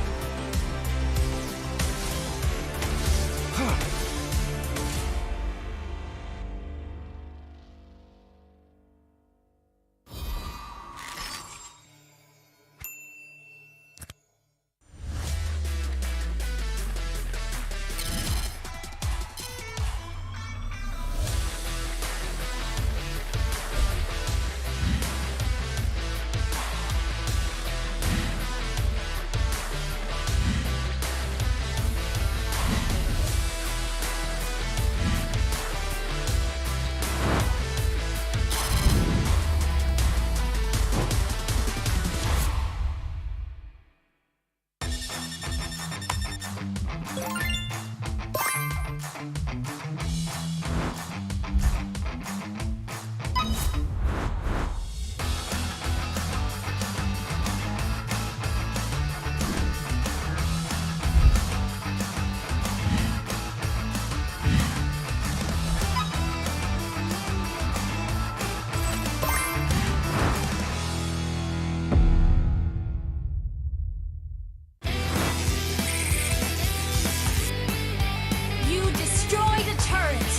S5: You destroyed a turret!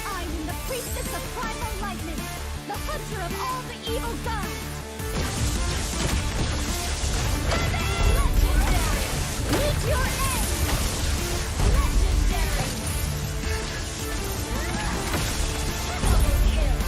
S5: I am the priestess of primal lightning, the hunter of all the evil gods. Legendary! Meet your end! Legendary! Double kill!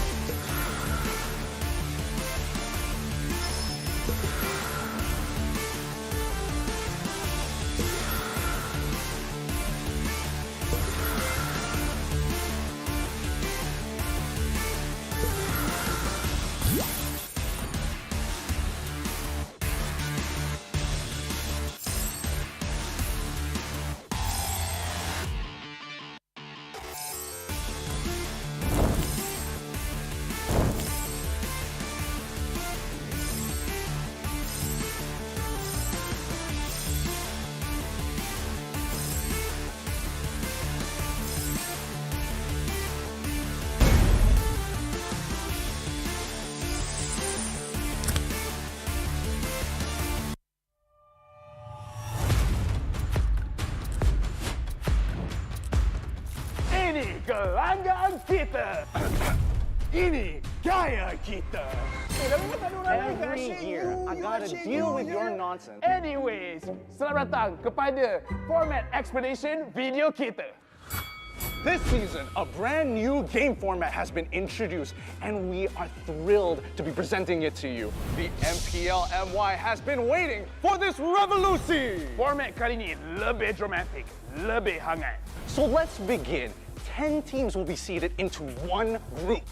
S18: pelanggan kita. Ini gaya kita.
S2: Every year, I gotta deal with your nonsense.
S18: Anyways, selamat datang kepada format explanation video kita.
S2: This season, a brand new game format has been introduced, and we are thrilled to be presenting it to you. The MPL MY has been waiting for this revolution.
S18: Format kali ini lebih dramatic, lebih hangat.
S2: So let's begin. 10 teams will be seeded into one group.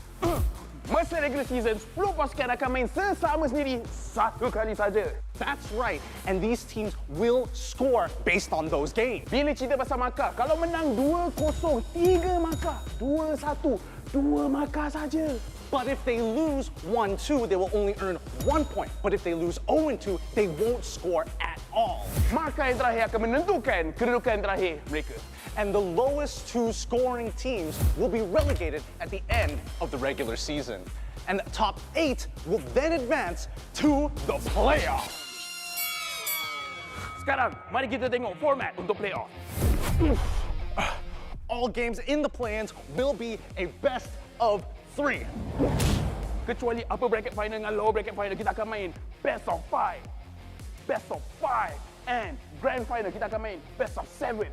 S18: Masa regular season, 10 pasukan akan main sesama sendiri satu kali saja.
S2: That's right, and these teams will score based on those games.
S18: Bila cerita pasal markah, kalau menang 2-0, 3 markah. 2-1, 2 markah saja.
S2: But if they lose 1-2, they will only earn 1 point. But if they lose 0-2, they won't score at all.
S18: Markah yang terakhir akan menentukan kedudukan terakhir mereka.
S2: And the lowest 2 scoring teams will be relegated at the end of the regular season. And the top 8 will then advance to the playoffs.
S18: Sekarang, mari kita tengok format untuk playoff.
S2: All games in the play-ins will be a best of 3.
S18: Kecuali upper bracket final dengan lower bracket final, kita akan main best of 5. Best of 5. And grand final, kita akan main best of 7.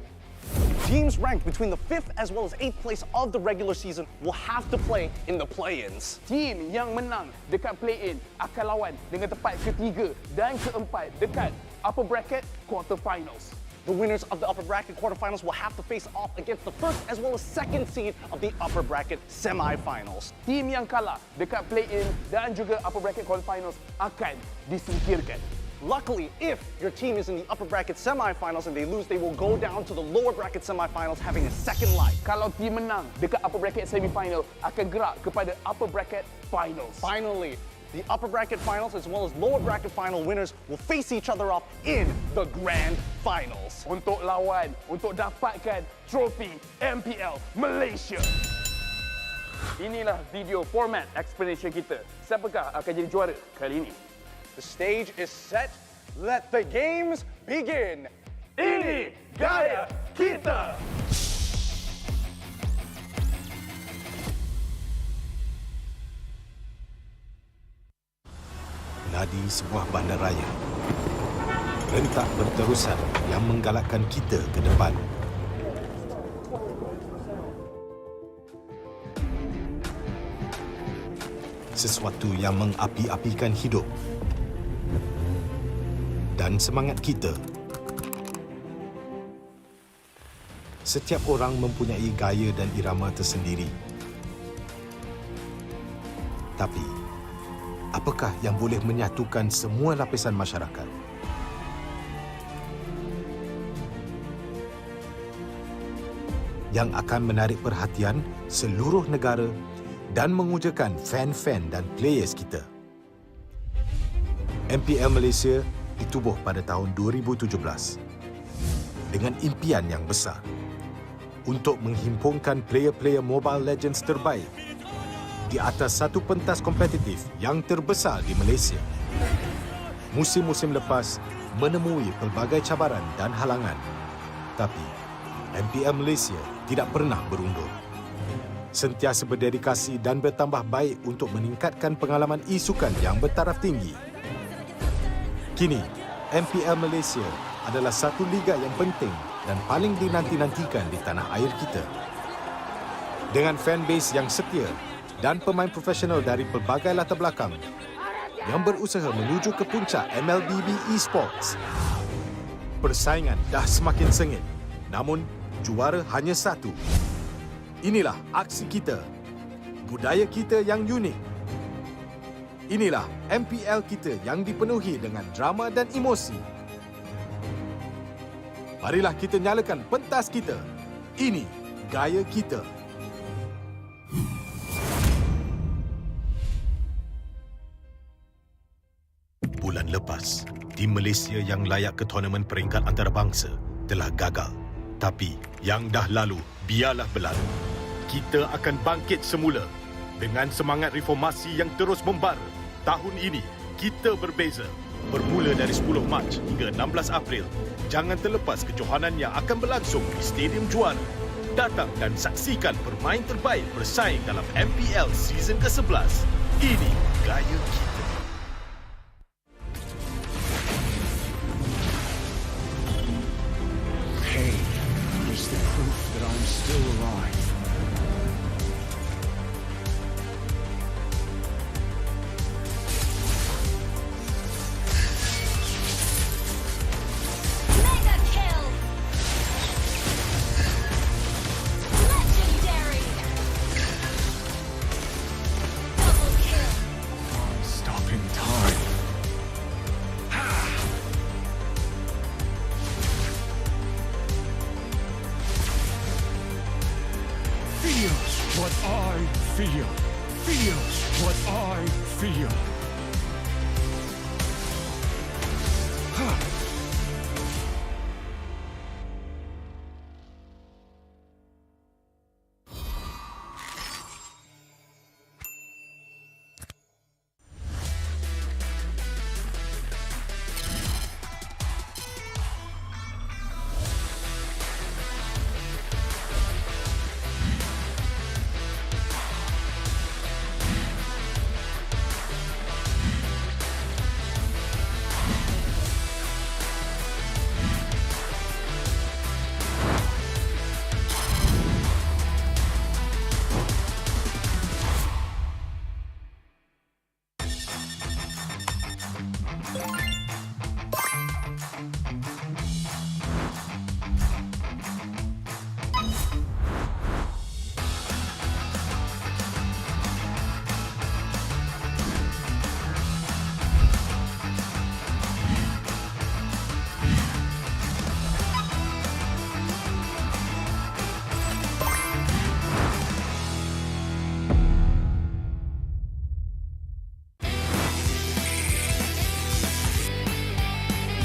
S2: Teams ranked between the 5th as well as 8th place of the regular season will have to play in the play-ins.
S18: Team yang menang dekat play-in akan lawan dengan tempat ketiga dan keempat dekat upper bracket quarterfinals.
S2: The winners of the upper bracket quarterfinals will have to face off against the first as well as second seed of the upper bracket semifinals.
S18: Team yang kalah dekat play-in dan juga upper bracket quarterfinals akan disingkirkan.
S2: Luckily, if your team is in the upper bracket semifinals and they lose, they will go down to the lower bracket semifinals having a second life.
S18: Kalau team menang dekat upper bracket semifinal, akan gerak kepada upper bracket finals.
S2: Finally, the upper bracket finals as well as lower bracket final winners will face each other off in the grand finals.
S18: Untuk lawan, untuk dapatkan trofi MPL Malaysia. Inilah video format explanation kita. Siapakah akan jadi juara kali ini?
S2: The stage is set. Let the games begin.
S18: Ini gaya kita.
S3: Nadi sebuah bandaraya. Rentak berterusan yang menggalakkan kita ke depan. Sesuatu yang mengapi-apikan hidup dan semangat kita. Setiap orang mempunyai gaya dan irama tersendiri. Tapi, apakah yang boleh menyatukan semua lapisan masyarakat? Yang akan menarik perhatian seluruh negara dan mengujakan fan-fan dan players kita. MPL Malaysia ditubuh pada tahun 2017 dengan impian yang besar untuk menghimpunkan player-player Mobile Legends terbaik di atas satu pentas kompetitif yang terbesar di Malaysia. Musim-musim lepas menemui pelbagai cabaran dan halangan, tapi MPL Malaysia tidak pernah berundur. Sentiasa berdedikasi dan bertambah baik untuk meningkatkan pengalaman e-sukan yang bertaraf tinggi. Kini, MPL Malaysia adalah satu liga yang penting dan paling dinanti-nantikan di tanah air kita. Dengan fanbase yang setia dan pemain profesional dari pelbagai latar belakang yang berusaha menuju ke puncak MLBB Esports. Persaingan dah semakin sengit, namun juara hanya satu. Inilah aksi kita, budaya kita yang unik. Inilah MPL kita yang dipenuhi dengan drama dan emosi. Marilah kita nyalakan pentas kita. Ini gaya kita. Bulan lepas, tim Malaysia yang layak ke tournament peringkat antarabangsa telah gagal. Tapi yang dah lalu, biarlah berlalu. Kita akan bangkit semula dengan semangat reformasi yang terus membara. Tahun ini, kita berbeza. Bermula dari 10 Mac hingga 16 April, jangan terlepas kejohanan yang akan berlangsung di Stadium Juara. Datang dan saksikan pemain terbaik bersaing dalam MPL season ke-11. Ini gaya kita.
S4: Pain is the proof that I'm still alive.
S5: Mega kill. Legendary. Double kill.
S4: Stopping time. Feels what I feel. Feels what I feel.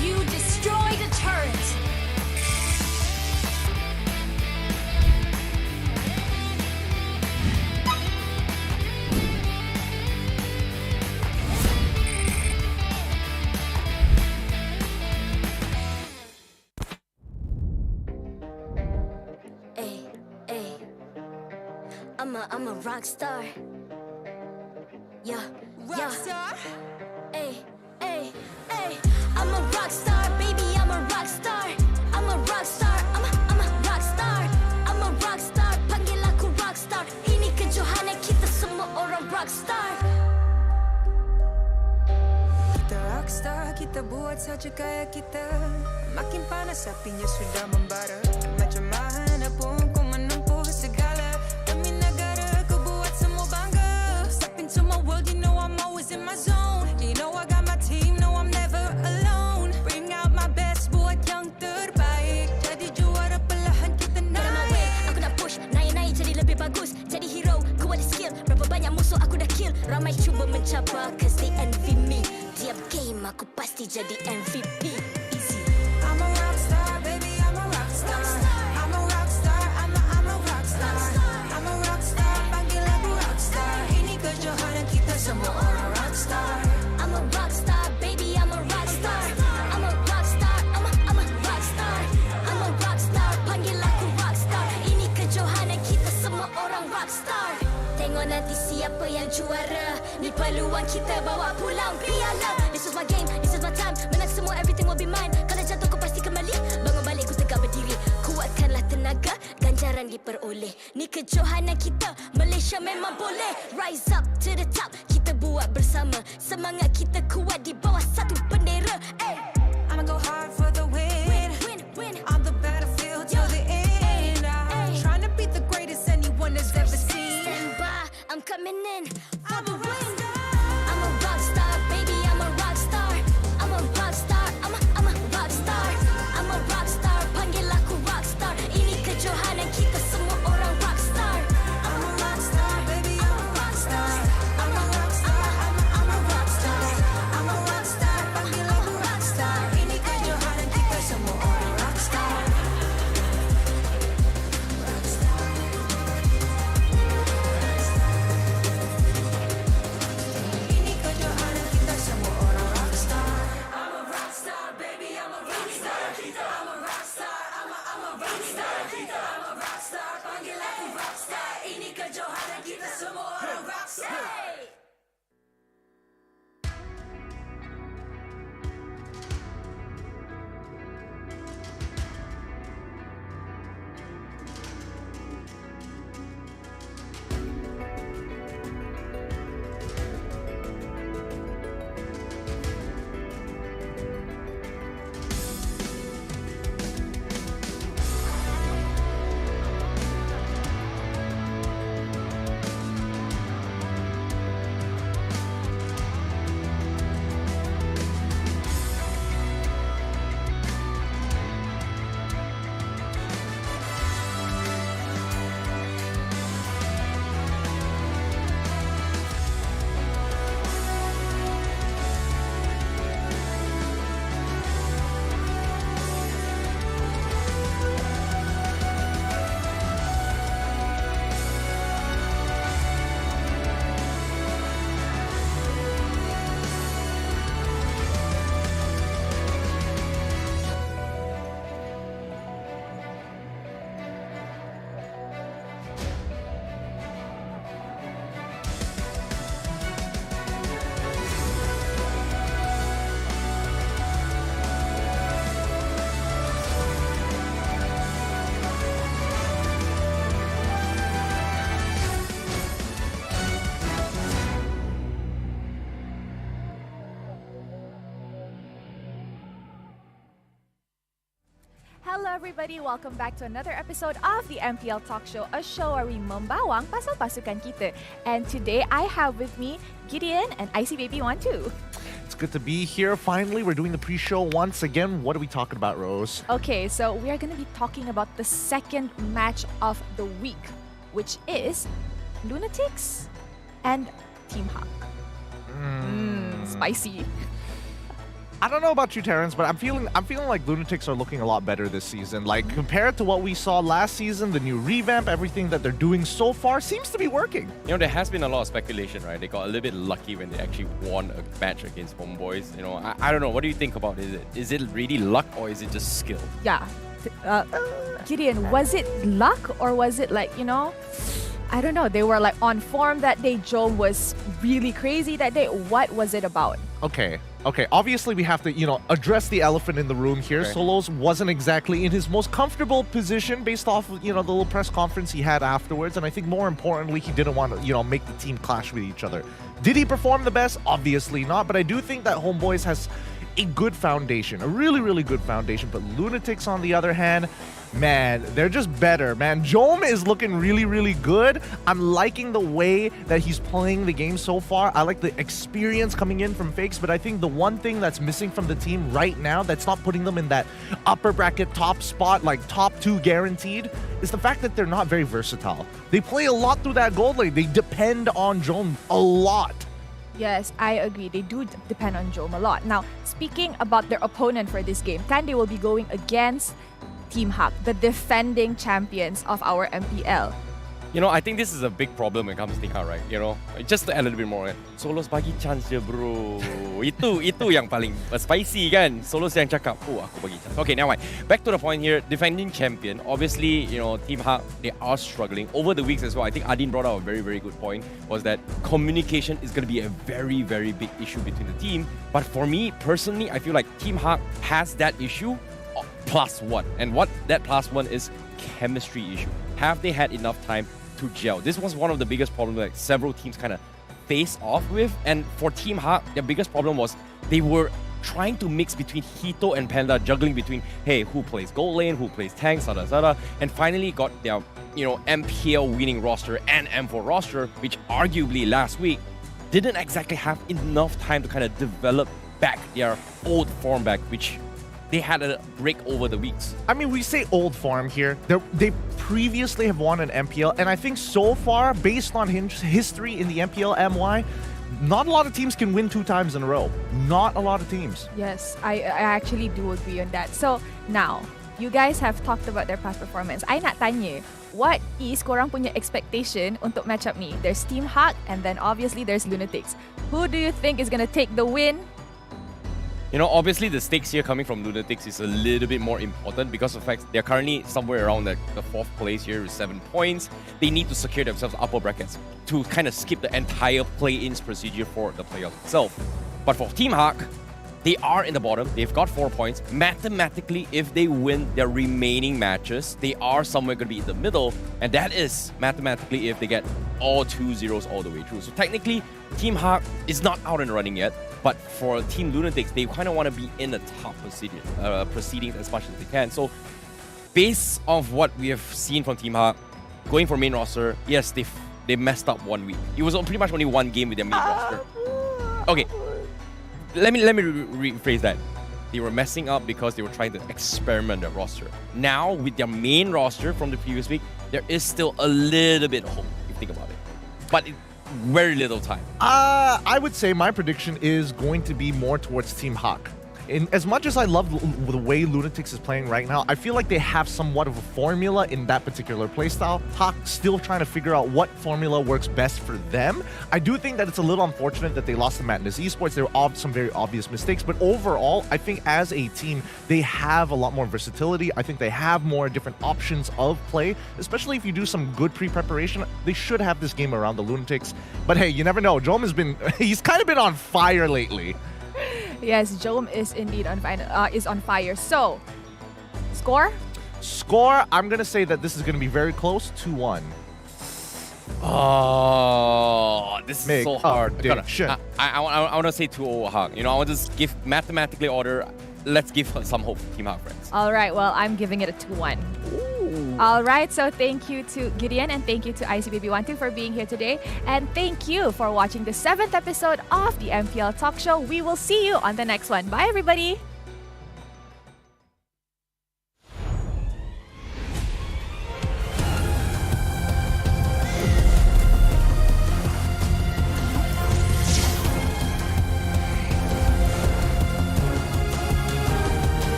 S5: You destroyed a turret. Ay, ay. I'm a rock star. Yeah,
S6: Rock star?
S5: Ay, ay, ay. I'm a rock star, baby. I'm a rock star. I'm a rock star. I'm a rock star. I'm a rock star. Panggil aku rock star. Ini kejohanan kita semua orang rock star.
S6: Kita rockstar, kita buat saja gaya kita. Makin panas apinya sudah membara. Macam mana pun kau menempuh segala. Demi negara kau buat semua bangga. Step into my world, you know I'm always in my zone. You know I got my team, no I'm never alone. Bring out my best, buat yang terbaik. Jadi juara perlahan kita
S5: Get on my way,
S6: naik.
S5: aku nak push. Naik-naik jadi lebih bagus. Jadi hero, ku ada skill. Berapa banyak musuh aku dah kill. Ramai cuba mencabar, cause they envy me. Tiap game aku pasti jadi MVP. Easy.
S6: I'm a rockstar, baby, I'm a rockstar. I'm a rockstar, I'm a rockstar. I'm a rockstar, panggil aku rockstar. Ini kejohanan kita semua orang rockstar.
S5: I'm a rockstar, baby, I'm a rockstar. I'm a rockstar, I'm a rockstar. I'm a rockstar, panggil aku rockstar. Ini kejohanan kita semua orang rockstar. Tengok nanti siapa yang juara. Ni peluang kita bawa pulang piala. This is my game, this is my time. Menang semua, everything will be mine. Kalau jatuh kau pasti kembali. Bangun balik ku tegak berdiri. Kuatkanlah tenaga, ganjaran diperoleh. Ni kejohanan kita, Malaysia memang boleh. Rise up to the top, kita buat bersama. Semangat kita kuat di bawah satu bendera. Ay.
S6: I'ma go hard for the win.
S5: Win.
S6: On the battlefield till the end. I'm trying to beat the greatest anyone has ever seen.
S5: Stand by, I'm coming in for the win. I'm a rock star, baby, I'm a rock star. I'm a rock star, I'm a rock star. I'm a rock star, panggil aku rock star. Ini kejohanan kita semua orang rock star.
S6: I'm a rockstar, baby, I'm a rockstar. I'm a rockstar, I'm a rockstar.
S7: everybody, welcome back to another episode of the MPL Talk Show, a show where we membawang pasal pasukan kita. And today I have with me Gideon and Icy Baby 12.
S11: It's good to be here. Finally, we're doing the pre-show once again. What are we talking about, Rose?
S7: Okay, so we are going to be talking about the second match of the week, which is Lunatix and Team HAQ. Spicy.
S11: I don't know about you, Terrence, but I'm feeling like Lunatix are looking a lot better this season. Like, compared to what we saw last season, the new revamp, everything that they're doing so far seems to be working.
S1: You know, there has been a lot of speculation, right? They got a little bit lucky when they actually won a match against Homebois. You know, I don't know. What do you think about it? Is it really luck or is it just skill?
S7: Yeah. Gideon, was it luck or was it like, you know, I don't know. They were like on form that day. Joe was really crazy that day. What was it about?
S11: Okay. Obviously, we have to, address the elephant in the room here.
S1: Okay.
S11: Solos wasn't exactly in his most comfortable position based off of, the little press conference he had afterwards. And I think more importantly, he didn't want to, make the team clash with each other. Did he perform the best? Obviously not. But I do think that Homebois has a good foundation, a really, really good foundation. But Lunatix, on the other hand, man, they're just better, man. Jome is looking really, really good. I'm liking the way that he's playing the game so far. I like the experience coming in from Fakes, but I think the one thing that's missing from the team right now that's not putting them in that upper bracket top spot, like top 2 guaranteed, is the fact that they're not very versatile. They play a lot through that gold lane. They depend on Jome a lot.
S7: Yes, I agree. They do depend on Jome a lot. Now, speaking about their opponent for this game, they will be going against Team HAQ, the defending champions of our MPL.
S1: You know, I think this is a big problem when it comes to Team HAQ, right? You know, just to add a little bit more. Solos bagi chance je, bro. itu yang paling spicy kan. Solos yang cakap, aku bagi chance. Okay, now back to the point here. Defending champion. Obviously, Team HAQ, they are struggling. Over the weeks as well, I think Adin brought out a very, very good point, was that communication is going to be a very, very big issue between the team. But for me, personally, I feel like Team HAQ has that issue +1. And what that +1 is chemistry issue. Have they had enough time to gel? This was one of the biggest problems that several teams kind of face off with. And for Team HAQ, their biggest problem was they were trying to mix between Hito and Panda, juggling between, hey, who plays gold lane, who plays tank, zada, and finally got their, MPL winning roster and M4 roster, which arguably last week didn't exactly have enough time to kind of develop back their old form back, which they had a break over the weeks.
S11: I mean, we say old form here. They previously have won an MPL, and I think so far, based on history in the MPL MY, not a lot of teams can win 2 times in a row. Not a lot of teams.
S7: Yes, I actually do agree on that. So now, you guys have talked about their past performance. I nak tanya, what is korang punya expectation untuk matchup ni? There's Team HAQ, and then obviously there's Lunatix. Who do you think is gonna take the win?
S1: You know, obviously the stakes here coming from Lunatix is a little bit more important because of the fact they're currently somewhere around the 4th place here with 7 points. They need to secure themselves upper brackets to kind of skip the entire play-ins procedure for the playoff itself. But for Team HAQ, they are in the bottom. They've got 4 points. Mathematically, if they win their remaining matches, they are somewhere going to be in the middle. And that is mathematically if they get all 2 zeros all the way through. So technically, Team HAQ is not out and running yet. But for Team Lunatix, they kind of want to be in the top proceedings as much as they can. So based off what we have seen from Team HAQ, going for main roster, yes, they messed up 1 week. It was pretty much only 1 game with their main roster. Okay, let me rephrase that. They were messing up because they were trying to experiment their roster. Now, with their main roster from the previous week, there is still a little bit of hope, if you think about it. But very little time.
S11: I would say my prediction is going to be more towards Team HAQ. As much as I love the way Lunatix is playing right now, I feel like they have somewhat of a formula in that particular playstyle. HAQ still trying to figure out what formula works best for them. I do think that it's a little unfortunate that they lost to RED Esports. There were some very obvious mistakes, but overall, I think as a team, they have a lot more versatility. I think they have more different options of play, especially if you do some good pre-preparation. They should have this game around the Lunatix. But hey, you never know. Jome he's kind of been on fire lately.
S7: Yes, Jome is indeed on fire. So, score?
S11: Score, I'm going to say that this is going to be very close, 2-1.
S1: Oh, this is so hard.
S11: Prediction.
S1: I want to say 2-0 HAQ. You know, I want to just give mathematically order.
S10: let's give some hope, Team HAQ friends.
S7: All right, well, I'm giving it a 2-1. All right, so thank you to Gideon and thank you to ICBB12 for being here today. And thank you for watching the 7th episode of the MPL Talk Show. We will see you on the next one. Bye, everybody.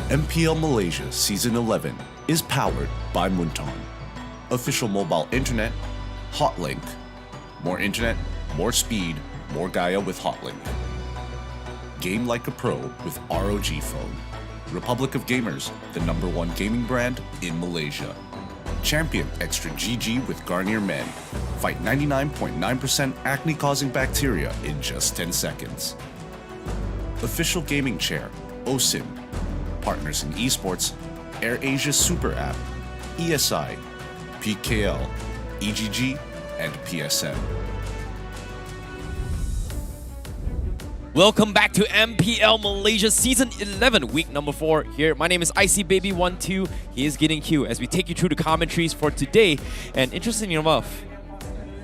S9: MPL Malaysia Season 11 is powered by Munton. Official mobile internet, Hotlink. More internet, more speed, more Gaia with Hotlink. Game like a pro with ROG phone. Republic of Gamers, the #1 gaming brand in Malaysia. Champion Extra GG with Garnier Men. Fight 99.9% acne-causing bacteria in just 10 seconds. Official gaming chair, OSIM. Partners in esports, AirAsia Super App, ESI, PKL, EGG, and PSM.
S10: Welcome back to MPL Malaysia Season 11, week number 4 here. My name is ICBaby12. He is Gideon Q as we take you through the commentaries for today. And interestingly enough,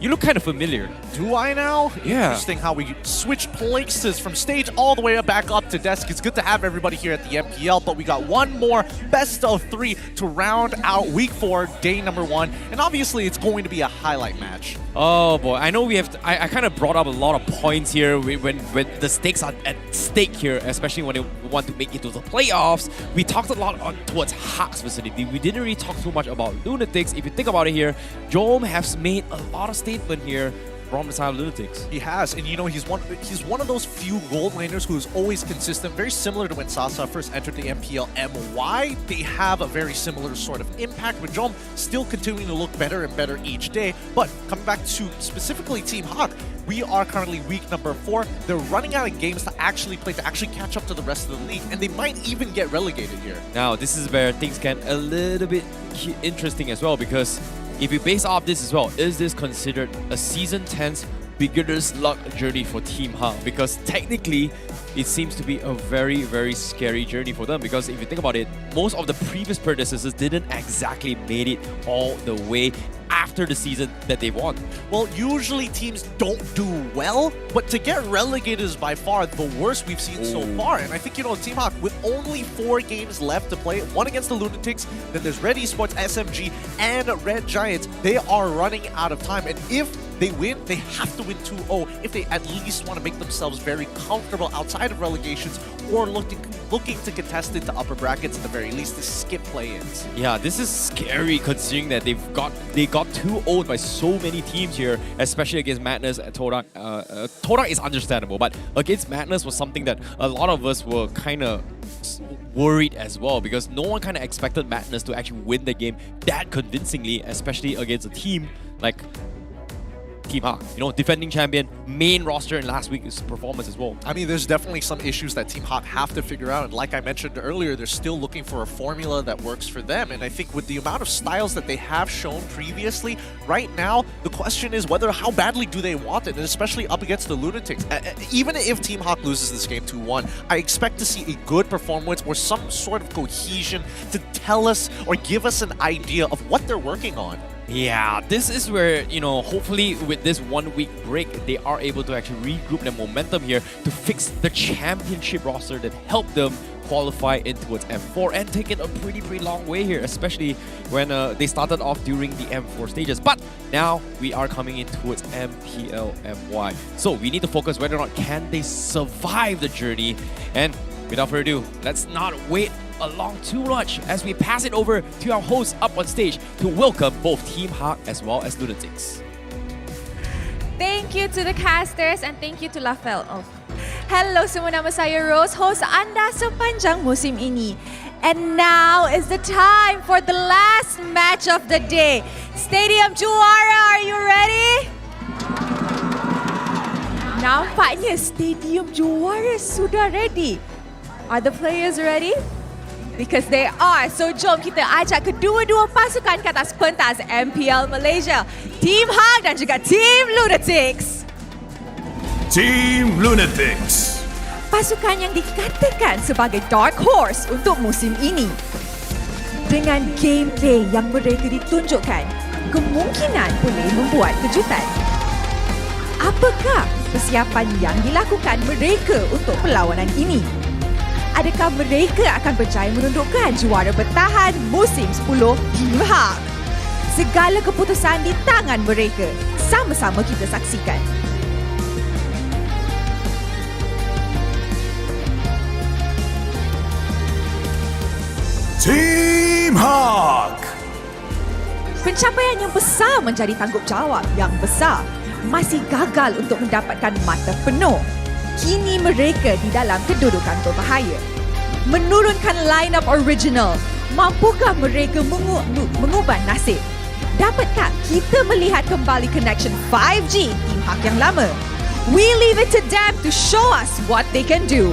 S10: you look kind of familiar.
S11: Do I now?
S10: Yeah.
S11: Interesting how we switched places from stage all the way back up to desk. It's good to have everybody here at the MPL, but we got one more best of 3 to round out week 4, day number 1. And obviously, it's going to be a highlight match.
S10: Oh boy, I know we have to, I kind of brought up a lot of points here when the stakes are at stake here, especially when they want to make it to the playoffs. We talked a lot towards HAQ specifically. We didn't really talk too much about Lunatix. If you think about it here, Jom has made a lot of statement here from the side of Lunatix.
S11: He has, and you know, he's one of those few gold laners who is always consistent, very similar to when Sasa first entered the MPL MY. They have a very similar sort of impact, with Jom still continuing to look better and better each day. But coming back to specifically Team HAQ, we are currently week number 4. They're running out of games to actually play, to actually catch up to the rest of the league, and they might even get relegated here.
S10: Now, this is where things get a little bit interesting as well, because if you base off this as well, is this considered a Season 10's beginner's luck journey for Team HAQ? Because technically, it seems to be a very, very scary journey for them. Because if you think about it, most of the previous predecessors didn't exactly made it all the way after the season that they won.
S11: Well, usually teams don't do well, but to get relegated is by far the worst we've seen so far. And I think, you know, Team HAQ, with only 4 games left to play, one against the Lunatix, then there's RED Esports, SMG, and Red Giants, they are running out of time. And if they win, they have to win 2-0 if they at least want to make themselves very comfortable outside of relegations, or looking to contest into upper brackets at the very least, to skip play-ins.
S10: Yeah, this is scary considering that they got 2-0 by so many teams here, especially against Madness and Torak. Torak is understandable, but against Madness was something that a lot of us were kind of worried as well, because no one kind of expected Madness to actually win the game that convincingly, especially against a team like Team HAQ, you know, defending champion, main roster in last week's performance as well.
S11: I mean, there's definitely some issues that Team HAQ have to figure out, and like I mentioned earlier, they're still looking for a formula that works for them. And I think with the amount of styles that they have shown previously, right now, the question is how badly do they want it, and especially up against the Lunatix. Even if Team HAQ loses this game 2-1, I expect to see a good performance or some sort of cohesion to tell us or give us an idea of what they're working on.
S10: Yeah, this is where, you know, hopefully with this 1 week break, they are able to actually regroup their momentum here to fix the championship roster that helped them qualify in towards M4 and take it a pretty long way here, especially when they started off during the M4 stages. But now we are coming in towards MPL MY. So we need to focus whether or not can they survive the journey. And without further ado, let's not wait along too much as we pass it over to our hosts up on stage to welcome both Team HAQ as well as Lunatix.
S7: Thank you to the casters and thank you to Lafel. Oh. Hello semua, nama saya Rose, host anda sepanjang musim ini. And now is the time for the last match of the day. Stadium Juara, are you ready? Nampaknya Stadium Juara sudah ready. Are the players ready? Because they are. So jom kita ajak kedua-dua pasukan ke atas pentas MPL Malaysia. Team HAQ dan juga Team Lunatix.
S12: Team Lunatix.
S7: Pasukan yang dikatakan sebagai dark horse untuk musim ini. Dengan gameplay yang mereka ditunjukkan, kemungkinan boleh membuat kejutan. Apakah persiapan yang dilakukan mereka untuk perlawanan ini? Adakah mereka akan berjaya menundukkan juara bertahan musim 10 Team HAQ? Segala keputusan di tangan mereka. Sama-sama kita saksikan.
S12: Team HAQ.
S7: Pencapaian yang besar menjadi tanggungjawab yang besar. Masih gagal untuk mendapatkan mata penuh. Kini mereka di dalam kedudukan berbahaya. Menurunkan line-up original, mampukah mereka mengubah nasib? Dapat tak kita melihat kembali connection 5G Team HAQ yang lama? We leave it to them to show us what they can do.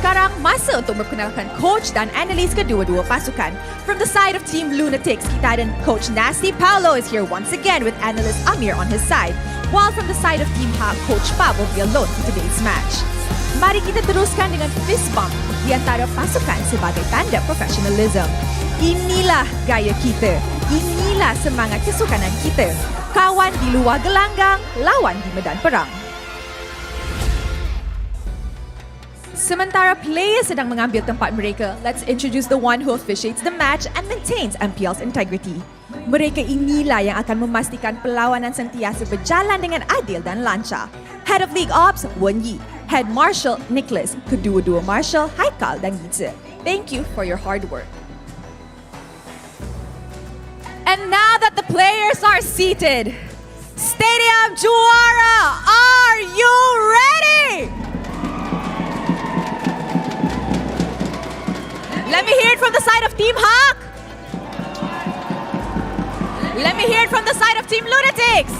S7: Sekarang masa untuk memperkenalkan coach dan analis kedua-dua pasukan. From the side of Team Lunatix, kita ada Coach Nasty Paulo is here once again with analyst Amir on his side. While from the side of Team HAQ, Coach Fab will be alone for today's match. Mari kita teruskan dengan fist bump di antara pasukan sebagai tanda professionalism. Inilah gaya kita. Inilah semangat kesukanan kita. Kawan di luar gelanggang, lawan di medan perang. Sementara players sedang mengambil tempat mereka, let's introduce the one who officiates the match and maintains MPL's integrity. Mereka inilah yang akan memastikan perlawanan sentiasa berjalan dengan adil dan lancar. Head of League Ops, Wen Yi. Head Marshal, Nicholas. Kedua-dua Marshal, Haikal dan Yize. Thank you for your hard work. And now that the players are seated, Stadium Juara, are you ready? Let me hear it from the side of Team HAQ. Let me hear it from the side of Team Lunatix.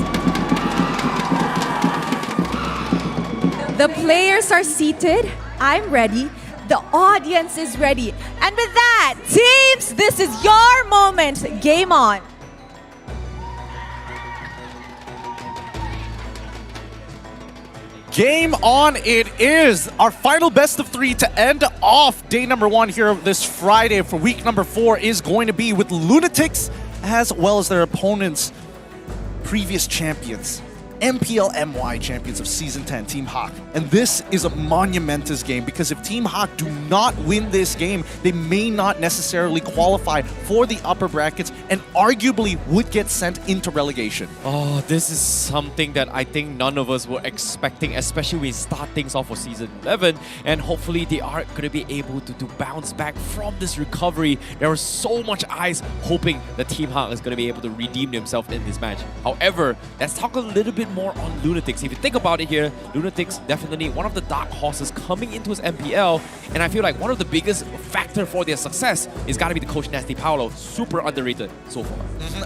S7: The players are seated. I'm ready. The audience is ready. And with that, teams, this is your moment. Game on.
S11: Game on it is. Our final best of 3 to end off day number 1 here of this Friday for week number 4 is going to be with Lunatix as well as their opponents, previous champions, MPL MY champions of Season 10, Team HAQ. And this is a monumentous game because if Team HAQ do not win this game, they may not necessarily qualify for the upper brackets and arguably would get sent into relegation.
S10: Oh, this is something that I think none of us were expecting, especially when we start things off for Season 11. And hopefully they are going to be able to bounce back from this recovery. There was so much eyes hoping that Team HAQ is going to be able to redeem themselves in this match. However, let's talk a little bit more on Lunatix. If you think about it here, Lunatix definitely one of the dark horses coming into his MPL, and I feel like one of the biggest factor for their success is got to be the coach Nasty Paulo. Super underrated so far.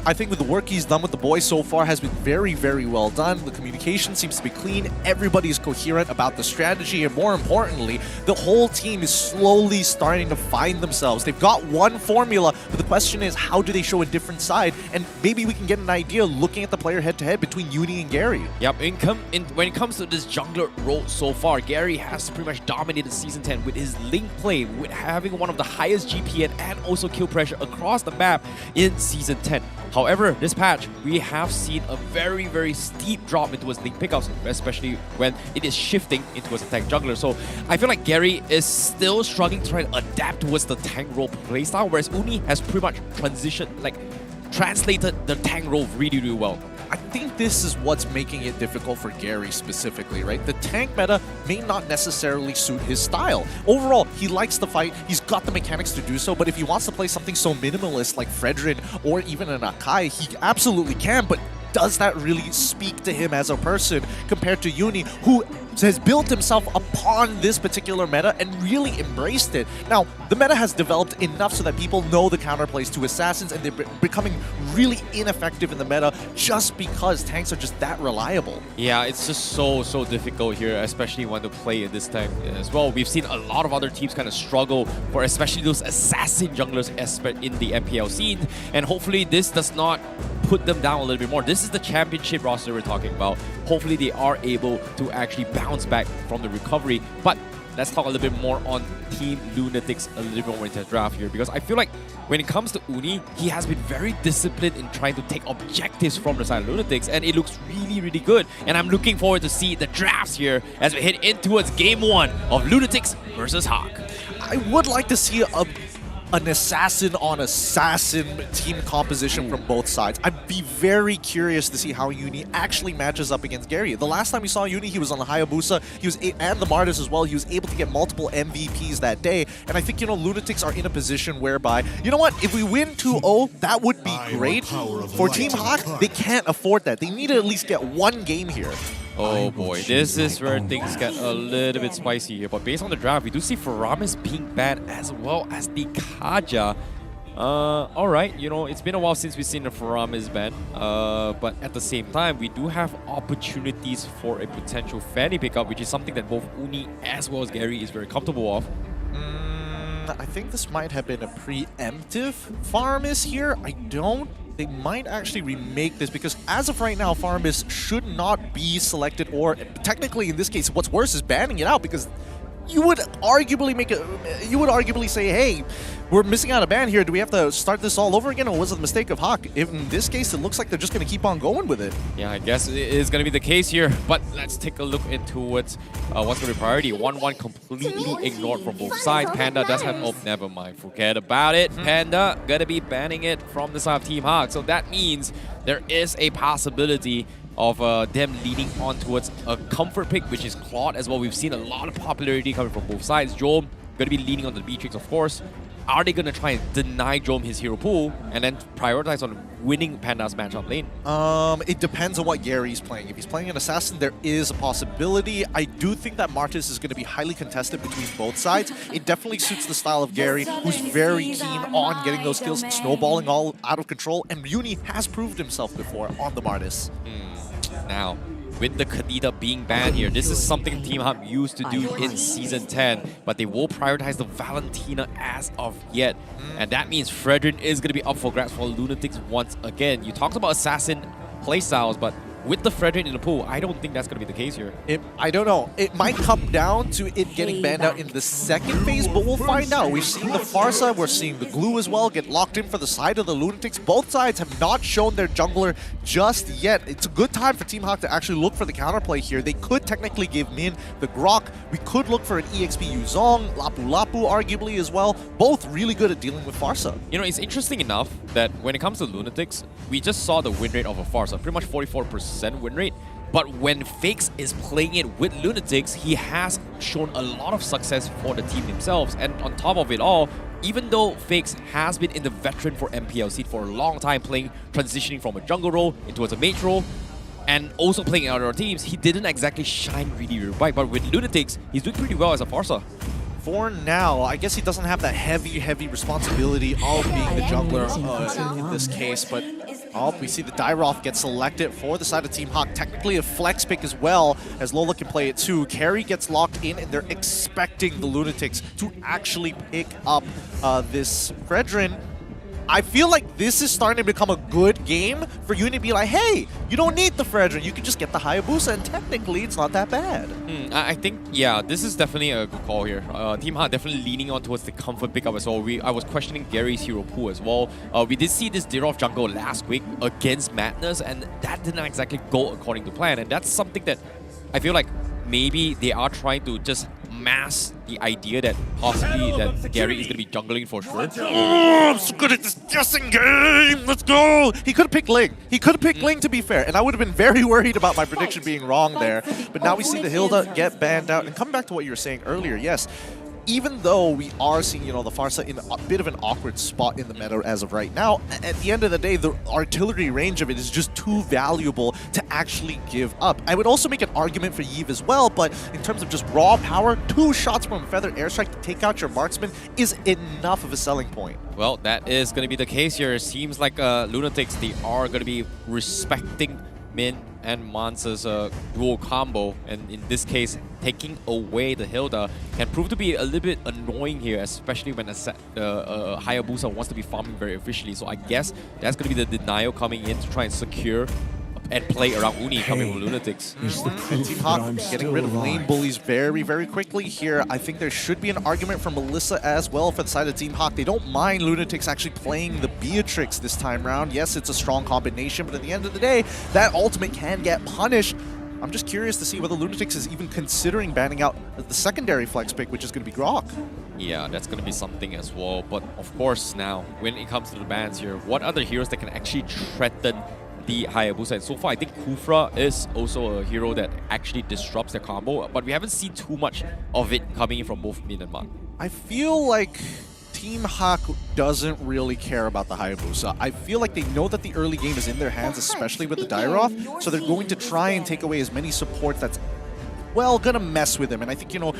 S11: I think with the work he's done with the boys so far has been very, very well done. The communication seems to be clean. Everybody is coherent about the strategy, and more importantly, the whole team is slowly starting to find themselves. They've got one formula, but the question is, how do they show a different side? And maybe we can get an idea looking at the player head-to-head between Uni and Gary.
S10: Yep, when it comes to this jungler role so far, Gary has pretty much dominated Season 10 with his link play, with having one of the highest GPN and also kill pressure across the map in Season 10. However, this patch, we have seen a very, very steep drop into his link pickups, especially when it is shifting into his attack jungler. So I feel like Gary is still struggling to try to adapt towards the tank role playstyle, whereas Uni has pretty much translated the tank role really, really well.
S11: I think this is what's making it difficult for Gary specifically, right? The tank meta may not necessarily suit his style. Overall, he likes to fight, he's got the mechanics to do so, but if he wants to play something so minimalist like Fredrin or even an Akai, he absolutely can, but does that really speak to him as a person compared to Uni, who has built himself upon this particular meta and really embraced it? Now, the meta has developed enough so that people know the counterplays to assassins, and they're becoming really ineffective in the meta just because tanks are just that reliable.
S10: Yeah, it's just so difficult here, especially when to play at this time as well. We've seen a lot of other teams kind of struggle for especially those assassin junglers in the MPL scene, and hopefully this does not put them down a little bit more. This is the championship roster we're talking about. Hopefully they are able to actually bounce back from the recovery. But let's talk a little bit more on Team Lunatix a little bit more into the draft here, because I feel like when it comes to Uni, he has been very disciplined in trying to take objectives from the side of Lunatix, and it looks really good. And I'm looking forward to see the drafts here as we head in towards Game 1 of Lunatix versus HAQ.
S11: I would like to see an assassin on assassin team composition from both sides. I'd be very curious to see how Uni actually matches up against Gary. The last time we saw Uni, he was on the Hayabusa, and the Martis as well. He was able to get multiple MVPs that day, and I think, you know, Lunatix are in a position whereby, you know what, if we win 2-0, that would be great. For Team HAQ, they can't afford that. They need to at least get one game here.
S10: Oh boy, this is where things get a little bit spicy here. But based on the draft, we do see Faramis being banned as well as the Kaja. Alright, you know, it's been a while since we've seen the Faramis ban. But at the same time, we do have opportunities for a potential Fanny pickup, which is something that both Uni as well as Gary is very comfortable of.
S11: I think this might have been a preemptive Faramis here. They might actually remake this, because as of right now, Faramis should not be selected, or technically in this case, what's worse is banning it out, because you would arguably say, hey, we're missing out a ban here. Do we have to start this all over again, or was it a mistake of HAQ? In this case, it looks like they're just going to keep on going with it.
S10: Yeah, I guess it is going to be the case here. But let's take a look into what's going to be priority. 1-1 completely ignored from both sides. Panda does have... Oh, never mind. Forget about it. Panda going to be banning it from the side of Team HAQ. So that means there is a possibility of them leaning on towards a comfort pick, which is Claude as well. We've seen a lot of popularity coming from both sides. Jome going to be leaning on the Beatrix, of course. Are they going to try and deny Jome his hero pool and then prioritize on winning Panda's matchup lane?
S11: It depends on what Gary's playing. If he's playing an assassin, there is a possibility. I do think that Martis is going to be highly contested between both sides. It definitely suits the style of Gary, who's very keen on getting those kills, snowballing all out of control, and Uni has proved himself before on the Martis.
S10: Now, with the Kadita being banned here, this is something Team HAQ used to do in Season 10, but they will prioritize the Valentina as of yet. And that means Fredrin is going to be up for grabs for Lunatix once again. You talked about assassin playstyles, but with the Fredrin in the pool, I don't think that's going to be the case here.
S11: I don't know. It might come down to it getting banned out in the second phase, but we'll find out. We've seen the Farsa, we're seeing the Glue as well get locked in for the side of the Lunatix. Both sides have not shown their jungler just yet. It's a good time for Team HAQ to actually look for the counterplay here. They could technically give Min the Grok. We could look for an EXP Yuzong, Lapu Lapu arguably as well. Both really good at dealing with Farsa.
S10: You know, it's interesting enough that when it comes to Lunatix, we just saw the win rate of a Farsa, pretty much 44% win rate. But when Fakes is playing it with Lunatix, he has shown a lot of success for the team themselves. And on top of it all, even though Fakes has been in the veteran for MPL seat for a long time, transitioning from a jungle role into a mage role, and also playing in other teams, he didn't exactly shine really bright. But with Lunatix, he's doing pretty well as a Farsa.
S11: For now, I guess he doesn't have that heavy responsibility of being the jungler in this case, but we see the Dyroth get selected for the side of Team HAQ. Technically a flex pick as well, as Lola can play it too. Carry gets locked in, and they're expecting the Lunatix to actually pick up this Fredrin. I feel like this is starting to become a good game for Uni to be like, hey, you don't need the Fredrin, you can just get the Hayabusa, and technically it's not that bad.
S10: I think, yeah, this is definitely a good call here. Team HAQ definitely leaning on towards the comfort pickup as well. I was questioning Gary's hero pool as well. We did see this Dyroth jungle last week against Madness, and that didn't exactly go according to plan, and that's something that I feel like maybe they are trying to just mask the idea that possibly that Gary is going to be jungling for sure.
S11: Oh, I'm so good at this guessing game. Let's go. He could have picked Ling. He could have picked Ling, to be fair, and I would have been very worried about my prediction being wrong there. But now we see the Hilda get banned out. And coming back to what you were saying earlier, yes, even though we are seeing, you know, the Pharsa in a bit of an awkward spot in the meta as of right now, at the end of the day, the artillery range of it is just too valuable to actually give up. I would also make an argument for Yves as well, but in terms of just raw power, 2 shots from Feather Airstrike to take out your marksman is enough of a selling point.
S10: Well, that is going to be the case here. It seems like Lunatix, they are going to be respecting Min and Mansa's dual combo, and in this case, taking away the Hilda can prove to be a little bit annoying here, especially when Hayabusa wants to be farming very efficiently. So I guess that's going to be the denial coming in to try and secure and play around Uni coming from Lunatix.
S11: Team HAQ getting rid of lane bullies very, very quickly here. I think there should be an argument for Melissa as well for the side of Team HAQ. They don't mind Lunatix actually playing the Beatrix this time around. Yes, it's a strong combination, but at the end of the day, that ultimate can get punished. I'm just curious to see whether Lunatix is even considering banning out the secondary flex pick, which is going to be Grok.
S10: Yeah, that's going to be something as well. But of course, now, when it comes to the bans here, what other heroes that can actually threaten the Hayabusa? And so far, I think Kufra is also a hero that actually disrupts their combo, but we haven't seen too much of it coming in from both Min and Man.
S11: I feel like Team HAQ doesn't really care about the Hayabusa. I feel like they know that the early game is in their hands, especially with the Dairoth, so they're going to try and take away as many supports that's, well, gonna mess with him. And I think, you know,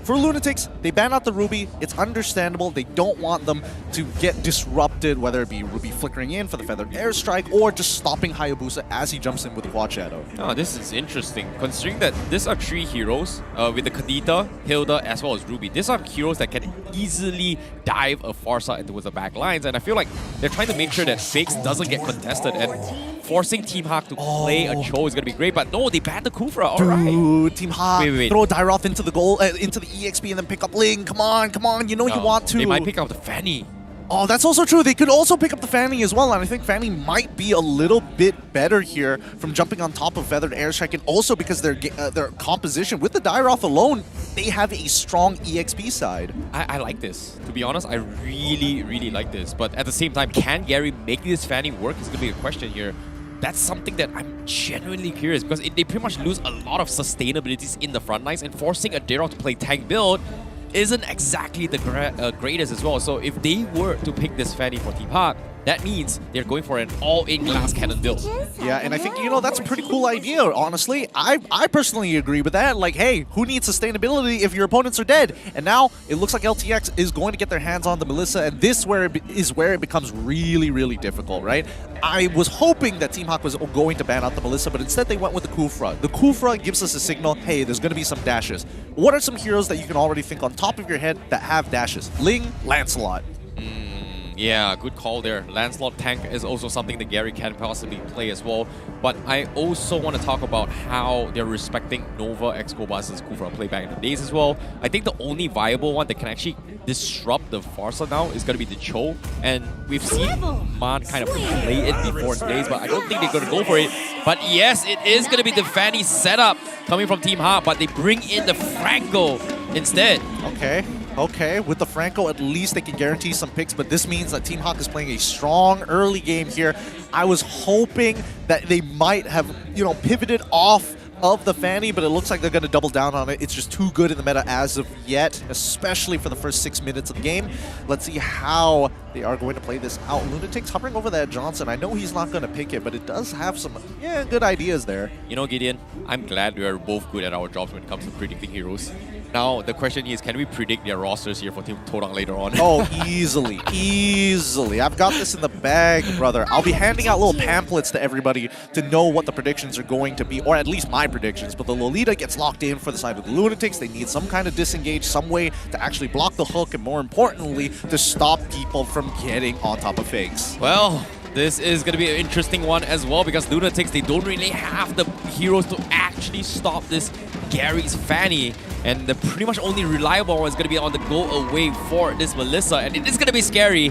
S11: for Lunatix, they ban out the Ruby. It's understandable. They don't want them to get disrupted, whether it be Ruby flickering in for the Feathered Airstrike or just stopping Hayabusa as he jumps in with Quad Shadow.
S10: Oh, this is interesting, considering that these are 3 heroes with the Kadita, Hilda, as well as Ruby. These are heroes that can easily dive a Pharsa towards the back lines, and I feel like they're trying to make sure that Fakes doesn't get contested, and forcing Team HAQ to play a Cho is going to be great, but no, they banned the Kufra. All right.
S11: Team HAQ, throw Dairoth into the goal, into the EXP and then pick up Ling. Come on, you know you want to.
S10: They might pick up the Fanny.
S11: Oh, that's also true. They could also pick up the Fanny as well, and I think Fanny might be a little bit better here from jumping on top of Feathered Airstrike, and also because their composition with the Dairoth alone, they have a strong EXP side.
S10: I like this. To be honest, I really, really like this. But at the same time, can Gary make this Fanny work is going to be a question here. That's something that I'm genuinely curious, because they pretty much lose a lot of sustainabilities in the front lines, and forcing a Dairoth to play tank build isn't exactly the greatest as well. So if they were to pick this Fanny for Team HAQ, that means they're going for an all-in glass cannon build.
S11: Yeah, and I think, you know, that's a pretty cool idea, honestly. I personally agree with that. Like, hey, who needs sustainability if your opponents are dead? And now it looks like LTX is going to get their hands on the Melissa, and this is where it becomes really, really difficult, right? I was hoping that Team HAQ was going to ban out the Melissa, but instead they went with the Kufra. The Kufra gives us a signal, hey, there's going to be some dashes. What are some heroes that you can already think on top of your head that have dashes? Ling, Lancelot.
S10: Yeah, good call there. Lancelot tank is also something that Gary can possibly play as well. But I also want to talk about how they're respecting Nova, X-Kobas' Kufra play back in the days as well. I think the only viable one that can actually disrupt the Pharsa now is going to be the Cho. And we've seen Man kind of play it before in days, but I don't think they're going to go for it. But yes, it is going to be the Fanny setup coming from Team HAQ, but they bring in the Franco instead.
S11: Okay, with the Franco, at least they can guarantee some picks, but this means that Team HAQ is playing a strong early game here. I was hoping that they might have, you know, pivoted off of the Fanny, but it looks like they're going to double down on it. It's just too good in the meta as of yet, especially for the first 6 minutes of the game. Let's see how they are going to play this out. Lunatix hovering over that Johnson. I know he's not going to pick it, but it does have some, good ideas there.
S10: You know, Gideon, I'm glad we are both good at our jobs when it comes to predicting heroes. Now, the question is, can we predict their rosters here for Team Todang later on?
S11: Oh, easily. I've got this in the bag, brother. I'll be handing out little pamphlets to everybody to know what the predictions are going to be, or at least my predictions. But the Lolita gets locked in for the side of the Lunatics. They need some kind of disengage, some way to actually block the hook, and more importantly, to stop people from getting on top of Fakes.
S10: Well, this is going to be an interesting one as well, because Lunatix, they don't really have the heroes to actually stop this Gary's Fanny, and the pretty much only reliable one is going to be on the go away for this Melissa, and it is going to be scary,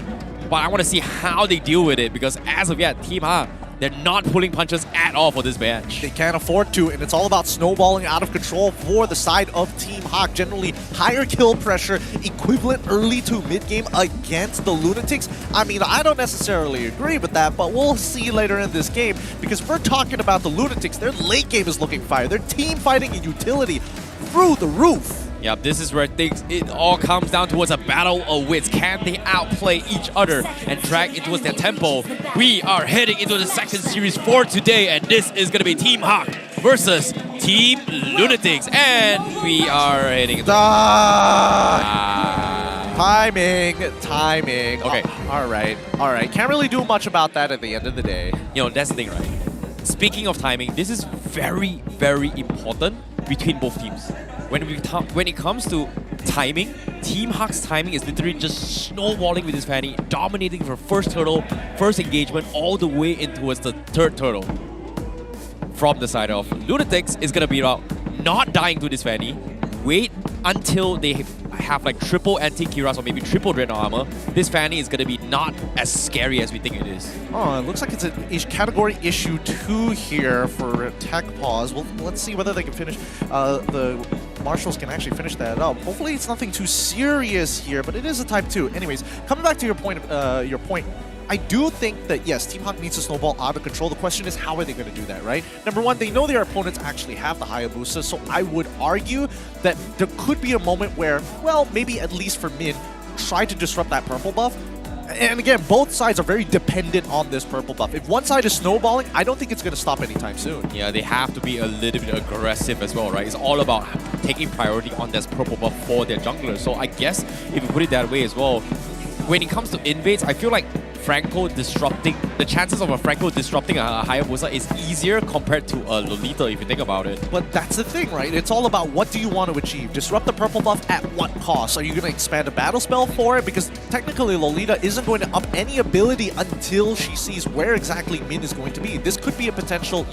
S10: but I want to see how they deal with it, because as of yet, Team HAQ, they're not pulling punches at all for this match.
S11: They can't afford to, and it's all about snowballing out of control for the side of Team HAQ. Generally higher kill pressure, equivalent early to mid game against the Lunatix. I mean, I don't necessarily agree with that, but we'll see later in this game, because we're talking about the Lunatix. Their late game is looking fire. Their team fighting and utility through the roof.
S10: Yeah, this is where it all comes down towards a battle of wits. Can they outplay each other and drag it towards their tempo? We are heading into the second series for today, and this is going to be Team HAQ versus Team Lunatix. And we are heading into...
S11: Timing. Okay. All right. Can't really do much about that at the end of the day.
S10: You know, that's the thing, right? Speaking of timing, this is very, very important between both teams. When it comes to timing, Team HAQ's timing is literally just snowballing with this Fanny, dominating for first turtle, first engagement, all the way in towards the third turtle. From the side of Lunatix, is gonna be about not dying to this Fanny, wait until they have like triple anti-Kiras or maybe triple Dreadnought armor. This Fanny is gonna be not as scary as we think it is.
S11: Oh, it looks like it's a category issue 2 here for Tech Pause. Well, let's see whether they can finish. The Marshals can actually finish that up. Hopefully it's nothing too serious here, but it is a type 2. Anyways, coming back to your point, I do think that, yes, Team HAQ needs to snowball out of control. The question is, how are they going to do that, right? Number one, they know their opponents actually have the Hayabusa, so I would argue that there could be a moment where, well, maybe at least for mid, try to disrupt that purple buff. And again, both sides are very dependent on this purple buff. If one side is snowballing, I don't think it's going to stop anytime soon.
S10: Yeah, they have to be a little bit aggressive as well, right? It's all about taking priority on this purple buff for their jungler. So I guess if you put it that way as well, when it comes to invades, I feel like the chances of a Franco disrupting a Hayabusa is easier compared to a Lolita if you think about it.
S11: But that's the thing, right? It's all about what do you want to achieve. Disrupt the purple buff at what cost? Are you going to expand a battle spell for it? Because technically Lolita isn't going to up any ability until she sees where exactly Min is going to be. This could be a potential,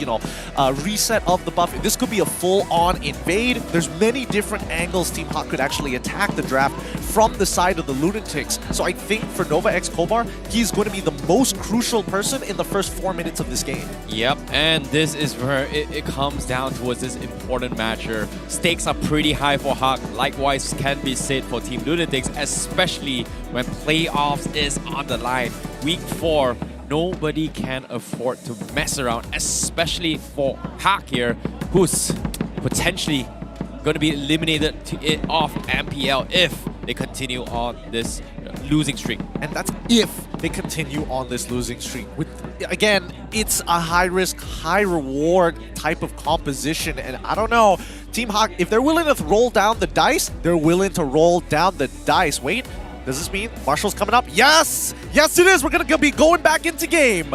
S11: reset of the buff. This could be a full-on invade. There's many different angles Team HAQ could actually attack the draft from the side of the Lunatix. So I think for Nova X Kobar, he's going to be the most crucial person in the first 4 minutes of this game.
S10: Yep, and this is where it comes down towards this important matchup. Stakes are pretty high for HAQ. Likewise can be said for Team Lunatix, especially when playoffs is on the line. Week 4, nobody can afford to mess around, especially for HAQ here, who's potentially going to be eliminated off MPL if they continue on this losing streak.
S11: And that's if they continue on this losing streak. Again, it's a high-risk, high-reward type of composition, and I don't know, Team HAQ, if they're willing to roll down the dice, they're willing to roll down the dice. Wait, does this mean Marshall's coming up? Yes! Yes, it is! We're going to be going back into game!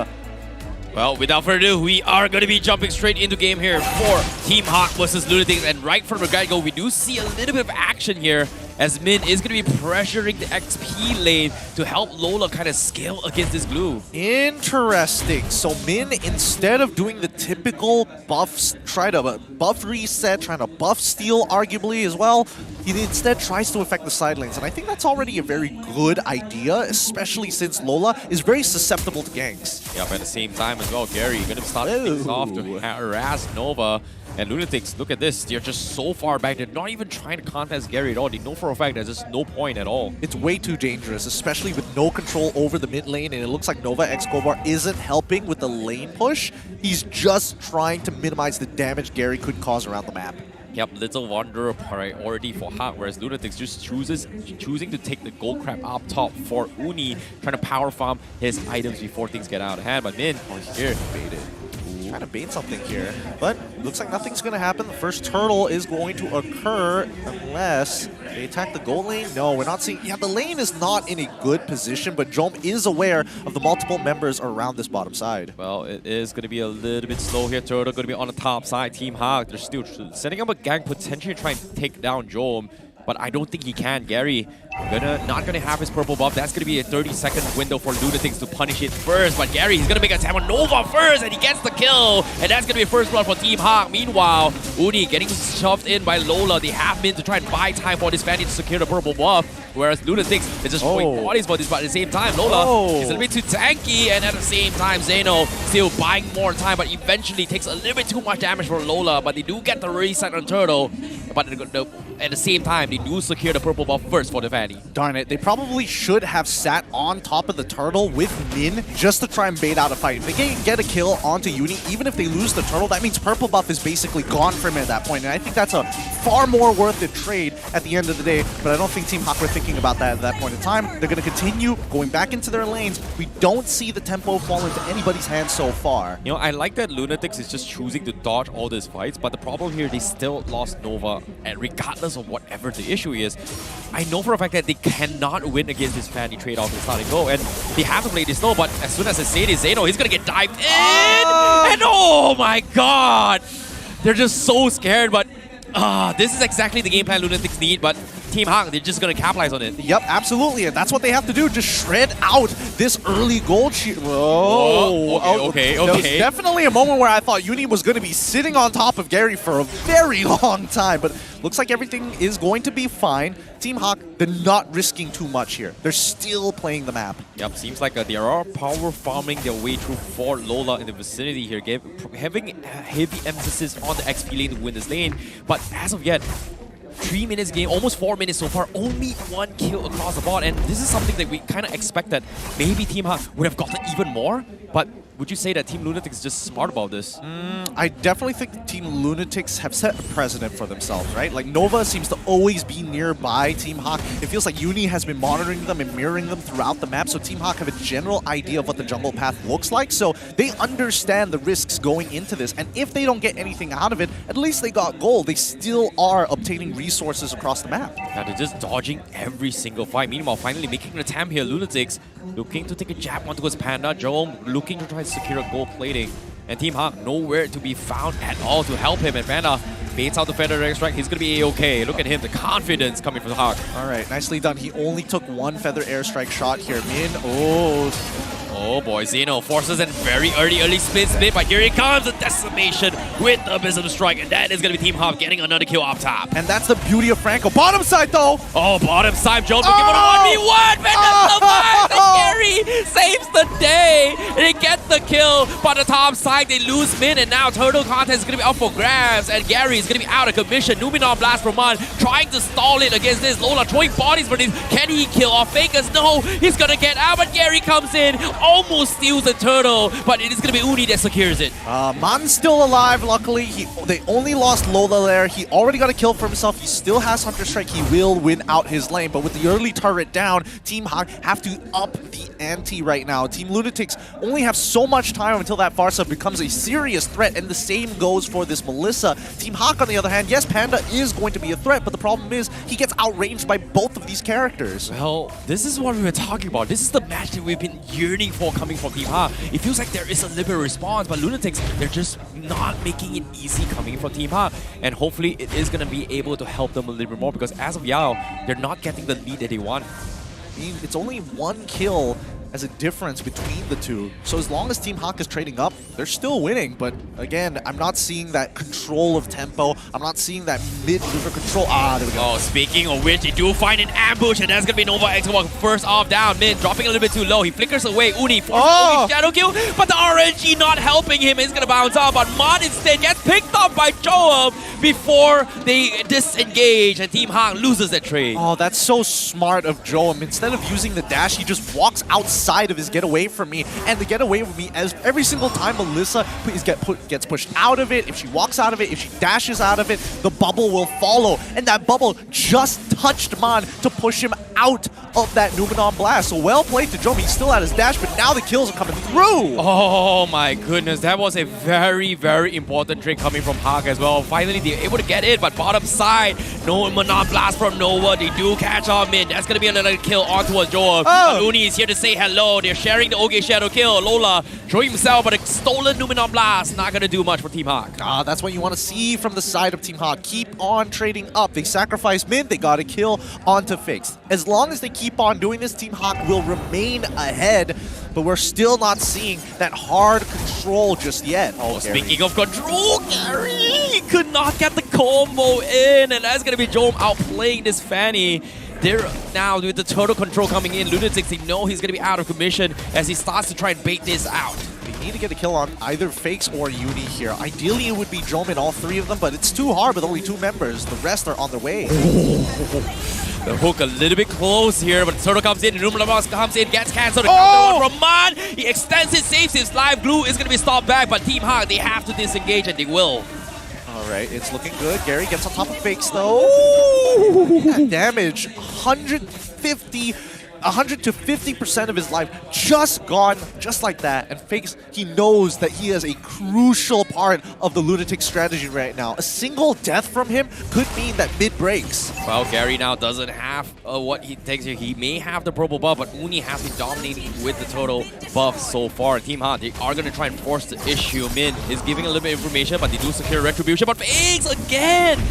S10: Well, without further ado, we are going to be jumping straight into game here for Team HAQ versus Lunatix. And right from the get-go, we do see a little bit of action here as Min is going to be pressuring the XP lane to help Lola kind of scale against this glue.
S11: Interesting. So Min, instead of doing the typical buffs, try to buff reset, trying to buff steal arguably as well, he instead tries to affect the side lanes. And I think that's already a very good idea, especially since Lola is very susceptible to ganks.
S10: Yep, at the same time as well, Gary going to start things off to harass Nova. And Lunatix, look at this. They're just so far back. They're not even trying to contest Gary at all. They know for a fact there's just no point at all.
S11: It's way too dangerous, especially with no control over the mid lane. And it looks like Nova X Kobar isn't helping with the lane push. He's just trying to minimize the damage Gary could cause around the map.
S10: Yep, little wanderer priority for HAQ, whereas Lunatix just choosing to take the gold crab up top for Uni, trying to power farm his items before things get out of hand. But Min, here, baited.
S11: Trying to bait something here, but looks like nothing's going to happen. The first turtle is going to occur unless they attack the gold lane. No, we're not seeing... Yeah, the lane is not in a good position, but Jom is aware of the multiple members around this bottom side.
S10: Well, it is going to be a little bit slow here. Turtle going to be on the top side. Team HAQ, they're still setting up a gang, potentially trying to take down Jom, but I don't think he can. Gary not gonna have his purple buff. That's gonna be a 30-second window for Lunatix to punish it first. But Gary, he's gonna make a attack on Nova first, and he gets the kill. And that's gonna be a first blood for Team HAQ. Meanwhile, Uni getting shoved in by Lola. They have Min to try and buy time for this Fanny to secure the purple buff. Whereas Lunatix is just throwing bodies for this, but at the same time, Lola is a little bit too tanky. And at the same time, Zeno still buying more time, but eventually takes a little bit too much damage for Lola. But they do get the reset on Turtle. but at the same time, they do secure the purple buff first for the Fanny.
S11: Darn it, they probably should have sat on top of the turtle with Min just to try and bait out a fight. If they can get a kill onto Uni, even if they lose the turtle, that means purple buff is basically gone from him at that point. And I think that's a far more worth it trade at the end of the day, but I don't think Team HAQ were thinking about that at that point in time. They're going to continue going back into their lanes. We don't see the tempo fall into anybody's hands so far.
S10: You know, I like that Lunatix is just choosing to dodge all these fights, but the problem here, they still lost Nova, and regardless of whatever the issue is, I know for a fact that they cannot win against this Fanny trade-off in start and go, and they have to play this slow, but as soon as I say this, Zeno, he's gonna get dived in! And oh my god! They're just so scared, but this is exactly the game plan Lunatix need, but Team HAQ, they're just going to capitalize on it.
S11: Yep, absolutely, and that's what they have to do, just shred out this early gold sheet. Whoa.
S10: Okay.
S11: There was definitely a moment where I thought Uni was going to be sitting on top of Gary for a very long time, but looks like everything is going to be fine. Team HAQ, they're not risking too much here. They're still playing the map.
S10: Yep, seems like they are power farming their way through for Lola in the vicinity here, having heavy emphasis on the XP lane to win this lane, but as of yet, 3 minutes game, almost 4 minutes so far, only 1 kill across the board, and this is something that we kind of expect that maybe Team HAQ would have gotten even more, but would you say that Team Lunatix is just smart about this?
S11: I definitely think Team Lunatix have set a precedent for themselves, right? Like, Nova seems to always be nearby Team HAQ. It feels like Uni has been monitoring them and mirroring them throughout the map, so Team HAQ have a general idea of what the jungle path looks like, so they understand the risks going into this, and if they don't get anything out of it, at least they got gold. They still are obtaining resources across the map.
S10: Yeah, they're just dodging every single fight. Meanwhile, finally making an attempt here, Lunatix looking to take a jab onto his Panda. Jerome looking to try to secure a gold plating. And Team HAQ nowhere to be found at all to help him. And Panda baits out the Feather Air Strike. He's going to be A-okay. Look at him, the confidence coming from HAQ.
S11: All right, nicely done. He only took 1 Feather Air Strike shot here. Min,
S10: Oh boy, Zeno forces a very early split, but here it comes, a decimation with the Abyssal Strike, and that is going to be Team HAQ getting another kill up top.
S11: And that's the beauty of Franco. Bottom side though!
S10: Oh, bottom side, Jones will give it a 1v1! Panda survives, and Gary saves the day! They get the kill, but the top side, they lose Min, and now Turtle contest is going to be up for grabs, and Gary is going to be out of commission. Numenon Blast from Man trying to stall it against this. Lola throwing bodies for this. Can he kill off Fakers? No, he's going to get out, but Gary comes in, almost steals the turtle, but it is going to be Uni that secures it.
S11: Man's still alive, luckily. They only lost Lola there. He already got a kill for himself. He still has Hunter Strike. He will win out his lane, but with the early turret down, Team HAQ have to up the ante right now. Team Lunatix only have so much time until that Farsa becomes a serious threat, and the same goes for this Melissa. Team HAQ, on the other hand, yes, Panda is going to be a threat, but the problem is he gets outranged by both of these characters.
S10: Well, this is what we were talking about. This is the match that we've been yearning for coming from Team HAQ. It feels like there is a little bit of response, but Lunatix, they're just not making it easy coming from Team HAQ. And hopefully it is going to be able to help them a little bit more, because as of now, they're not getting the lead that they want.
S11: I mean, it's only 1 kill as a difference between the two. So as long as Team HAQ is trading up, they're still winning. But again, I'm not seeing that control of tempo. I'm not seeing that mid-river control. There we go.
S10: Oh, speaking of which, they do find an ambush, and that's going to be Nova X1 first off down. Mid dropping a little bit too low. He flickers away. Uni forces Uni shadow kill, but the RNG not helping him. He's going to bounce off, but Mon instead gets picked up by Joab before they disengage, and Team HAQ loses that trade.
S11: Oh, that's so smart of Joab. Instead of using the dash, he just walks outside of his get away from me, and the get away from me, as every single time Melissa gets pushed out of it, if she walks out of it, if she dashes out of it, the bubble will follow, and that bubble just touched Man to push him out of that Numenon Blast. So well played to Joab. He's still at his dash, but now the kills are coming through.
S10: Oh my goodness, that was a very, very important trick coming from HAQ as well. Finally, they're able to get it, but bottom side, no Numenon Blast from Nova. They do catch on Min. That's going to be another kill onto Joab. But Uni is here to say hello. They're sharing the Oge Shadow kill. Lola showing himself, but a stolen Numenon Blast. Not going to do much for Team HAQ.
S11: That's what you want to see from the side of Team HAQ. Keep on trading up. They sacrifice Min. They got a kill onto Fakes. As long as they keep on doing this, Team HAQ will remain ahead, but we're still not seeing that hard control just yet.
S10: Speaking of control, Gary could not get the combo in, and that's going to be Joam outplaying this Fanny. They're now with the total control coming in. Lunatix, they know he's going to be out of commission as he starts to try and bait this out.
S11: need to get a kill on either Fakes or Uni here. Ideally, it would be Jom in all three of them, but it's too hard with only 2 members. The rest are on their way.
S10: The hook a little bit close here, but Soto comes in, Lumabas comes in, gets cancelled. From Man, he extends it, saves his life. Glue is going to be stopped back, but Team HAQ, they have to disengage, and they will.
S11: Alright, it's looking good. Gary gets on top of Fakes though. That damage, 100 to 50% of his life just gone just like that. And Fakes, he knows that he is a crucial part of the Lunatix strategy right now. A single death from him could mean that mid breaks.
S10: Well, Gary now doesn't have what he takes here. He may have the purple buff, but Uni has been dominating with the total buff so far. Team HAQ, they are going to try and force the issue. Min is giving a little bit of information, but they do secure Retribution. But Fakes again!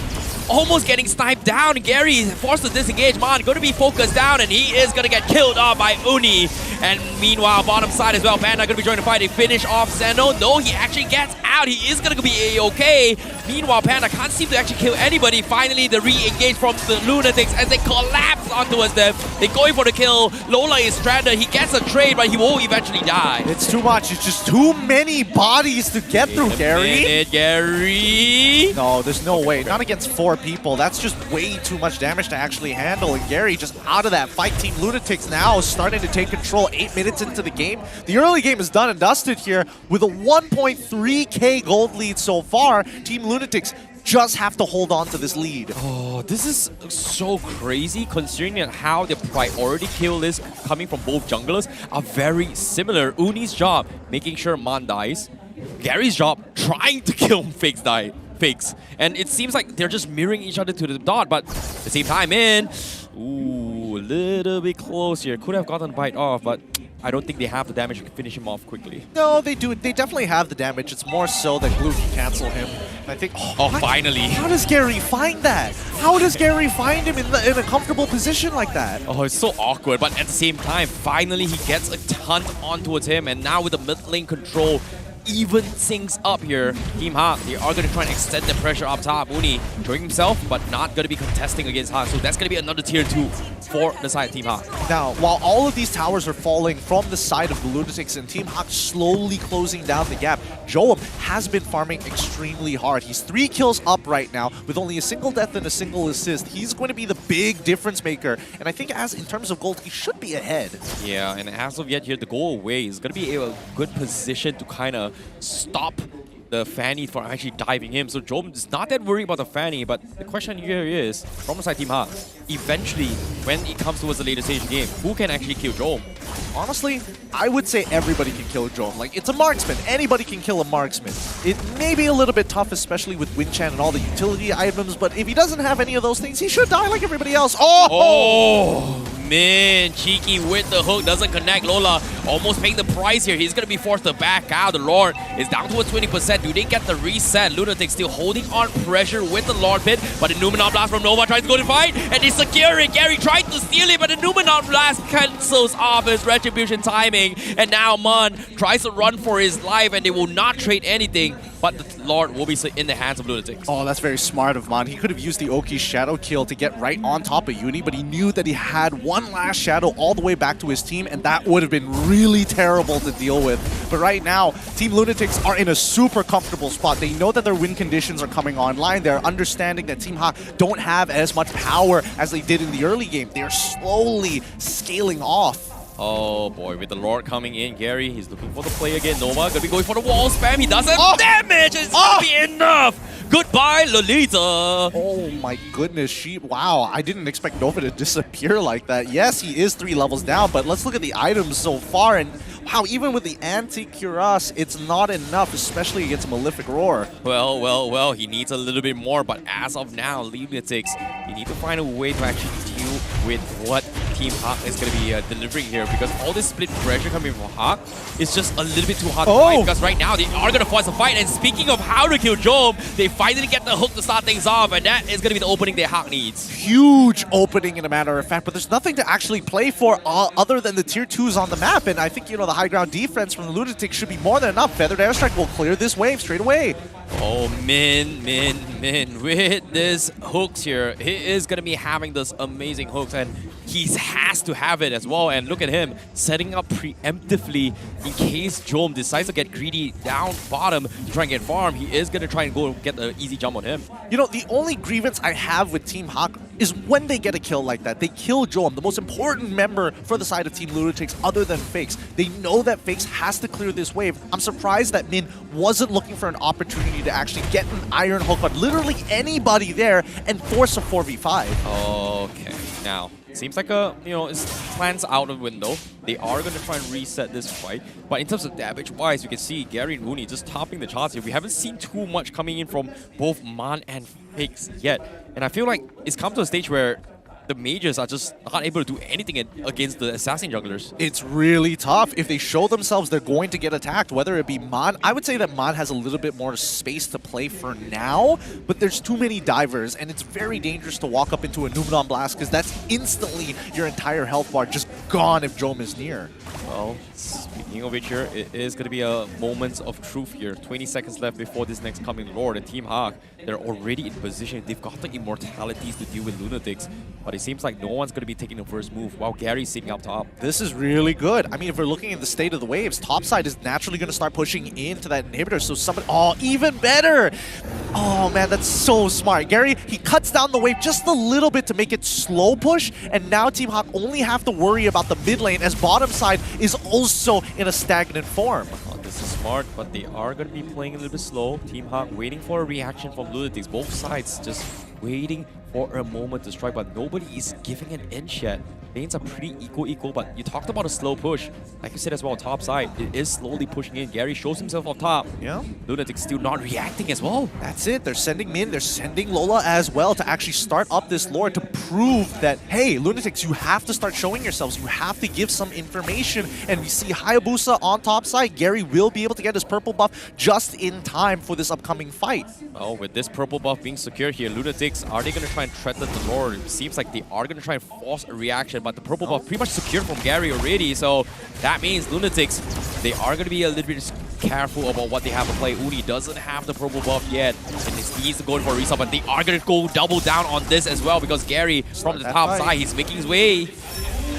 S10: Almost getting sniped down. Gary forced to disengage. Man going to be focused down, and he is going to get killed off by Uni. And meanwhile, bottom side as well, Panda going to be joining the fight. They finish off Zeno. No, he actually gets out. He is going to be A-okay. Meanwhile, Panda can't seem to actually kill anybody. Finally, the re-engage from the Lunatics as they collapse onto them. They're going for the kill. Lola is stranded. He gets a trade, but he will eventually die.
S11: It's too much. It's just too many bodies to get through, Gary.
S10: Gary.
S11: No, there's no way. Not against 4 people. That's just way too much damage to actually handle. And Gary just out of that fight. Team Lunatix now starting to take control 8 minutes into the game. The early game is done and dusted here with a 1.3k gold lead so far. Team Lunatix just have to hold on to this lead.
S10: Oh, this is so crazy considering how the priority kill list coming from both junglers are very similar. Uni's job, making sure Man dies. Gary's job, trying to kill Fakes. And it seems like they're just mirroring each other to the dot, but at the same time ooh, a little bit close here. Could have gotten bite off, but I don't think they have the damage to finish him off quickly.
S11: No, they do. They definitely have the damage. It's more so that Glue can cancel him. And I think...
S10: finally.
S11: How does Gary find that? How does Gary find him in a comfortable position like that?
S10: Oh, it's so awkward. But at the same time, finally he gets a ton on towards him. And now with the mid lane control, even things up here. Team HAQ, they are going to try and extend the pressure up top. Uni showing himself, but not going to be contesting against HAQ. So that's going to be another tier 2 for the side of Team HAQ.
S11: Now, while all of these towers are falling from the side of the Lunatics and Team HAQ slowly closing down the gap, Joam has been farming extremely hard. He's 3 kills up right now with only a single death and a single assist. He's going to be the big difference maker. And I think in terms of gold, he should be ahead.
S10: Yeah, and as of yet here, the goal away is going to be a good position to kind of stop the Fanny from actually diving him. So Jom is not that worried about the Fanny, but the question here is, from the side Team HAQ, eventually, when it comes towards the later stage of the game, who can actually kill Jom?
S11: Honestly, I would say everybody can kill Jom. Like, it's a marksman. Anybody can kill a marksman. It may be a little bit tough, especially with Winchan and all the utility items, but if he doesn't have any of those things, he should die like everybody else.
S10: Oh, man, cheeky with the hook, doesn't connect. Lola almost paying the price here. He's going to be forced to back out. The Lord is down towards 20%. Do they get the reset? Lunatix still holding on pressure with the Lord Pit, but the Numenor Blast from Nova tries to go to fight, and they secure it. Gary tried to steal it, but the Numenor Blast cancels off his Retribution timing, and now Mun tries to run for his life, and they will not trade anything, but the Lord will be in the hands of Lunatix.
S11: Oh, that's very smart of Man. He could have used the Oki's Shadow kill to get right on top of Uni, but he knew that he had one last Shadow all the way back to his team, and that would have been really terrible to deal with. But right now, Team Lunatix are in a super comfortable spot. They know that their win conditions are coming online. They're understanding that Team HAQ don't have as much power as they did in the early game. They are slowly scaling off.
S10: Oh boy, with the Lord coming in, Gary, he's looking for the play again. Nova gonna be going for the wall spam. He doesn't damage. It's gonna be enough. Goodbye, Lolita.
S11: Oh my goodness, wow, I didn't expect Nova to disappear like that. Yes, he is 3 levels down, but let's look at the items so far, and wow, even with the anti-cuirass, it's not enough, especially against Malefic Roar.
S10: Well, he needs a little bit more, but as of now, Lunatix, you need to find a way to actually deal with what Team HAQ is going to be delivering here, because all this split pressure coming from HAQ is just a little bit too hard to fight, because right now they are going to force a fight. And speaking of how to kill Jom, they finally get the hook to start things off, and that is going to be the opening that HAQ needs.
S11: Huge opening, in a matter of fact, but there's nothing to actually play for other than the tier 2s on the map, and I think, the high ground defense from the Lunatix should be more than enough. Feathered Airstrike will clear this wave straight away.
S10: Oh, Min, with this hooks here, he is going to be having this amazing hooks, and he has to have it as well. And look at him setting up preemptively in case Jom decides to get greedy down bottom to try and get farm. He is going to try and go get the easy jump on him.
S11: You know, the only grievance I have with Team HAQ is when they get a kill like that. They kill Jom, the most important member for the side of Team Lunatix other than Fakes. They know that Fakes has to clear this wave. I'm surprised that Min wasn't looking for an opportunity to actually get an iron hook on literally anybody there and force a 4v5.
S10: Okay, now seems like his plan's out of window. They are going to try and reset this fight, but in terms of damage-wise, you can see Gary and Uni just topping the charts here. We haven't seen too much coming in from both Man and Fakes yet, and I feel like it's come to a stage where the mages are just not able to do anything against the assassin jugglers.
S11: It's really tough. If they show themselves, they're going to get attacked, whether it be Man. I would say that Man has a little bit more space to play for now, but there's too many divers, and it's very dangerous to walk up into a Numenon Blast because that's instantly your entire health bar just gone if Jom is near.
S10: Well, speaking of which here, it is going to be a moment of truth here. 20 seconds left before this next coming Lord. And Team HAQ, they're already in position. They've got the immortalities to deal with Lunatix, but it seems like no one's going to be taking the first move while Gary's sitting up top.
S11: This is really good. I mean, if we're looking at the state of the waves, topside is naturally going to start pushing into that inhibitor. So somebody, oh, even better. Oh man, that's so smart. Gary, he cuts down the wave just a little bit to make it slow push, and now Team HAQ only have to worry about the mid lane as bottom side is also in a stagnant form.
S10: This is smart, but they are going to be playing a little bit slow. Team HAQ waiting for a reaction from Lunatix. Both sides just waiting for a moment to strike, but nobody is giving an inch yet. Lanes are pretty equal, but you talked about a slow push. Like you said as well, top side, it is slowly pushing in. Gary shows himself up top.
S11: Yeah.
S10: Lunatix still not reacting as well.
S11: That's it. They're sending Min, they're sending Lola as well to actually start up this lore to prove that, hey, Lunatix, you have to start showing yourselves. You have to give some information. And we see Hayabusa on top side. Gary will be able to get his purple buff just in time for this upcoming fight.
S10: Well, with this purple buff being secured here, Lunatix, are they going to try and threaten the lore? It seems like they are going to try and force a reaction, but the purple buff pretty much secured from Gary already, so that means Lunatix, they are going to be a little bit careful about what they have to play. Uni doesn't have the purple buff yet, and he needs to go for a reset, but they are going to go double down on this as well, because Gary, from the top side, he's making his way.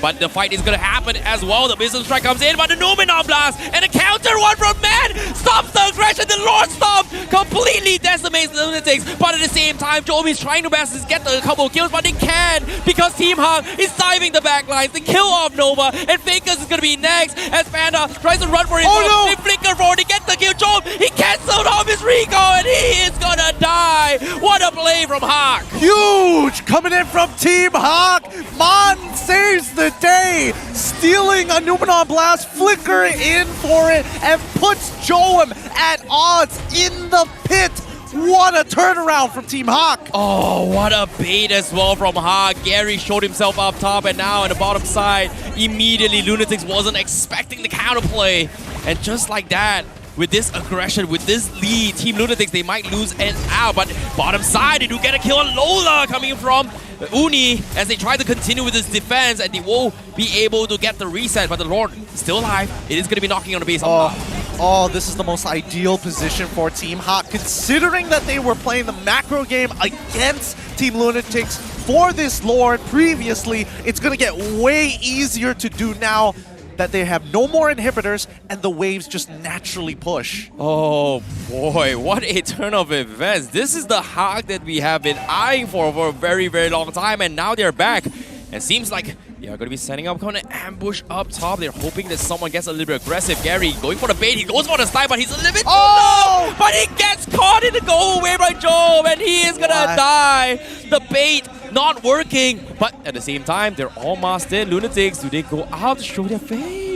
S10: But the fight is going to happen as well. The Wisdom Strike comes in, but the Numenon Blast and a counter one from Man stops the aggression. The Lord Stomp completely decimates the Lunatix. But at the same time, Jomi's trying to best get a couple of kills, but they can't because Team HAQ is diving the backlines. The kill off Nova, and Fakers is going to be next as Panda tries to run for his They flicker forward, they get the kill. Jom, he cancelled off his recall, and he is going to die. What a play from HAQ.
S11: Huge coming in from Team HAQ. Man saves the day, stealing a Numenon Blast, flicker in for it, and puts Joem at odds in the pit. What a turnaround from Team HAQ.
S10: Oh, what a bait as well from HAQ. Gary showed himself up top, and now on the bottom side, immediately Lunatix wasn't expecting the counterplay. And just like that, with this aggression, with this lead, Team Lunatix, they might lose it out. But bottom side, they do get a kill on Lola coming from Uni as they try to continue with this defense, and they will be able to get the reset. But the Lord is still alive. It is going to be knocking on the base.
S11: Oh, this is the most ideal position for Team HAQ, considering that they were playing the macro game against Team Lunatix for this Lord previously. It's going to get way easier to do now that they have no more inhibitors and the waves just naturally push.
S10: Oh boy, what a turn of events. This is the HAQ that we have been eyeing for a very, very long time, and now they're back. And seems like they are going to be setting up kind of ambush up top. They're hoping that someone gets a little bit aggressive. Gary going for the bait. He goes for the slide, but he's a little bit too low. But he gets caught in the go away by Joe, and he is going to die. The bait not working, but at the same time, they're all masked in. Lunatix, do they go out to show their face?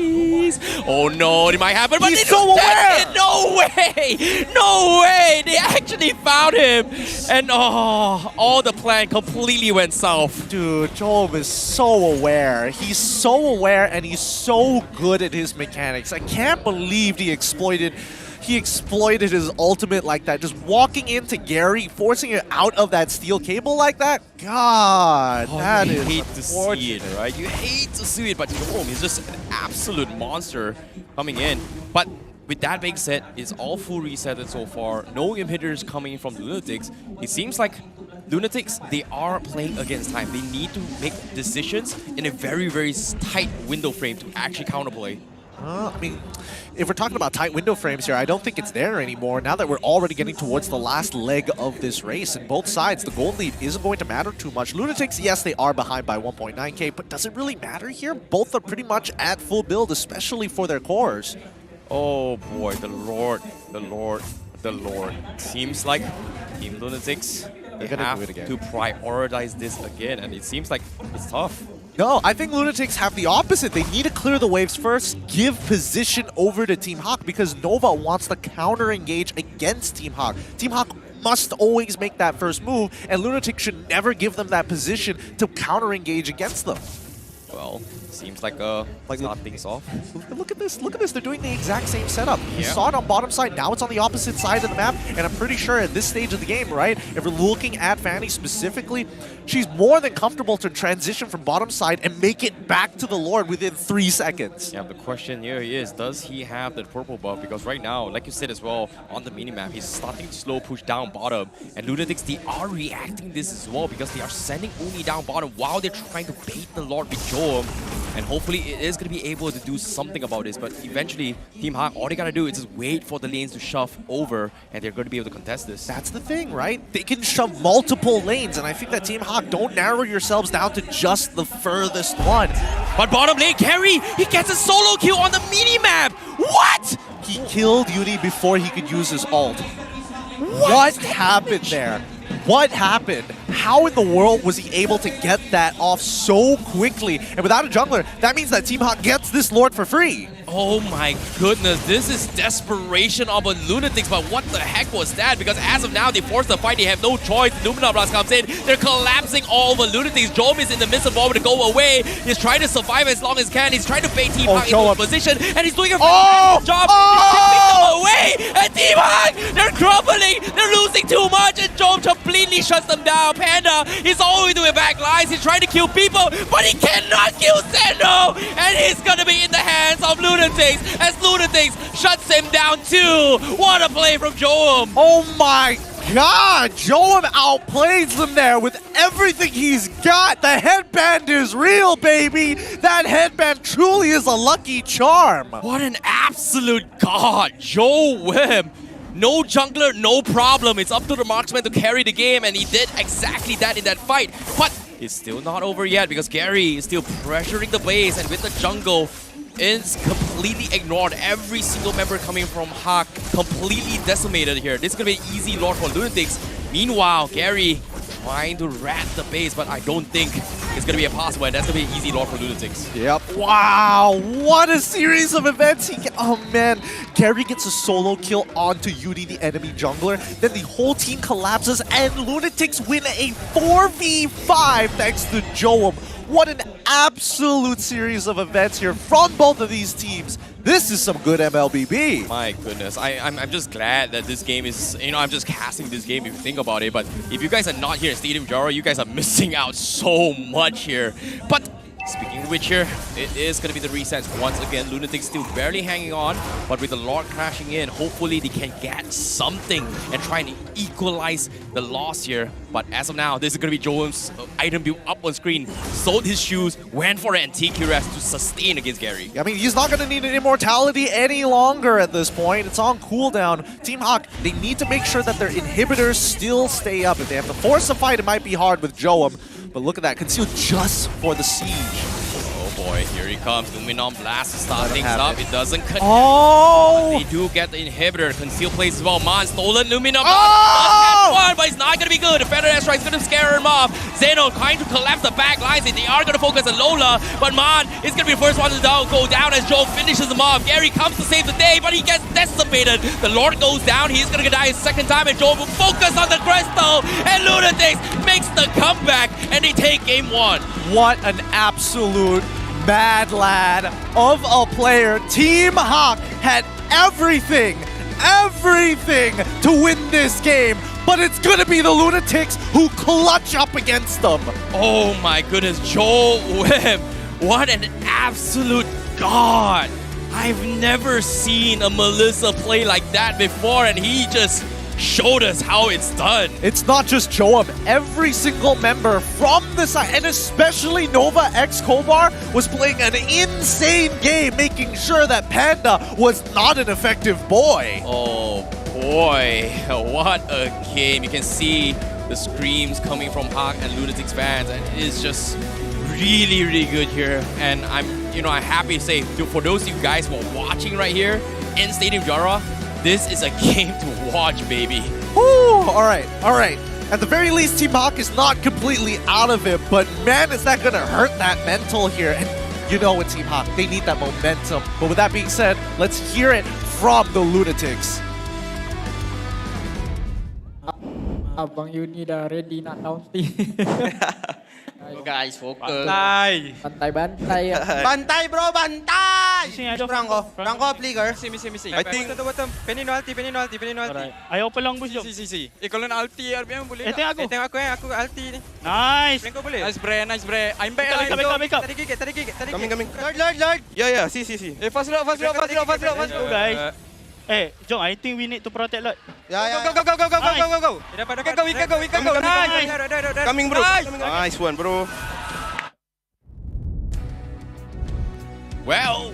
S10: Oh no, it might happen, but
S11: he's so aware!
S10: No way! No way! They actually found him! And all the plan completely went south.
S11: Dude, Job is so aware. He's so aware, and he's so good at his mechanics. I can't believe he exploited he exploited his ultimate like that. Just walking into Gary, forcing it out of that steel cable like that. God, that
S10: you
S11: is
S10: hate to see it, right? You hate to see it, but Jerome is just an absolute monster coming in. But with that being said, it's all full resetted so far. No inhibitors coming in from Lunatix. It seems like Lunatix, they are playing against time. They need to make decisions in a very, very tight window frame to actually counterplay.
S11: I mean, if we're talking about tight window frames here, I don't think it's there anymore. Now that we're already getting towards the last leg of this race, and both sides, the gold lead isn't going to matter too much. Lunatix, yes, they are behind by 1.9k, but does it really matter here? Both are pretty much at full build, especially for their cores.
S10: Oh boy, the Lord, the Lord, the Lord. Seems like Team Lunatix, they have to prioritize this again, and it seems like it's tough.
S11: No, I think Lunatix have the opposite. They need to clear the waves first, give position over to Team HAQ, because Nova wants to counter-engage against Team HAQ. Team HAQ must always make that first move, and Lunatix should never give them that position to counter-engage against them.
S10: Well, seems like start things off.
S11: Look at this, they're doing the exact same setup. You saw it on bottom side, now it's on the opposite side of the map, and I'm pretty sure at this stage of the game, right, if we're looking at Fanny specifically, she's more than comfortable to transition from bottom side and make it back to the Lord within 3 seconds.
S10: Yeah, the question here is, does he have that purple buff? Because right now, like you said as well, on the minimap, he's starting to slow push down bottom, and Lunatix, they are reacting this as well because they are sending Uni down bottom while they're trying to bait the Lord with Joe. And hopefully it is going to be able to do something about this, but eventually Team HAQ, all they got to do is just wait for the lanes to shove over and they're going to be able to contest this.
S11: That's the thing, right? They can shove multiple lanes, and I think that Team HAQ, don't narrow yourselves down to just the furthest one.
S10: But bottom lane, Carry, he gets a solo kill on the minimap! What?!
S11: He killed Yuri before he could use his ult. What happened there? What happened? How in the world was he able to get that off so quickly? And without a jungler, that means that Team HAQ gets this Lord for free.
S10: Oh my goodness, this is desperation of a Lunatix, but what the heck was that? Because as of now, they forced the fight, they have no choice. Lumina Blast comes in, they're collapsing all over Lunatix. Jome is in the midst of all to go away. He's trying to survive as long as can. He's trying to bait Team HAQ into position, and he's doing a fantastic job. He's tipping them away, and Team HAQ, they're crumbling, they're losing too much, and Jome completely shuts them down. Panda, he's always doing back lines, he's trying to kill people, but he cannot kill Sendo, and he's gonna be in the hands of Lunatix as Lunatix shuts him down too. What a play from Joem.
S11: Oh my God, Joem outplays them there with everything he's got. The headband is real, baby. That headband truly is a lucky charm.
S10: What an absolute god, Joem. No jungler, no problem. It's up to the marksman to carry the game, and he did exactly that in that fight. But it's still not over yet because Gary is still pressuring the base, and with the jungle, it's completely ignored. Every single member coming from HAQ completely decimated here. This is going to be an easy Lord for Lunatix. Meanwhile, Gary trying to rat the base, but I don't think it's going to be impossible, and that's going to be an easy Lord for Lunatix.
S11: Yep. Wow, what a series of events. Oh man, Gary gets a solo kill onto Yuri, the enemy jungler. Then the whole team collapses, and Lunatix win a 4v5 thanks to Joem. What an absolute series of events here from both of these teams. This is some good MLBB.
S10: My goodness, I'm just glad that this game is, I'm just casting this game if you think about it. But if you guys are not here in Stadium Jaro, you guys are missing out so much here. But speaking of which here, it is going to be the resets once again. Lunatix still barely hanging on, but with the Lord crashing in, hopefully they can get something and try and equalize the loss here. But as of now, this is going to be Joem's item build up on screen. Sold his shoes, went for an antique rest to sustain against Gary.
S11: I mean, he's not going to need an immortality any longer at this point. It's on cooldown. Team HAQ, they need to make sure that their inhibitors still stay up. If they have to force a fight, it might be hard with Joem. But look at that, concealed just for the siege.
S10: Oh boy, here he comes. Luminon Blast to start things up. It doesn't connect.
S11: Oh!
S10: They do get the inhibitor. Conceal plays as well. Man stolen. Luminon Blast one, but it's not going to be good. The Feather Airstrike is going to scare him off. Zeno trying to collapse the back lines. They are going to focus on Lola, but Man is going to be the first one to go down as Joe finishes him off. Gary comes to save the day, but he gets decimated. The Lord goes down. He's going to die a second time, and Joe will focus on the crystal, and Lunatix makes the comeback, and they take game one.
S11: What an absolute mad lad of a player. Team HAQ had everything everything to win this game, but it's gonna be the Lunatix who clutch up against them.
S10: Oh my goodness, Joel Webb, what an absolute god. I've never seen a Melissa play like that before, and he just showed us how it's done.
S11: It's not just Joab. Every single member from the side, and especially Nova X Kobar, was playing an insane game, making sure that Panda was not an effective boy.
S10: Oh boy, what a game. You can see the screams coming from HAQ and Lunatix fans, and it is just really, really good here. And I'm happy to say, for those of you guys who are watching right here in Stadium Jara, this is a game to watch, baby.
S11: Woo! All right. At the very least, Team HAQ is not completely out of it, but man, is that gonna hurt that mental here. And you know with Team HAQ, they need that momentum. But with that being said, let's hear it from the Lunatix.
S15: Abang Uni dah ready nak taunting.
S14: Guys, focus.
S15: Bantai.
S14: Bantai bro, bantai! Franco flicker.
S19: Misi. I think bottom. Penny no ulti.
S15: Alright. Ayaw pa lang boost, Jok.
S19: Si. Kalau nak ulti RBM boleh.
S15: Tengok aku.
S19: Aku ulti ni.
S15: Nice.
S19: Franco boleh. Nice bre. I'm back.
S15: Back up.
S19: Tadi gigit.
S14: Coming. Lord.
S19: Yeah. Si. Fast load.
S15: Go guys. Jom, I think we need to protect lot.
S14: Yeah.
S19: Go. We can go. Nice.
S14: Coming bro. Nice one bro.
S10: Well,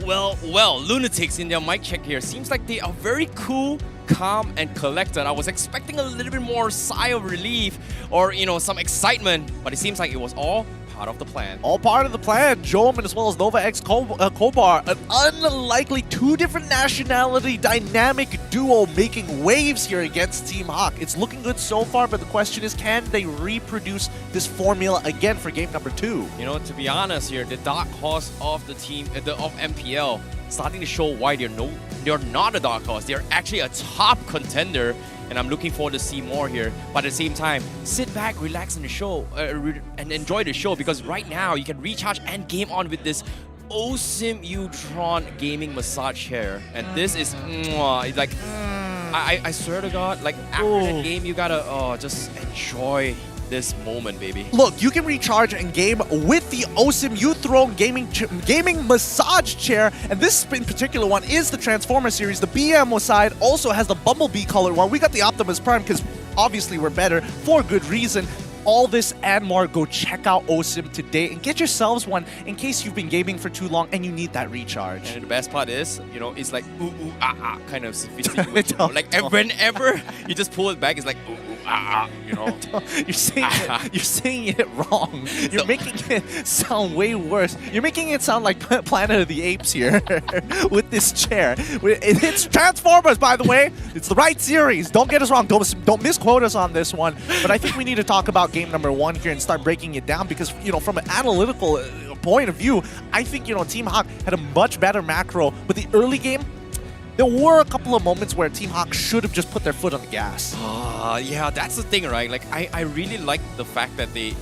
S10: Lunatix in their mic check here seems like they are very cool, calm, and collected. I was expecting a little bit more sigh of relief or, some excitement, but it seems like it was all part of the plan.
S11: All part of the plan. Joam as well as Nova X Kobar, an unlikely two different nationality dynamic duo making waves here against Team HAQ. It's looking good so far, but the question is, can they reproduce this formula again for game number 2?
S10: To be honest here, the dark horse of the team, of MPL, starting to show why they're not a dark horse. They're actually a top contender. And I'm looking forward to see more here. But at the same time, sit back, relax in the show, and enjoy the show, because right now you can recharge and game on with this OSIM U-Tron gaming massage chair. And this is like, I swear to God, like after that game, you gotta just enjoy this moment, baby.
S11: Look, you can recharge and game with the OSIM U-Throne gaming massage chair, and this in particular one is the Transformer series. The BM side also has the Bumblebee colored one. We got the Optimus Prime because obviously we're better for good reason. All this and more, go check out OSIM today and get yourselves one in case you've been gaming for too long and you need that recharge.
S10: And the best part is, it's like kind of situation. Like whenever you just pull it back, it's like
S11: You're saying it wrong. You're making it sound way worse. You're making it sound like Planet of the Apes here with this chair. It's Transformers, by the way. It's the right series. Don't get us wrong. Don't misquote us on this one. But I think we need to talk about game number 1 here and start breaking it down, because from an analytical point of view, I think Team HAQ had a much better macro, but the early game, there were a couple of moments where Team HAQ should have just put their foot on the gas.
S10: Yeah, that's the thing, right? Like, I really like the fact that they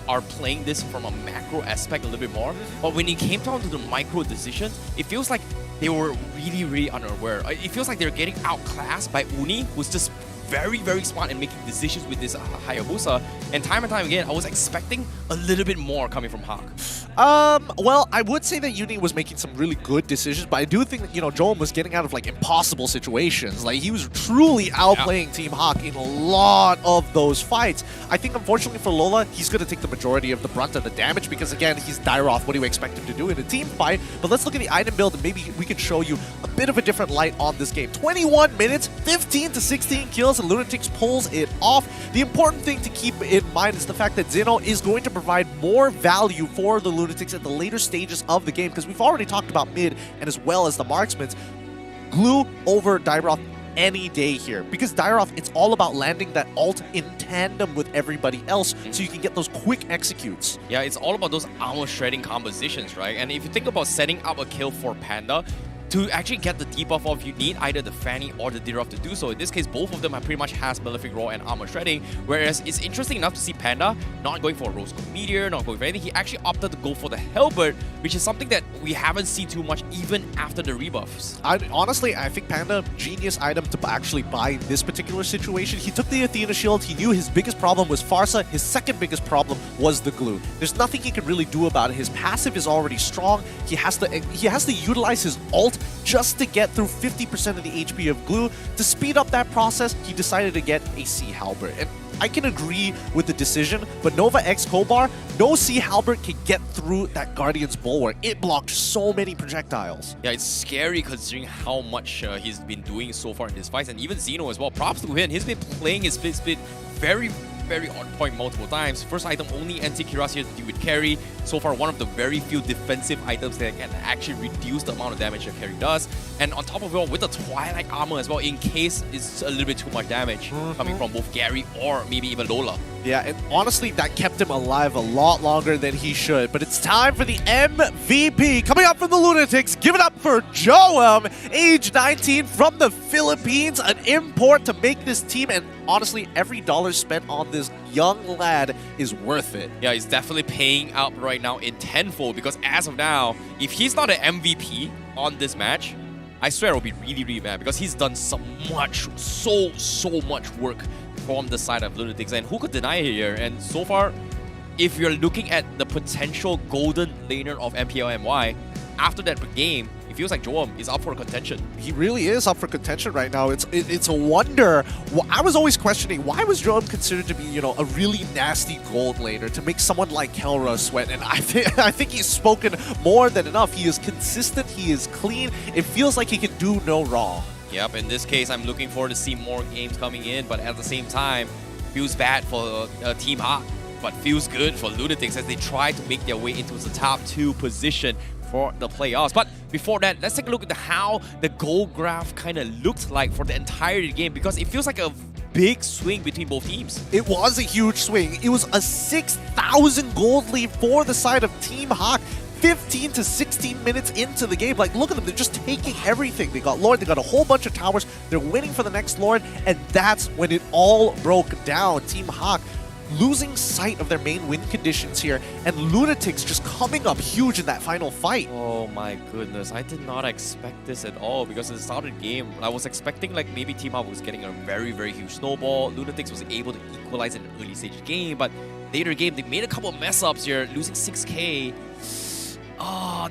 S10: are playing this from a macro aspect a little bit more. But when it came down to the micro decisions, it feels like they were really, really unaware. It feels like they're getting outclassed by Uni, who's just very, very smart in making decisions with this Hayabusa. And time again, I was expecting a little bit more coming from HAQ.
S11: Well, I would say that Uni was making some really good decisions, but I do think that, Joam was getting out of, like, impossible situations. Like, he was truly outplaying Team HAQ in a lot of those fights. I think, unfortunately for Lola, he's going to take the majority of the brunt of the damage because, again, he's Dairoth. What do you expect him to do in a team fight? But let's look at the item build, and maybe we can show you a bit of a different light on this game. 21 minutes, 15 to 16 kills, and Lunatix pulls it off. The important thing to keep in mind is the fact that Zeno is going to provide more value for the Lunatix at the later stages of the game, because we've already talked about mid and as well as the marksmen. Glue over Dairoth any day here, because Dairoth, it's all about landing that ult in tandem with everybody else so you can get those quick executes.
S10: Yeah, it's all about those armor shredding compositions, right? And if you think about setting up a kill for Panda, to actually get the debuff off, you need either the Fanny or the Dirov to do so. In this case, both of them are pretty much has Malefic Roar and Armor Shredding, whereas it's interesting enough to see Panda not going for a Rose Gold Meteor, not going for anything. He actually opted to go for the Halberd, which is something that we haven't seen too much even after the rebuffs.
S11: Honestly, I think Panda, genius item to actually buy in this particular situation. He took the Athena Shield. He knew his biggest problem was Farsa. His second biggest problem was the glue. There's nothing he can really do about it. His passive is already strong. He has to utilize his ult just to get through 50% of the HP of glue. To speed up that process, he decided to get a Sea Halberd. And I can agree with the decision, but Nova X Kobar, no Sea Halberd can get through that Guardian's Bulwark. It blocked so many projectiles.
S10: Yeah, it's scary considering how much he's been doing so far in this fight, and even Xeno as well. Props to him. He's been playing his split very on point multiple times. First item only anti-Kiras here to deal with carry. So far, one of the very few defensive items that can actually reduce the amount of damage that carry does. And on top of it all, with the Twilight Armor as well, in case it's a little bit too much damage coming from both Gary or maybe even Lola.
S11: Yeah, and honestly, that kept him alive a lot longer than he should. But it's time for the MVP. Coming up from the Lunatix, give it up for Joam, age 19 from the Philippines, an import to make this team. And honestly, every dollar spent on this young lad is worth it.
S10: Yeah, he's definitely paying out right now in tenfold, because as of now, if he's not an MVP on this match, I swear I'll be really mad, because he's done so much work from the side of Lunatix, and who could deny it here? And so far, if you're looking at the potential golden laner of MPL MY, after that game, it feels like Joam is up for contention.
S11: He really is up for contention right now. It's a wonder. I was always questioning, why was Joam considered to be, you know, a really nasty gold laner to make someone like Kelra sweat? And I think he's spoken more than enough. He is consistent. He is clean. It feels like he can do no wrong.
S10: Yep, in this case, I'm looking forward to see more games coming in, but at the same time, feels bad for Team HAQ, but feels good for Lunatix as they try to make their way into the top 2 position for the playoffs. But before that, let's take a look at how the goal graph kind of looked like for the entire game, because it feels like a big swing between both teams.
S11: It was a huge swing. It was a 6,000 gold lead for the side of Team HAQ. 15 to 16 minutes into the game. Like, look at them. They're just taking everything. They got Lord. They got a whole bunch of towers. They're waiting for the next Lord. And that's when it all broke down. Team HAQ losing sight of their main win conditions here. And Lunatix just coming up huge in that final fight.
S10: Oh my goodness. I did not expect this at all, because at the start of the game, I was expecting like maybe Team HAQ was getting a very huge snowball. Lunatix was able to equalize in an early stage game. But later game, they made a couple of mess ups here, losing 6k. Oh,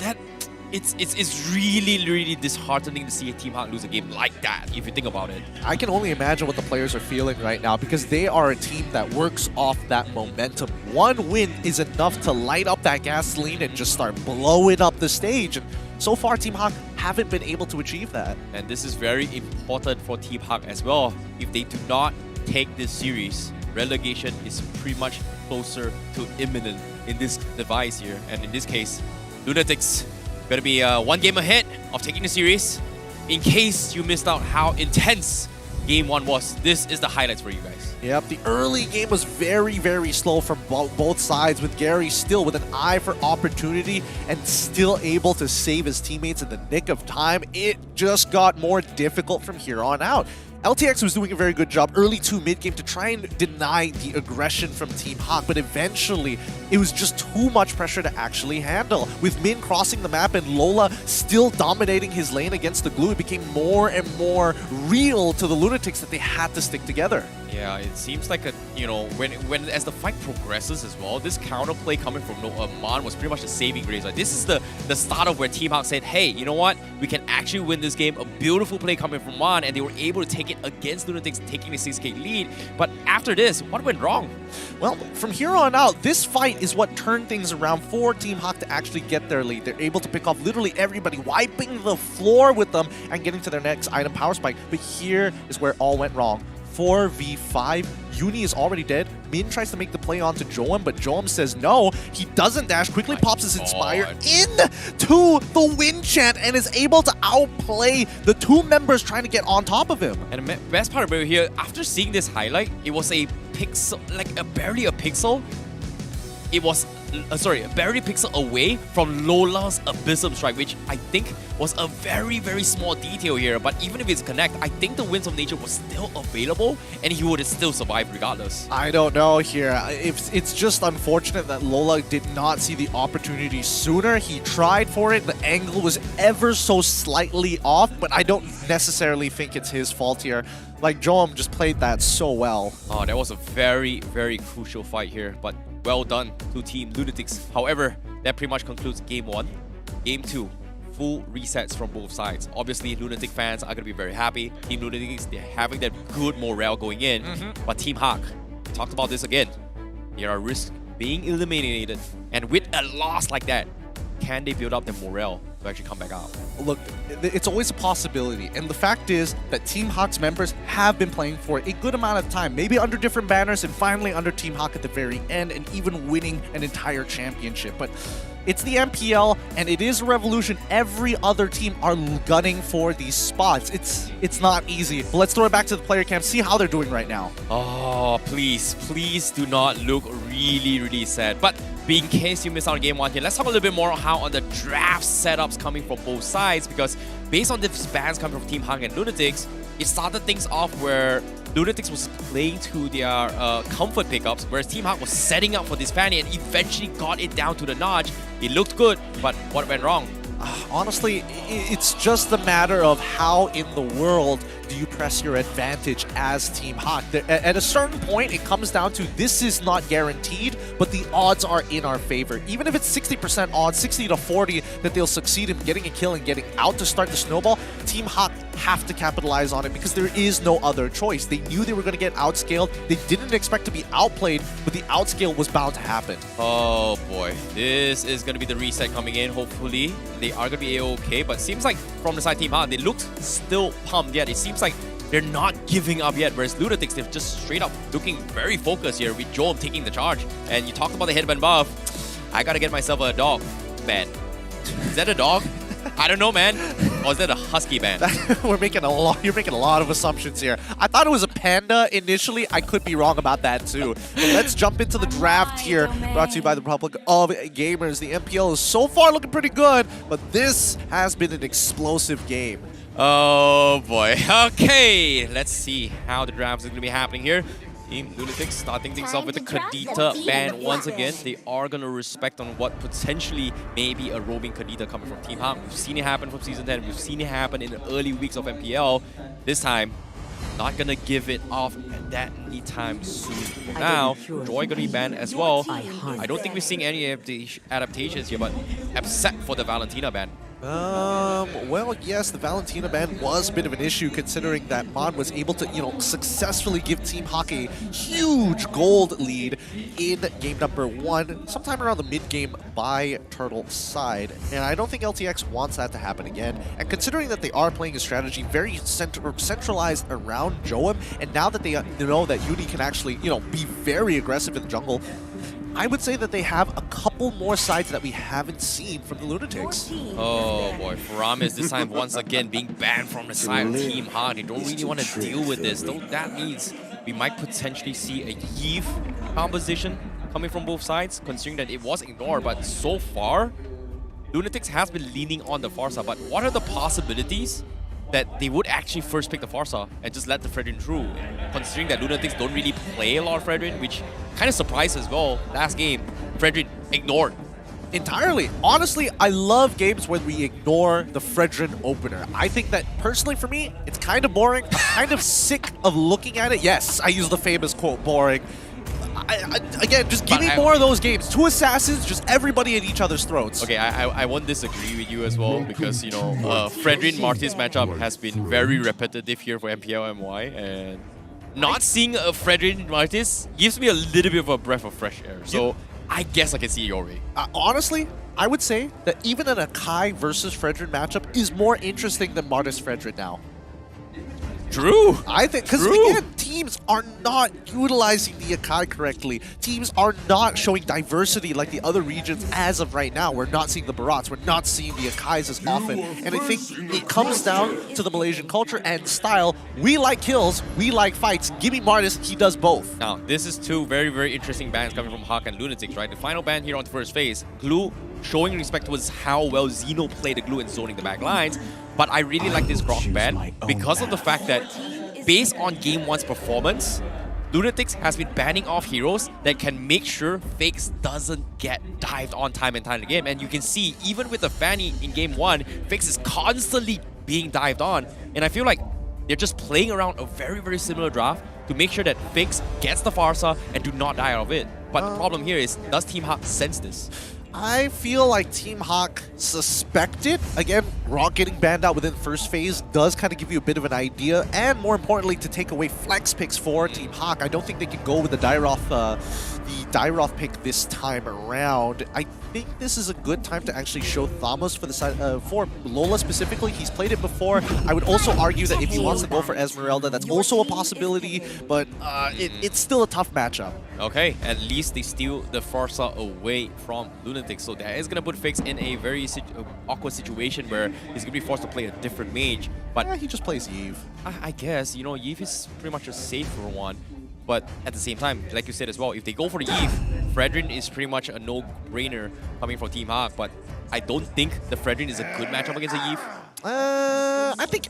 S10: it's really disheartening to see a Team HAQ lose a game like that, if you think about it.
S11: I can only imagine what the players are feeling right now, because they are a team that works off that momentum. One win is enough to light up that gasoline and just start blowing up the stage. And so far, Team HAQ haven't been able to achieve that.
S10: And this is very important for Team HAQ as well. If they do not take this series, relegation is pretty much closer to imminent in this device here. And in this case, Lunatix better be 1 game ahead of taking the series. In case you missed out how intense Game 1 was, this is the highlights for you guys.
S11: Yep, the early game was very slow from both sides, with Gary still with an eye for opportunity and still able to save his teammates in the nick of time. It just got more difficult from here on out. LTX was doing a very good job early to mid-game to try and deny the aggression from Team HAQ, but eventually it was just too much pressure to actually handle. With Min crossing the map and Lola still dominating his lane against the glue, it became more and more real to the Lunatix that they had to stick together.
S10: Yeah, it seems like when as the fight progresses as well, this counterplay coming from Man was pretty much the saving grace. Like, this is the start of where Team HAQ said, hey, you know what? We can actually win this game. A beautiful play coming from Man, and they were able to take it against Lunatix, taking the 6k lead. But after this, what went wrong?
S11: Well, from here on out, this fight is what turned things around for Team HAQ to actually get their lead. They're able to pick off literally everybody, wiping the floor with them and getting to their next item power spike. But here is where all went wrong. 4v5, Uni is already dead. Min tries to make the play onto Joam, but Joam says no. He doesn't dash, quickly pops his Inspire into the Wind Chant and is able to outplay the 2 members trying to get on top of him.
S10: And the best part about it here, after seeing this highlight, it was a pixel, like barely a pixel. It was barely pixel away from Lola's Abyssum Strike, which I think was a very, very small detail here. But even if it's connect, I think the Winds of Nature was still available and he would have still survived regardless.
S11: I don't know here. It's just unfortunate that Lola did not see the opportunity sooner. He tried for it. The angle was ever so slightly off, but I don't necessarily think it's his fault here. Like, Joam just played that so well.
S10: Oh, that was a very, very crucial fight here, but well done to Team Lunatix. However, that pretty much concludes Game 1. Game 2, full resets from both sides. Obviously, Lunatic fans are going to be very happy. Team Lunatix, they're having that good morale going in. But Team HAQ, we talked about this again. They are at risk being eliminated. And with a loss like that, can they build up their morale to actually come back out?
S11: Look, it's always a possibility. And the fact is that Team HAQ's members have been playing for a good amount of time, maybe under different banners and finally under Team HAQ at the very end and even winning an entire championship. But it's the MPL and it is a revolution. Every other team are gunning for these spots. It's not easy. But let's throw it back to the player camp, see how they're doing right now.
S10: Oh, please do not look really, really sad. But in case you missed out on Game 1 here, let's talk a little bit more how on the draft setups coming from both sides, because based on these bans coming from Team HAQ and Lunatix, it started things off where Lunatix was playing to their comfort pickups, whereas Team HAQ was setting up for this Fanny and eventually got it down to the notch. It looked good, but what went wrong?
S11: Honestly, it's just a matter of how in the world do you press your advantage as Team HAQ. At a certain point, it comes down to this is not guaranteed, but the odds are in our favor. Even if it's 60% odds, 60 to 40 that they'll succeed in getting a kill and getting out to start the snowball, Team HAQ have to capitalize on it because there is no other choice. They knew they were going to get outscaled. They didn't expect to be outplayed, but the outscale was bound to happen.
S10: Oh boy, this is going to be the reset coming in. Hopefully, they are going to be a-okay, but seems like from the side Team HAQ, they looked still pumped yet. It seems like they're not giving up yet, whereas Lunatix, they're just straight up looking very focused here with Joam taking the charge. And you talked about the headband buff. I gotta get myself a dog band. Is that a dog? I don't know, man. Or is that a husky band?
S11: You're making a lot of assumptions here. I thought it was a panda initially. I could be wrong about that too. But let's jump into the draft here, brought to you by the Republic of Gamers. The MPL is so far looking pretty good, but this has been an explosive game.
S10: Oh boy. Okay, let's see how the draft is going to be happening here. Team Lunatix starting things off with the Kadita ban once again. They are going to respect on what potentially may be a roaming Kadita coming from Team HAQ. We've seen it happen from Season 10. We've seen it happen in the early weeks of MPL. This time, not going to give it off that anytime soon. For now, Joy going to be banned as well. I don't think we're seeing any adaptations here, but except for the Valentina ban.
S11: Well, yes, the Valentina ban was a bit of an issue considering that Mon was able to, successfully give Team HAQ a huge gold lead in game number 1, sometime around the mid-game by Turtle side. And I don't think LTX wants that to happen again. And considering that they are playing a strategy very centralized around Joam, and now that they know that Yuni can actually, be very aggressive in the jungle, I would say that they have a couple more sides that we haven't seen from the Lunatics.
S10: Oh boy, Faramis this time once again being banned from the side of Team HAQ. They don't really want to deal with this, though that means we might potentially see a Yves composition coming from both sides, considering that it was ignored, but so far, Lunatix has been leaning on the Farsa. But what are the possibilities that they would actually first pick the Farsa and just let the Fredrin through, considering that Lunatix don't really play a lot of Fredrin, which kind of surprised as well. Last game, Fredrin ignored.
S11: Entirely. Honestly, I love games where we ignore the Fredrin opener. I think that, personally for me, it's kind of boring. I'm kind of sick of looking at it. Yes, I use the famous quote, boring. Again, just give me more of those games. 2 assassins, just everybody at each other's throats.
S10: Okay, I won't disagree with you as well, because, Fredrin Martis matchup has been very repetitive here for MPL MY, and not seeing a Fredrin Martis gives me a little bit of a breath of fresh air. So I guess I can see it your way.
S11: Honestly, I would say that even an Akai versus Fredrin matchup is more interesting than Martis Fredrin now.
S10: True.
S11: I think, because again, teams are not utilizing the Akai correctly. Teams are not showing diversity like the other regions as of right now. We're not seeing the Barats, we're not seeing the Akais as often. And I think it comes down to the Malaysian culture and style. We like kills, we like fights. Give me Martis, he does both.
S10: Now, this is two very, very interesting bans coming from HAQ and Lunatix, right? The final ban here on the first phase, Glue showing respect towards how well Xeno played the Glue and zoning the back lines. But I really like this Grok ban because of the fact that based on Game 1's performance, Lunatix has been banning off heroes that can make sure Fakes doesn't get dived on time and time again. And you can see, even with the Fanny in Game 1, Fakes is constantly being dived on. And I feel like they're just playing around a very, very similar draft to make sure that Fakes gets the Farsa and do not die out of it. But the problem here is, does Team HAQ sense this?
S11: I feel like Team HAQ suspected. Again, Grok getting banned out within the first phase does kind of give you a bit of an idea, and more importantly, to take away flex picks for Team HAQ. I don't think they can go with the Dairoth pick this time around. I think this is a good time to actually show Thamos for the side for Lola specifically. He's played it before. I would also argue that if he wants to go for Esmeralda, that's also a possibility, but it's still a tough matchup.
S10: Okay, at least they steal the Farsa away from Lunatix, so that is going to put Fakes in a very awkward situation where he's going to be forced to play a different mage. But
S11: yeah, he just plays Yves.
S10: I guess, you know, Yves is pretty much a safer one. But at the same time, like you said as well, if they go for the Yves, Fredrin is pretty much a no-brainer coming from Team HAQ. But I don't think the Fredrin is a good matchup against the Yves.
S11: I think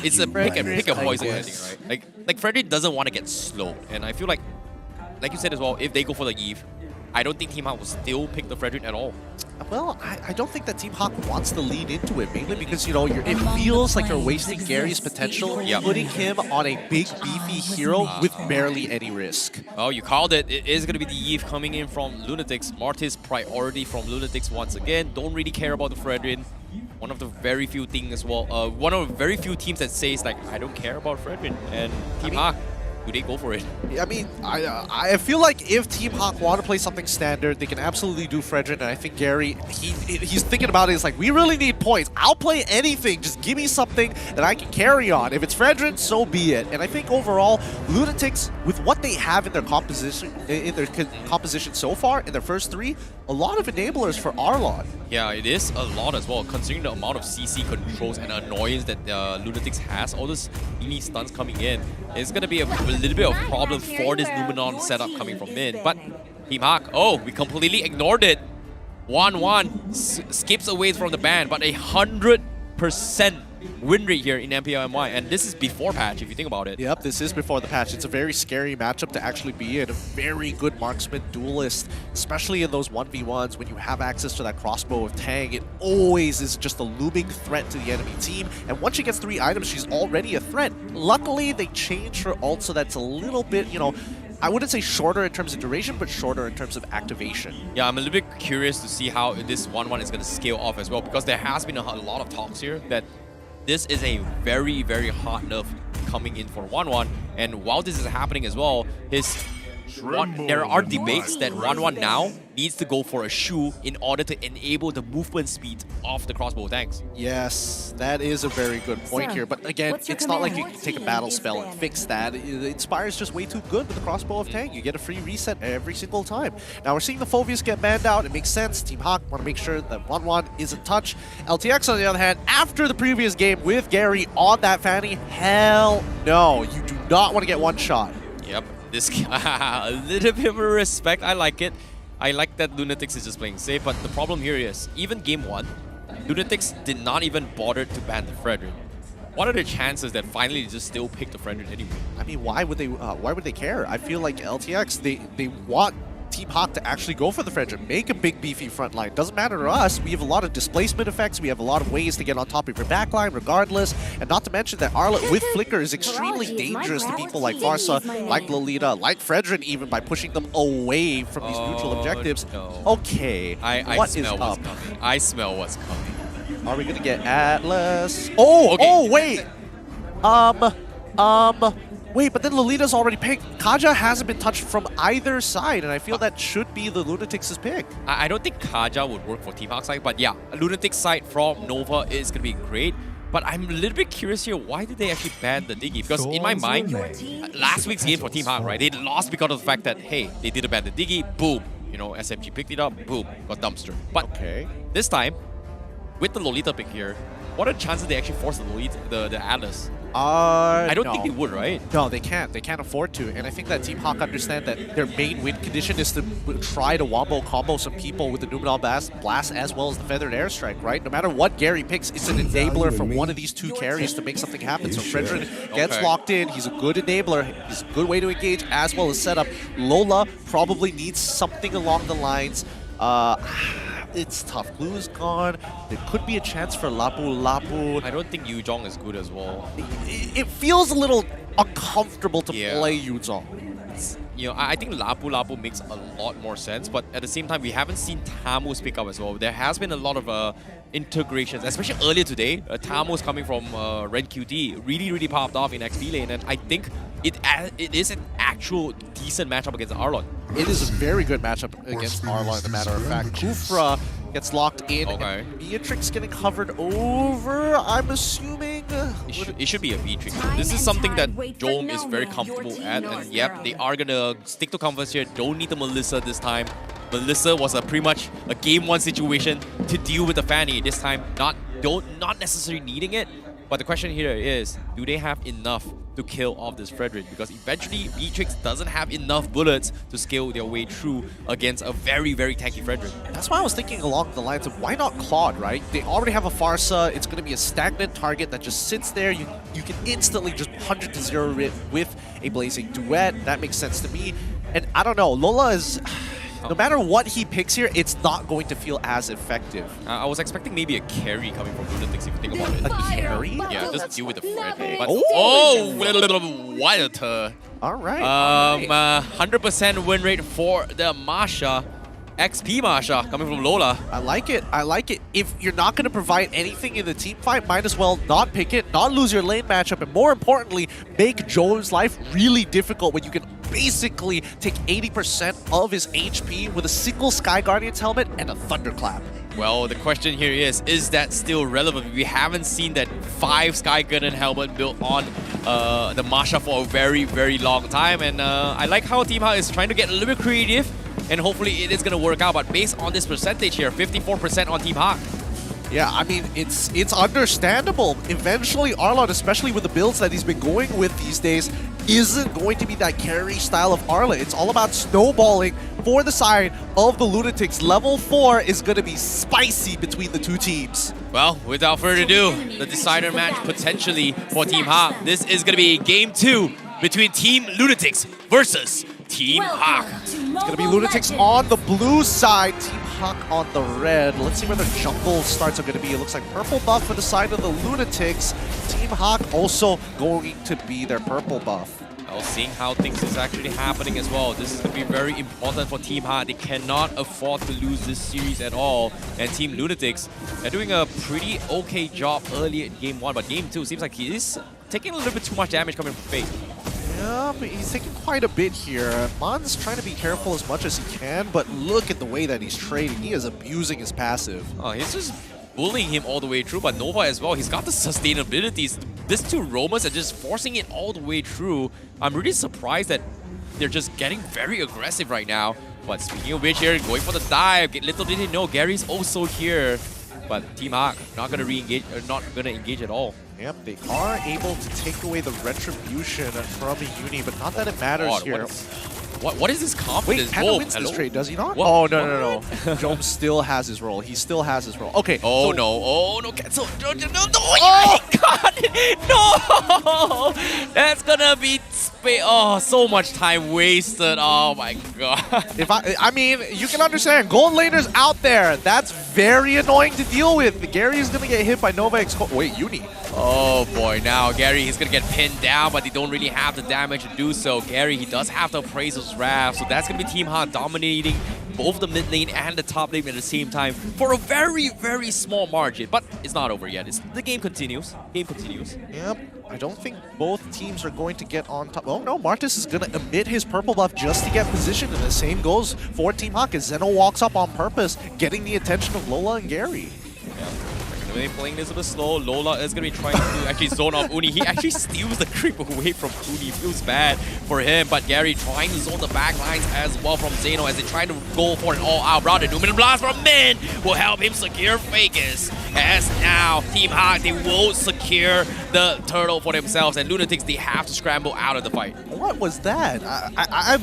S10: it's a pick a poison ending, right? Like Fredrin doesn't want to get slowed, and I feel like you said as well, if they go for the Yves, I don't think Team HAQ will still pick the Fredrin at all.
S11: Well, I don't think that Team HAQ wants to lead into it, mainly because, you know, it feels like you're wasting Gary's potential, putting him on a big, beefy hero with barely any risk.
S10: Oh, you called it. It is going to be the Yves coming in from Lunatix. Martis priority from Lunatix once again. Don't really care about the Fredrin. One of the very few things as well. One of the very few teams that says, like, I don't care about Fredrin. And Team HAQ, do they go for it?
S11: I mean, I feel like if Team HAQ want to play something standard, they can absolutely do Fredrin, and I think Gary, he's thinking about it, it's like, we really need points. I'll play anything, just give me something that I can carry on. If it's Fredrin, so be it. And I think overall, Lunatix, with what they have in their composition so far, in their first three, a lot of enablers for Arlon.
S10: Yeah, it is a lot as well, considering the amount of CC controls and annoyance that Lunatix has. All those mini stuns coming in, it's going to be a little bit of a problem for this Numenon setup coming from mid. But Team HAQ, oh, we completely ignored it. 1-1, skips away from the ban, but 100% win rate here in MPL MY, and this is before patch if you think about it.
S11: Yep, this is before the patch. It's a very scary matchup to actually be in. A very good marksman duelist, especially in those 1v1s when you have access to that crossbow of Tang. It always is just a looming threat to the enemy team, and once she gets 3 items, she's already a threat. Luckily, they changed her ult so that's a little bit, you know, I wouldn't say shorter in terms of duration, but shorter in terms of activation.
S10: Yeah, I'm a little bit curious to see how this 1-1 is going to scale off as well, because there has been a lot of talks here that this is a very, very hot nerf coming in for 1-1. And while this is happening as well, there are debates that 1-1 now needs to go for a shoe in order to enable the movement speed of the crossbow tanks.
S11: Yes, that is a very good point here. But again, it's not like you can take a battle spell and fix that. Inspire's just way too good with the crossbow of Tang. You get a free reset every single time. Now we're seeing the Phobius get banned out. It makes sense. Team HAQ want to make sure that 1-1 isn't touched. LTX, on the other hand, after the previous game with Gary on that Fanny, hell no. You do not want to get one shot.
S10: Yep. This a little bit of respect. I like it. I like that Lunatix is just playing safe, but the problem here is, even Game 1, Lunatix did not even bother to ban the Fredrin. What are the chances that finally they just still pick the Fredrin anyway?
S11: I mean, why would they care? I feel like LTX, they want Team HAQ to actually go for the Fredrin, make a big beefy front line. Doesn't matter to us. We have a lot of displacement effects. We have a lot of ways to get on top of your backline regardless. And not to mention that Arlet with Flicker is extremely dangerous to people like Farsa, like Lolita, like Fredrin even, by pushing them away from these neutral objectives. No. Okay,
S10: I smell what's coming. I smell what's coming.
S11: Are we gonna get Atlas? Oh, okay. Oh wait. Wait, but then Lolita's already picked. Kaja hasn't been touched from either side, and I feel that should be the Lunatix's pick.
S10: I don't think Kaja would work for Team HAQ side, but yeah, Lunatix side from Nova is going to be great. But I'm a little bit curious here, why did they actually ban the Diggy? Because in my mind, last week's game for Team HAQ, right, they lost because of the fact that, hey, they didn't ban the Diggy, boom. You know, SMG picked it up, boom, got dumpster. But this time, with the Lolita pick here, what are the chances they actually force the Lolita, the Atlas? I don't think they would, right?
S11: No, they can't. They can't afford to. And I think that Team HAQ understand that their main win condition is to try to wombo combo some people with the Numenal Blast as well as the Feathered Airstrike, right? No matter what Gary picks, it's an enabler for one of these two carries to make something happen. So Fredrin gets locked in. He's a good enabler. He's a good way to engage as well as setup. Lola probably needs something along the lines. It's tough. Blue is gone. There could be a chance for Lapu.
S10: I don't think Yuzhong is good as well.
S11: It feels a little uncomfortable to play Yuzhong.
S10: You know, I think Lapu makes a lot more sense, but at the same time, we haven't seen Tamus pick up as well. There has been a lot of integrations, especially earlier today. Tamus coming from Red QT really popped off in XP lane, and I think it is an actual decent matchup against Arlon.
S11: It is a very good matchup against Arlon, as a matter of fact. Kufra gets locked in, and Beatrix getting covered over, I'm assuming.
S10: It should be a Beatrix. This is something that Jom is very comfortable at, and yep, they are gonna stick to comfort here. Don't need the Melissa this time. Melissa was pretty much a game 1 situation to deal with the Fanny. This time, not necessarily needing it. But the question here is, do they have enough to kill off this Fredrin? Because eventually, Beatrix doesn't have enough bullets to scale their way through against a very tanky Fredrin.
S11: That's why I was thinking along the lines of why not Claude, right? They already have a Farsa. It's going to be a stagnant target that just sits there. You can instantly just 100-0 it with a Blazing Duet. That makes sense to me. And I don't know, Lola is... No matter what he picks here, it's not going to feel as effective.
S10: I was expecting maybe a carry coming from Lunatix if you think about it.
S11: A carry?
S10: Yeah, just deal with the Fred. But what?
S11: Alright.
S10: 100% win rate for the Masha. XP Masha coming from Lola.
S11: I like it. I like it. If you're not going to provide anything in the team fight, might as well not pick it, not lose your lane matchup, and more importantly, make Joe's life really difficult when you can basically take 80% of his HP with a single Sky Guardian's helmet and a Thunderclap.
S10: Well, the question here is that still relevant? We haven't seen that 5 Sky Guardian helmet built on the Masha for a very long time, and I like how Team HAQ is trying to get a little bit creative, and hopefully it is going to work out. But based on this percentage here, 54% on Team HAQ.
S11: Yeah, I mean, it's understandable. Eventually, Arlon, especially with the builds that he's been going with these days, isn't going to be that carry style of Arla. It's all about snowballing for the side of the Lunatics. Level 4 is going to be spicy between the two teams.
S10: Well, without further ado, the decider match potentially for Team HAQ. This is going to be Game 2 between Team Lunatix versus Team HAQ.
S11: It's going to be Lunatix on the blue side, Team HAQ on the red. Let's see where the jungle starts are going to be. It looks like purple buff for the side of the Lunatics. Team HAQ also going to be their purple buff.
S10: Well, seeing how things is actually happening as well. This is going to be very important for Team HAQ. They cannot afford to lose this series at all. And Team Lunatix, they're doing a pretty okay job early in Game 1, but Game 2 seems like he is taking a little bit too much damage coming from Fate.
S11: Yeah, but he's taking quite a bit here. Mon's trying to be careful as much as he can, but look at the way that he's trading. He is abusing his passive.
S10: Oh, he's just bullying him all the way through, but Nova as well. He's got the sustainabilities. These two roamers are just forcing it all the way through. I'm really surprised that they're just getting very aggressive right now. But speaking of which here, going for the dive. Little did he know, Gary's also here. But Team HAQ not gonna re-engage, or not gonna engage at all.
S11: Yep, they are able to take away the retribution from Uni, but not that it matters here.
S10: What is this confidence?
S11: Wait, Panda wins this trade, does he not?
S10: What?
S11: Oh, no. Jom still has his role. He still has his role. Okay.
S10: Oh, so no. Cancel. No. Oh, my God. No. That's gonna be... Oh, so much time wasted. Oh, my God.
S11: I mean, you can understand. Gold laners out there. That's very annoying to deal with. Gary is going to get hit by Nova Expo. Wait, Uni.
S10: Oh, boy. Now, Gary, he's going to get pinned down, but they don't really have the damage to do so. Gary, he does have to Appraiser's Wrath, so that's going to be Team HAQ dominating both the mid lane and the top lane at the same time for a very small margin. But it's not over yet. The game continues.
S11: Yep. I don't think both teams are going to get on top. Oh no, Martis is going to emit his purple buff just to get positioned, and the same goes for Team HAQ as Zeno walks up on purpose, getting the attention of Lola and Gary.
S10: Yeah. Maybe playing this a bit slow. Lola is going to be trying to actually zone off Uni. He actually steals the creep away from Uni. Feels bad for him, but Gary trying to zone the back lines as well from Zeno as they try to go for an all-out round. A Numen Blast from Min will help him secure Vegas. As now, Team HAQ, they will secure the turtle for themselves, and Lunatix, they have to scramble out of the fight.
S11: What was that?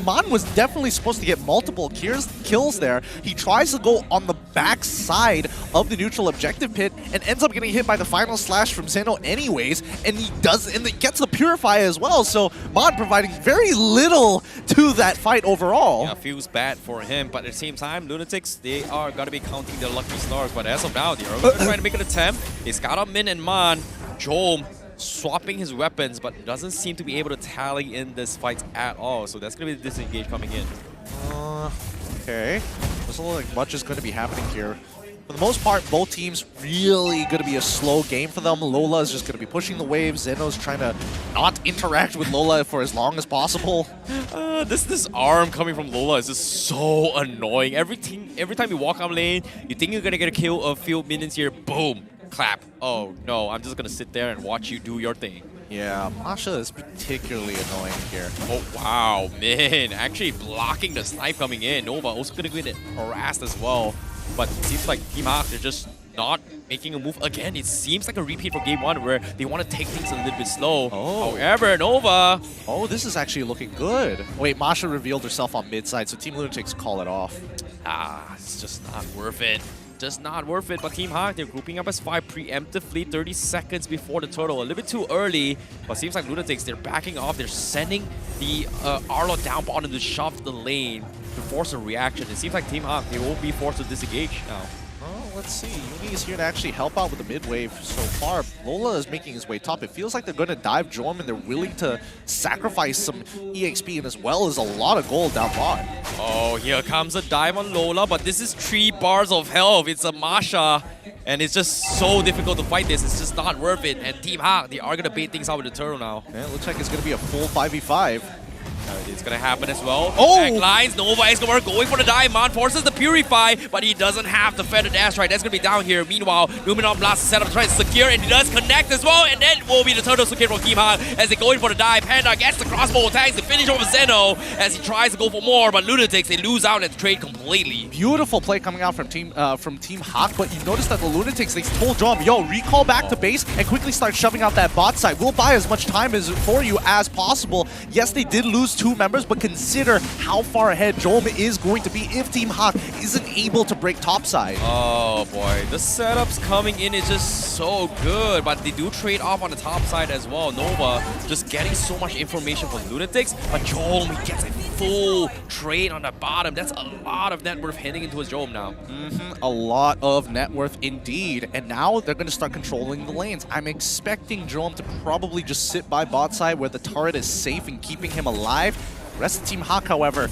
S11: Man was definitely supposed to get multiple kills there. He tries to go on the back side of the neutral objective pit and ends up getting hit by the final slash from Zeno anyways, and he gets the Purify as well, so Man providing very little to that fight overall.
S10: Yeah, feels bad for him, but at the same time, Lunatix, they are going to be counting their lucky stars, but as of now, they are trying to make an attempt. They scout out Min and Man. Jom swapping his weapons, but doesn't seem to be able to tally in this fight at all, so that's going to be the disengage coming in.
S11: Okay. Doesn't look like much is going to be happening here. For the most part, both teams really going to be a slow game for them. Lola is just going to be pushing the waves. Zeno's trying to not interact with Lola for as long as possible.
S10: This arm coming from Lola is just so annoying. Every time you walk on lane, you think you're going to get a kill, a few minions here, boom, clap. Oh no, I'm just going to sit there and watch you do your thing.
S11: Yeah, Masha is particularly annoying here.
S10: Oh wow, man, actually blocking the snipe coming in. Nova also going to get harassed as well. But it seems like Team HAQ, they're just not making a move again. It seems like a repeat from game 1 where they want to take things a little bit slow. However, Nova.
S11: Oh, this is actually looking good. Wait, Masha revealed herself on mid side, so Team Lunatix call it off.
S10: It's just not worth it. Just not worth it. But Team HAQ, they're grouping up as 5 preemptively, 30 seconds before the turtle. A little bit too early, but seems like Lunatix, they're backing off. They're sending the Arlo down bottom to shove the lane to force a reaction. It seems like Team HAQ, they will be forced to disengage now.
S11: Well, let's see. Uni is here to actually help out with the mid wave so far. Lola is making his way top. It feels like they're going to dive Jorm, and they're willing to sacrifice some EXP and as well as a lot of gold down bot.
S10: Oh, here comes a dive on Lola, but this is 3 bars of health. It's a Masha, and it's just so difficult to fight this. It's just not worth it. And Team HAQ, they are going to bait things out with the turtle now.
S11: Yeah, it looks like it's going to be a full 5v5.
S10: It's gonna happen as well.
S11: Oh!
S10: Back lines, Nova Escobar going for the dive. Man forces the Purify, but he doesn't have the Feather Dash right. That's gonna be down here. Meanwhile, Numenon Blast set up trying to secure, and he does connect as well. And then will be the turtle secure from Team HAQ as they go in for the dive. Panda gets the crossbow attacks to finish over Zeno as he tries to go for more, but Lunatix, they lose out at the trade completely.
S11: Beautiful play coming out from Team HAQ, but you notice that the Lunatix, they told Jom, yo, recall back to base and quickly start shoving out that bot side. We'll buy as much time for you as possible. Yes, they did lose 2 members, but consider how far ahead Jom is going to be if Team HAQ isn't able to break topside.
S10: Oh boy, the setups coming in is just so good, but they do trade off on the top side as well. Nova just getting so much information from Lunatix, but Jom, he gets a full trade on the bottom. That's a lot of net worth heading into his Jom now.
S11: A lot of net worth indeed, and now they're going to start controlling the lanes. I'm expecting Jom to probably just sit by bot side where the turret is safe and keeping him alive. The rest of Team HAQ, however,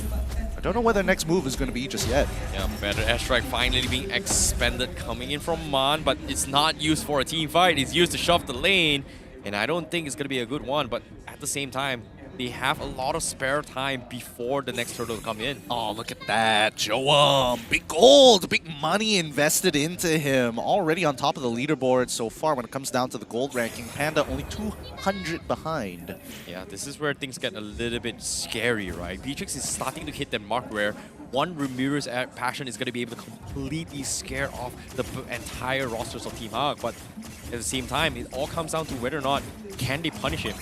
S11: I don't know where their next move is going to be just yet.
S10: Yeah, better airstrike finally being expended coming in from Man, but it's not used for a team fight. It's used to shove the lane, and I don't think it's going to be a good one, but at the same time, they have a lot of spare time before the next turtle to come in.
S11: Oh, look at that. Joam, big gold, big money invested into him. Already on top of the leaderboard so far when it comes down to the gold ranking. Panda only 200 behind.
S10: Yeah, this is where things get a little bit scary, right? Beatrix is starting to hit that mark where one Ramirez passion is going to be able to completely scare off the entire rosters of Team HAQ, but at the same time, it all comes down to whether or not can they punish him.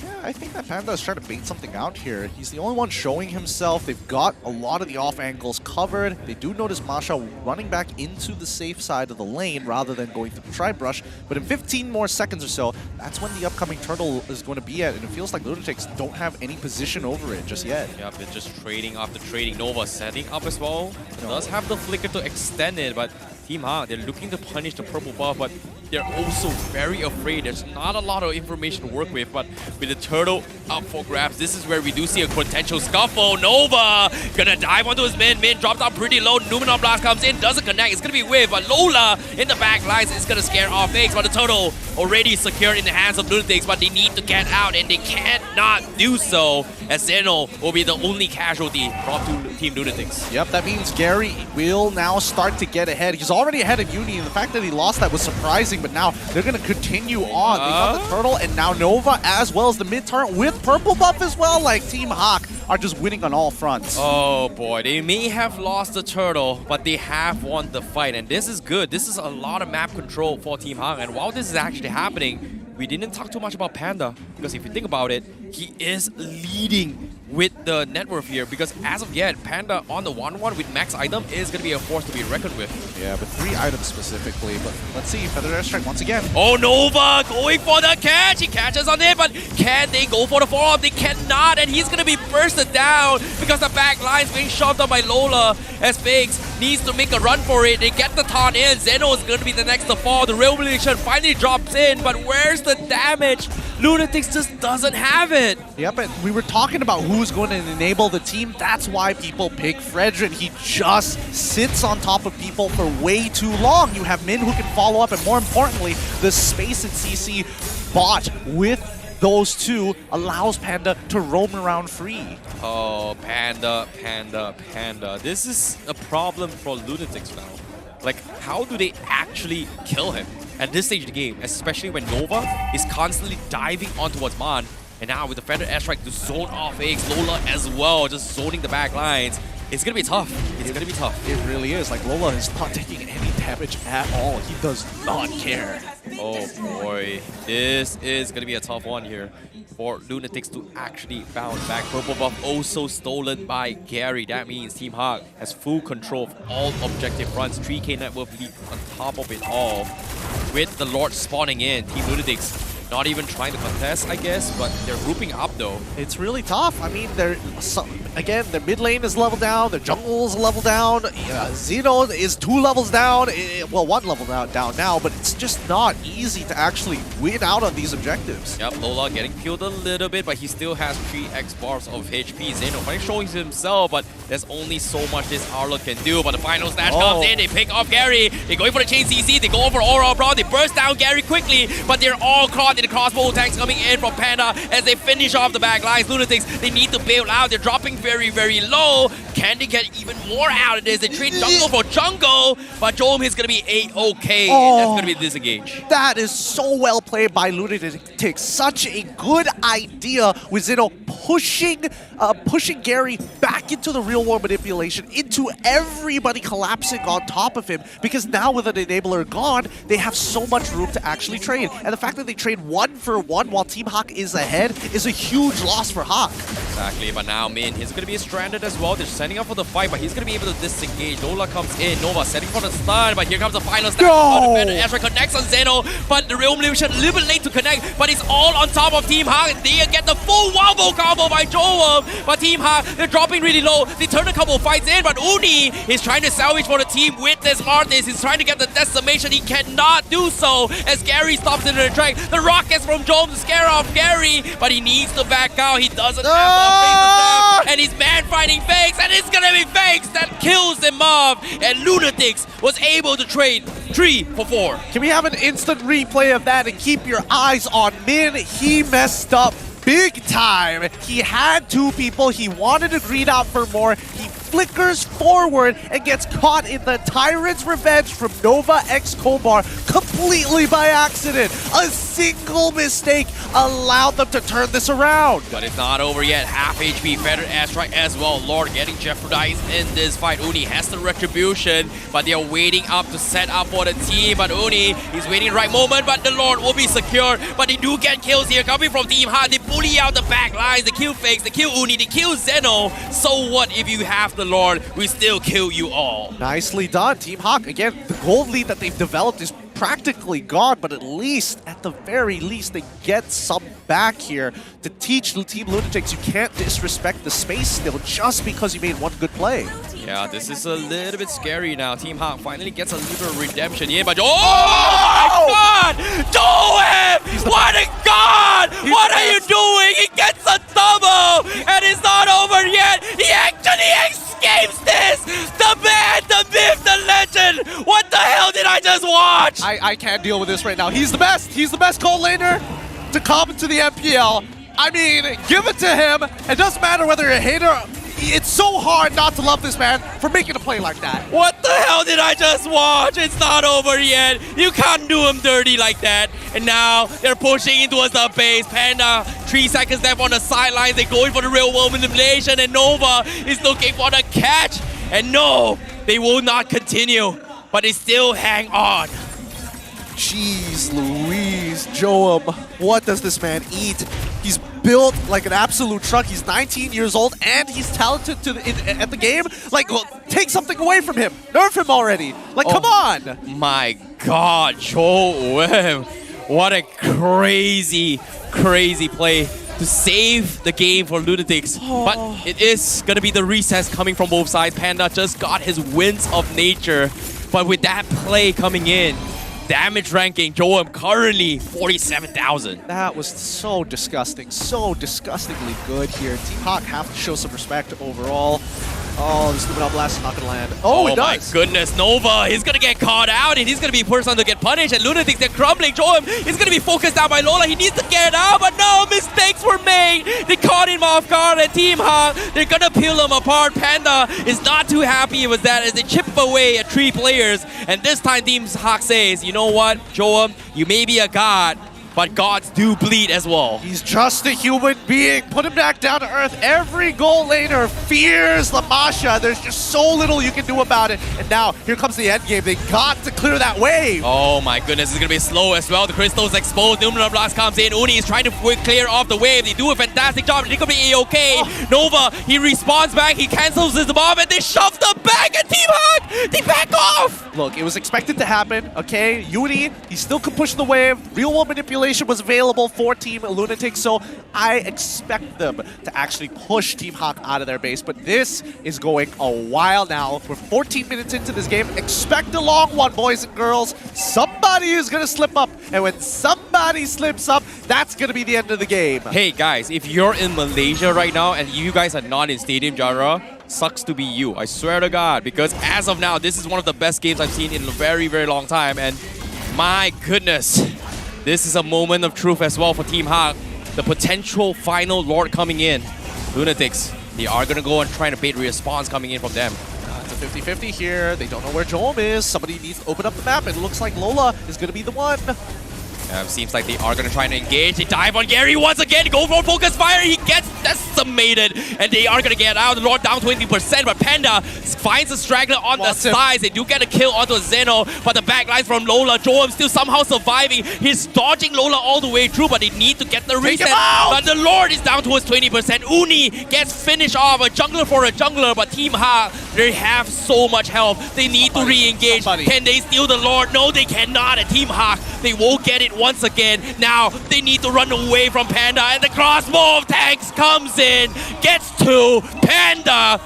S11: Yeah, I think that Panda is trying to bait something out here. He's the only one showing himself. They've got a lot of the off angles covered. They do notice Masha running back into the safe side of the lane rather than going through the tri-brush. But in 15 more seconds or so, that's when the upcoming turtle is going to be at. And it feels like Lunatix don't have any position over it just yet.
S10: Yep, they're just trading after trading. Nova setting up as well. Does have the flicker to extend it, but Team HAQ, they're looking to punish the purple buff, but they're also very afraid. There's not a lot of information to work with, but with the turtle up for grabs, this is where we do see a potential scuffle. Nova gonna dive onto his min. Min dropped out pretty low. Numenon Blast comes in, doesn't connect. It's gonna be Whiff, but Lola in the back lines is gonna scare off Fakes. But the turtle already secured in the hands of Lunatix, but they need to get out, and they cannot do so, as Zeno will be the only casualty brought to Team Lunatix.
S11: Yep, that means Gary will now start to get ahead. He's already ahead of Uni, and the fact that he lost that was surprising, but now they're going to continue on. They got the turtle, and now Nova, as well as the mid-turret with purple buff as well, like Team HAQ are just winning on all fronts.
S10: Oh boy, they may have lost the turtle, but they have won the fight, and this is good. This is a lot of map control for Team HAQ, and while this is actually happening, we didn't talk too much about Panda, because if you think about it, he is leading with the net worth here, because as of yet, Panda on the 1-1 with max item is going to be a force to be reckoned with.
S11: Yeah, but 3 items specifically, but let's see, Feather Airstrike once again.
S10: Oh, Nova going for the catch. He catches on it, but can they go for the follow-up? They cannot, and he's going to be bursted down because the back line's being shoved up by Lola as Fakes needs to make a run for it. They get the taunt in. Zeno is going to be the next to fall. The Real Relation finally drops in, but where's the damage? Lunatix just doesn't have it.
S11: Yep, and we were talking about who's going to enable the team. That's why people pick Fredrin. He just sits on top of people for way too long. You have Min who can follow up, and more importantly, the space that CC bought with those two allows Panda to roam around free.
S10: Oh, Panda. This is a problem for Lunatix now. Like, how do they actually kill him at this stage of the game, especially when Nova is constantly diving on towards Man, and now with the Feather Airstrike to zone off X, Lola as well, just zoning the back lines. It's going to be tough. It's going to be tough.
S11: It really is. Like, Lola is not taking any damage at all. He does not care.
S10: Oh boy, this is going to be a tough one here for Lunatix to actually bounce back. Purple buff also stolen by Gary. That means Team HAQ has full control of all objective fronts. 3k net worth lead on top of it all. With the Lord spawning in, Team Lunatix not even trying to contest, I guess, but they're grouping up though.
S11: It's really tough. I mean, again, their mid lane is level down, their jungle is level down, Zeno is 2 levels down, well, 1 level down now, but it's just not easy to actually win out on these objectives.
S10: Yep, Lola getting killed a little bit, but he still has 3x bars of HP. Zeno finally showing himself, but there's only so much this Arlo can do. But the final snatch comes in, they pick off Gary, they're going for the chain CC, they go for Aura Brawl, they burst down Gary quickly, but they're all caught in the crossbow tanks coming in from Panda as they finish off the back lines. Lunatix, they need to bail out, they're dropping very, very low. Can they get even more out of this? They trade jungle for jungle, but Jome is going to be A-OK. That's going to be disengaged.
S11: That is so well played by Lunatix. Such a good idea with Zeno pushing Gary back into the real world manipulation, into everybody collapsing on top of him, because now with an enabler gone, they have so much room to actually trade. And the fact that they trade 1-for-1 while Team HAQ is ahead is a huge loss for HAQ.
S10: Exactly, but now Min, he's going to be stranded as well. They're setting up for the fight, but he's going to be able to disengage. Lola comes in, Nova setting for the stun, but here comes the final step. Ezra connects on Zeno, but the Real Illusion a little bit late to connect, but it's all on top of Team HAQ. They get the full wombo combo by Joe, but Team HAQ, they're dropping really low. They turn a couple of fights in, but Uni is trying to salvage for the team with this Martis. He's trying to get the decimation. He cannot do so as Gary stops into the track. The rockets from Joe to scare off Gary, but he needs to back out. He doesn't have the upgrades, and he's man fighting Fakes, and it's gonna be Fakes that kills them off. And Lunatix was able to trade 3 for 4.
S11: Can we have an instant replay of that and keep your eyes on Min? He messed up big time. He had 2 people. He wanted to greed out for more. He flickers forward and gets caught in the Tyrant's Revenge from Nova X Kobar completely by accident. A single mistake allowed them to turn this around.
S10: But it's not over yet. Half HP, Feather Airstrike as well. Lord getting jeopardized in this fight. Uni has the retribution, but they are waiting up to set up for the team. But Uni, he's waiting the right moment, but the Lord will be secured. But they do get kills here coming from Team HAQ. They bully out the back lines. They kill Fakes, they kill Uni, they kill Zeno. So what if you have the Lord? We still kill you all.
S11: Nicely done, Team HAQ. Again, the gold lead that they've developed is practically gone, but at the very least, they get some back here to teach Team Lunatix you can't disrespect the space still just because you made one good play.
S10: Yeah, this is a little bit scary now. Team HAQ finally gets a little bit of redemption here, but my God! Joem! What a God! What are you doing? He gets a double, and it's not over yet. He actually escapes this. The man, the myth, the legend. What the hell did I just watch?
S11: I can't deal with this right now. He's the best. He's the best goal laner to come into the MPL. I mean, give it to him. It doesn't matter whether you're a hater. It's so hard not to love this man for making a play like that.
S10: What the hell did I just watch? It's not over yet. You can't do him dirty like that. And now they're pushing in towards the base. Panda, 3 seconds left on the sidelines. They're going for the real world manipulation. And Nova is looking for the catch. And no, they will not continue. But they still hang on.
S11: Jeez Louise, Joem, what does this man eat? He's built like an absolute truck. He's 19 years old and he's talented at the game. Like, well, take something away from him. Nerf him already. Like, come on.
S10: My God, Joem. What a crazy, crazy play to save the game for Lunatix. But it is going to be the recess coming from both sides. Panda just got his winds of nature. But with that play coming in, damage ranking, Joem currently 47,000.
S11: That was so disgusting, so disgustingly good here. Team HAQ have to show some respect overall. Oh, this Luminal Blast is not going to land. Oh, it does.
S10: My goodness, Nova, he's going to get caught out and he's going to be the person to get punished. And Lunatix, they're crumbling. Joem is going to be focused down by Lola. He needs to get out, but no, mistakes were made. They caught him off guard and Team HAQ, they're going to peel him apart. Panda is not too happy with that as they chip away at 3 players. And this time, Team HAQ says, you know what, Joem, you may be a god, but gods do bleed as well.
S11: He's just a human being. Put him back down to earth. Every goal laner fears Lamasha. There's just so little you can do about it. And now, here comes the end game. They got to clear that wave.
S10: Oh my goodness, it's going to be slow as well. The crystal's exposed. Numinal Blast comes in. Uni is trying to clear off the wave. They do a fantastic job. They could be A-okay. Nova, he respawns back. He cancels his bomb and they shove them back. And Team HAQ, they back off.
S11: Look, it was expected to happen, okay? Uni, he still could push the wave. Real world manipulation was available for Team Lunatix, so I expect them to actually push Team HAQ out of their base. But this is going a while now. We're 14 minutes into this game. Expect a long one, boys and girls. Somebody is going to slip up, and when somebody slips up, that's going to be the end of the game.
S10: Hey guys, if you're in Malaysia right now and you guys are not in Stadium Jara, sucks to be you, I swear to God, because as of now, this is one of the best games I've seen in a very, very long time, and my goodness, this is a moment of truth as well for Team HAQ. The potential final Lord coming in. Lunatix, they are going to go and try to bait respawns coming in from them.
S11: It's a 50-50 here. They don't know where Joem is. Somebody needs to open up the map. It looks like Lola is going to be the one.
S10: Seems like they are going to try to engage. They dive on Gary once again. Go for focus fire. He gets decimated. And they are going to get out. The Lord down 20%. But Panda finds a straggler on the sides. They do get a kill onto Zeno. But the backlines from Lola. Joem still somehow surviving. He's dodging Lola all the way through. But they need to get the reset. But the Lord is down towards 20%. Uni gets finished off. A jungler for a jungler. But Team HAQ, they have so much health. They need to re-engage. Can they steal the Lord? No, they cannot. And Team HAQ, they won't get it once again. Now they need to run away from Panda, and the crossbow of tanks comes in, gets to Panda,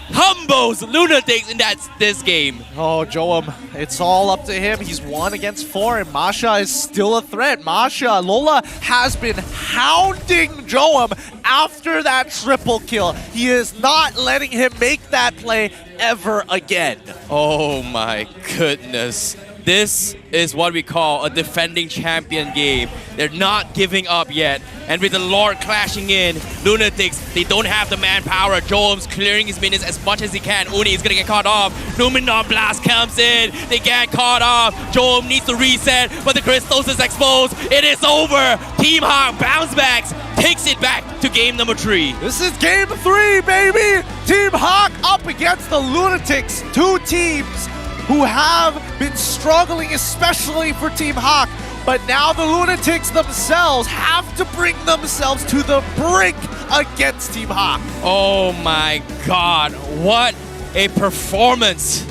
S10: humbles Lunatix, and that's this game.
S11: Oh, Joem, it's all up to him. He's 1 against 4, and Masha is still a threat. Lola has been hounding Joem after that triple kill. He is not letting him make that play ever again.
S10: Oh my goodness. This is what we call a defending champion game. They're not giving up yet. And with the Lord clashing in, Lunatix, they don't have the manpower. Joem's clearing his minions as much as he can. Uni is gonna get caught off. Numinor Blast comes in. They get caught off. Joem needs to reset, but the crystals is exposed. It is over. Team HAQ bounce backs, takes it back to game number 3.
S11: This is game 3, baby! Team HAQ up against the Lunatix. 2 teams who have been struggling, especially for Team HAQ. But now the Lunatix themselves have to bring themselves to the brink against Team HAQ.
S10: Oh my God, what a performance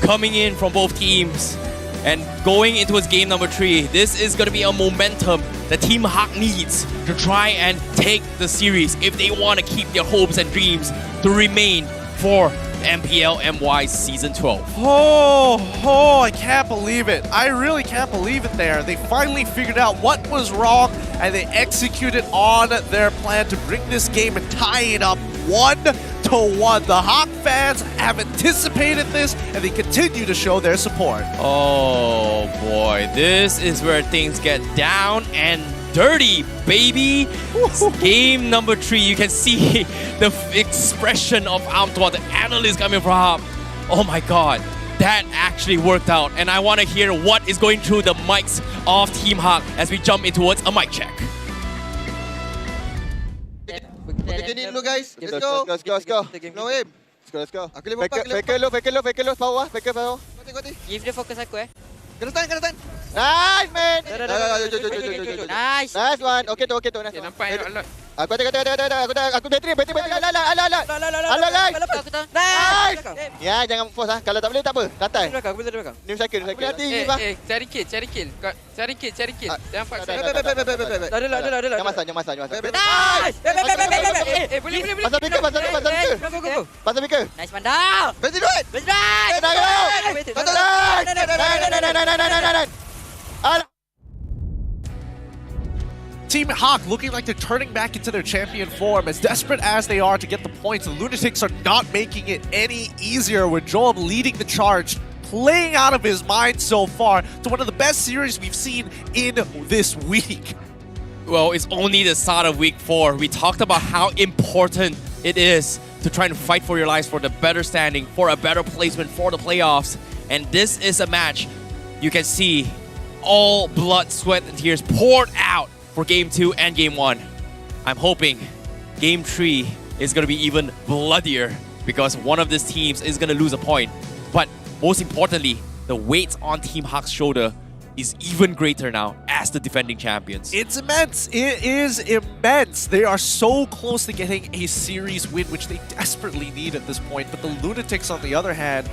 S10: coming in from both teams. And going into its game number 3, this is going to be a momentum that Team HAQ needs to try and take the series if they want to keep their hopes and dreams to remain for MPL MY Season 12.
S11: Oh, I can't believe it. I really can't believe it there. They finally figured out what was wrong and they executed on their plan to bring this game and tie it up 1-1. The HAQ fans have anticipated this and they continue to show their support.
S10: Oh boy, this is where things get down and dirty, baby. Game number 3, you can see the expression of Antoine, the analyst coming from HAQ. Oh my god, that actually worked out. And I want to hear what is going through the mics of Team HAQ as we jump in towards a mic check.
S13: Kita ni dulu guys. Let's go. Let's go. No aim. Let's go. Aku level 4. Fake low, bawah. Fake bawah. Koti.
S14: Give the focus aku
S13: Kena tahan. Nice man.
S14: Nice.
S13: Nice one. Okay tu. Nice.
S19: Nampak elok.
S13: Aku battery. Alah guys. Nice. Ya, jangan force Kalau tak boleh tak apa. Santai.
S14: Belakang.
S13: 5 second. Hati bang.
S19: Cari kill. Cari kill. Jangan paksa.
S13: Jangan masa.
S14: Nice.
S19: Boleh.
S13: Pasal picker.
S14: Nice mandau.
S13: Battery duit.
S11: Team HAQ looking like they're turning back into their champion form. As desperate as they are to get the points, the Lunatics are not making it any easier with Joel leading the charge, playing out of his mind so far to one of the best series we've seen in this week.
S10: Well, it's only the start of week 4. We talked about how important it is to try and fight for your lives, for the better standing, for a better placement, for the playoffs. And this is a match you can see all blood, sweat, and tears poured out for Game 2 and Game 1. I'm hoping Game 3 is going to be even bloodier because one of these teams is going to lose a point. But most importantly, the weight on Team HAQ's shoulder is even greater now as the defending champions.
S11: It's immense. It is immense. They are so close to getting a series win, which they desperately need at this point. But the Lunatics, on the other hand,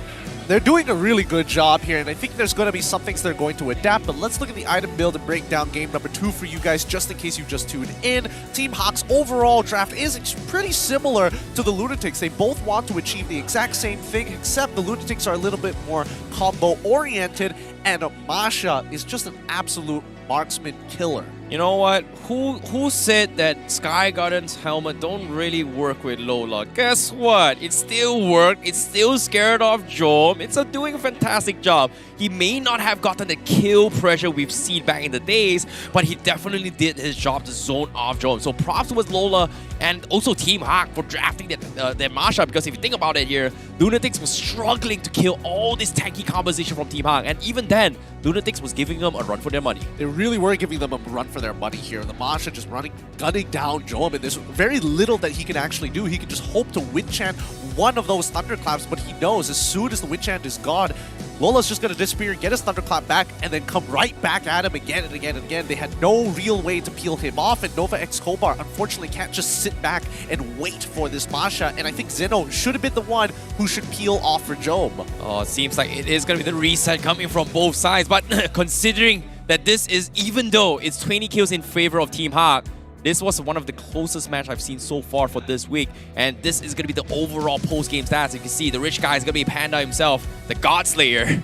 S11: they're doing a really good job here, and I think there's going to be some things they're going to adapt. But let's look at the item build and break down game number 2 for you guys, just in case you just tuned in. Team HAQ's overall draft is pretty similar to the Lunatics. They both want to achieve the exact same thing, except the Lunatics are a little bit more combo-oriented, and Masha is just an absolute marksman killer.
S10: You know what? Who said that Sky Garden's helmet don't really work with Lola? Guess what? It still worked. It's still scared off Jom. It's doing a fantastic job. He may not have gotten the kill pressure we've seen back in the days, but he definitely did his job to zone off Jom. So props towards Lola and also Team HAQ for drafting their Masha, because if you think about it here, Lunatics was struggling to kill all this tanky composition from Team HAQ, and even then, Lunatics was giving them a run for their money.
S11: They really were giving them a run for their money here. The Masha just gunning down Jom, and there's very little that he can actually do. He can just hope to win-chant one of those thunderclaps, but he knows as soon as the win-chant is gone, Lola's just going to disappear, get his thunderclap back, and then come right back at him again and again and again. They had no real way to peel him off, and Nova X Kobar unfortunately can't just sit back and wait for this Masha, and I think Zeno should have been the one who should peel off for Jom.
S10: Oh, it seems like it is going to be the reset coming from both sides, but considering that this is, even though it's 20 kills in favor of Team HAQ, this was one of the closest match I've seen so far for this week, and this is going to be the overall post-game stats. You can see the rich guy is going to be Panda himself, the God Slayer.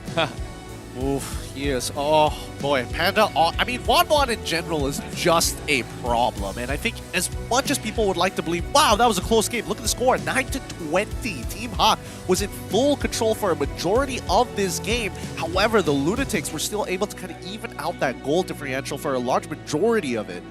S11: Oof, he is. Oh boy, Panda. I mean, Wanwan in general is just a problem, and I think as much as people would like to believe, wow, that was a close game. Look at the score, 9-20. Team HAQ was in full control for a majority of this game. However, the Lunatics were still able to kind of even out that goal differential for a large majority of it.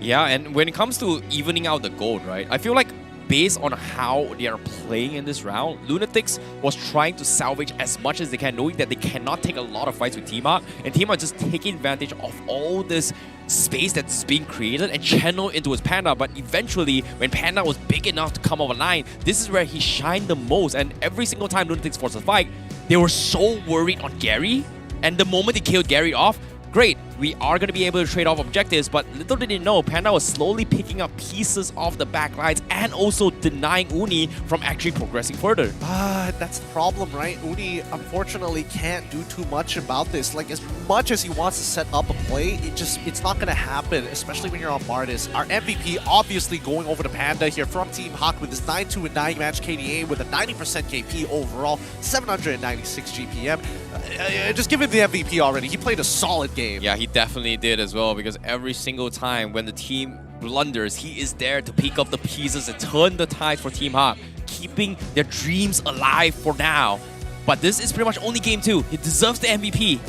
S10: Yeah, and when it comes to evening out the gold, right, I feel like based on how they are playing in this round, Lunatics was trying to salvage as much as they can, knowing that they cannot take a lot of fights with Team HAQ, and Team HAQ just taking advantage of all this space that's being created and channel into his Panda. But eventually, when Panda was big enough to come online, this is where he shined the most, and every single time Lunatics forced a fight, they were so worried on Gary, and the moment they killed Gary off, great. we are going to be able to trade off objectives, but little did they know, Panda was slowly picking up pieces of the backlines and also denying Uni from actually progressing further.
S11: That's the problem, right? Uni unfortunately can't do too much about this. Like, as much as he wants to set up a play, it's not gonna happen, especially when you're on Martis. Our MVP obviously going over to Panda here from Team HAQ with his 9-2 9 match KDA with a 90% KP overall, 796 GPM. Just give him the MVP already. He played a solid game.
S10: Yeah, he definitely did as well, because every single time when the team blunders, he is there to pick up the pieces and turn the tide for Team HAQ, keeping their dreams alive for now. But this is pretty much only game 2. He deserves the MVP.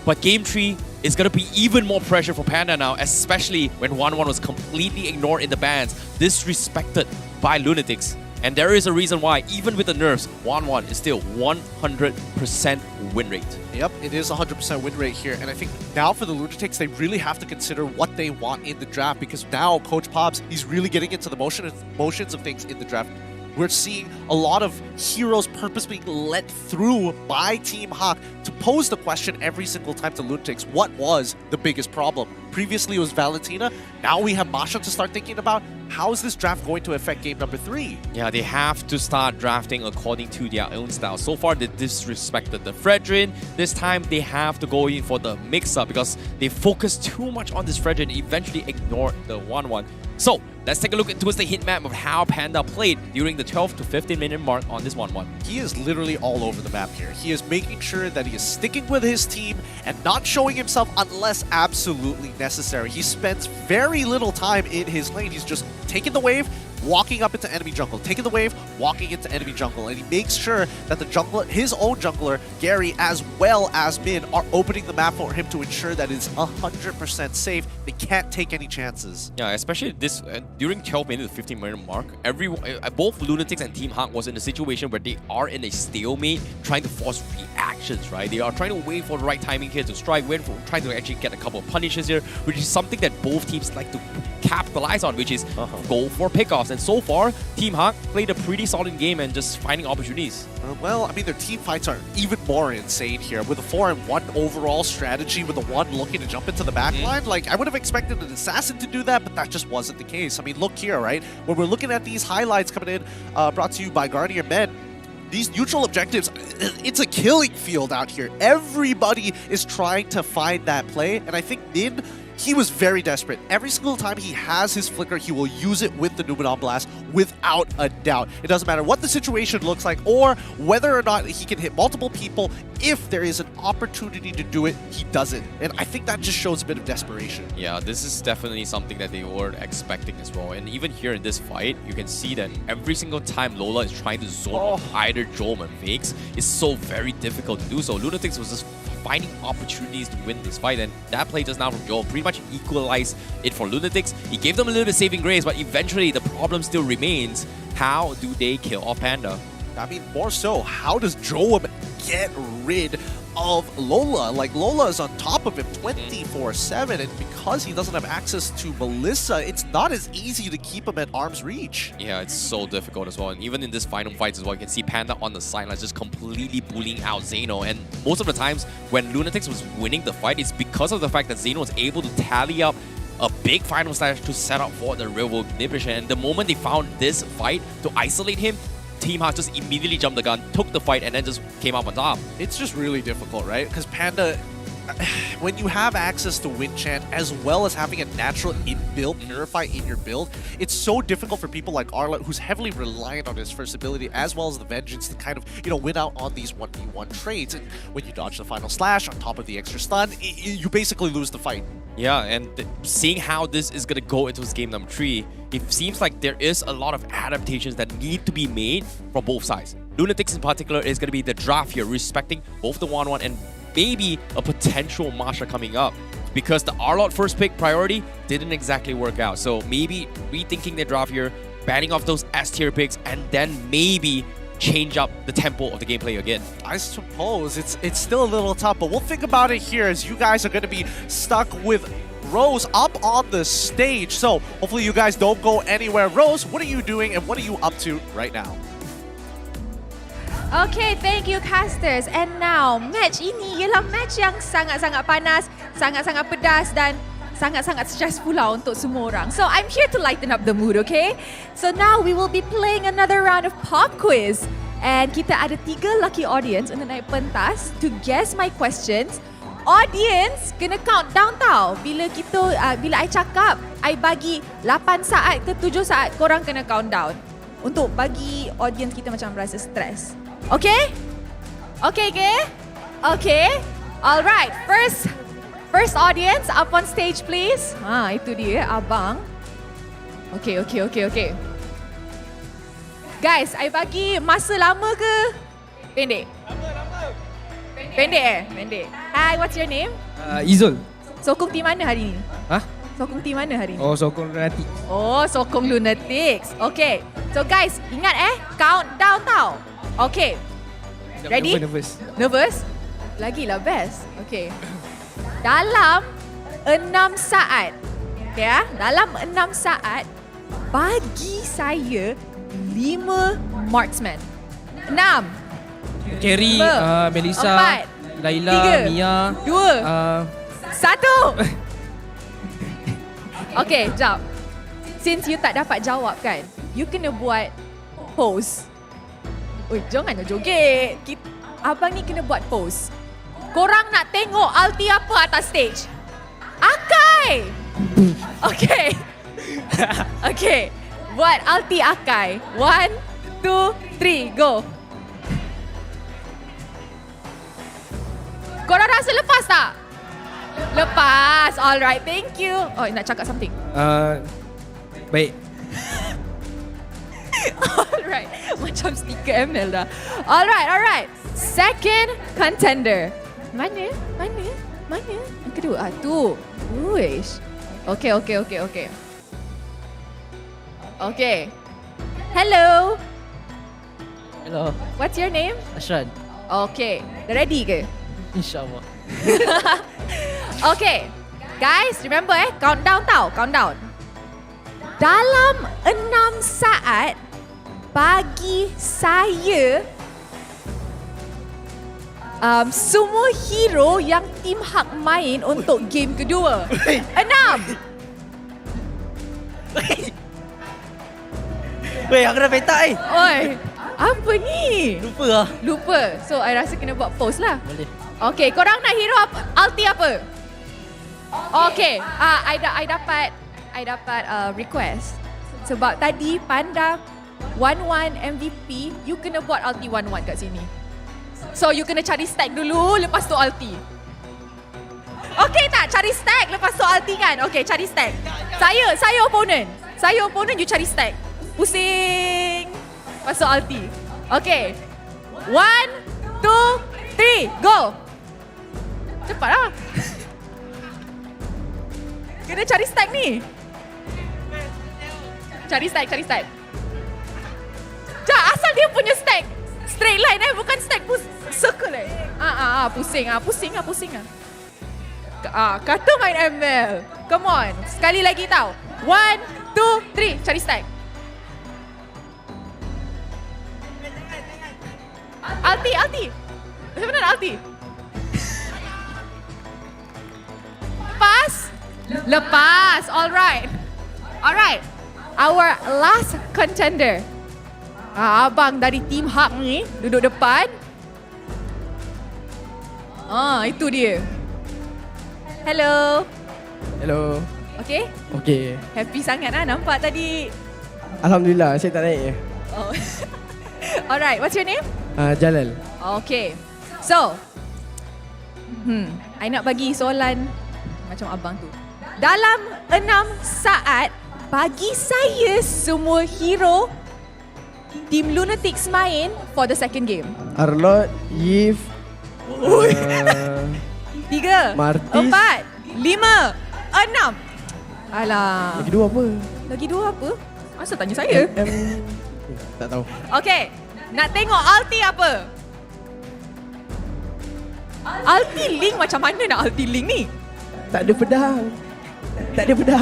S10: But game 3 is going to be even more pressure for Panda now, especially when 1-1 was completely ignored in the bans, disrespected by Lunatix. And there is a reason why, even with the nerfs, 1-1 is still 100% win rate.
S11: Yep, it is 100% win rate here. And I think now for the Lunatix, they really have to consider what they want in the draft, because now Coach Pops, he's really getting into the motions of things in the draft. We're seeing a lot of heroes purposely let through by Team HAQ to pose the question every single time to Lunatix, what was the biggest problem? Previously it was Valentina, now we have Masha to start thinking about, how is this draft going to affect game number 3?
S10: Yeah, they have to start drafting according to their own style. So far, they disrespected the Fredrin. This time, they have to go in for the mix-up because they focused too much on this Fredrin and eventually ignored the 1-1. So, let's take a look towards the hit map of how Panda played during the 12 to 15 minute mark on this 1-1.
S11: He is literally all over the map here. He is making sure that he is sticking with his team and not showing himself unless absolutely necessary. He spends very little time in his lane. He's just taking the wave, walking up into enemy jungle, taking the wave, walking into enemy jungle, and he makes sure that the jungler, his own jungler, Gary, as well as Min, are opening the map for him to ensure that it's 100% safe. They can't take any chances.
S10: Yeah, especially this during 12 minutes to 15 minute mark, both Lunatix and Team HAQ was in a situation where they are in a stalemate, trying to force reactions, right? They are trying to wait for the right timing here to strike, trying to actually get a couple of punishes here, which is something that both teams like to capitalize on, which is go for pickoffs. And so far, Team HAQ played a pretty solid game and just finding opportunities.
S11: Well, I mean, their team fights are even more insane here. With a 4-1 overall strategy, with a 1 looking to jump into the backline, like, I would have expected an assassin to do that, but that just wasn't the case. I mean, look here, right? When we're looking at these highlights coming in, brought to you by Guardian Men, these neutral objectives, it's a killing field out here. Everybody is trying to find that play, and I think Min, he was very desperate. Every single time he has his flicker, he will use it with the Numenon Blast without a doubt. It doesn't matter what the situation looks like or whether or not he can hit multiple people. If there is an opportunity to do it, he does it. And I think that just shows a bit of desperation.
S10: Yeah, this is definitely something that they were expecting as well. And even here in this fight, you can see that every single time Lola is trying to zone off either Jom and Fakes, it's so very difficult to do so. Lunatix was just finding opportunities to win this fight, and that play just now from Joel pretty much equalized it for Lunatix. He gave them a little bit of saving grace, but eventually the problem still remains. How do they kill off Panda?
S11: I mean, more so, how does Joam get rid of Lola? Like, Lola is on top of him 24/7, and because he doesn't have access to Melissa, it's not as easy to keep him at arm's reach.
S10: Yeah, it's so difficult as well. And even in this final fight as well, you can see Panda on the sidelines just completely bullying out Zeno. And most of the times when Lunatix was winning the fight, it's because of the fact that Zeno was able to tally up a big final slash to set up for the Real World Inhibition. And the moment they found this fight to isolate him, Team HAQ just immediately jumped the gun, took the fight, and then just came up on top.
S11: It's just really difficult, right? Because Panda, when you have access to Wind-Chant as well as having a natural inbuilt Purify in your build, it's so difficult for people like Arla, who's heavily reliant on his first ability as well as the Vengeance to kind of, you know, win out on these 1v1 trades. And when you dodge the final slash on top of the extra stun, you basically lose the fight.
S10: Yeah, and seeing how this is going to go into game number 3, it seems like there is a lot of adaptations that need to be made from both sides. Lunatix in particular is going to be the draft here, respecting both the 1-1 and maybe a potential Masha coming up, because the Arlot first pick priority didn't exactly work out. So maybe rethinking their draft here, banning off those S-tier picks, and then maybe change up the tempo of the gameplay again.
S11: I suppose it's still a little tough, but we'll think about it here as you guys are going to be stuck with Rose up on the stage. So hopefully you guys don't go anywhere. Rose, what are you doing and what are you up to right now?
S7: Okay, thank you casters. And now, match ini ialah match yang sangat-sangat panas, sangat-sangat pedas dan sangat-sangat stressful lah untuk semua orang. So, I'm here to lighten up the mood, okay? So now we will be playing another round of pop quiz. And kita ada 3 lucky audience untuk naik pentas to guess my questions. Audience kena count down tau. Bila I cakap, I bagi 8 saat ke 7 saat, korang kena count down. Untuk bagi audience kita macam rasa stress. Okay? Okay ke? Okay. Alright, first audience up on stage please. Itu dia abang. Okay. Guys, I bagi masa lama ke pendek? Pendek. Hi, what's your name?
S8: Izul.
S7: Sokong team mana hari ni? Sokong team mana hari ni?
S8: Sokong Lunatix.
S7: Sokong Lunatix. Okay. So guys, ingat count down tau. Okay. Ready? Nervous? Lagilah best. Okay. Dalam 6 saat. Okay dalam 6 saat, bagi saya 5 marksman. 6.
S8: Carry, Melissa,
S7: 4,
S8: Laila,
S7: 3,
S8: Mia,
S7: 2, 1. Okay, jap. Since you tak dapat jawab kan, you kena buat pose. Oi, jangan joget. Abang ni kena buat pose. Korang nak tengok ulti apa atas stage? Akai! Okay. Okay. Buat ulti Akai. 1, 2, 3, go. Korang rasa lepas tak? Lepas. Alright, thank you. Nak cakap something?
S8: Baik.
S7: Alright. Macam stiker ML dah. Alright. Second contender. Mana? Yang kedua. Tu. Uish. Okay. Okay. Hello. What's your name?
S20: Ashran.
S7: Okay. Dah ready ke?
S20: InsyaAllah.
S7: Okay. Guys, remember countdown tau. Countdown. Dalam 6 saat, bagi saya semua hero yang Team HAQ main untuk game kedua. 6.
S20: Weh, aku dah petak
S7: Oi, apa ni?
S20: Lupa.
S7: So, I rasa kena buat pose lah.
S20: Boleh.
S7: Okay, korang nak hero apa? Ulti apa? Okay, I dapat request. Sebab tadi Panda 1-1 MVP, you kena buat ulti 1-1 kat sini. So, you kena cari stack dulu, lepas tu ulti. Okay tak? Cari stack, lepas tu ulti kan? Okay, cari stack. Saya opponent. You cari stack. Pusing. Lepas tu ulti. Okay. 1, 2, 3, go. Cepatlah. Kena cari stack ni. Cari stack. Cak, asal dia punya stack straight line bukan stack circle Pusing. Kata main ML. Come on. Sekali lagi tau. 1, 2, 3. Cari stack. Ulti. Macam mana nak ulti? Lepas. Alright. Our last contender. Abang dari Team HAQ ni duduk depan. Itu dia. Hello. Okay? Happy sangat nampak tadi.
S20: Alhamdulillah, saya tak naik.
S7: Alright, what's your name?
S20: Jalal.
S7: Okay. So, I nak bagi soalan macam abang tu. Dalam 6 saat, bagi saya semua hero Team Lunatix main for the second game.
S20: Arlot, Yves,
S7: 3,
S20: Martis,
S7: 4, 5, 6. Alah. Lagi dua apa? Asal tanya saya?
S20: Tak tahu.
S7: Okay. Nak tengok ulti apa? Ulti Link macam mana nak ulti Link ni?
S20: Tak ada pedang.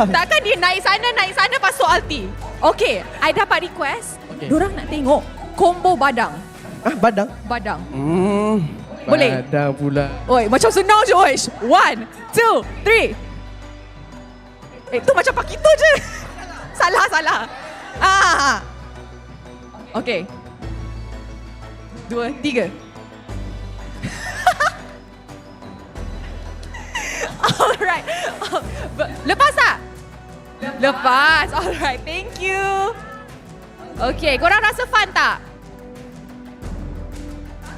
S7: Takkan dia naik sana pasuk ulti. Okay, I dapat request. Dorang nak tengok combo badang.
S20: Badang.
S7: Badang. Boleh.
S20: Badang pula.
S7: Oi, macam senang je, oi. 1, 2, 3. Itu macam Pakito je. Salah. Okay. 2, 3. Alright. Lepas tak? Lepas. Alright, thank you. Okay, korang rasa fun tak?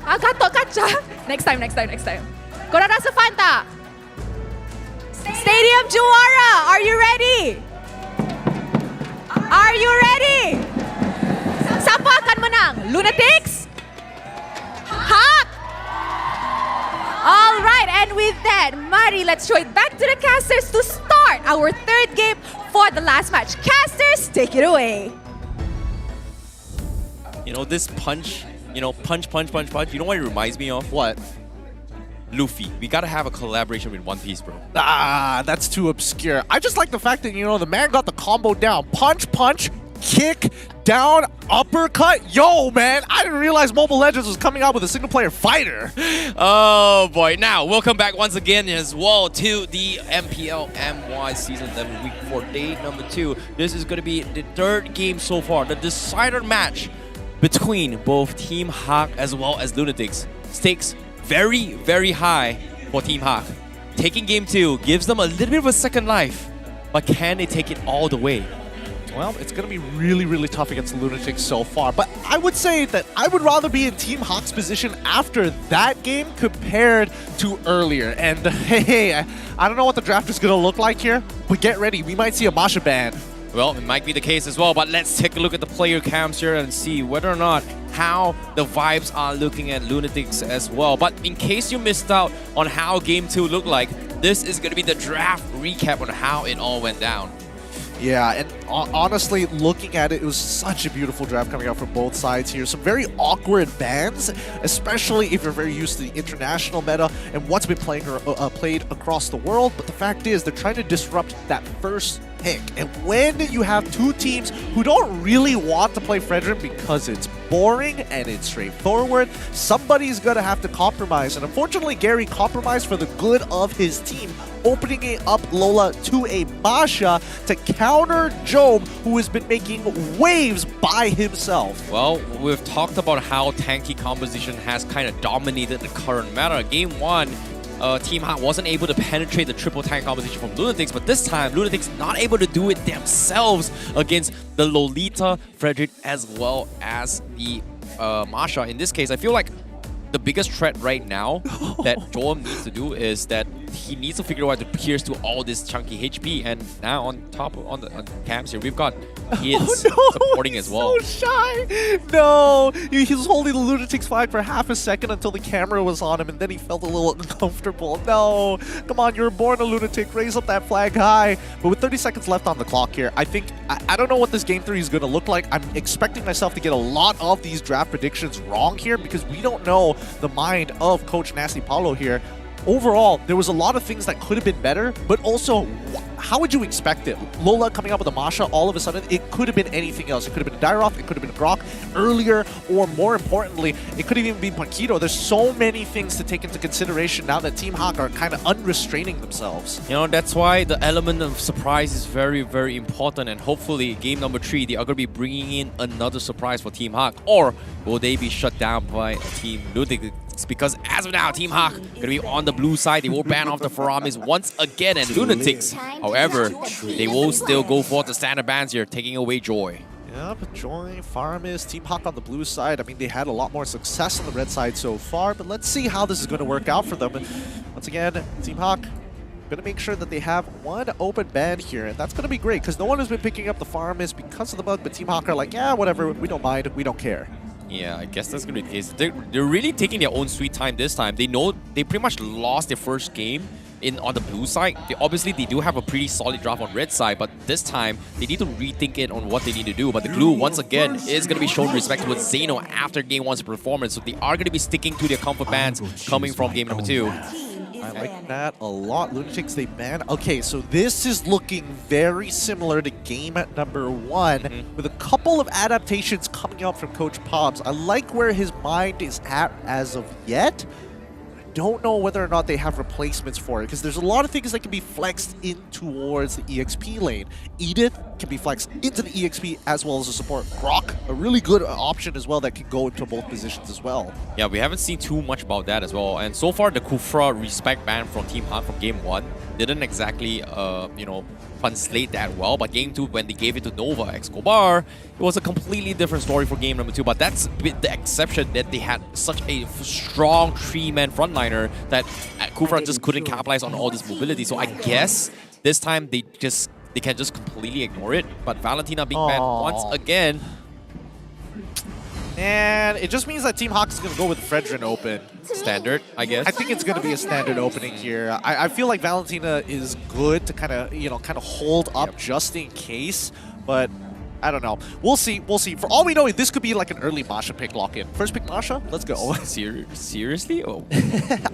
S7: Gatot kaca. Next time. Korang rasa fun tak? Stadium juara, are you ready? Are you ready? Siapa akan menang? Lunatix? HAQ? Alright, and with that, mari let's throw it back to the casters to start our third game for the last match. Casters, take it away.
S10: You know, this punch, punch. You know what it reminds me of?
S11: What?
S10: Luffy. We gotta have a collaboration with One Piece, bro.
S11: That's too obscure. I just like the fact that, the man got the combo down. Punch, kick, down, uppercut. Yo, man, I didn't realize Mobile Legends was coming out with a single-player fighter.
S10: Oh, boy. Now, welcome back once again as well to the MPL MY Season 11 Week 4 Day number 2. This is going to be the third game so far, the decider match between both Team HAQ as well as Lunatix. Stakes very, very high for Team HAQ. Taking game 2 gives them a little bit of a second life, but can they take it all the way?
S11: Well, it's going to be really, really tough against Lunatix so far. But I would say that I would rather be in Team HAQ's position after that game compared to earlier. And hey, I don't know what the draft is going to look like here, but get ready. We might see a Masha ban.
S10: Well, it might be the case as well, but let's take a look at the player cams here and see whether or not how the vibes are looking at Lunatix as well. But in case you missed out on how Game 2 looked like, this is going to be the draft recap on how it all went down.
S11: Yeah, and honestly, looking at it, it was such a beautiful draft coming out from both sides here. Some very awkward bans, especially if you're very used to the international meta and what's been played across the world. But the fact is, they're trying to disrupt that first pick. And when you have two teams who don't really want to play Fredrin because it's boring and it's straightforward, somebody's going to have to compromise. And unfortunately, Gary compromised for the good of his team, opening it up Lola to a Masha to counter Job, who has been making waves by himself.
S10: Well, we've talked about how tanky composition has kind of dominated the current meta. Game 1, Team HAQ wasn't able to penetrate the triple tank composition from Lunatix, but this time, Lunatix not able to do it themselves against the Lolita, Frederick, as well as the Masha. In this case, I feel like the biggest threat right now that Joam needs to do is that he needs to figure out how to pierce to all this chunky HP. And now on top of, on the cams here, we've got kids supporting as well.
S11: So shy. No, he was holding the Lunatix flag for half a second until the camera was on him, and then he felt a little uncomfortable. No, come on, you're born a lunatic. Raise up that flag high. But with 30 seconds left on the clock here, I think I don't know what this game 3 is going to look like. I'm expecting myself to get a lot of these draft predictions wrong here because we don't know the mind of Coach Nasty Paulo here. Overall, there was a lot of things that could have been better, but also, how would you expect it? Lola coming up with a Masha, all of a sudden, it could have been anything else. It could have been a Dairoth, it could have been a Grok earlier, or more importantly, it could have even been Paquito. There's so many things to take into consideration now that Team HAQ are kind of unrestraining themselves.
S10: You know, that's why the element of surprise is very, very important, and hopefully, game number 3, they are going to be bringing in another surprise for Team HAQ, or will they be shut down by Team Lunatix? Because as of now, Team HAQ going to be on the blue side. They will ban off the Faramis once again, and Lunatix, however, they will still go for the standard bans here, taking away Joy.
S11: Yeah, but Joy, Faramis, Team HAQ on the blue side, I mean, they had a lot more success on the red side so far, but let's see how this is going to work out for them. And once again, Team HAQ going to make sure that they have one open ban here, and that's going to be great, because no one has been picking up the Faramis because of the bug, but Team HAQ are like, yeah, whatever, we don't mind, we don't care.
S10: Yeah, I guess that's going to be the case. They're really taking their own sweet time this time. They know they pretty much lost their first game on the blue side. Obviously, they do have a pretty solid draft on red side, but this time, they need to rethink it on what they need to do. But the Glue, once again, is going to be shown respect towards Zeno after game 1's performance. So they are going to be sticking to their comfort bans coming from game number 2.
S11: I like that a lot. Lunatix, they ban. Okay, so this is looking very similar to game at number 1 with a couple of adaptations coming out from Coach Pops. I like where his mind is at as of yet. Don't know whether or not they have replacements for it, because there's a lot of things that can be flexed in towards the EXP lane. Edith can be flexed into the EXP as well as a support. Grok, a really good option as well that can go into both positions as well.
S10: Yeah, we haven't seen too much about that as well. And so far, the Kufra respect ban from Team HAQ from game 1 didn't exactly, translate that well. But game 2, when they gave it to Nova Escobar, it was a completely different story for game number 2. But that's with the exception that they had such a strong 3-man frontliner that Kufra just couldn't capitalize on all this mobility. So I guess this time they can just completely ignore it. But Valentina being banned once again.
S11: And it just means that Team HAQ is going to go with Fredrin open.
S10: Standard, I guess.
S11: I think it's going to be a standard opening here. I feel like Valentina is good to kind of hold up just in case, but I don't know. We'll see. We'll see. For all we know, this could be like an early Masha pick lock-in. First pick Masha? Let's go.
S10: Seriously? Oh.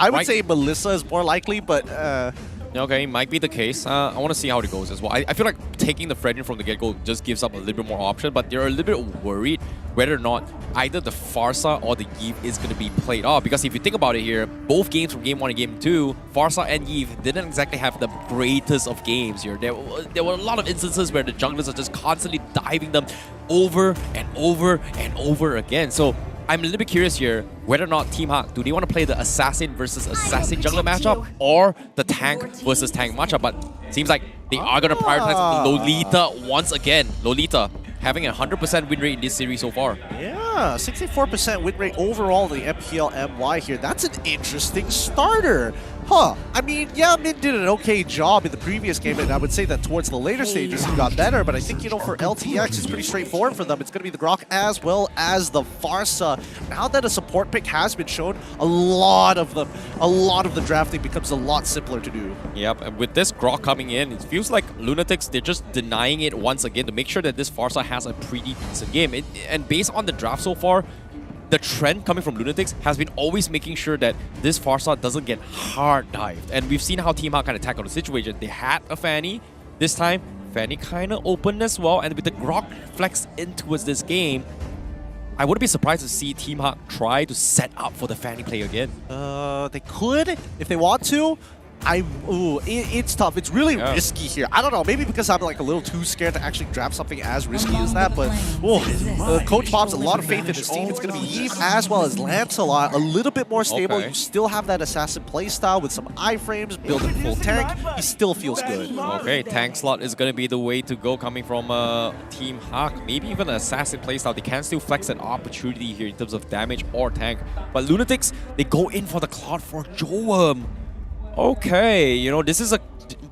S11: I would say Melissa is more likely, but...
S10: Okay, might be the case. I want to see how it goes as well. I feel like taking the Fredrin from the get-go just gives up a little bit more option, but they're a little bit worried whether or not either the Farsa or the Yves is going to be played off. Because if you think about it here, both games from Game 1 and Game 2, Farsa and Yves didn't exactly have the greatest of games here. There were a lot of instances where the junglers are just constantly diving them over and over and over again. So I'm a little bit curious here whether or not Team HAQ, do they want to play the Assassin versus Assassin jungler matchup or the Tank versus Tank matchup? But seems like they are going to prioritize Lolita once again. Lolita having a 100% win rate in this series so far.
S11: Yeah, 64% win rate overall in the MPL MY here. That's an interesting starter. Huh. I mean, yeah, Min did an okay job in the previous game, and I would say that towards the later stages he got better, but I think, for LTX, it's pretty straightforward for them. It's going to be the Grok as well as the Farsa. Now that a support pick has been shown, a lot of the drafting becomes a lot simpler to do.
S10: Yep, and with this Grok coming in, it feels like Lunatix, they're just denying it once again to make sure that this Farsa has a pretty decent game. And based on the draft so far, the trend coming from Lunatix has been always making sure that this Farsa doesn't get hard dived. And we've seen how Team HAQ kind of tackled the situation. They had a Fanny. This time, Fanny kind of opened as well. And with the Grok flex in towards this game, I wouldn't be surprised to see Team HAQ try to set up for the Fanny play again.
S11: They could, if they want to. It's tough. It's really risky here. I don't know. Maybe because I'm like a little too scared to actually draft something as risky as that. But Coach Bob's a lot of faith in his team. It's going to be Yves as well as Lancelot. A little bit more stable. You still have that assassin playstyle with some iframes, building full tank. He still feels good.
S10: Okay, tank slot is going to be the way to go coming from Team HAQ. Maybe even an assassin playstyle. They can still flex an opportunity here in terms of damage or tank. But Lunatix, they go in for the Cloud for Joam. Okay, this is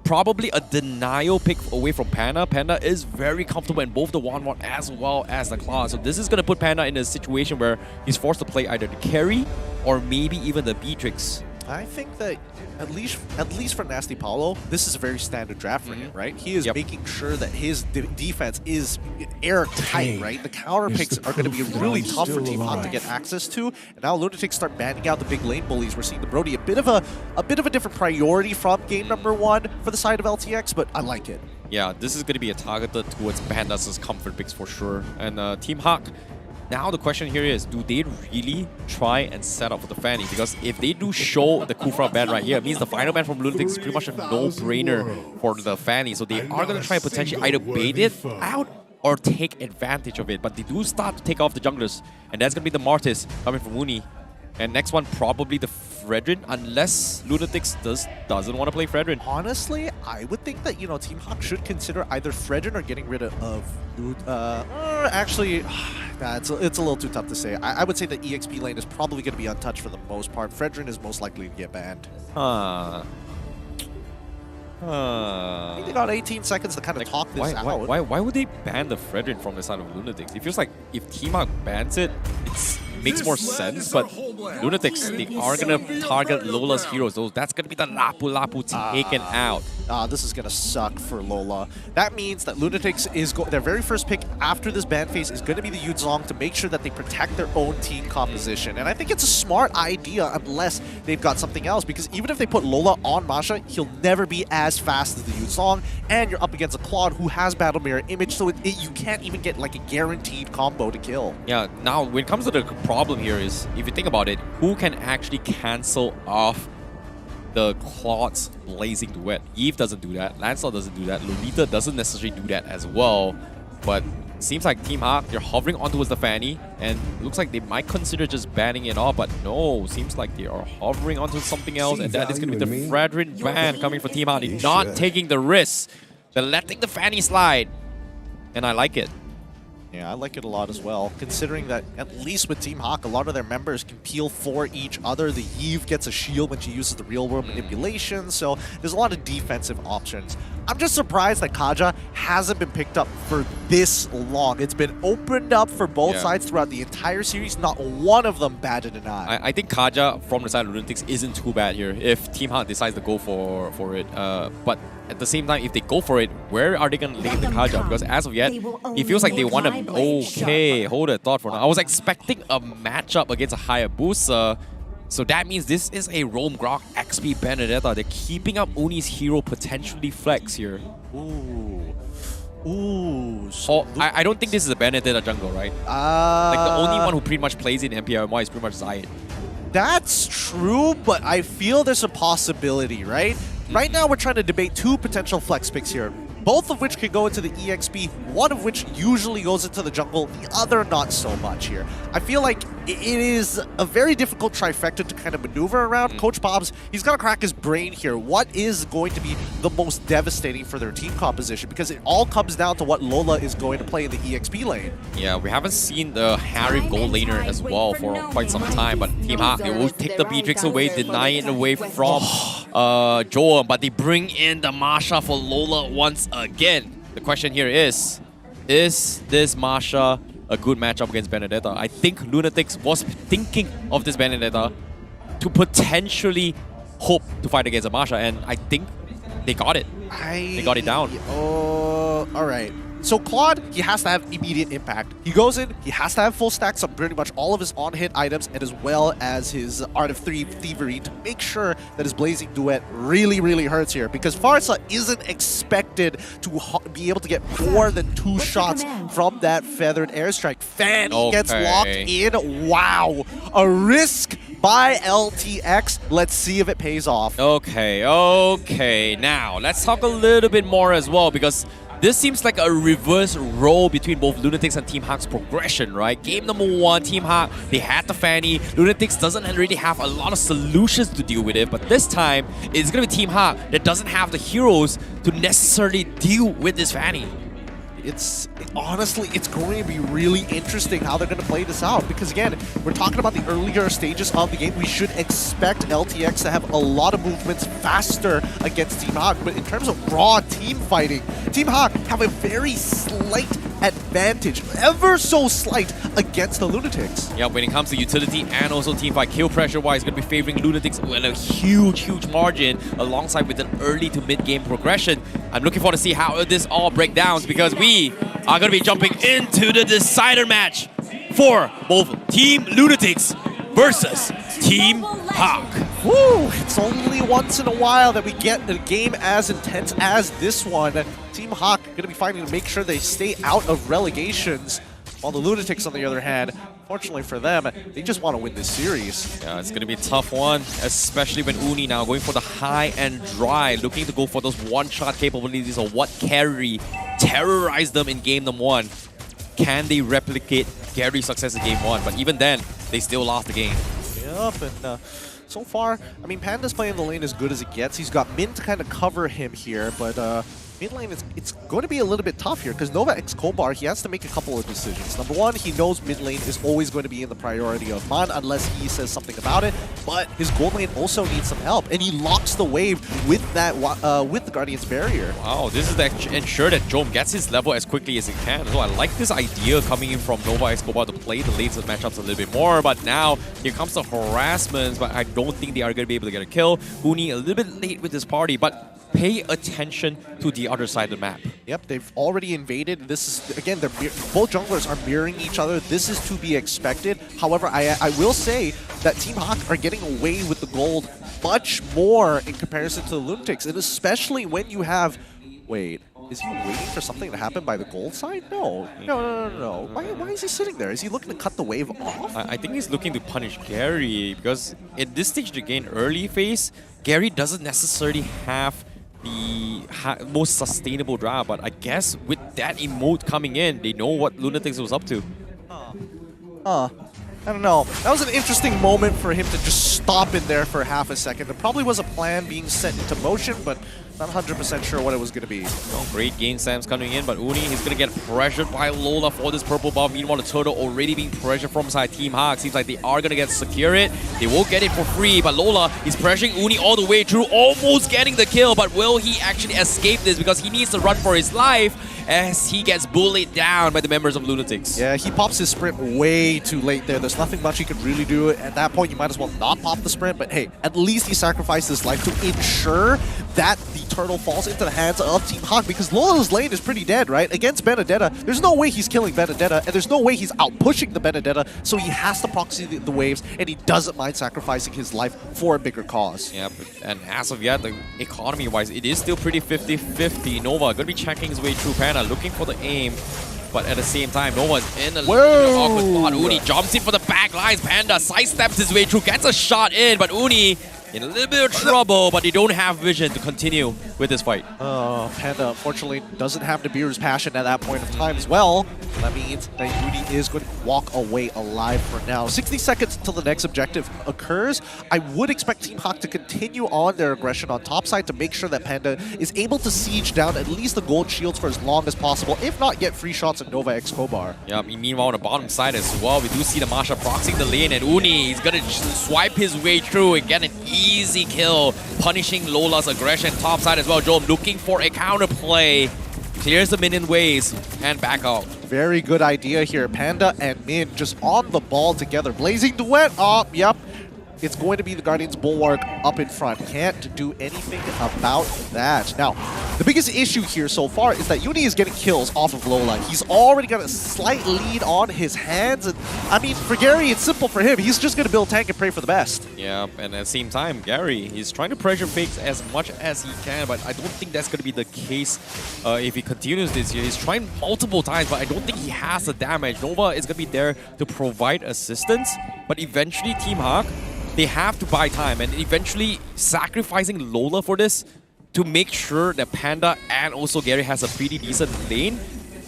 S10: probably a denial pick away from Panda. Panda is very comfortable in both the Wanwan as well as the Cloud. So this is going to put Panda in a situation where he's forced to play either the carry or maybe even the Beatrix.
S11: I think that at least for Nasty Paulo, this is a very standard draft for him, right? He is making sure that his defense is airtight, right? The counter picks are going to be really tough for Team HAQ to get access to. And now Lunatix start banning out the big lane bullies. We're seeing the Brody a bit of a different priority from game number 1 for the side of LTX, but I like it.
S10: Yeah, this is going to be a targeted towards Pandas' comfort picks for sure. And Team HAQ, now the question here is, do they really try and set up for the Fanny? Because if they do show the Kufra ban right here, it means the final ban from Lunatix is pretty much a no-brainer for the Fanny. So they are going to try and potentially either bait it out or take advantage of it. But they do start to take off the junglers. And that's going to be the Martis coming from Mooney. And next one, probably the Fredrin, unless Lunatix doesn't want to play Fredrin.
S11: Honestly, I would think that, Team HAQ should consider either Fredrin or getting rid of actually, it's a little too tough to say. I would say the EXP lane is probably going to be untouched for the most part. Fredrin is most likely to get banned.
S10: I
S11: think they got 18 seconds to kind of talk this out.
S10: Why would they ban the Fredrin from the side of Lunatix? It feels like if Team HAQ bans it, makes more sense, but Lunatix, they are going to target Lola's heroes. So that's going to be the Lapu Lapu taken out.
S11: This is going to suck for Lola. That means that Lunatix is their very first pick after this ban phase is going to be the Yuzong to make sure that they protect their own team composition. And I think it's a smart idea unless they've got something else, because even if they put Lola on Masha, he'll never be as fast as the Yuzong, and you're up against a Claude who has Battle Mirror Image, so you can't even get like a guaranteed combo to kill.
S10: Yeah, now when it comes to the problem here is, if you think about it, who can actually cancel off the Claude's Blazing Duet? Eve doesn't do that, Lancelot doesn't do that, Lolita doesn't necessarily do that as well, but seems like Team HAQ, they're hovering on towards the Fanny, and looks like they might consider just banning it off, but no, seems like they are hovering onto something else, and that is going to be the Fredrin ban coming from Team HAQ. They're not taking the risk, they're letting the Fanny slide, and I like it.
S11: Yeah, I like it a lot as well, considering that at least with Team HAQ, a lot of their members can peel for each other. The Eve gets a shield when she uses the real-world manipulation, so there's a lot of defensive options. I'm just surprised that Kaja hasn't been picked up for this long. It's been opened up for both sides throughout the entire series. Not one of them batted an eye.
S10: I think Kaja from the side of Lunatix isn't too bad here if Team HAQ decides to go for it. But at the same time, if they go for it, where are they going to lay the Kaja? Because as of yet, it feels like they want to... Okay, hold a thought for now. I was expecting a matchup against a Hayabusa. So that means this is a Roam Grok XP Benedetta. They're keeping up Uni's hero potentially flex here. So I don't think this is a Benedetta jungle, right? Like the only one who pretty much plays in MPL MY is pretty much Zayed.
S11: That's true, but I feel there's a possibility, right? Right now, we're trying to debate two potential flex picks here, both of which could go into the EXP, one of which usually goes into the jungle, the other not so much here. I feel like it is a very difficult trifecta to kind of maneuver around. Coach Bob's, he's got to crack his brain here. What is going to be the most devastating for their team composition? Because it all comes down to what Lola is going to play in the EXP lane.
S10: Yeah, we haven't seen the Harry gold laner as well for quite some time, but Team HAQ, they will take the Beatrix away, deny it away from Joel, but they bring in the Masha for Lola once again. The question here is this Masha a good matchup against Benedetta? I think Lunatix was thinking of this Benedetta to potentially hope to fight against a Masha, and I think they got it. They got it down.
S11: All right. So Claude, he has to have immediate impact. He goes in, he has to have full stacks on pretty much all of his on-hit items, and as well as his Art of Thievery to make sure that his Blazing Duet really, really hurts here. Because Farsa isn't expected to be able to get more than 2 shots from that Feathered Airstrike. Fanny gets locked in. Wow. A risk by LTX. Let's see if it pays off.
S10: Okay. Now, let's talk a little bit more as well, because this seems like a reverse role between both Lunatix and Team HAQ's progression, right? Game number 1, Team HAQ, they had the Fanny. Lunatix doesn't really have a lot of solutions to deal with it, but this time, it's going to be Team HAQ that doesn't have the heroes to necessarily deal with this Fanny.
S11: Honestly, it's going to be really interesting how they're going to play this out, because again, we're talking about the earlier stages of the game. We should expect LTX to have a lot of movements faster against Team HAQ, but in terms of raw team fighting, Team HAQ have a very slight advantage, ever so slight, against the Lunatix.
S10: Yeah, when it comes to utility and also team fight, kill pressure-wise, going to be favoring Lunatix with a huge margin, alongside with an early to mid-game progression. I'm looking forward to see how this all breaks down, because we are going to be jumping into the decider match for both Team Lunatix versus Team HAQ.
S11: Woo! It's only once in a while that we get a game as intense as this one. Team HAQ going to be fighting to make sure they stay out of relegations, while the Lunatix, on the other hand, fortunately for them, they just want to win this series.
S10: Yeah, it's going to be a tough one, especially when Uni now going for the high and dry, looking to go for those one-shot capabilities of what Carry terrorized them in game number 1. Can they replicate Gary's success in game 1? But even then, they still lost the game.
S11: Yep, and so far, I mean, Panda's playing the lane as good as it gets. He's got Min to kind of cover him here, but mid lane, it's going to be a little bit tough here because Nova X Kobar, he has to make a couple of decisions. Number one, he knows mid lane is always going to be in the priority of Man unless he says something about it, but his gold lane also needs some help, and he locks the wave with that with the Guardian's Barrier.
S10: Wow, this is to ensure that Jom gets his level as quickly as he can. So I like this idea coming in from Nova X Kobar to play the lanes of matchups a little bit more, but now here comes the harassments, but I don't think they are going to be able to get a kill. Uni a little bit late with this party, but pay attention to the other side of the map.
S11: Yep, they've already invaded. This is, again, both junglers are mirroring each other. This is to be expected. However, I will say that Team HAQ are getting away with the gold much more in comparison to the Lunatix, and especially when you have... Wait, is he waiting for something to happen by the gold side? No. Why is he sitting there? Is he looking to cut the wave off?
S10: I think he's looking to punish Gary, because at this stage of the game, early phase, Gary doesn't necessarily have the most sustainable draft, but I guess with that emote coming in, they know what Lunatix was up to.
S11: I don't know. That was an interesting moment for him to just stop in there for half a second. There probably was a plan being set into motion, but not 100% sure what it was going to be.
S10: Great game Sam's coming in, but Uni, he's going to get pressured by Lola for this purple buff. Meanwhile, the Turtle already being pressured from side Team HAQ. Seems like they are going to secure it. They will get it for free, but Lola is pressuring Uni all the way through, almost getting the kill, but will he actually escape this? Because he needs to run for his life as he gets bullied down by the members of Lunatix.
S11: Yeah, he pops his sprint way too late there. There's nothing much he could really do. At that point, you might as well not pop the sprint, but hey, at least he sacrificed his life to ensure that the turtle falls into the hands of Team HAQ, because Lola's lane is pretty dead, right? Against Benedetta, there's no way he's killing Benedetta, and there's no way he's out-pushing the Benedetta, so he has to proxy the waves, and he doesn't mind sacrificing his life for a bigger cause.
S10: Yeah, and as of yet, the economy-wise, it is still pretty 50-50. Nova going to be checking his way through Panda, looking for the aim. But at the same time, Nova's in a little awkward spot. Uni jumps in for the back lines. Panda sidesteps his way through, gets a shot in, but Uni in a little bit of trouble, but they don't have vision to continue with this fight.
S11: Panda, unfortunately, doesn't have Nabir's passion at that point of time as well. That means that Uni is going to walk away alive for now. 60 seconds until the next objective occurs. I would expect Team HAQ to continue on their aggression on top side to make sure that Panda is able to siege down at least the gold shields for as long as possible, if not get free shots at Nova X Kobar.
S10: Yeah, meanwhile on the bottom side as well, we do see the Masha proxying the lane, and Uni is going to swipe his way through and get an easy kill, punishing Lola's aggression. Top side as well, Jom looking for a counterplay. Clears the minion waves and back out.
S11: Very good idea here. Panda and Min just on the ball together. Blazing duet. Yep. It's going to be the Guardian's Bulwark up in front. Can't do anything about that. Now, the biggest issue here so far is that Uni is getting kills off of Lola. He's already got a slight lead on his hands. And, I mean, for Gary, it's simple for him. He's just going to build tank and pray for the best.
S10: Yeah, and at the same time, Gary, he's trying to pressure Fakes as much as he can, but I don't think that's going to be the case if he continues this year. He's trying multiple times, but I don't think he has the damage. Nova is going to be there to provide assistance, but eventually Team HAQ, they have to buy time, and eventually sacrificing Lola for this to make sure that Panda and also Gary has a pretty decent lane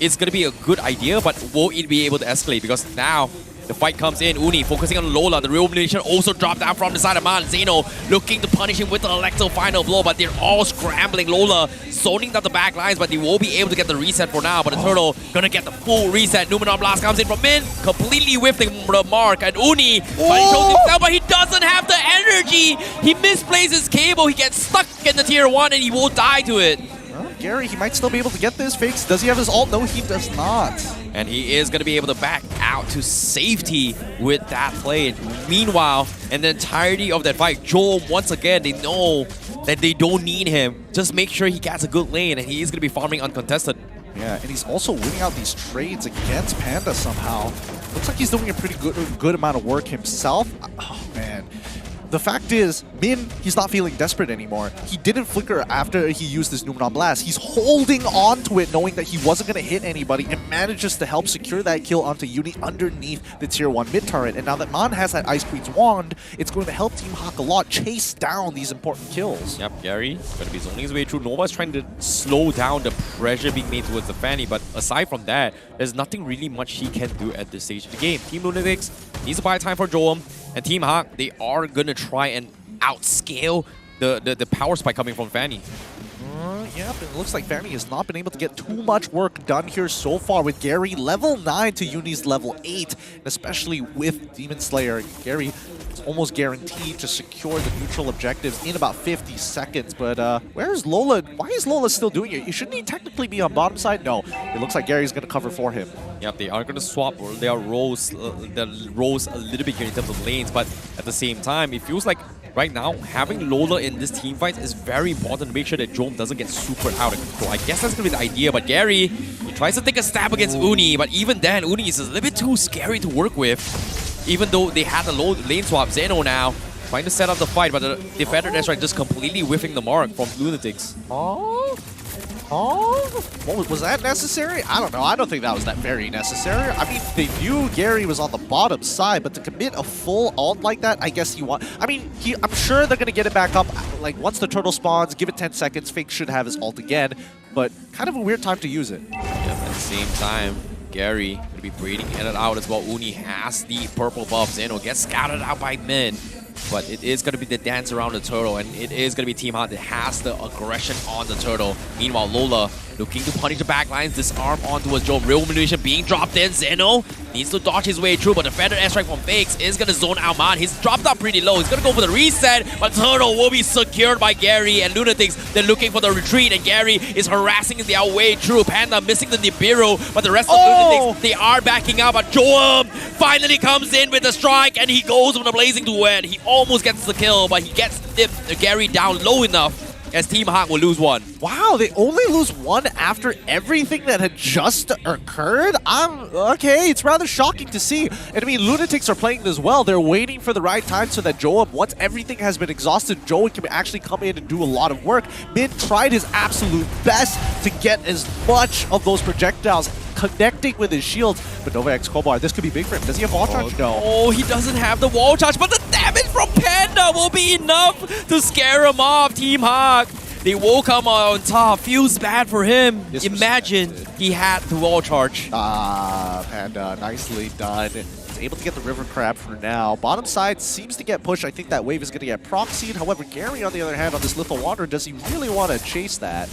S10: is going to be a good idea, but will it be able to escalate? Because now the fight comes in. Uni focusing on Lola. The real nation also dropped down from the side of Man. Zeno looking to punish him with the Electro final blow, but they're all scrambling. Lola zoning down the back lines, but they will be able to get the reset for now. But the Turtle gonna get the full reset. Numenon Blast comes in from Min, completely whiffing the mark. And Uni, but he shows himself, but he doesn't have the energy. He misplays his cable. He gets stuck in the tier 1 and he will die to it.
S11: Gary, he might still be able to get this. Fakes, does he have his ult? No, he does not.
S10: And he is going to be able to back out to safety with that play. Meanwhile, in the entirety of that fight, Joel, once again, they know that they don't need him. Just make sure he gets a good lane, and he is going to be farming uncontested.
S11: Yeah, and he's also winning out these trades against Panda somehow. Looks like he's doing a pretty good amount of work himself. Oh, man. The fact is, Min, he's not feeling desperate anymore. He didn't flicker after he used his Numenon Blast. He's holding on to it, knowing that he wasn't going to hit anybody, and manages to help secure that kill onto Uni underneath the tier 1 mid turret. And now that Man has that Ice Queen's wand, it's going to help Team HAQ a lot chase down these important kills.
S10: Yep, Gary going to be zoning his way through. Nova's trying to slow down the pressure being made towards the Fanny, but aside from that, there's nothing really much he can do at this stage of the game. Team Lunatix needs to buy time for Joel. And Team HAQ, they are going to try and outscale the power spike coming from Fanny.
S11: Yep, it looks like Fanny has not been able to get too much work done here so far with Gary level 9 to Uni's level 8, and especially with Demon Slayer. Gary is almost guaranteed to secure the neutral objectives in about 50 seconds, but where is Lola? Why is Lola still doing it? Shouldn't he technically be on bottom side? No, it looks like Gary's going to cover for him.
S10: Yep, they are going to swap their roles a little bit here in terms of lanes, but at the same time, it feels like right now, having Lola in this team fight is very important to make sure that Jom doesn't get super out of control. I guess that's going to be the idea, but Gary, he tries to take a stab against Uni, but even then, Uni is a little bit too scary to work with. Even though they had the low lane swap, Zeno now trying to set up the fight, but the Defender Airstrike just completely whiffing the mark from Lunatix.
S11: Well, was that necessary? I don't know. I don't think that was that very necessary. I mean, they knew Gary was on the bottom side, but to commit a full ult like that, I guess you want... I mean, I'm sure they're going to get it back up. Like, once the turtle spawns, give it 10 seconds, Fake should have his ult again, but kind of a weird time to use it.
S10: Yeah, at the same time, Gary going to be breeding in and out as well. Uni has the purple buff. Zeno gets scouted out by mid. But it is going to be the dance around the turtle, and it is going to be Team HAQ that has the aggression on the turtle. Meanwhile, Lola looking to punish the backlines, disarm onto a Jom. Real munition being dropped in. Zeno needs to dodge his way through, but the Feather Airstrike from Fakes is going to zone out Man. He's dropped up pretty low. He's going to go for the reset, but turtle will be secured by Gary and Lunatix. They're looking for the retreat, and Gary is harassing their way through. Panda missing the Nibiru, but the rest of Lunatix, they are backing up. But Joam finally comes in with a strike, and he goes with a blazing duet. He almost gets the kill, but he gets Gary down low enough as Team HAQ will lose one.
S11: Wow, they only lose one after everything that had just occurred? Okay, it's rather shocking to see. And I mean, Lunatics are playing this well. They're waiting for the right time so that Joam, once everything has been exhausted, Joam can actually come in and do a lot of work. Mid tried his absolute best to get as much of those projectiles connecting with his shields, but Nova X Homebois, this could be big for him. Does he have wall charge? No.
S10: Oh, he doesn't have the wall charge, but the damage from Panda will be enough to scare him off. Team HAQ, they will come on top. Feels bad for him. Imagine he had the wall charge.
S11: Panda, nicely done. He's able to get the River Crab for now. Bottom side seems to get pushed. I think that wave is going to get proxied. However, Gary, on the other hand, on this Lethal Wanderer, does he really want to chase that?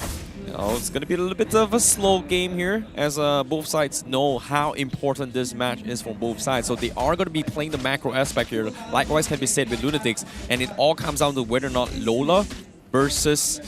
S10: Oh, it's going to be a little bit of a slow game here, as both sides know how important this match is for both sides. So they are going to be playing the macro aspect here. Likewise can be said with Lunatix, and it all comes down to whether or not Lola versus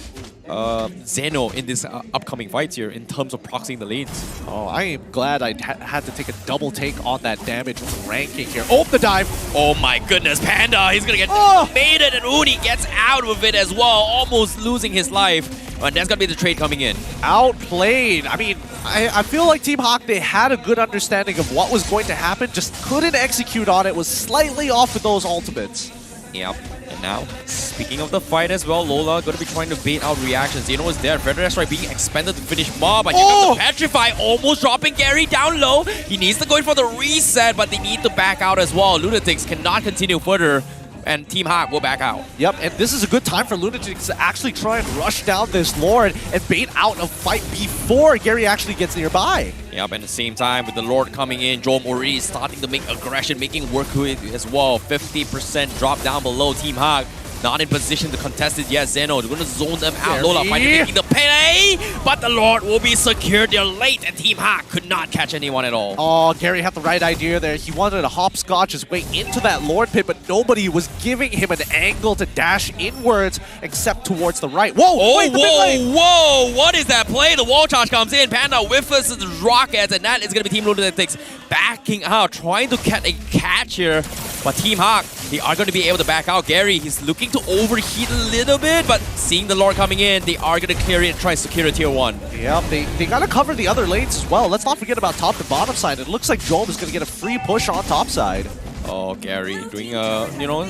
S10: Zeno in this upcoming fight here in terms of proxying the lanes.
S11: Oh, I am glad I had to take a double take on that damage ranking here. Oh, the dive!
S10: Oh my goodness, Panda, he's going to get mated, and Uni gets out with it as well, almost losing his life. And that's going to be the trade coming in.
S11: Outplayed. I mean, I feel like Team HAQ, they had a good understanding of what was going to happen, just couldn't execute on it, was slightly off with those ultimates.
S10: Yep. And now, speaking of the fight as well, Lola going to be trying to bait out reactions. Zeno is there. Feather Airstrike being expanded to finish Mob. But here comes the Petrify, almost dropping Gary down low. He needs to go in for the reset, but they need to back out as well. Lunatix cannot continue further, and Team HAQ will back out.
S11: Yep, and this is a good time for Lunatix to actually try and rush down this Lord and bait out a fight before Gary actually gets nearby.
S10: Yep, at the same time, with the Lord coming in, Jom already starting to make aggression, making work with it as well. 50% drop down below Team HAQ. Not in position to contest it yet. Zeno, they're going to zone them out. Lola finally making the play, but the Lord will be secured. They're late, and Team HAQ could not catch anyone at all.
S11: Oh, Gary had the right idea there. He wanted to hopscotch his way into that Lord pit, but nobody was giving him an angle to dash inwards except towards the right. Whoa!
S10: Oh,
S11: wait,
S10: whoa! What is that play? The wall charge comes in. Panda whiffs the rockets, and that is going to be Team Lunatix backing out, trying to get a catch here. But Team HAQ, they are going to be able to back out. Gary, he's looking to overheat a little bit, but seeing the Lord coming in, they are going to clear it and try to secure a tier 1.
S11: Yep, they got to cover the other lanes as well. Let's not forget about top to bottom side. It looks like Joam is going to get a free push on top side.
S10: Oh, Gary doing,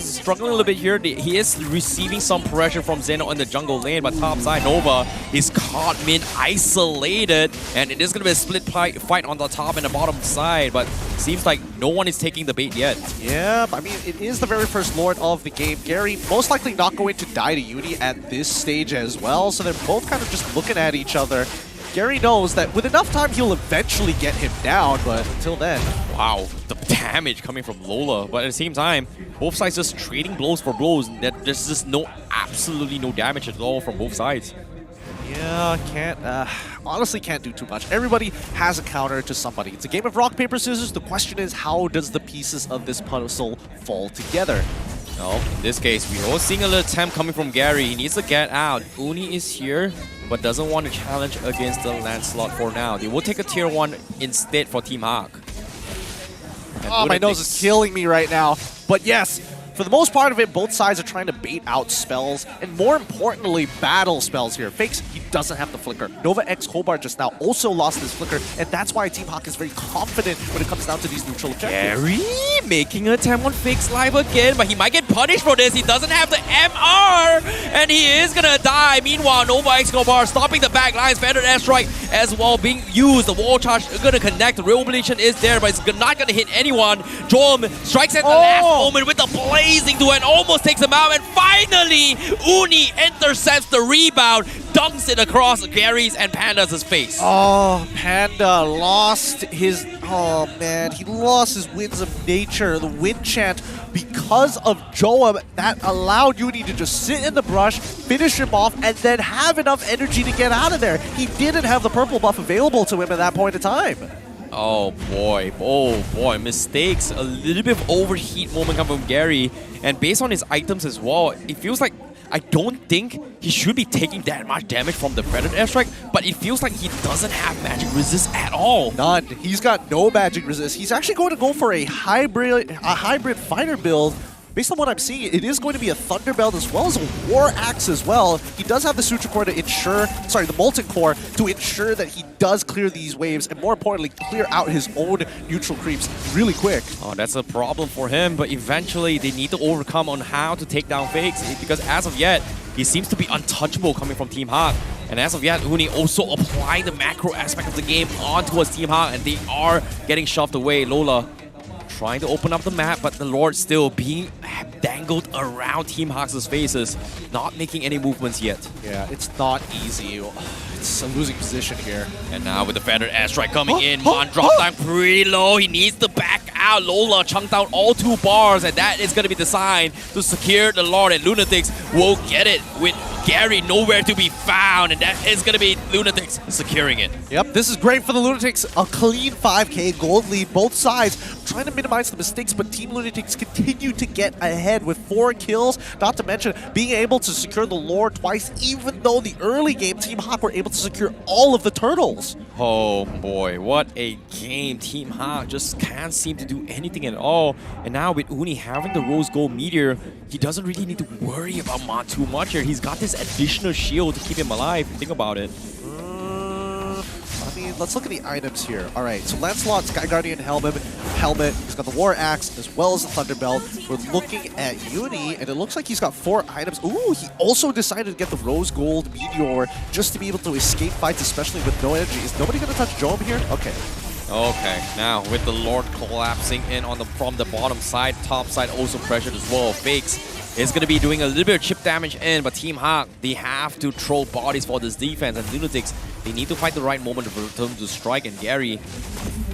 S10: struggling a little bit here. He is receiving some pressure from Zeno in the jungle lane, but top side, Nova is caught mid-isolated, and it is going to be a split fight on the top and the bottom side, but seems like no one is taking the bait yet.
S11: Yeah, I mean, it is the very first Lord of the game. Gary most likely not going to die to Uni at this stage as well, so they're both kind of just looking at each other. Gary knows that with enough time, he'll eventually get him down, but until then...
S10: Wow, the damage coming from Lola. But at the same time, both sides just trading blows for blows. There's just absolutely no damage at all from both sides.
S11: Yeah, honestly can't do too much. Everybody has a counter to somebody. It's a game of rock, paper, scissors. The question is, how does the pieces of this puzzle fall together?
S10: No, in this case, we are seeing a little attempt coming from Gary. He needs to get out. Uni is here, but doesn't want to challenge against the Lancelot for now. They will take a tier 1 instead for Team HAQ.
S11: Oh, my nose is killing me right now. But yes, for the most part of it, both sides are trying to bait out spells, and more importantly, battle spells here. Fakes, he doesn't have the flicker. Nova X Homebois just now also lost his flicker, and that's why Team HAQ is very confident when it comes down to these neutral objectives.
S10: Gary making an attempt on Fake's life again, but he might get punished for this. He doesn't have the MR, and he is gonna die. Meanwhile, Nova X Homebois stopping the back lines. Feathered airstrike as well being used. The wall charge is gonna connect. The real relation is there, but it's not gonna hit anyone. Jorm strikes at the last moment with the blazing duel and almost takes him out. And finally, Uni intercepts the rebound, dunks it across Gary's and Panda's face.
S11: Oh, Panda lost his... Oh, man. He lost his Winds of Nature, the Wind Chant, because of Joam. That allowed Uni to just sit in the brush, finish him off, and then have enough energy to get out of there. He didn't have the purple buff available to him at that point in time.
S10: Oh boy, mistakes. A little bit of overheat moment coming from Gary. And based on his items as well, it feels like I don't think he should be taking that much damage from the Feathered airstrike, but it feels like he doesn't have magic resist at all.
S11: None. He's got no magic resist. He's actually going to go for a hybrid fighter build. Based on what I'm seeing, it is going to be a Thunderbelt as well as a War Axe as well. He does have the Suture Core to ensure, sorry, the Molten Core to ensure that he does clear these waves and more importantly, clear out his own neutral creeps really quick.
S10: Oh, that's a problem for him, but eventually they need to overcome on how to take down Fakes because as of yet, he seems to be untouchable coming from Team HAQ. And as of yet, Uni also applying the macro aspect of the game onto his Team HAQ and they are getting shoved away. Lola trying to open up the map, but the Lord still being dangled around Team HAQ's faces, not making any movements yet.
S11: Yeah, it's not easy. It's a losing position here.
S10: And now with the Feathered airstrike coming in, Mon drops down pretty low. He needs to back out. Lola chunked out all 2 bars, and that is going to be the sign to secure the Lord, and Lunatix will get it with Gary nowhere to be found, and that is going to be Lunatix securing it.
S11: Yep, this is great for the Lunatix. A clean 5k gold lead, both sides trying to minimize the mistakes, but Team Lunatix continue to get ahead with 4 kills, not to mention being able to secure the Lord twice, even though the early game Team HAQ were able to secure all of the turtles.
S10: Oh boy, what a game. Team HAQ just can't seem to do anything at all. And now with Uni having the Rose Gold Meteor, he doesn't really need to worry about Mon too much here. He's got this additional shield to keep him alive. Think about it.
S11: I mean, let's look at the items here. All right, so Lancelot, Sky Guardian helmet. He's got the War Axe as well as the Thunderbelt. We're looking at Uni, and it looks like he's got 4 items. Ooh, he also decided to get the Rose Gold Meteor just to be able to escape fights, especially with no energy. Is nobody going to touch Joam here? Okay.
S10: Okay, now with the Lord collapsing in on from the bottom side, top side also pressured as well. Fakes is going to be doing a little bit of chip damage in, but Team HAQ, they have to throw bodies for this defense, and Lunatix, they need to find the right moment for them to strike. And Gary,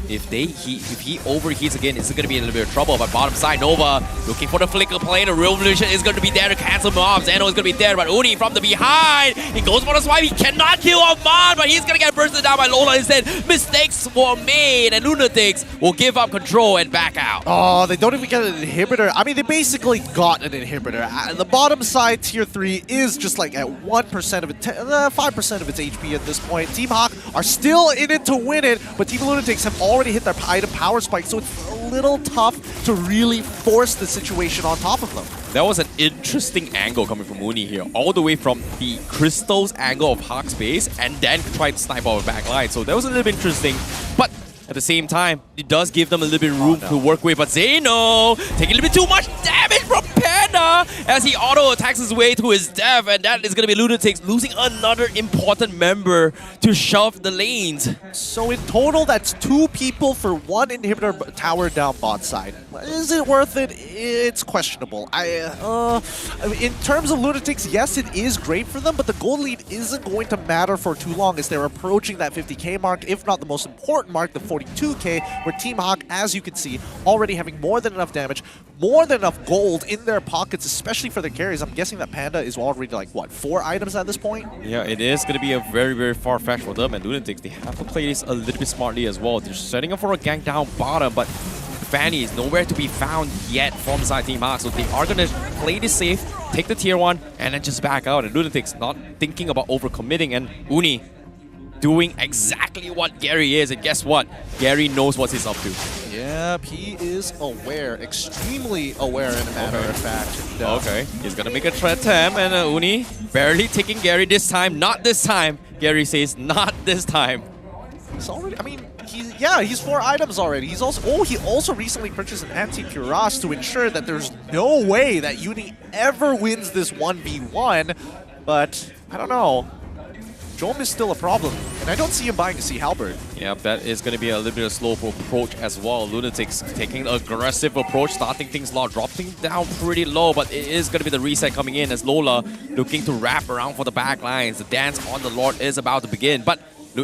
S10: if he overheats again, it's going to be in a little bit of trouble. But bottom side, Nova looking for the flicker play. The real revolution is going to be there to cancel him off. Zeno is going to be there, but Uni from the behind, he goes for the swipe. He cannot kill off Mon, but he's going to get bursted down by Lola instead. Mistakes were made, and Lunatix will give up control and back out.
S11: Oh, they don't even get an inhibitor. I mean, they basically got an inhibitor. The bottom side, tier 3, is just like at 1% of it, 5% of its HP at this point. Team HAQ are still in it to win it, but Team Lunatix have already hit their item power spike, so it's a little tough to really force the situation on top of them.
S10: That was an interesting angle coming from Uni here, all the way from the Crystal's angle of HAQ's base, and then try to snipe our back line. So that was a little bit interesting, but at the same time, it does give them a little bit of room to work with. But Zeno taking a little bit too much damage from Panda as he auto-attacks his way to his death. And that is going to be Lunatix losing another important member to shove the lanes.
S11: So in total, that's 2 people for 1 inhibitor tower down bot side. Is it worth it? It's questionable. In terms of Lunatix, yes, it is great for them, but the gold lead isn't going to matter for too long as they're approaching that 50k mark, if not the most important mark, the 42k, where Team HAQ, as you can see, already having more than enough damage, more than enough gold in their pocket pockets, especially for the carries. I'm guessing that Panda is already like, what, 4 items at this point?
S10: Yeah, it is going to be a very, very far-fetched for them. And Lunatix, they have to play this a little bit smartly as well. They're setting up for a gank down bottom, but Fanny is nowhere to be found yet from side Team HAQ. So they are going to play this safe, take the tier 1, and then just back out. And Lunatix not thinking about overcommitting. And Uni doing exactly what Gary is. And guess what? Gary knows what he's up to.
S11: Yep, he is aware, extremely aware in a matter of fact.
S10: Okay, he's gonna make a threat attempt, and Uni barely taking Gary this time. Not this time. Gary says, not this time.
S11: He's already, I mean, he's 4 items already. He's also, he also recently purchased an anti-cuirass to ensure that there's no way that Uni ever wins this 1v1. But, I don't know. Jom is still a problem, and I don't see him buying a Sea Halberd.
S10: Yep, that is going to be a little bit of a slow approach as well. Lunatix taking an aggressive approach, starting things low, dropping down pretty low, but it is going to be the reset coming in as Lola looking to wrap around for the back lines. The dance on the Lord is about to begin, but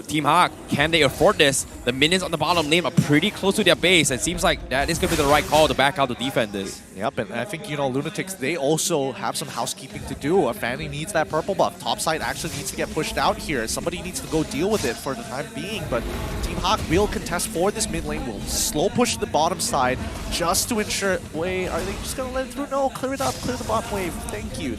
S10: Team HAQ, can they afford this? The minions on the bottom lane are pretty close to their base. It seems like that is going to be the right call to back out the defenders.
S11: Yep, and I think, you know, Lunatix, they also have some housekeeping to do. Fanny needs that purple buff. Topside actually needs to get pushed out here. Somebody needs to go deal with it for the time being, but Team HAQ will contest for this mid lane. Will slow push the bottom side just to ensure... Wait, are they just going to let it through? No, clear it up, clear the bot wave. Thank you,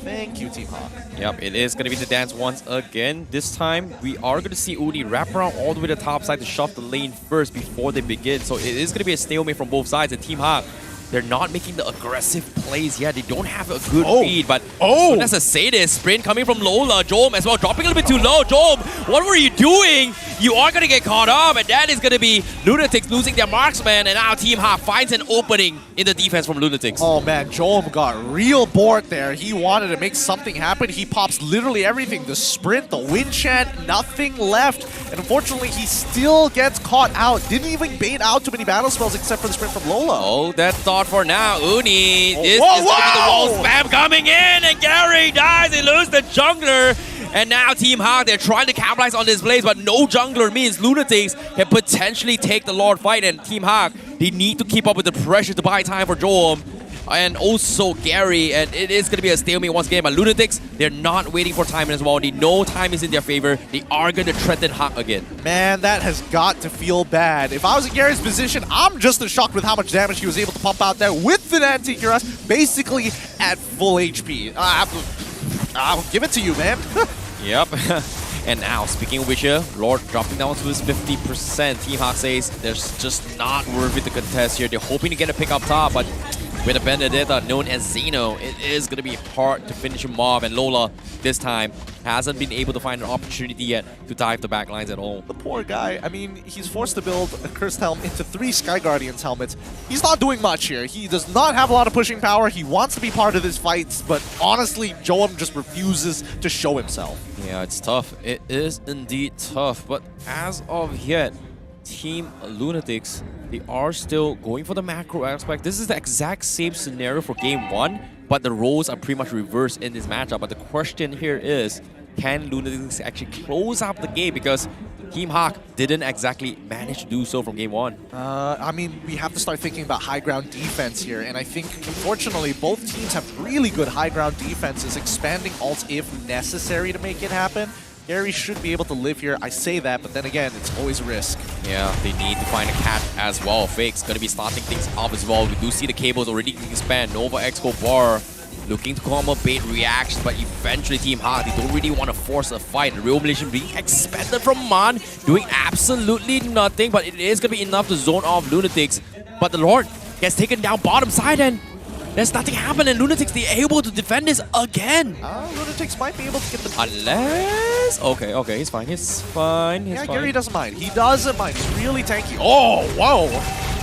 S11: Team HAQ.
S10: Yep, it is going to be the dance once again. This time, we are going to see Uni wrap around all the way to the top side to shove the lane first before they begin. So it is going to be a stalemate from both sides. And Team HAQ, they're not making the aggressive plays yet. They don't have a good read, but as I say this, sprint coming from Lola. Jom as well, dropping a little bit too low. Jom, what were you doing? You are going to get caught up, and that is going to be Lunatix losing their marksman, and now Team HAQ finds an opening in the defense from Lunatix.
S11: Oh man, Jom got real bored there. He wanted to make something happen. He pops literally everything. The sprint, the wind chant, nothing left. And unfortunately, he still gets caught out. Didn't even bait out too many battle spells except for the sprint from Lola.
S10: Oh, that thought for now. Uni, this is going to be the wall spam coming in, and Gary dies. They lose the jungler. And now Team HAQ, they're trying to capitalize on this blaze, but no jungler means Lunatix can potentially take the Lord fight. And Team HAQ, they need to keep up with the pressure to buy time for Jom. And also Gary, and it is going to be a stalemate once again. But Lunatix, they're not waiting for time as well. They know time is in their favor. They are going to threaten HAQ again.
S11: Man, that has got to feel bad. If I was in Gary's position, I'm just as shocked with how much damage he was able to pump out there with the anti-cuirass, basically at full HP. I'll give it to you, man.
S10: Yep. And now, speaking of which, Lord dropping down to his 50%. Team HAQ says there's just not worth it to contest here. They're hoping to get a pick up top, but with a Benedetta known as Zeno, it is going to be hard to finish him off. And Lola, this time, hasn't been able to find an opportunity yet to dive the back lines at all.
S11: The poor guy, I mean, he's forced to build a Cursed Helm into 3 Sky Guardians helmets. He's not doing much here. He does not have a lot of pushing power. He wants to be part of this fight, but honestly, Joam just refuses to show himself.
S10: Yeah, it's tough. It is indeed tough. But as of yet, Team Lunatix, they are still going for the macro aspect. This is the exact same scenario for game 1, but the roles are pretty much reversed in this matchup. But the question here is, can Lunatix actually close out the game? Because Team HAQ didn't exactly manage to do so from game 1.
S11: I mean, we have to start thinking about high ground defense here. And I think, unfortunately, both teams have really good high ground defenses, expanding ults if necessary to make it happen. Gary should be able to live here. I say that, but then again, it's always a risk.
S10: Yeah, they need to find a catch as well. Fake's going to be starting things off as well. We do see the cables already expand. Nova Expo Bar looking to combo bait reactions, but eventually Team HAQ, they don't really want to force a fight. The Real Malaysian being expanded from Man, doing absolutely nothing, but it is going to be enough to zone off Lunatix. But the Lord gets taken down bottom side, and there's nothing happening. Lunatix, they're able to defend this again.
S11: Lunatix might be able to get the...
S10: Unless... Okay, he's fine. He's fine.
S11: Yeah, Gary doesn't mind. He doesn't mind. He's really tanky. Oh, whoa.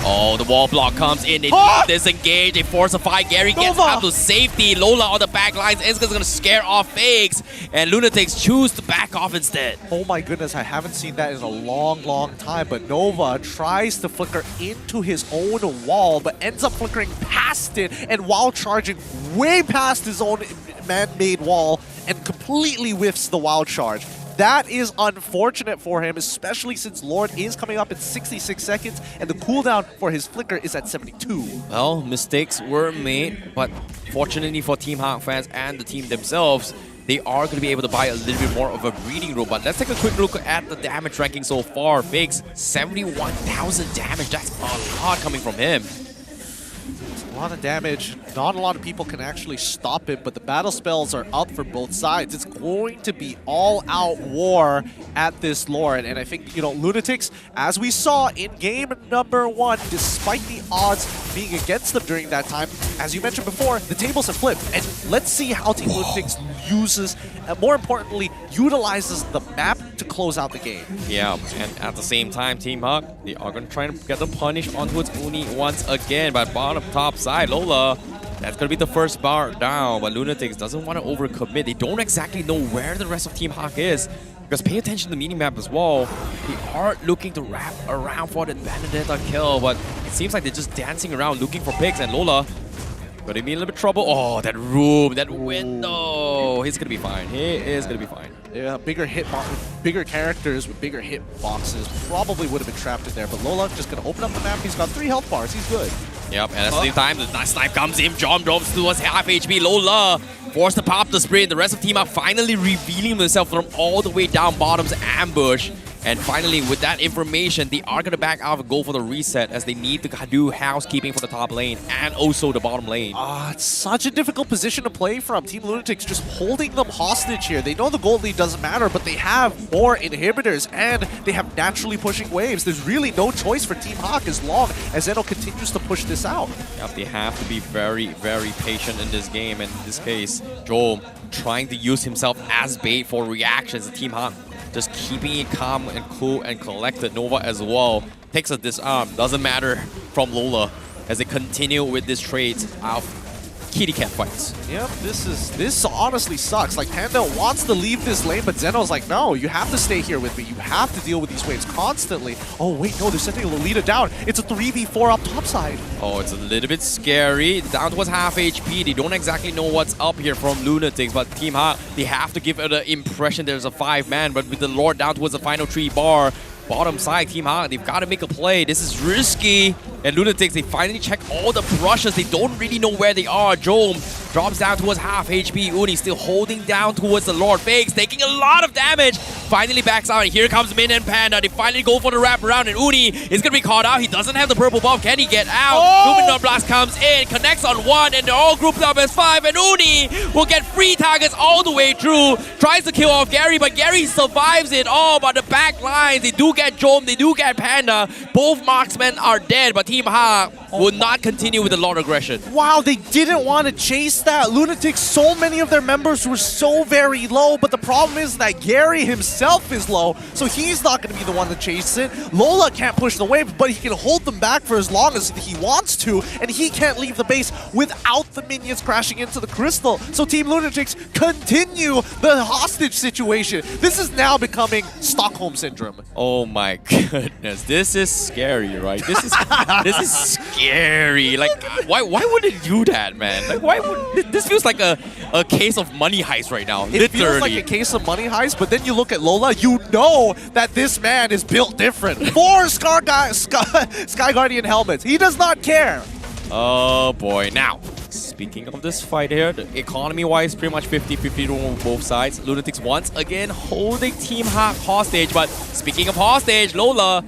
S10: Oh, the wall block comes in. They disengage. They force a fight. Gary gets out to safety. Lola on the back lines. Iska's going to scare off Fakes. And Lunatix choose to back off instead.
S11: Oh my goodness, I haven't seen that in a long time. But Nova tries to flicker into his own wall, but ends up flickering past it. And while charging way past his own man-made wall, and completely whiffs the wild charge. that is unfortunate for him, especially since Lord is coming up in 66 seconds, and the cooldown for his flicker is at 72.
S10: Well, mistakes were made, but fortunately for Team HAQ fans and the team themselves, they are going to be able to buy a little bit more of a breathing room. But let's take a quick look at the damage ranking so far. Fakes, 71,000 damage. That's a lot coming from him.
S11: A lot of damage. Not a lot of people can actually stop it, but the battle spells are up for both sides. It's going to be all-out war at this Lord, and I think, you know, Lunatix, as we saw in game number 1, despite the odds being against them during that time, as you mentioned before, the tables have flipped, and let's see how Team Lunatix uses, and more importantly, utilizes the map to close out the game.
S10: Yeah, and at the same time, Team HAQ, they are going to try to get the punish onto its Uni once again, but bottom top side, Lola, that's going to be the first bar down, but Lunatix doesn't want to overcommit. They don't exactly know where the rest of Team HAQ is, because pay attention to the minimap as well. They are looking to wrap around for the Benedetta kill, but it seems like they're just dancing around looking for picks, and Lola going to be in a little bit of trouble. Oh, that room, that window. He's going to be fine. He is going to be fine.
S11: Yeah, bigger characters with bigger hit boxes probably would have been trapped in there, but Lola just going to open up the map. He's got 3 health bars. He's good.
S10: Yep, and at the same time, the nice snipe comes in. John drops towards half HP. Lola forced to pop the sprint. The rest of Team HAQ finally revealing themselves from all the way down bottom's ambush. And finally, with that information, they are going to back out and go for the reset as they need to do housekeeping for the top lane and also the bottom lane.
S11: It's such a difficult position to play from. Team Lunatix just holding them hostage here. They know the gold lead doesn't matter, but they have more inhibitors and they have naturally pushing waves. There's really no choice for Team HAQ as long as Zeno continues to push this out.
S10: Yep, they have to be very, very patient in this game. And in this case, Joel trying to use himself as bait for reactions. Team HAQ just keeping it calm and cool and collected. Nova as well takes a disarm. Doesn't matter from Lola as they continue with this trade of kitty cat fights.
S11: Yep, this honestly sucks. Like, Panda wants to leave this lane, but Zeno's like, no, you have to stay here with me. You have to deal with these waves constantly. Oh, wait, no, they're sending Lolita down. It's a 3v4 up top side.
S10: Oh, it's a little bit scary. Down towards half HP. They don't exactly know what's up here from Lunatix, but Team HAQ, they have to give it an impression there's a 5-man, but with the Lord down towards the final 3 bar, bottom side, Team HAQ, they've got to make a play. This is risky. And Lunatix, they finally check all the brushes. They don't really know where they are. Jome drops down towards half HP. Uni still holding down towards the Lord. Fakes, taking a lot of damage. Finally backs out. Here comes Min and Panda. They finally go for the wraparound. And Uni is going to be caught out. He doesn't have the purple buff. Can he get out? Luminar Blast comes in, connects on 1, and they're all grouped up as 5. And Uni will get 3 targets all the way through. Tries to kill off Gary, but Gary survives it all. But the back lines, they do get Jome, they do get Panda. Both marksmen are dead, but Team HAQ will not continue with the Lord aggression.
S11: Wow, they didn't want to chase that. Lunatix, so many of their members were so very low, but the problem is that Gary himself is low, so he's not going to be the one to chase it. Lola can't push the wave, but he can hold them back for as long as he wants to, and he can't leave the base without the minions crashing into the crystal. So Team Lunatix continue the hostage situation. This is now becoming Stockholm Syndrome.
S10: Oh my goodness, this is scary, right? This is scary. Like, why would it do that, man? Like, why would this feels like a case of money heist right now?
S11: It feels like a case of money heist, but then you look at Lola, you know that this man is built different. 4 Sky Guardian helmets. He does not care.
S10: Oh boy. Now, speaking of this fight here, the economy-wise, pretty much 50-50 on both sides. Lunatix once again holding Team HAQ hostage, but speaking of hostage, Lola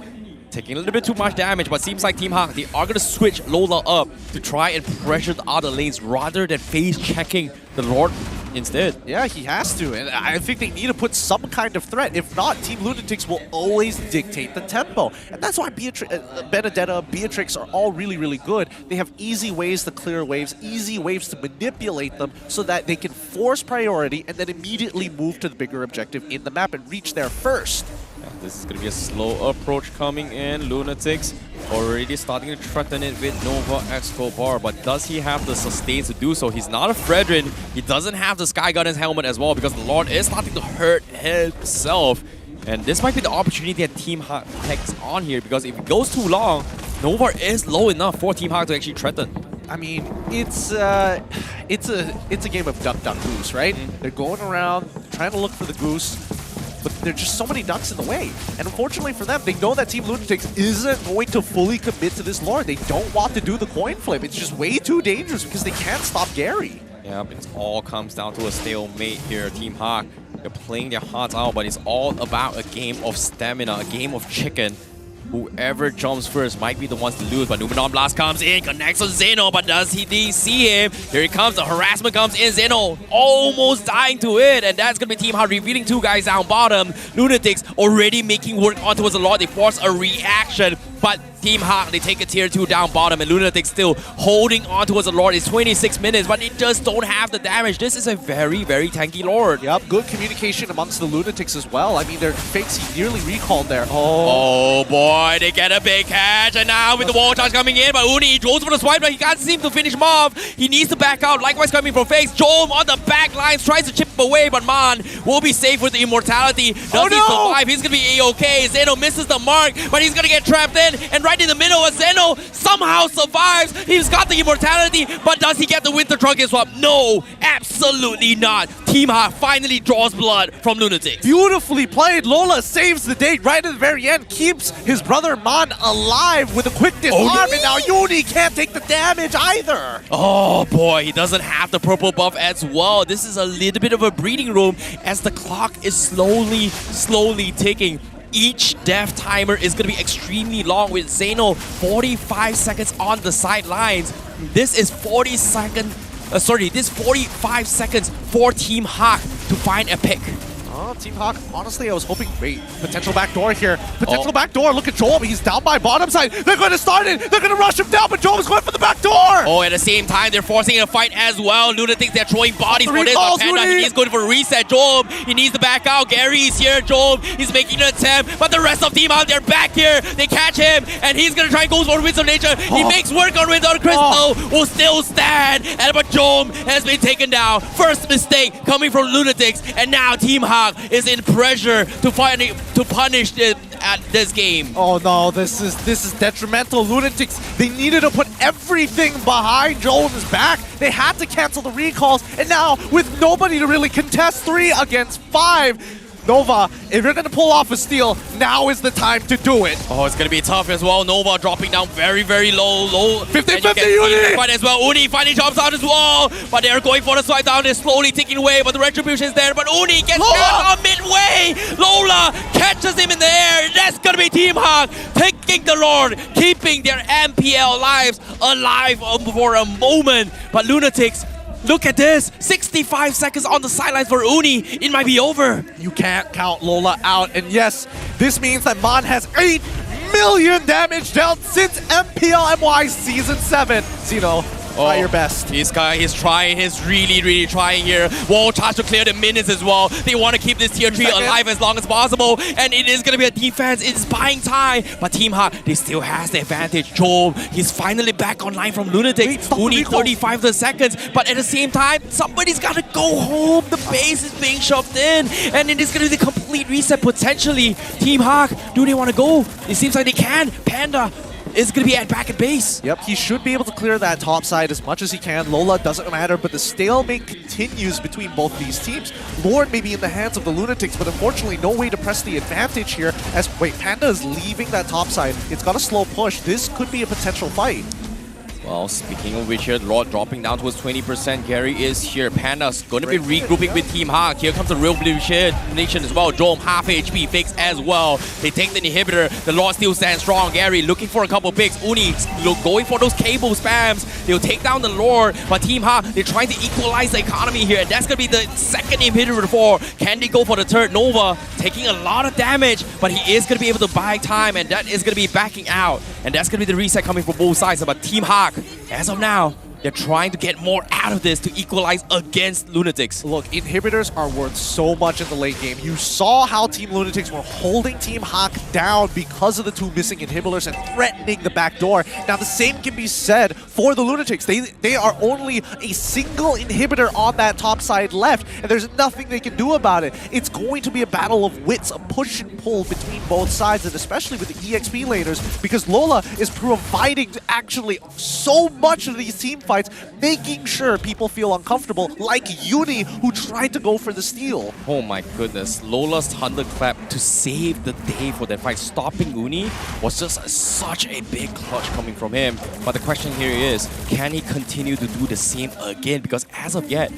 S10: taking a little bit too much damage, but seems like Team HAQ, they are going to switch Lola up to try and pressure the other lanes rather than face-checking the Lord instead.
S11: Yeah, he has to, and I think they need to put some kind of threat. If not, Team Lunatix will always dictate the tempo. And that's why Benedetta, Beatrix are all really, really good. They have easy ways to clear waves, easy ways to manipulate them so that they can force priority and then immediately move to the bigger objective in the map and reach there first.
S10: Yeah, this is going to be a slow approach coming in. Lunatix already starting to threaten it with Nova Escobar, but does he have the sustain to do so? He's not a Fredrin. He doesn't have the Sky Guardian's helmet as well because the Lord is starting to hurt himself. And this might be the opportunity that Team HAQ takes on here, because if it goes too long, Nova is low enough for Team HAQ to actually threaten.
S11: I mean, it's a game of duck, duck, goose, right? They're going around trying to look for the goose. but there's just so many ducks in the way. And unfortunately for them, they know that Team Lunatix isn't going to fully commit to this lore. They don't want to do the coin flip. It's just way too dangerous because they can't stop Gary.
S10: Yeah, but it all comes down to a stalemate here. Team HAQ, they're playing their hearts out, but it's all about a game of stamina, a game of chicken. Whoever jumps first might be the ones to lose, but Numenon Blast comes in, connects on Zeno, but does he see him? Here he comes, the harassment comes in, Zeno almost dying to it, and that's going to be Team HAQ revealing 2 guys down bottom. Lunatix already making work on towards the Lord, they force a reaction, but Team HAQ, they take a tier 2 down bottom, and Lunatix still holding on towards the Lord. It's 26 minutes, but it just don't have the damage. This is a very, very tanky Lord.
S11: Yep, good communication amongst the Lunatix as well. I mean, their fakes, he nearly recalled there.
S10: Oh boy, they get a big catch, and now with the wall charge coming in, but Uni goes for the swipe, but he can't seem to finish him off. He needs to back out, likewise coming from fakes. Jom on the back lines, tries to chip him away, but Man will be safe with the immortality. Does he survive? He's gonna be A-okay. Zeno misses the mark, but he's gonna get trapped in, and right in the middle of Zeno somehow survives. He's got the immortality, but does he get the Winter Trunking swap? No, absolutely not. Team HAQ finally draws blood from Lunatix.
S11: Beautifully played. Lola saves the day right at the very end, keeps his brother Man alive with a quick disarm, and now Uni can't take the damage either.
S10: Oh boy, he doesn't have the purple buff as well. This is a little bit of a breeding room as the clock is slowly ticking. Each death timer is going to be extremely long with Zeno 45 seconds on the sidelines. This is 45 seconds for Team HAQ to find a pick.
S11: Oh, Team HAQ, honestly, I was hoping, wait, potential backdoor here. Potential backdoor, look at Joel, he's down by bottom side. They're going to start it, they're going to rush him down, but Joel is going for the backdoor.
S10: Oh, at the same time, they're forcing a fight as well. Luna thinks they're throwing bodies for this, but Panda, he needs going for a reset. Joel, he needs to back out. Gary is here, Joel, he's making an attempt, but the rest of Team HAQ, they're back here. They catch him, and he's going to try and go for Winds of Nature. He makes work on Winds of Crystal, will still stand, but Joel has been taken down. First mistake coming from Lunatix, and now Team HAQ is in pressure to punish at this game.
S11: Oh no, this is detrimental. Lunatix, they needed to put everything behind Joel's back. They had to cancel the recalls, and now with nobody to really contest 3 against 5, Nova, if you're going to pull off a steal, now is the time to do it.
S10: Oh, it's going to be tough as well. Nova dropping down very, very low.
S11: 50-50 Uni!
S10: As well. Uni finally jumps out as well, but they're going for the swipe down. They're slowly ticking away, but the retribution is there. But Uni gets down midway. Lola catches him in the air. That's going to be Team HAQ taking the Lord, keeping their MPL lives alive for a moment. But Lunatix, look at this, 65 seconds on the sidelines for Uni. It might be over.
S11: You can't count Lola out. And yes, this means that Mon has 8 million damage dealt since MPL MY Season 7. Zeno, try your best.
S10: He's trying, he's really trying here. Wall charge to clear the minutes as well. They want to keep this tier 3 alive as long as possible, and it is going to be a defense. It's buying time, but Team HAQ, they still has the advantage. Joel, he's finally back online from Lunatix. Only 35 seconds, but at the same time, somebody's got to go home. The base is being shoved in, and it is going to be the complete reset potentially. Team HAQ, do they want to go? It seems like they can. Panda is going to be back at base.
S11: Yep, he should be able to clear that top side as much as he can. Lola doesn't matter, but the stalemate continues between both these teams. Lord may be in the hands of the Lunatix, but unfortunately no way to press the advantage here as, wait, Panda is leaving that top side. It's got a slow push. This could be a potential fight.
S10: Well, speaking of which here, Lord dropping down towards 20%. Gary is here. Panda's going to be regrouping with Team HAQ. Here comes the real blue nation as well. Jom, half HP, fakes as well. They take the inhibitor. The Lord still stands strong. Gary looking for a couple picks. Uni going for those cable spams. They'll take down the Lord, but Team HAQ, they're trying to equalize the economy here. That's going to be the second inhibitor for. Can they go for the third? Nova taking a lot of damage, but he is going to be able to buy time, and that is going to be backing out. And that's going to be the reset coming from both sides. But Team HAQ, as of now, they're trying to get more out of this to equalize against Lunatix.
S11: Look, inhibitors are worth so much in the late game. You saw how Team Lunatix were holding Team HAQ down because of the 2 missing inhibitors and threatening the back door. Now, the same can be said for the Lunatix. They are only a single inhibitor on that top side left, and there's nothing they can do about it. It's going to be a battle of wits, a push and pull between both sides, and especially with the EXP laners, because Lola is providing actually so much of these team fights fights, making sure people feel uncomfortable, like Uni, who tried to go for the steal.
S10: Oh my goodness, Lola's thunderclap to save the day for that fight. Stopping Uni was just such a big clutch coming from him. But the question here is, can he continue to do the same again? Because as of yet,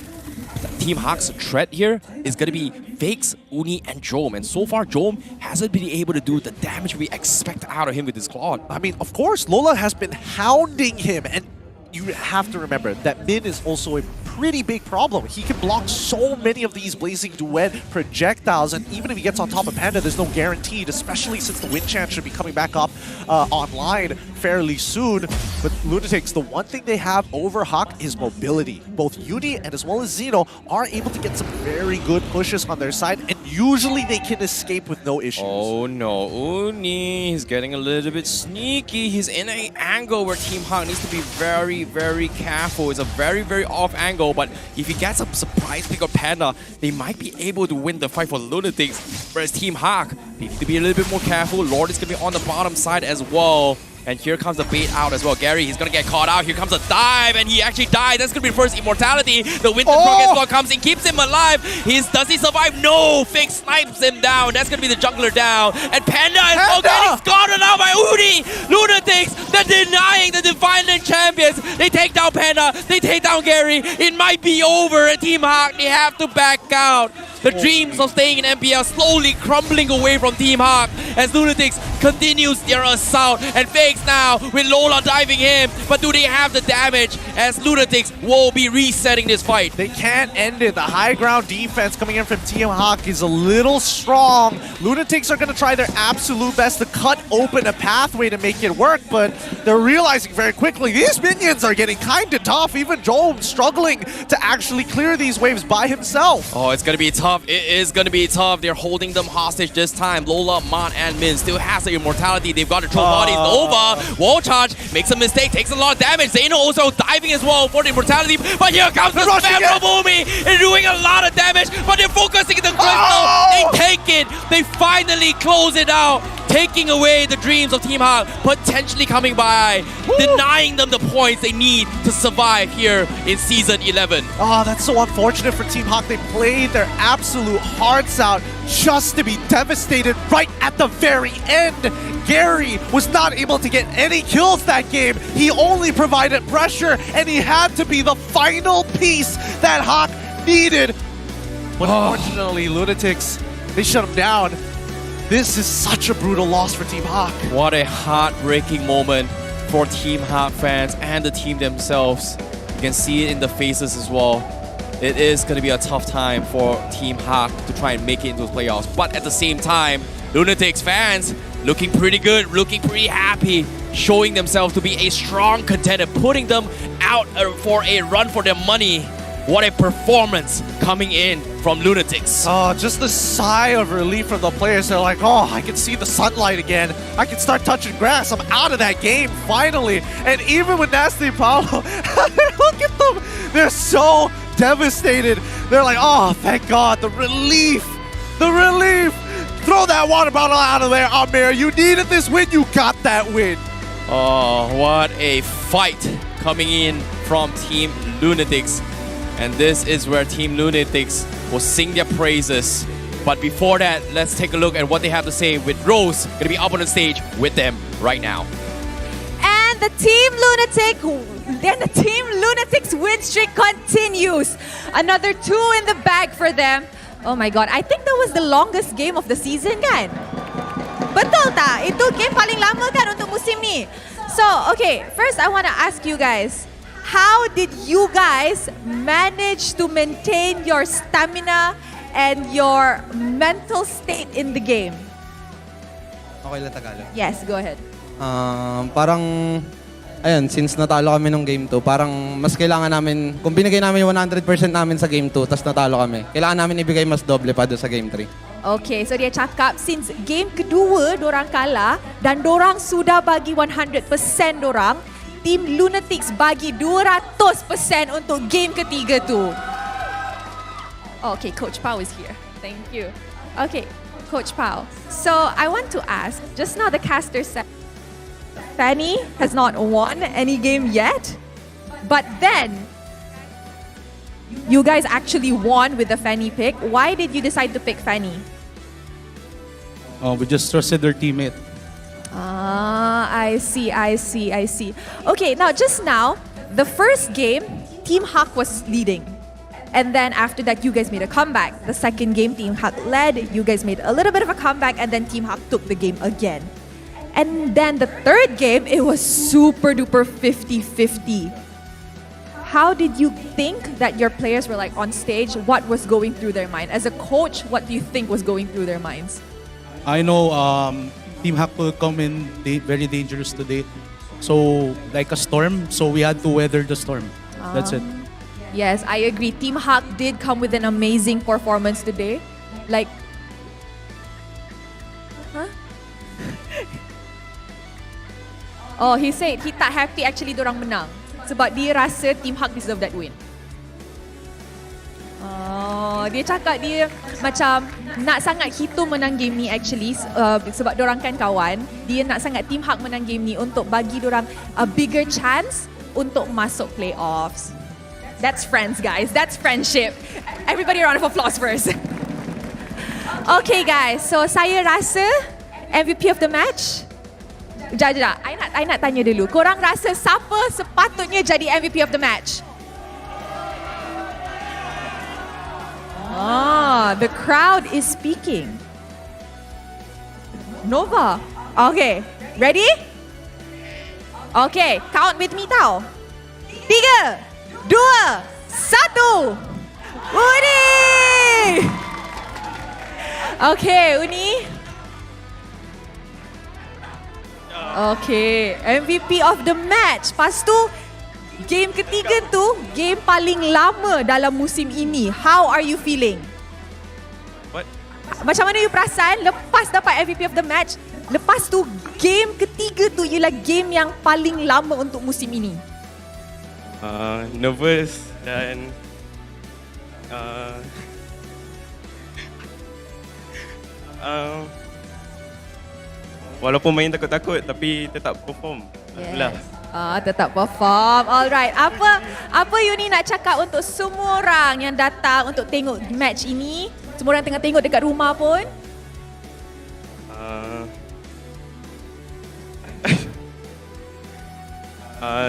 S10: Team HAQ's threat here is going to be Fakes, Uni, and Jome. And so far, Jome hasn't been able to do the damage we expect out of him with his Claude.
S11: I mean, of course, Lola has been hounding him, and you have to remember that Min is also a pretty big problem. He can block so many of these Blazing Duet projectiles, and even if he gets on top of Panda, there's no guaranteed, especially since the Wind Chant should be coming back up online fairly soon. But Lunatix, the one thing they have over HAQ is mobility. Both Uni and as well as Zeno are able to get some very good pushes on their side, and usually they can escape with no issues.
S10: Oh no, Uni, he's getting a little bit sneaky. He's in an angle where Team HAQ needs to be very, very careful. It's a very, very off angle, but if he gets a surprise pick of Panda, they might be able to win the fight for Lunatix. Whereas Team HAQ, they need to be a little bit more careful. Lord is going to be on the bottom side as well. And here comes the bait out as well. Gary, he's going to get caught out. Here comes a dive, and he actually died. That's going to be the first immortality. The Winter Frog comes in, keeps him alive. Does he survive? No! Fake snipes him down. That's going to be the jungler down. And Panda is getting scattered out by Uni! Lunatix, they're denying the Divine Champions. They take down Panda. They take down Gary. It might be over at Team HAQ. They have to back out. The dreams of staying in MPL slowly crumbling away from Team HAQ as Lunatix continues their assault. And Fakes now with Lola diving in. But do they have the damage as Lunatix will be resetting this fight?
S11: They can't end it. The high ground defense coming in from Team HAQ is a little strong. Lunatix are going to try their absolute best to cut open a pathway to make it work, but they're realizing very quickly these minions are getting kind of tough. Even Jome struggling to actually clear these waves by himself.
S10: Oh, it's going to be tough. It is going to be tough. They're holding them hostage this time. Lola, Mon, and Min still has the immortality. They've got to throw bodies over. Wall charge, makes a mistake, takes a lot of damage. Zeno also diving as well for the immortality. But here comes the spam from Umi. They're doing a lot of damage, but they're focusing the crystal. They take it. They finally close it out, taking away the dreams of Team HAQ, potentially coming by, denying them the points they need to survive here in Season 11.
S11: Oh, that's so unfortunate for Team HAQ. They played their absolute hearts out just to be devastated right at the very end. Gary was not able to get any kills that game. He only provided pressure, and he had to be the final piece that HAQ needed. But unfortunately, Lunatix, they shut him down. This is such a brutal loss for Team HAQ.
S10: What a heartbreaking moment for Team HAQ fans and the team themselves. You can see it in the faces as well. It is going to be a tough time for Team HAQ to try and make it into the playoffs. But at the same time, Lunatix fans looking pretty good, looking pretty happy, showing themselves to be a strong contender, putting them out for a run for their money. What a performance coming in from Lunatix.
S11: Oh, just the sigh of relief from the players. They're like, oh, I can see the sunlight again. I can start touching grass. I'm out of that game, finally. And even with Nasty Paulo, look at them. They're so devastated. They're like, oh, thank God, the relief. The relief. Throw that water bottle out of there, Amir. You needed this win. You got that win.
S10: Oh, what a fight coming in from Team Lunatix. And this is where Team Lunatix will sing their praises. But before that, let's take a look at what they have to say with Rose going to be up on the stage with them right now.
S7: And the Team Lunatix win streak continues. Another 2 in the bag for them. Oh my God, I think that was the longest game of the season, kan? Betul tak? Itu game paling lama kan untuk musim ni. So, okay, first I want to ask you guys, how did you guys manage to maintain your stamina and your mental state in the game?
S21: Okay lang Tagalog.
S7: Yes, go ahead.
S21: Parang, ayun, since natalo kami nung game 2, parang mas kailangan namin, kung binigay namin yung 100% namin sa game 2, tas natalo kami, kailangan namin ibigay mas doble pa doon sa game 3.
S7: Okay, so dia cakap since game kedua dorang kalah dan dorang sudah bagi 100% dorang, Team Lunatix bagi 200% untuk game ketiga tu. Okay, Coach Pao is here. Thank you. Okay, Coach Pao. So I want to ask, just now the caster said Fanny has not won any game yet. But then, you guys actually won with the Fanny pick. Why did you decide to pick Fanny?
S16: We just trusted their teammate.
S7: I see. Okay, now just now, the first game, Team HAQ was leading. And then after that, you guys made a comeback. The second game, Team HAQ led. You guys made a little bit of a comeback, and then Team HAQ took the game again. And then the third game, it was super duper 50-50. How did you think that your players were like on stage? What was going through their mind? As a coach, what do you think was going through their minds?
S16: I know Team HAQ will come in very dangerous today. So, like a storm. So, we had to weather the storm. That's it.
S7: Yes, I agree. Team HAQ did come with an amazing performance today. Like, huh? Oh, he said he tak happy actually dorang menang. Sebab dia rasa Team HAQ deserve that win. Oh, dia cakap dia macam nak sangat Hito menang game ni actually sebab dorang kan kawan. Dia nak sangat Team HAQ menang game ni untuk bagi dorang a bigger chance untuk masuk playoffs. That's friends, guys. That's friendship. Everybody round of applause first. Okay, guys. So, saya rasa MVP of the match. Sekejap. I nak tanya dulu. Korang rasa siapa sepatutnya jadi MVP of the match? The crowd is speaking. Nova. Okay. Ready? Okay. Count with me tau. 3, 2, 1. Uni! Okay, Uni. Okay, MVP of the match. Lepas tu, game ketiga tu, game paling lama dalam musim ini. How are you feeling?
S1: What?
S7: Macam mana you perasan lepas dapat MVP of the match? Lepas tu, game ketiga tu ialah game yang paling lama untuk musim ini.
S1: Nervous dan walaupun main takut-takut tapi tetap perform. Alhamdulillah.
S7: Tetap perform. Alright. Apa Yuni nak cakap untuk semua orang yang datang untuk tengok match ini? Semua orang tengah tengok dekat rumah pun.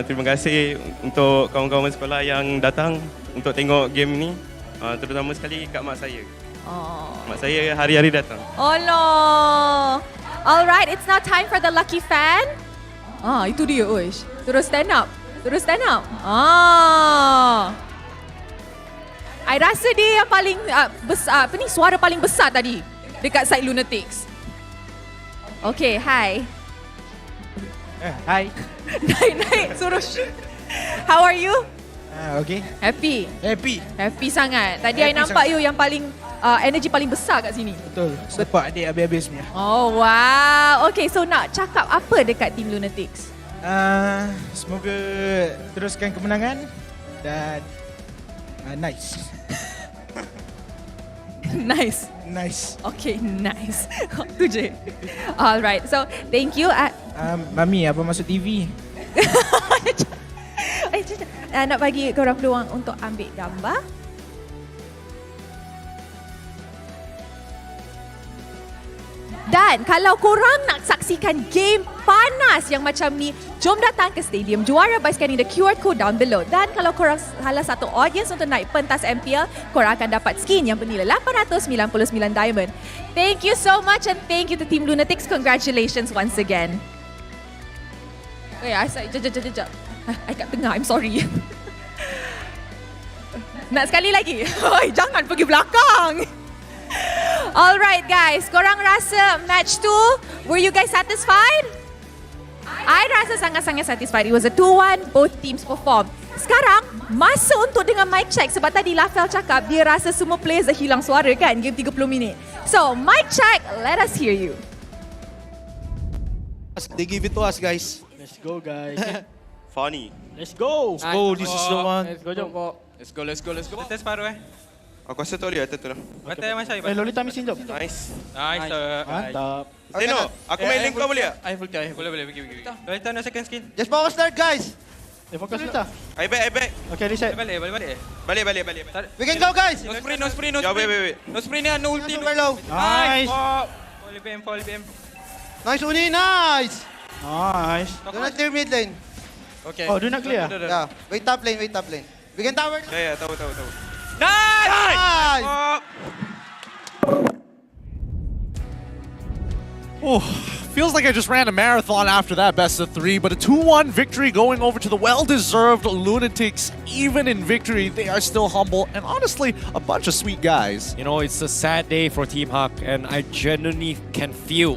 S1: Terima kasih untuk kawan-kawan sekolah yang datang untuk tengok game ni. Terutama sekali kat mak saya. Mak saya hari-hari datang.
S7: Allah. Alright, it's now time for the lucky fan. Itu dia, Uish. Terus stand up. I rasa dia yang paling besar, suara paling besar tadi dekat side Lunatix. Okay, hi.
S22: Hi.
S7: Naik, suruh. How are you?
S22: Okay.
S7: Happy sangat. Tadi I nampak you yang paling energy paling besar kat sini.
S22: Betul. Support adik habis-habis punya.
S7: Oh wow. Okay, so nak cakap apa dekat Team Lunatix?
S22: Semoga teruskan kemenangan dan nice.
S7: Nice. Okay, nice. Itu je. Alright, so thank you.
S22: Mami, apa masuk TV?
S7: Nak bagi korang peluang untuk ambil gambar. Dan kalau korang nak saksikan game panas yang macam ni, jom datang ke stadium Juara by scanning the QR code down below. Dan kalau korang salah satu audience untuk naik pentas MPL, korang akan dapat skin yang bernilai 899 diamond. Thank you so much and thank you to Team Lunatix. Congratulations once again. Jap. I kat tengah, I'm sorry. Nak sekali lagi? Jangan pergi belakang. Alright guys, korang rasa match 2, were you guys satisfied? I rasa sangat-sangat satisfied. It was a 2-1, both teams perform. Sekarang, masa untuk dengan mic check. Sebab tadi Lafel cakap dia rasa semua players dah hilang suara kan, game 30 minit. So, mic check, let us hear you.
S16: They give it to us, guys.
S22: Let's go, guys.
S1: Funny.
S22: Let's go.
S16: Let's go, this is the one.
S22: Let's go, jom.
S10: Let's go.
S19: Test paruh
S1: Aku rasa tu lihat tu.
S19: Batai Mas Syai.
S22: Lolita mesin jom.
S1: Nice.
S22: Mantap.
S1: Zeno, aku main link kau boleh tak?
S19: Boleh pergi. Lolita no second skin.
S22: Just power start, guys. Fokus dulu.
S19: I back.
S22: Okay, reset.
S19: Balik.
S13: We can go, guys.
S19: No sprint.
S13: Wait.
S19: No sprint ni, no ulti.
S13: Super low.
S22: Nice.
S19: Fall BM.
S13: Nice, Uni. Nice.
S22: Nice.
S13: Do not clear mid lane.
S19: Okay.
S22: Oh, do not clear.
S13: Yeah. Wait top lane. We can tower.
S19: Ya, tahu.
S13: Nice.
S11: Oh, feels like I just ran a marathon after that best of 3, but a 2-1 victory going over to the well-deserved Lunatix. Even in victory, they are still humble and honestly a bunch of sweet guys.
S10: You know, it's a sad day for Team HAQ, and I genuinely can feel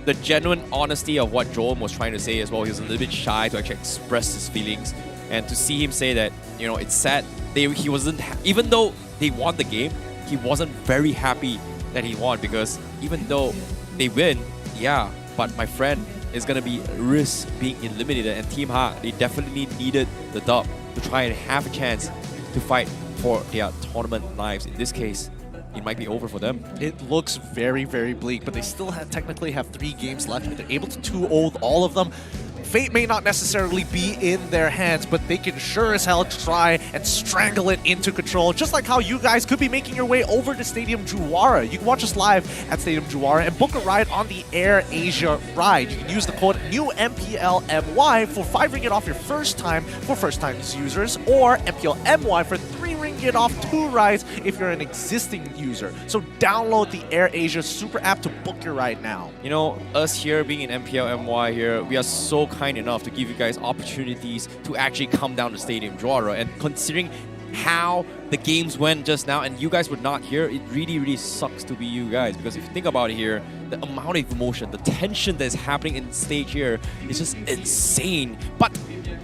S10: the genuine honesty of what Joel was trying to say as well. He was a little bit shy to actually express his feelings, and to see him say that, you know, it's sad. He wasn't, even though they won the game, he wasn't very happy that he won, because even though they win, yeah, but my friend, is gonna be risk being eliminated, and Team HAQ, they definitely needed the dub to try and have a chance to fight for their tournament lives. In this case, it might be over for them.
S11: It looks very, very bleak, but they still technically have 3 games left. If they're able to 2-0 all of them, fate may not necessarily be in their hands, but they can sure as hell try and strangle it into control, just like how you guys could be making your way over to Stadium Juara. You can watch us live at Stadium Juara and book a ride on the Air Asia ride. You can use the code new MPL MY for 5 ringgit off your first time for first-time users, or MPL MY for 3 ringgit off 2 rides if you're an existing user. So download the Air Asia super app to book your ride now.
S10: You know, us here being in MPL MY here, we are so kind enough to give you guys opportunities to actually come down to Stadium Juara, and considering how the games went just now and you guys were not here, it really sucks to be you guys, because if you think about it here, the amount of emotion, the tension that's happening in stage here is just insane. But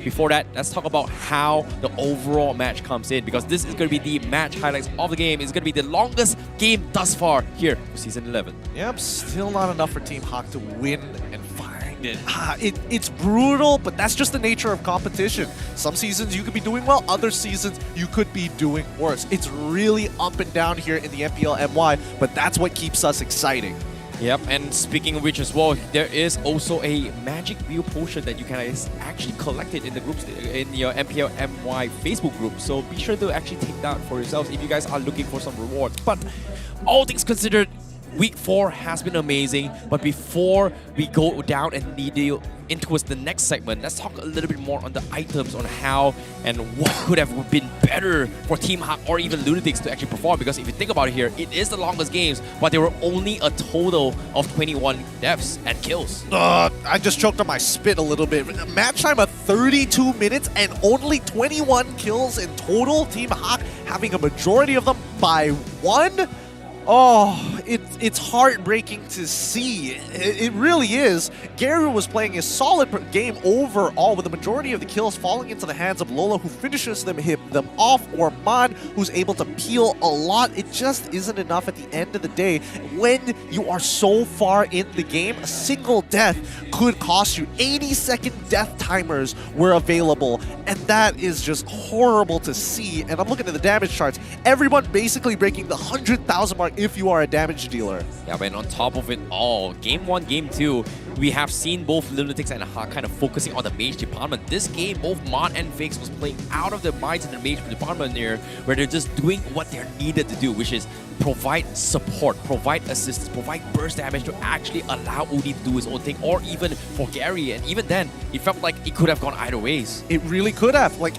S10: before that, let's talk about how the overall match comes in, because this is going to be the match highlights of the game. It's going to be the longest game thus far here for Season 11.
S11: Yep, still not enough for Team HAQ to win and find it. It's brutal, but that's just the nature of competition. Some seasons you could be doing well, other seasons you could be doing worse. It's really up and down here in the MPL MY, but that's what keeps us exciting.
S10: Yep, and speaking of which as well, there is also a magic wheel potion that you can actually collect it in the groups, in your MPL MY Facebook group. So be sure to actually take that for yourselves if you guys are looking for some rewards. But all things considered, Week 4 has been amazing, but before we go down and deal into the next segment, let's talk a little bit more on the items, on how and what could have been better for Team HAQ or even Lunatix to actually perform. Because if you think about it here, it is the longest games, but there were only a total of 21 deaths and kills.
S11: I just choked on my spit a little bit. Match time of 32 minutes and only 21 kills in total. Team HAQ having a majority of them by 1. Oh, it's heartbreaking to see. It really is. Gary was playing a solid game overall, with the majority of the kills falling into the hands of Lola, who finishes them off, or Man, who's able to peel a lot. It just isn't enough at the end of the day. When you are so far in the game, a single death could cost you. 80-second death timers were available, and that is just horrible to see. And I'm looking at the damage charts. Everyone basically breaking the 100,000 mark if you are a damage dealer.
S10: Yeah, but on top of it all, Game 1, Game 2, we have seen both Lunatix and HAQ kind of focusing on the mage department. This game, both Mon and Vix was playing out of their minds in the mage department here, where they're just doing what they're needed to do, which is provide support, provide assistance, provide burst damage to actually allow Udi to do his own thing, or even for Gary. And even then, it felt like it could have gone either ways.
S11: It really could have. Like,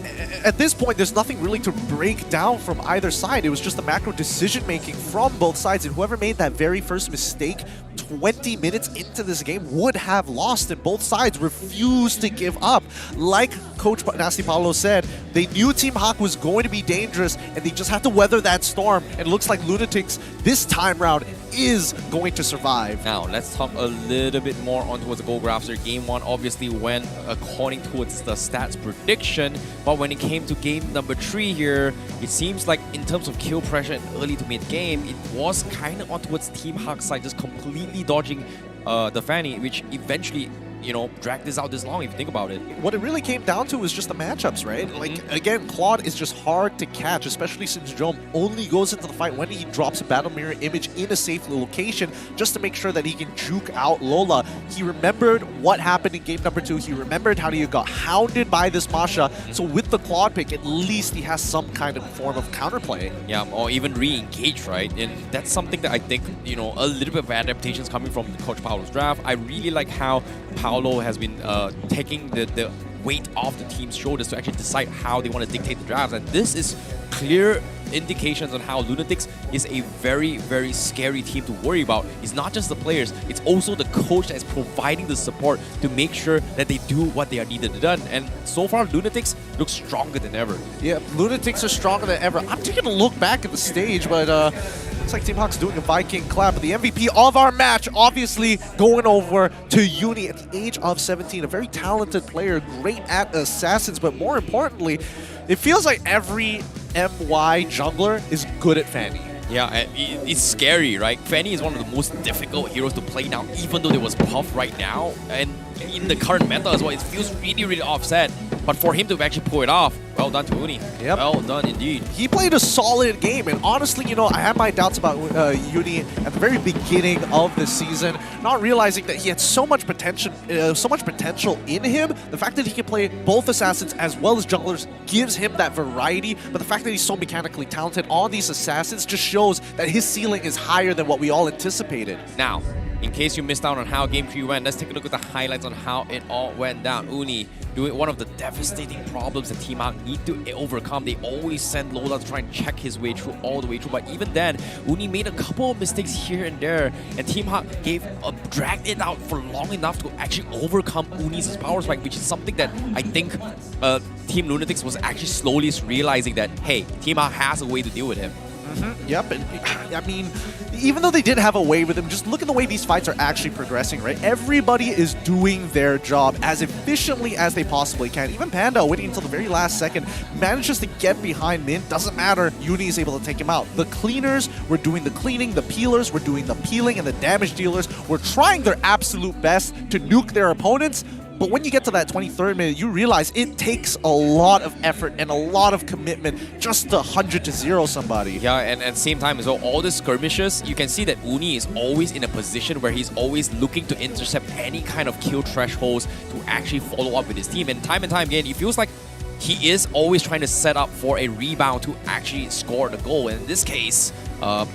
S11: at this point, there's nothing really to break down from either side. It was just the macro decision-making from both sides, and whoever made that very first mistake 20 minutes into this game would have lost, and both sides refused to give up. Like Coach Nasty Paulo said, they knew Team HAQ was going to be dangerous, and they just had to weather that storm. And it looks like Lunatix this time round is going to survive.
S10: Now, let's talk a little bit more on towards the goal graphs here. Game 1 obviously went according towards the stats prediction, but when it came to game number 3 here, it seems like in terms of kill pressure and early to mid-game, it was kind of on towards Team HAQ's side, just completely dodging the Fanny, which eventually, drag this out this long if you think about it.
S11: What it really came down to was just the matchups, right? Like, again, Claude is just hard to catch, especially since Jom only goes into the fight when he drops a battle mirror image in a safe location just to make sure that he can juke out Lola. He remembered what happened in game number 2. He remembered how he got hounded by this Masha. So with the Claude pick, at least he has some kind of form of counterplay.
S10: Yeah, or even re-engage, right? And that's something that I think, a little bit of adaptations coming from Coach Paolo's draft. I really like how Paolo has been taking the weight off the team's shoulders to actually decide how they want to dictate the drafts. And this is clear indications on how Lunatix is a very, very scary team to worry about. It's not just the players, it's also the coach that is providing the support to make sure that they do what they are needed to done. And so far, Lunatix looks stronger than ever.
S11: Yeah, Lunatix are stronger than ever. I'm taking a look back at the stage, but looks like Team HAQ's doing a Viking clap. But the MVP of our match, obviously going over to Uni at the age of 17. A very talented player, great at assassins, but more importantly, it feels like every MY jungler is good at Fanny.
S10: Yeah, and it's scary, right? Fanny is one of the most difficult heroes to play now, even though there was buff right now. And in the current meta as well, it feels really, really offset. But for him to actually pull it off, well done to Uni.
S11: Yep.
S10: Well done indeed.
S11: He played a solid game, and honestly, I had my doubts about Uni at the very beginning of the season, not realizing that he had so much potential in him. The fact that he can play both assassins as well as junglers gives him that variety, but the fact that he's so mechanically talented on these assassins just shows that his ceiling is higher than what we all anticipated.
S10: Now, in case you missed out on how Game 3 went, let's take a look at the highlights on how it all went down. Uni doing one of the devastating problems that Team HAQ need to overcome. They always send Lola to try and check his way through all the way through, but even then, Uni made a couple of mistakes here and there, and Team HAQ dragged it out for long enough to actually overcome Uni's power spike, which is something that I think Team Lunatix was actually slowly realizing that, hey, Team HAQ has a way to deal with him.
S11: Yep, and I mean, even though they did have a way with him, just look at the way these fights are actually progressing, right? Everybody is doing their job as efficiently as they possibly can. Even Panda, waiting until the very last second, manages to get behind Min. Doesn't matter, Uni is able to take him out. The cleaners were doing the cleaning, the peelers were doing the peeling, and the damage dealers were trying their absolute best to nuke their opponents. But when you get to that 23rd minute, you realize it takes a lot of effort and a lot of commitment just to 100-0 somebody.
S10: Yeah, and at the same time as well, all the skirmishes, you can see that Uni is always in a position where he's always looking to intercept any kind of kill thresholds to actually follow up with his team. And time again, it feels like he is always trying to set up for a rebound to actually score the goal. And in this case,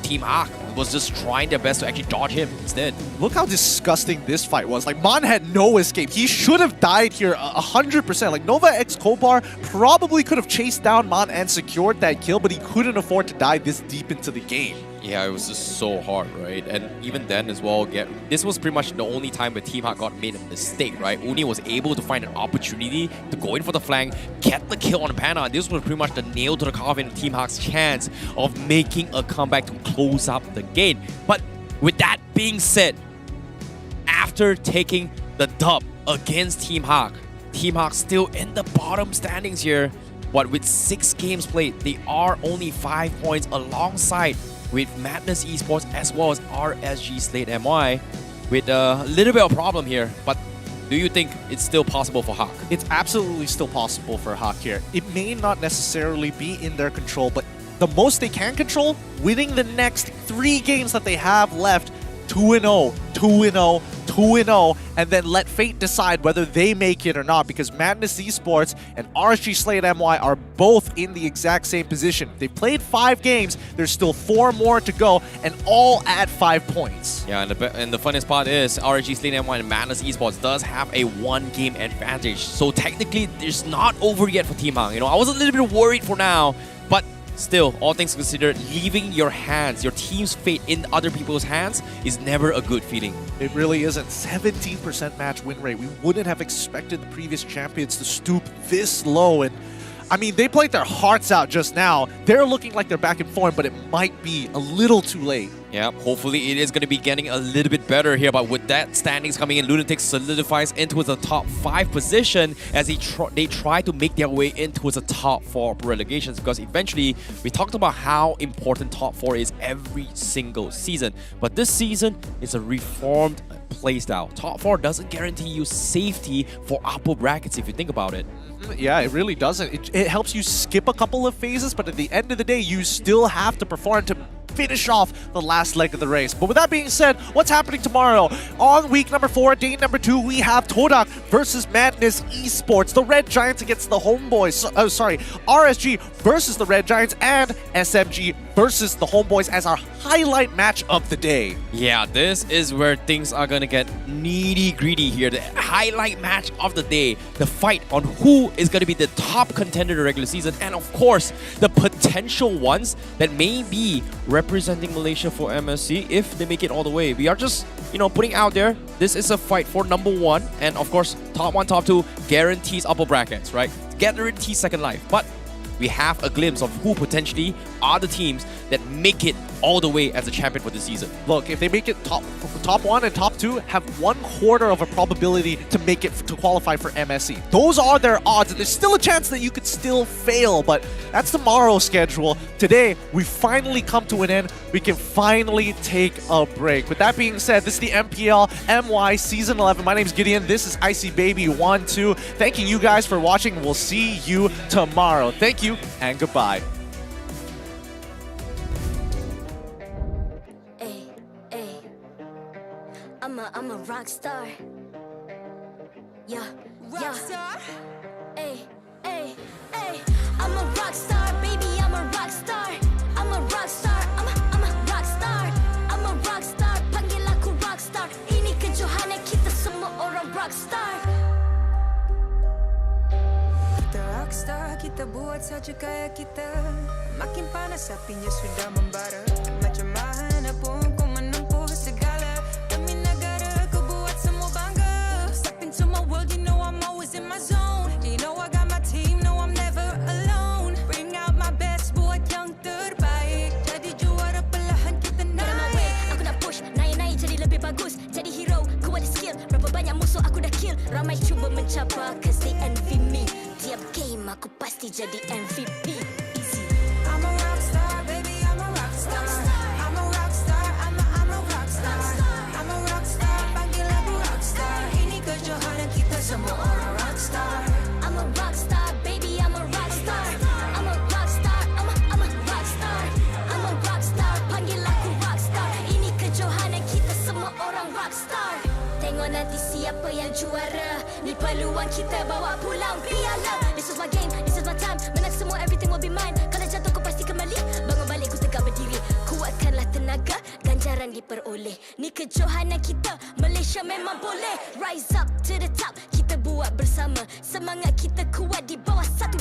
S10: Team HAQ was just trying their best to actually dodge him instead.
S11: Look how disgusting this fight was. Like, Mon had no escape. He should have died here 100%. Like, Nova X Kobar probably could have chased down Mon and secured that kill, but he couldn't afford to die this deep into the game.
S10: Yeah, it was just so hard, right? And even then as well, this was pretty much the only time where Team HAQ got made a mistake, right? Uni was able to find an opportunity to go in for the flank, get the kill on Panda, and this was pretty much the nail to the coffin of Team HAQ's chance of making a comeback to close up the game. But with that being said, after taking the dub against Team HAQ still in the bottom standings here, but with 6 games played, they are only 5 points alongside with Madness Esports as well as RSG Slate MY, with a little bit of problem here. But do you think it's still possible for HAQ?
S11: It's absolutely still possible for HAQ here. It may not necessarily be in their control, but the most they can control, winning the next 3 games that they have left, 2-0, 2-0, 2-0, and then let fate decide whether they make it or not, because Madness Esports and RSG Slate MY are both in the exact same position. They've played 5 games, there's still 4 more to go, and all at 5 points.
S10: Yeah, and the funniest part is RSG Slate MY and Madness Esports does have a 1-game advantage, so technically it's not over yet for Team HAQ. I was a little bit worried for now, but still, all things considered, leaving your hands, your team's fate in other people's hands is never a good feeling.
S11: It really isn't. 17% match win rate. We wouldn't have expected the previous champions to stoop this low. And I mean, they played their hearts out just now. They're looking like they're back in form, but it might be a little too late.
S10: Yeah, hopefully it is going to be getting a little bit better here, but with that standings coming in, Lunatix solidifies into the top 5 position as they try to make their way into the top 4 relegations, because eventually we talked about how important top 4 is every single season, but this season is a reformed playstyle. Top 4 doesn't guarantee you safety for upper brackets if you think about it.
S11: Yeah, it really doesn't. It helps you skip a couple of phases, but at the end of the day, you still have to perform to finish off the last leg of the race. But with that being said, what's happening tomorrow? On week number 4, day number 2, we have Todak versus Madness Esports. The Red Giants against the Homebois. RSG versus the Red Giants, and SMG versus the Homebois as our highlight match of the day.
S10: Yeah, this is where things are gonna get nitty-gritty here. The highlight match of the day. The fight on who is gonna be the top contender in the regular season, and of course, the potential ones that may be representing Malaysia for MSC if they make it all the way. We are just, putting out there, this is a fight for number 1, and of course, top 1, top 2 guarantees upper brackets, right? Guarantees second life. But we have a glimpse of who potentially are the teams that make it all the way as a champion for the season.
S11: Look, if they make it top 1 and top 2, have 1/4 of a probability to make it to qualify for MSC. Those are their odds, and there's still a chance that you could still fail, but that's tomorrow's schedule. Today, we finally come to an end. We can finally take a break. With that being said, this is the MPL MY Season 11. My name's Gideon. This is Icy Baby 1-2. Thanking you guys for watching. We'll see you tomorrow. Thank you and goodbye.
S5: I'm a rock star. Yeah, rock star. Ay. I'm a rock star, baby. I'm a rock star. I'm a rock star. I'm a rock star. I'm a rock star. Panggil aku rock star. Ini kejohanan kita semua orang rock star.
S6: Kita rockstar, kita buat saja gaya kita. Makin panas apinya sudah membara. Macam mana pun kau menempuh segala. Demi negara kau buat semua bangga. Step into my world, you know I'm always in my zone. You know I got my team, no I'm never alone. Bring out my best, buat yang terbaik. Jadi juara perlahan kita naik.
S5: Get on my way, aku nak push. Naik-naik jadi lebih bagus. Jadi hero, ku ada skill. Berapa banyak musuh aku dah kill. Ramai cuba mencapai, cause they envy me. Tiap game aku pasti jadi MVP. Easy.
S6: I'm a rockstar, baby, I'm a rockstar. I'm a rockstar, I'm a rockstar. I'm a rockstar, panggil aku rockstar. Ini kejohanan kita semua orang rockstar.
S5: I'm a rockstar, baby, I'm a rockstar. I'm a rockstar, I'm a rockstar. I'm a rockstar, panggil aku rockstar. Ini kejohanan kita semua orang rockstar. Tengok nanti siapa yang juara. Ni peluang kita bawa pulang piala. This is my game, this is my time. Menang semua, everything will be mine. Kalau jatuh kau pasti kembali. Bangun balik ku tegak berdiri. Kuatkanlah tenaga, ganjaran diperoleh. Ni kejohanan kita, Malaysia memang boleh. Rise up to the top, kita buat bersama. Semangat kita kuat di bawah satu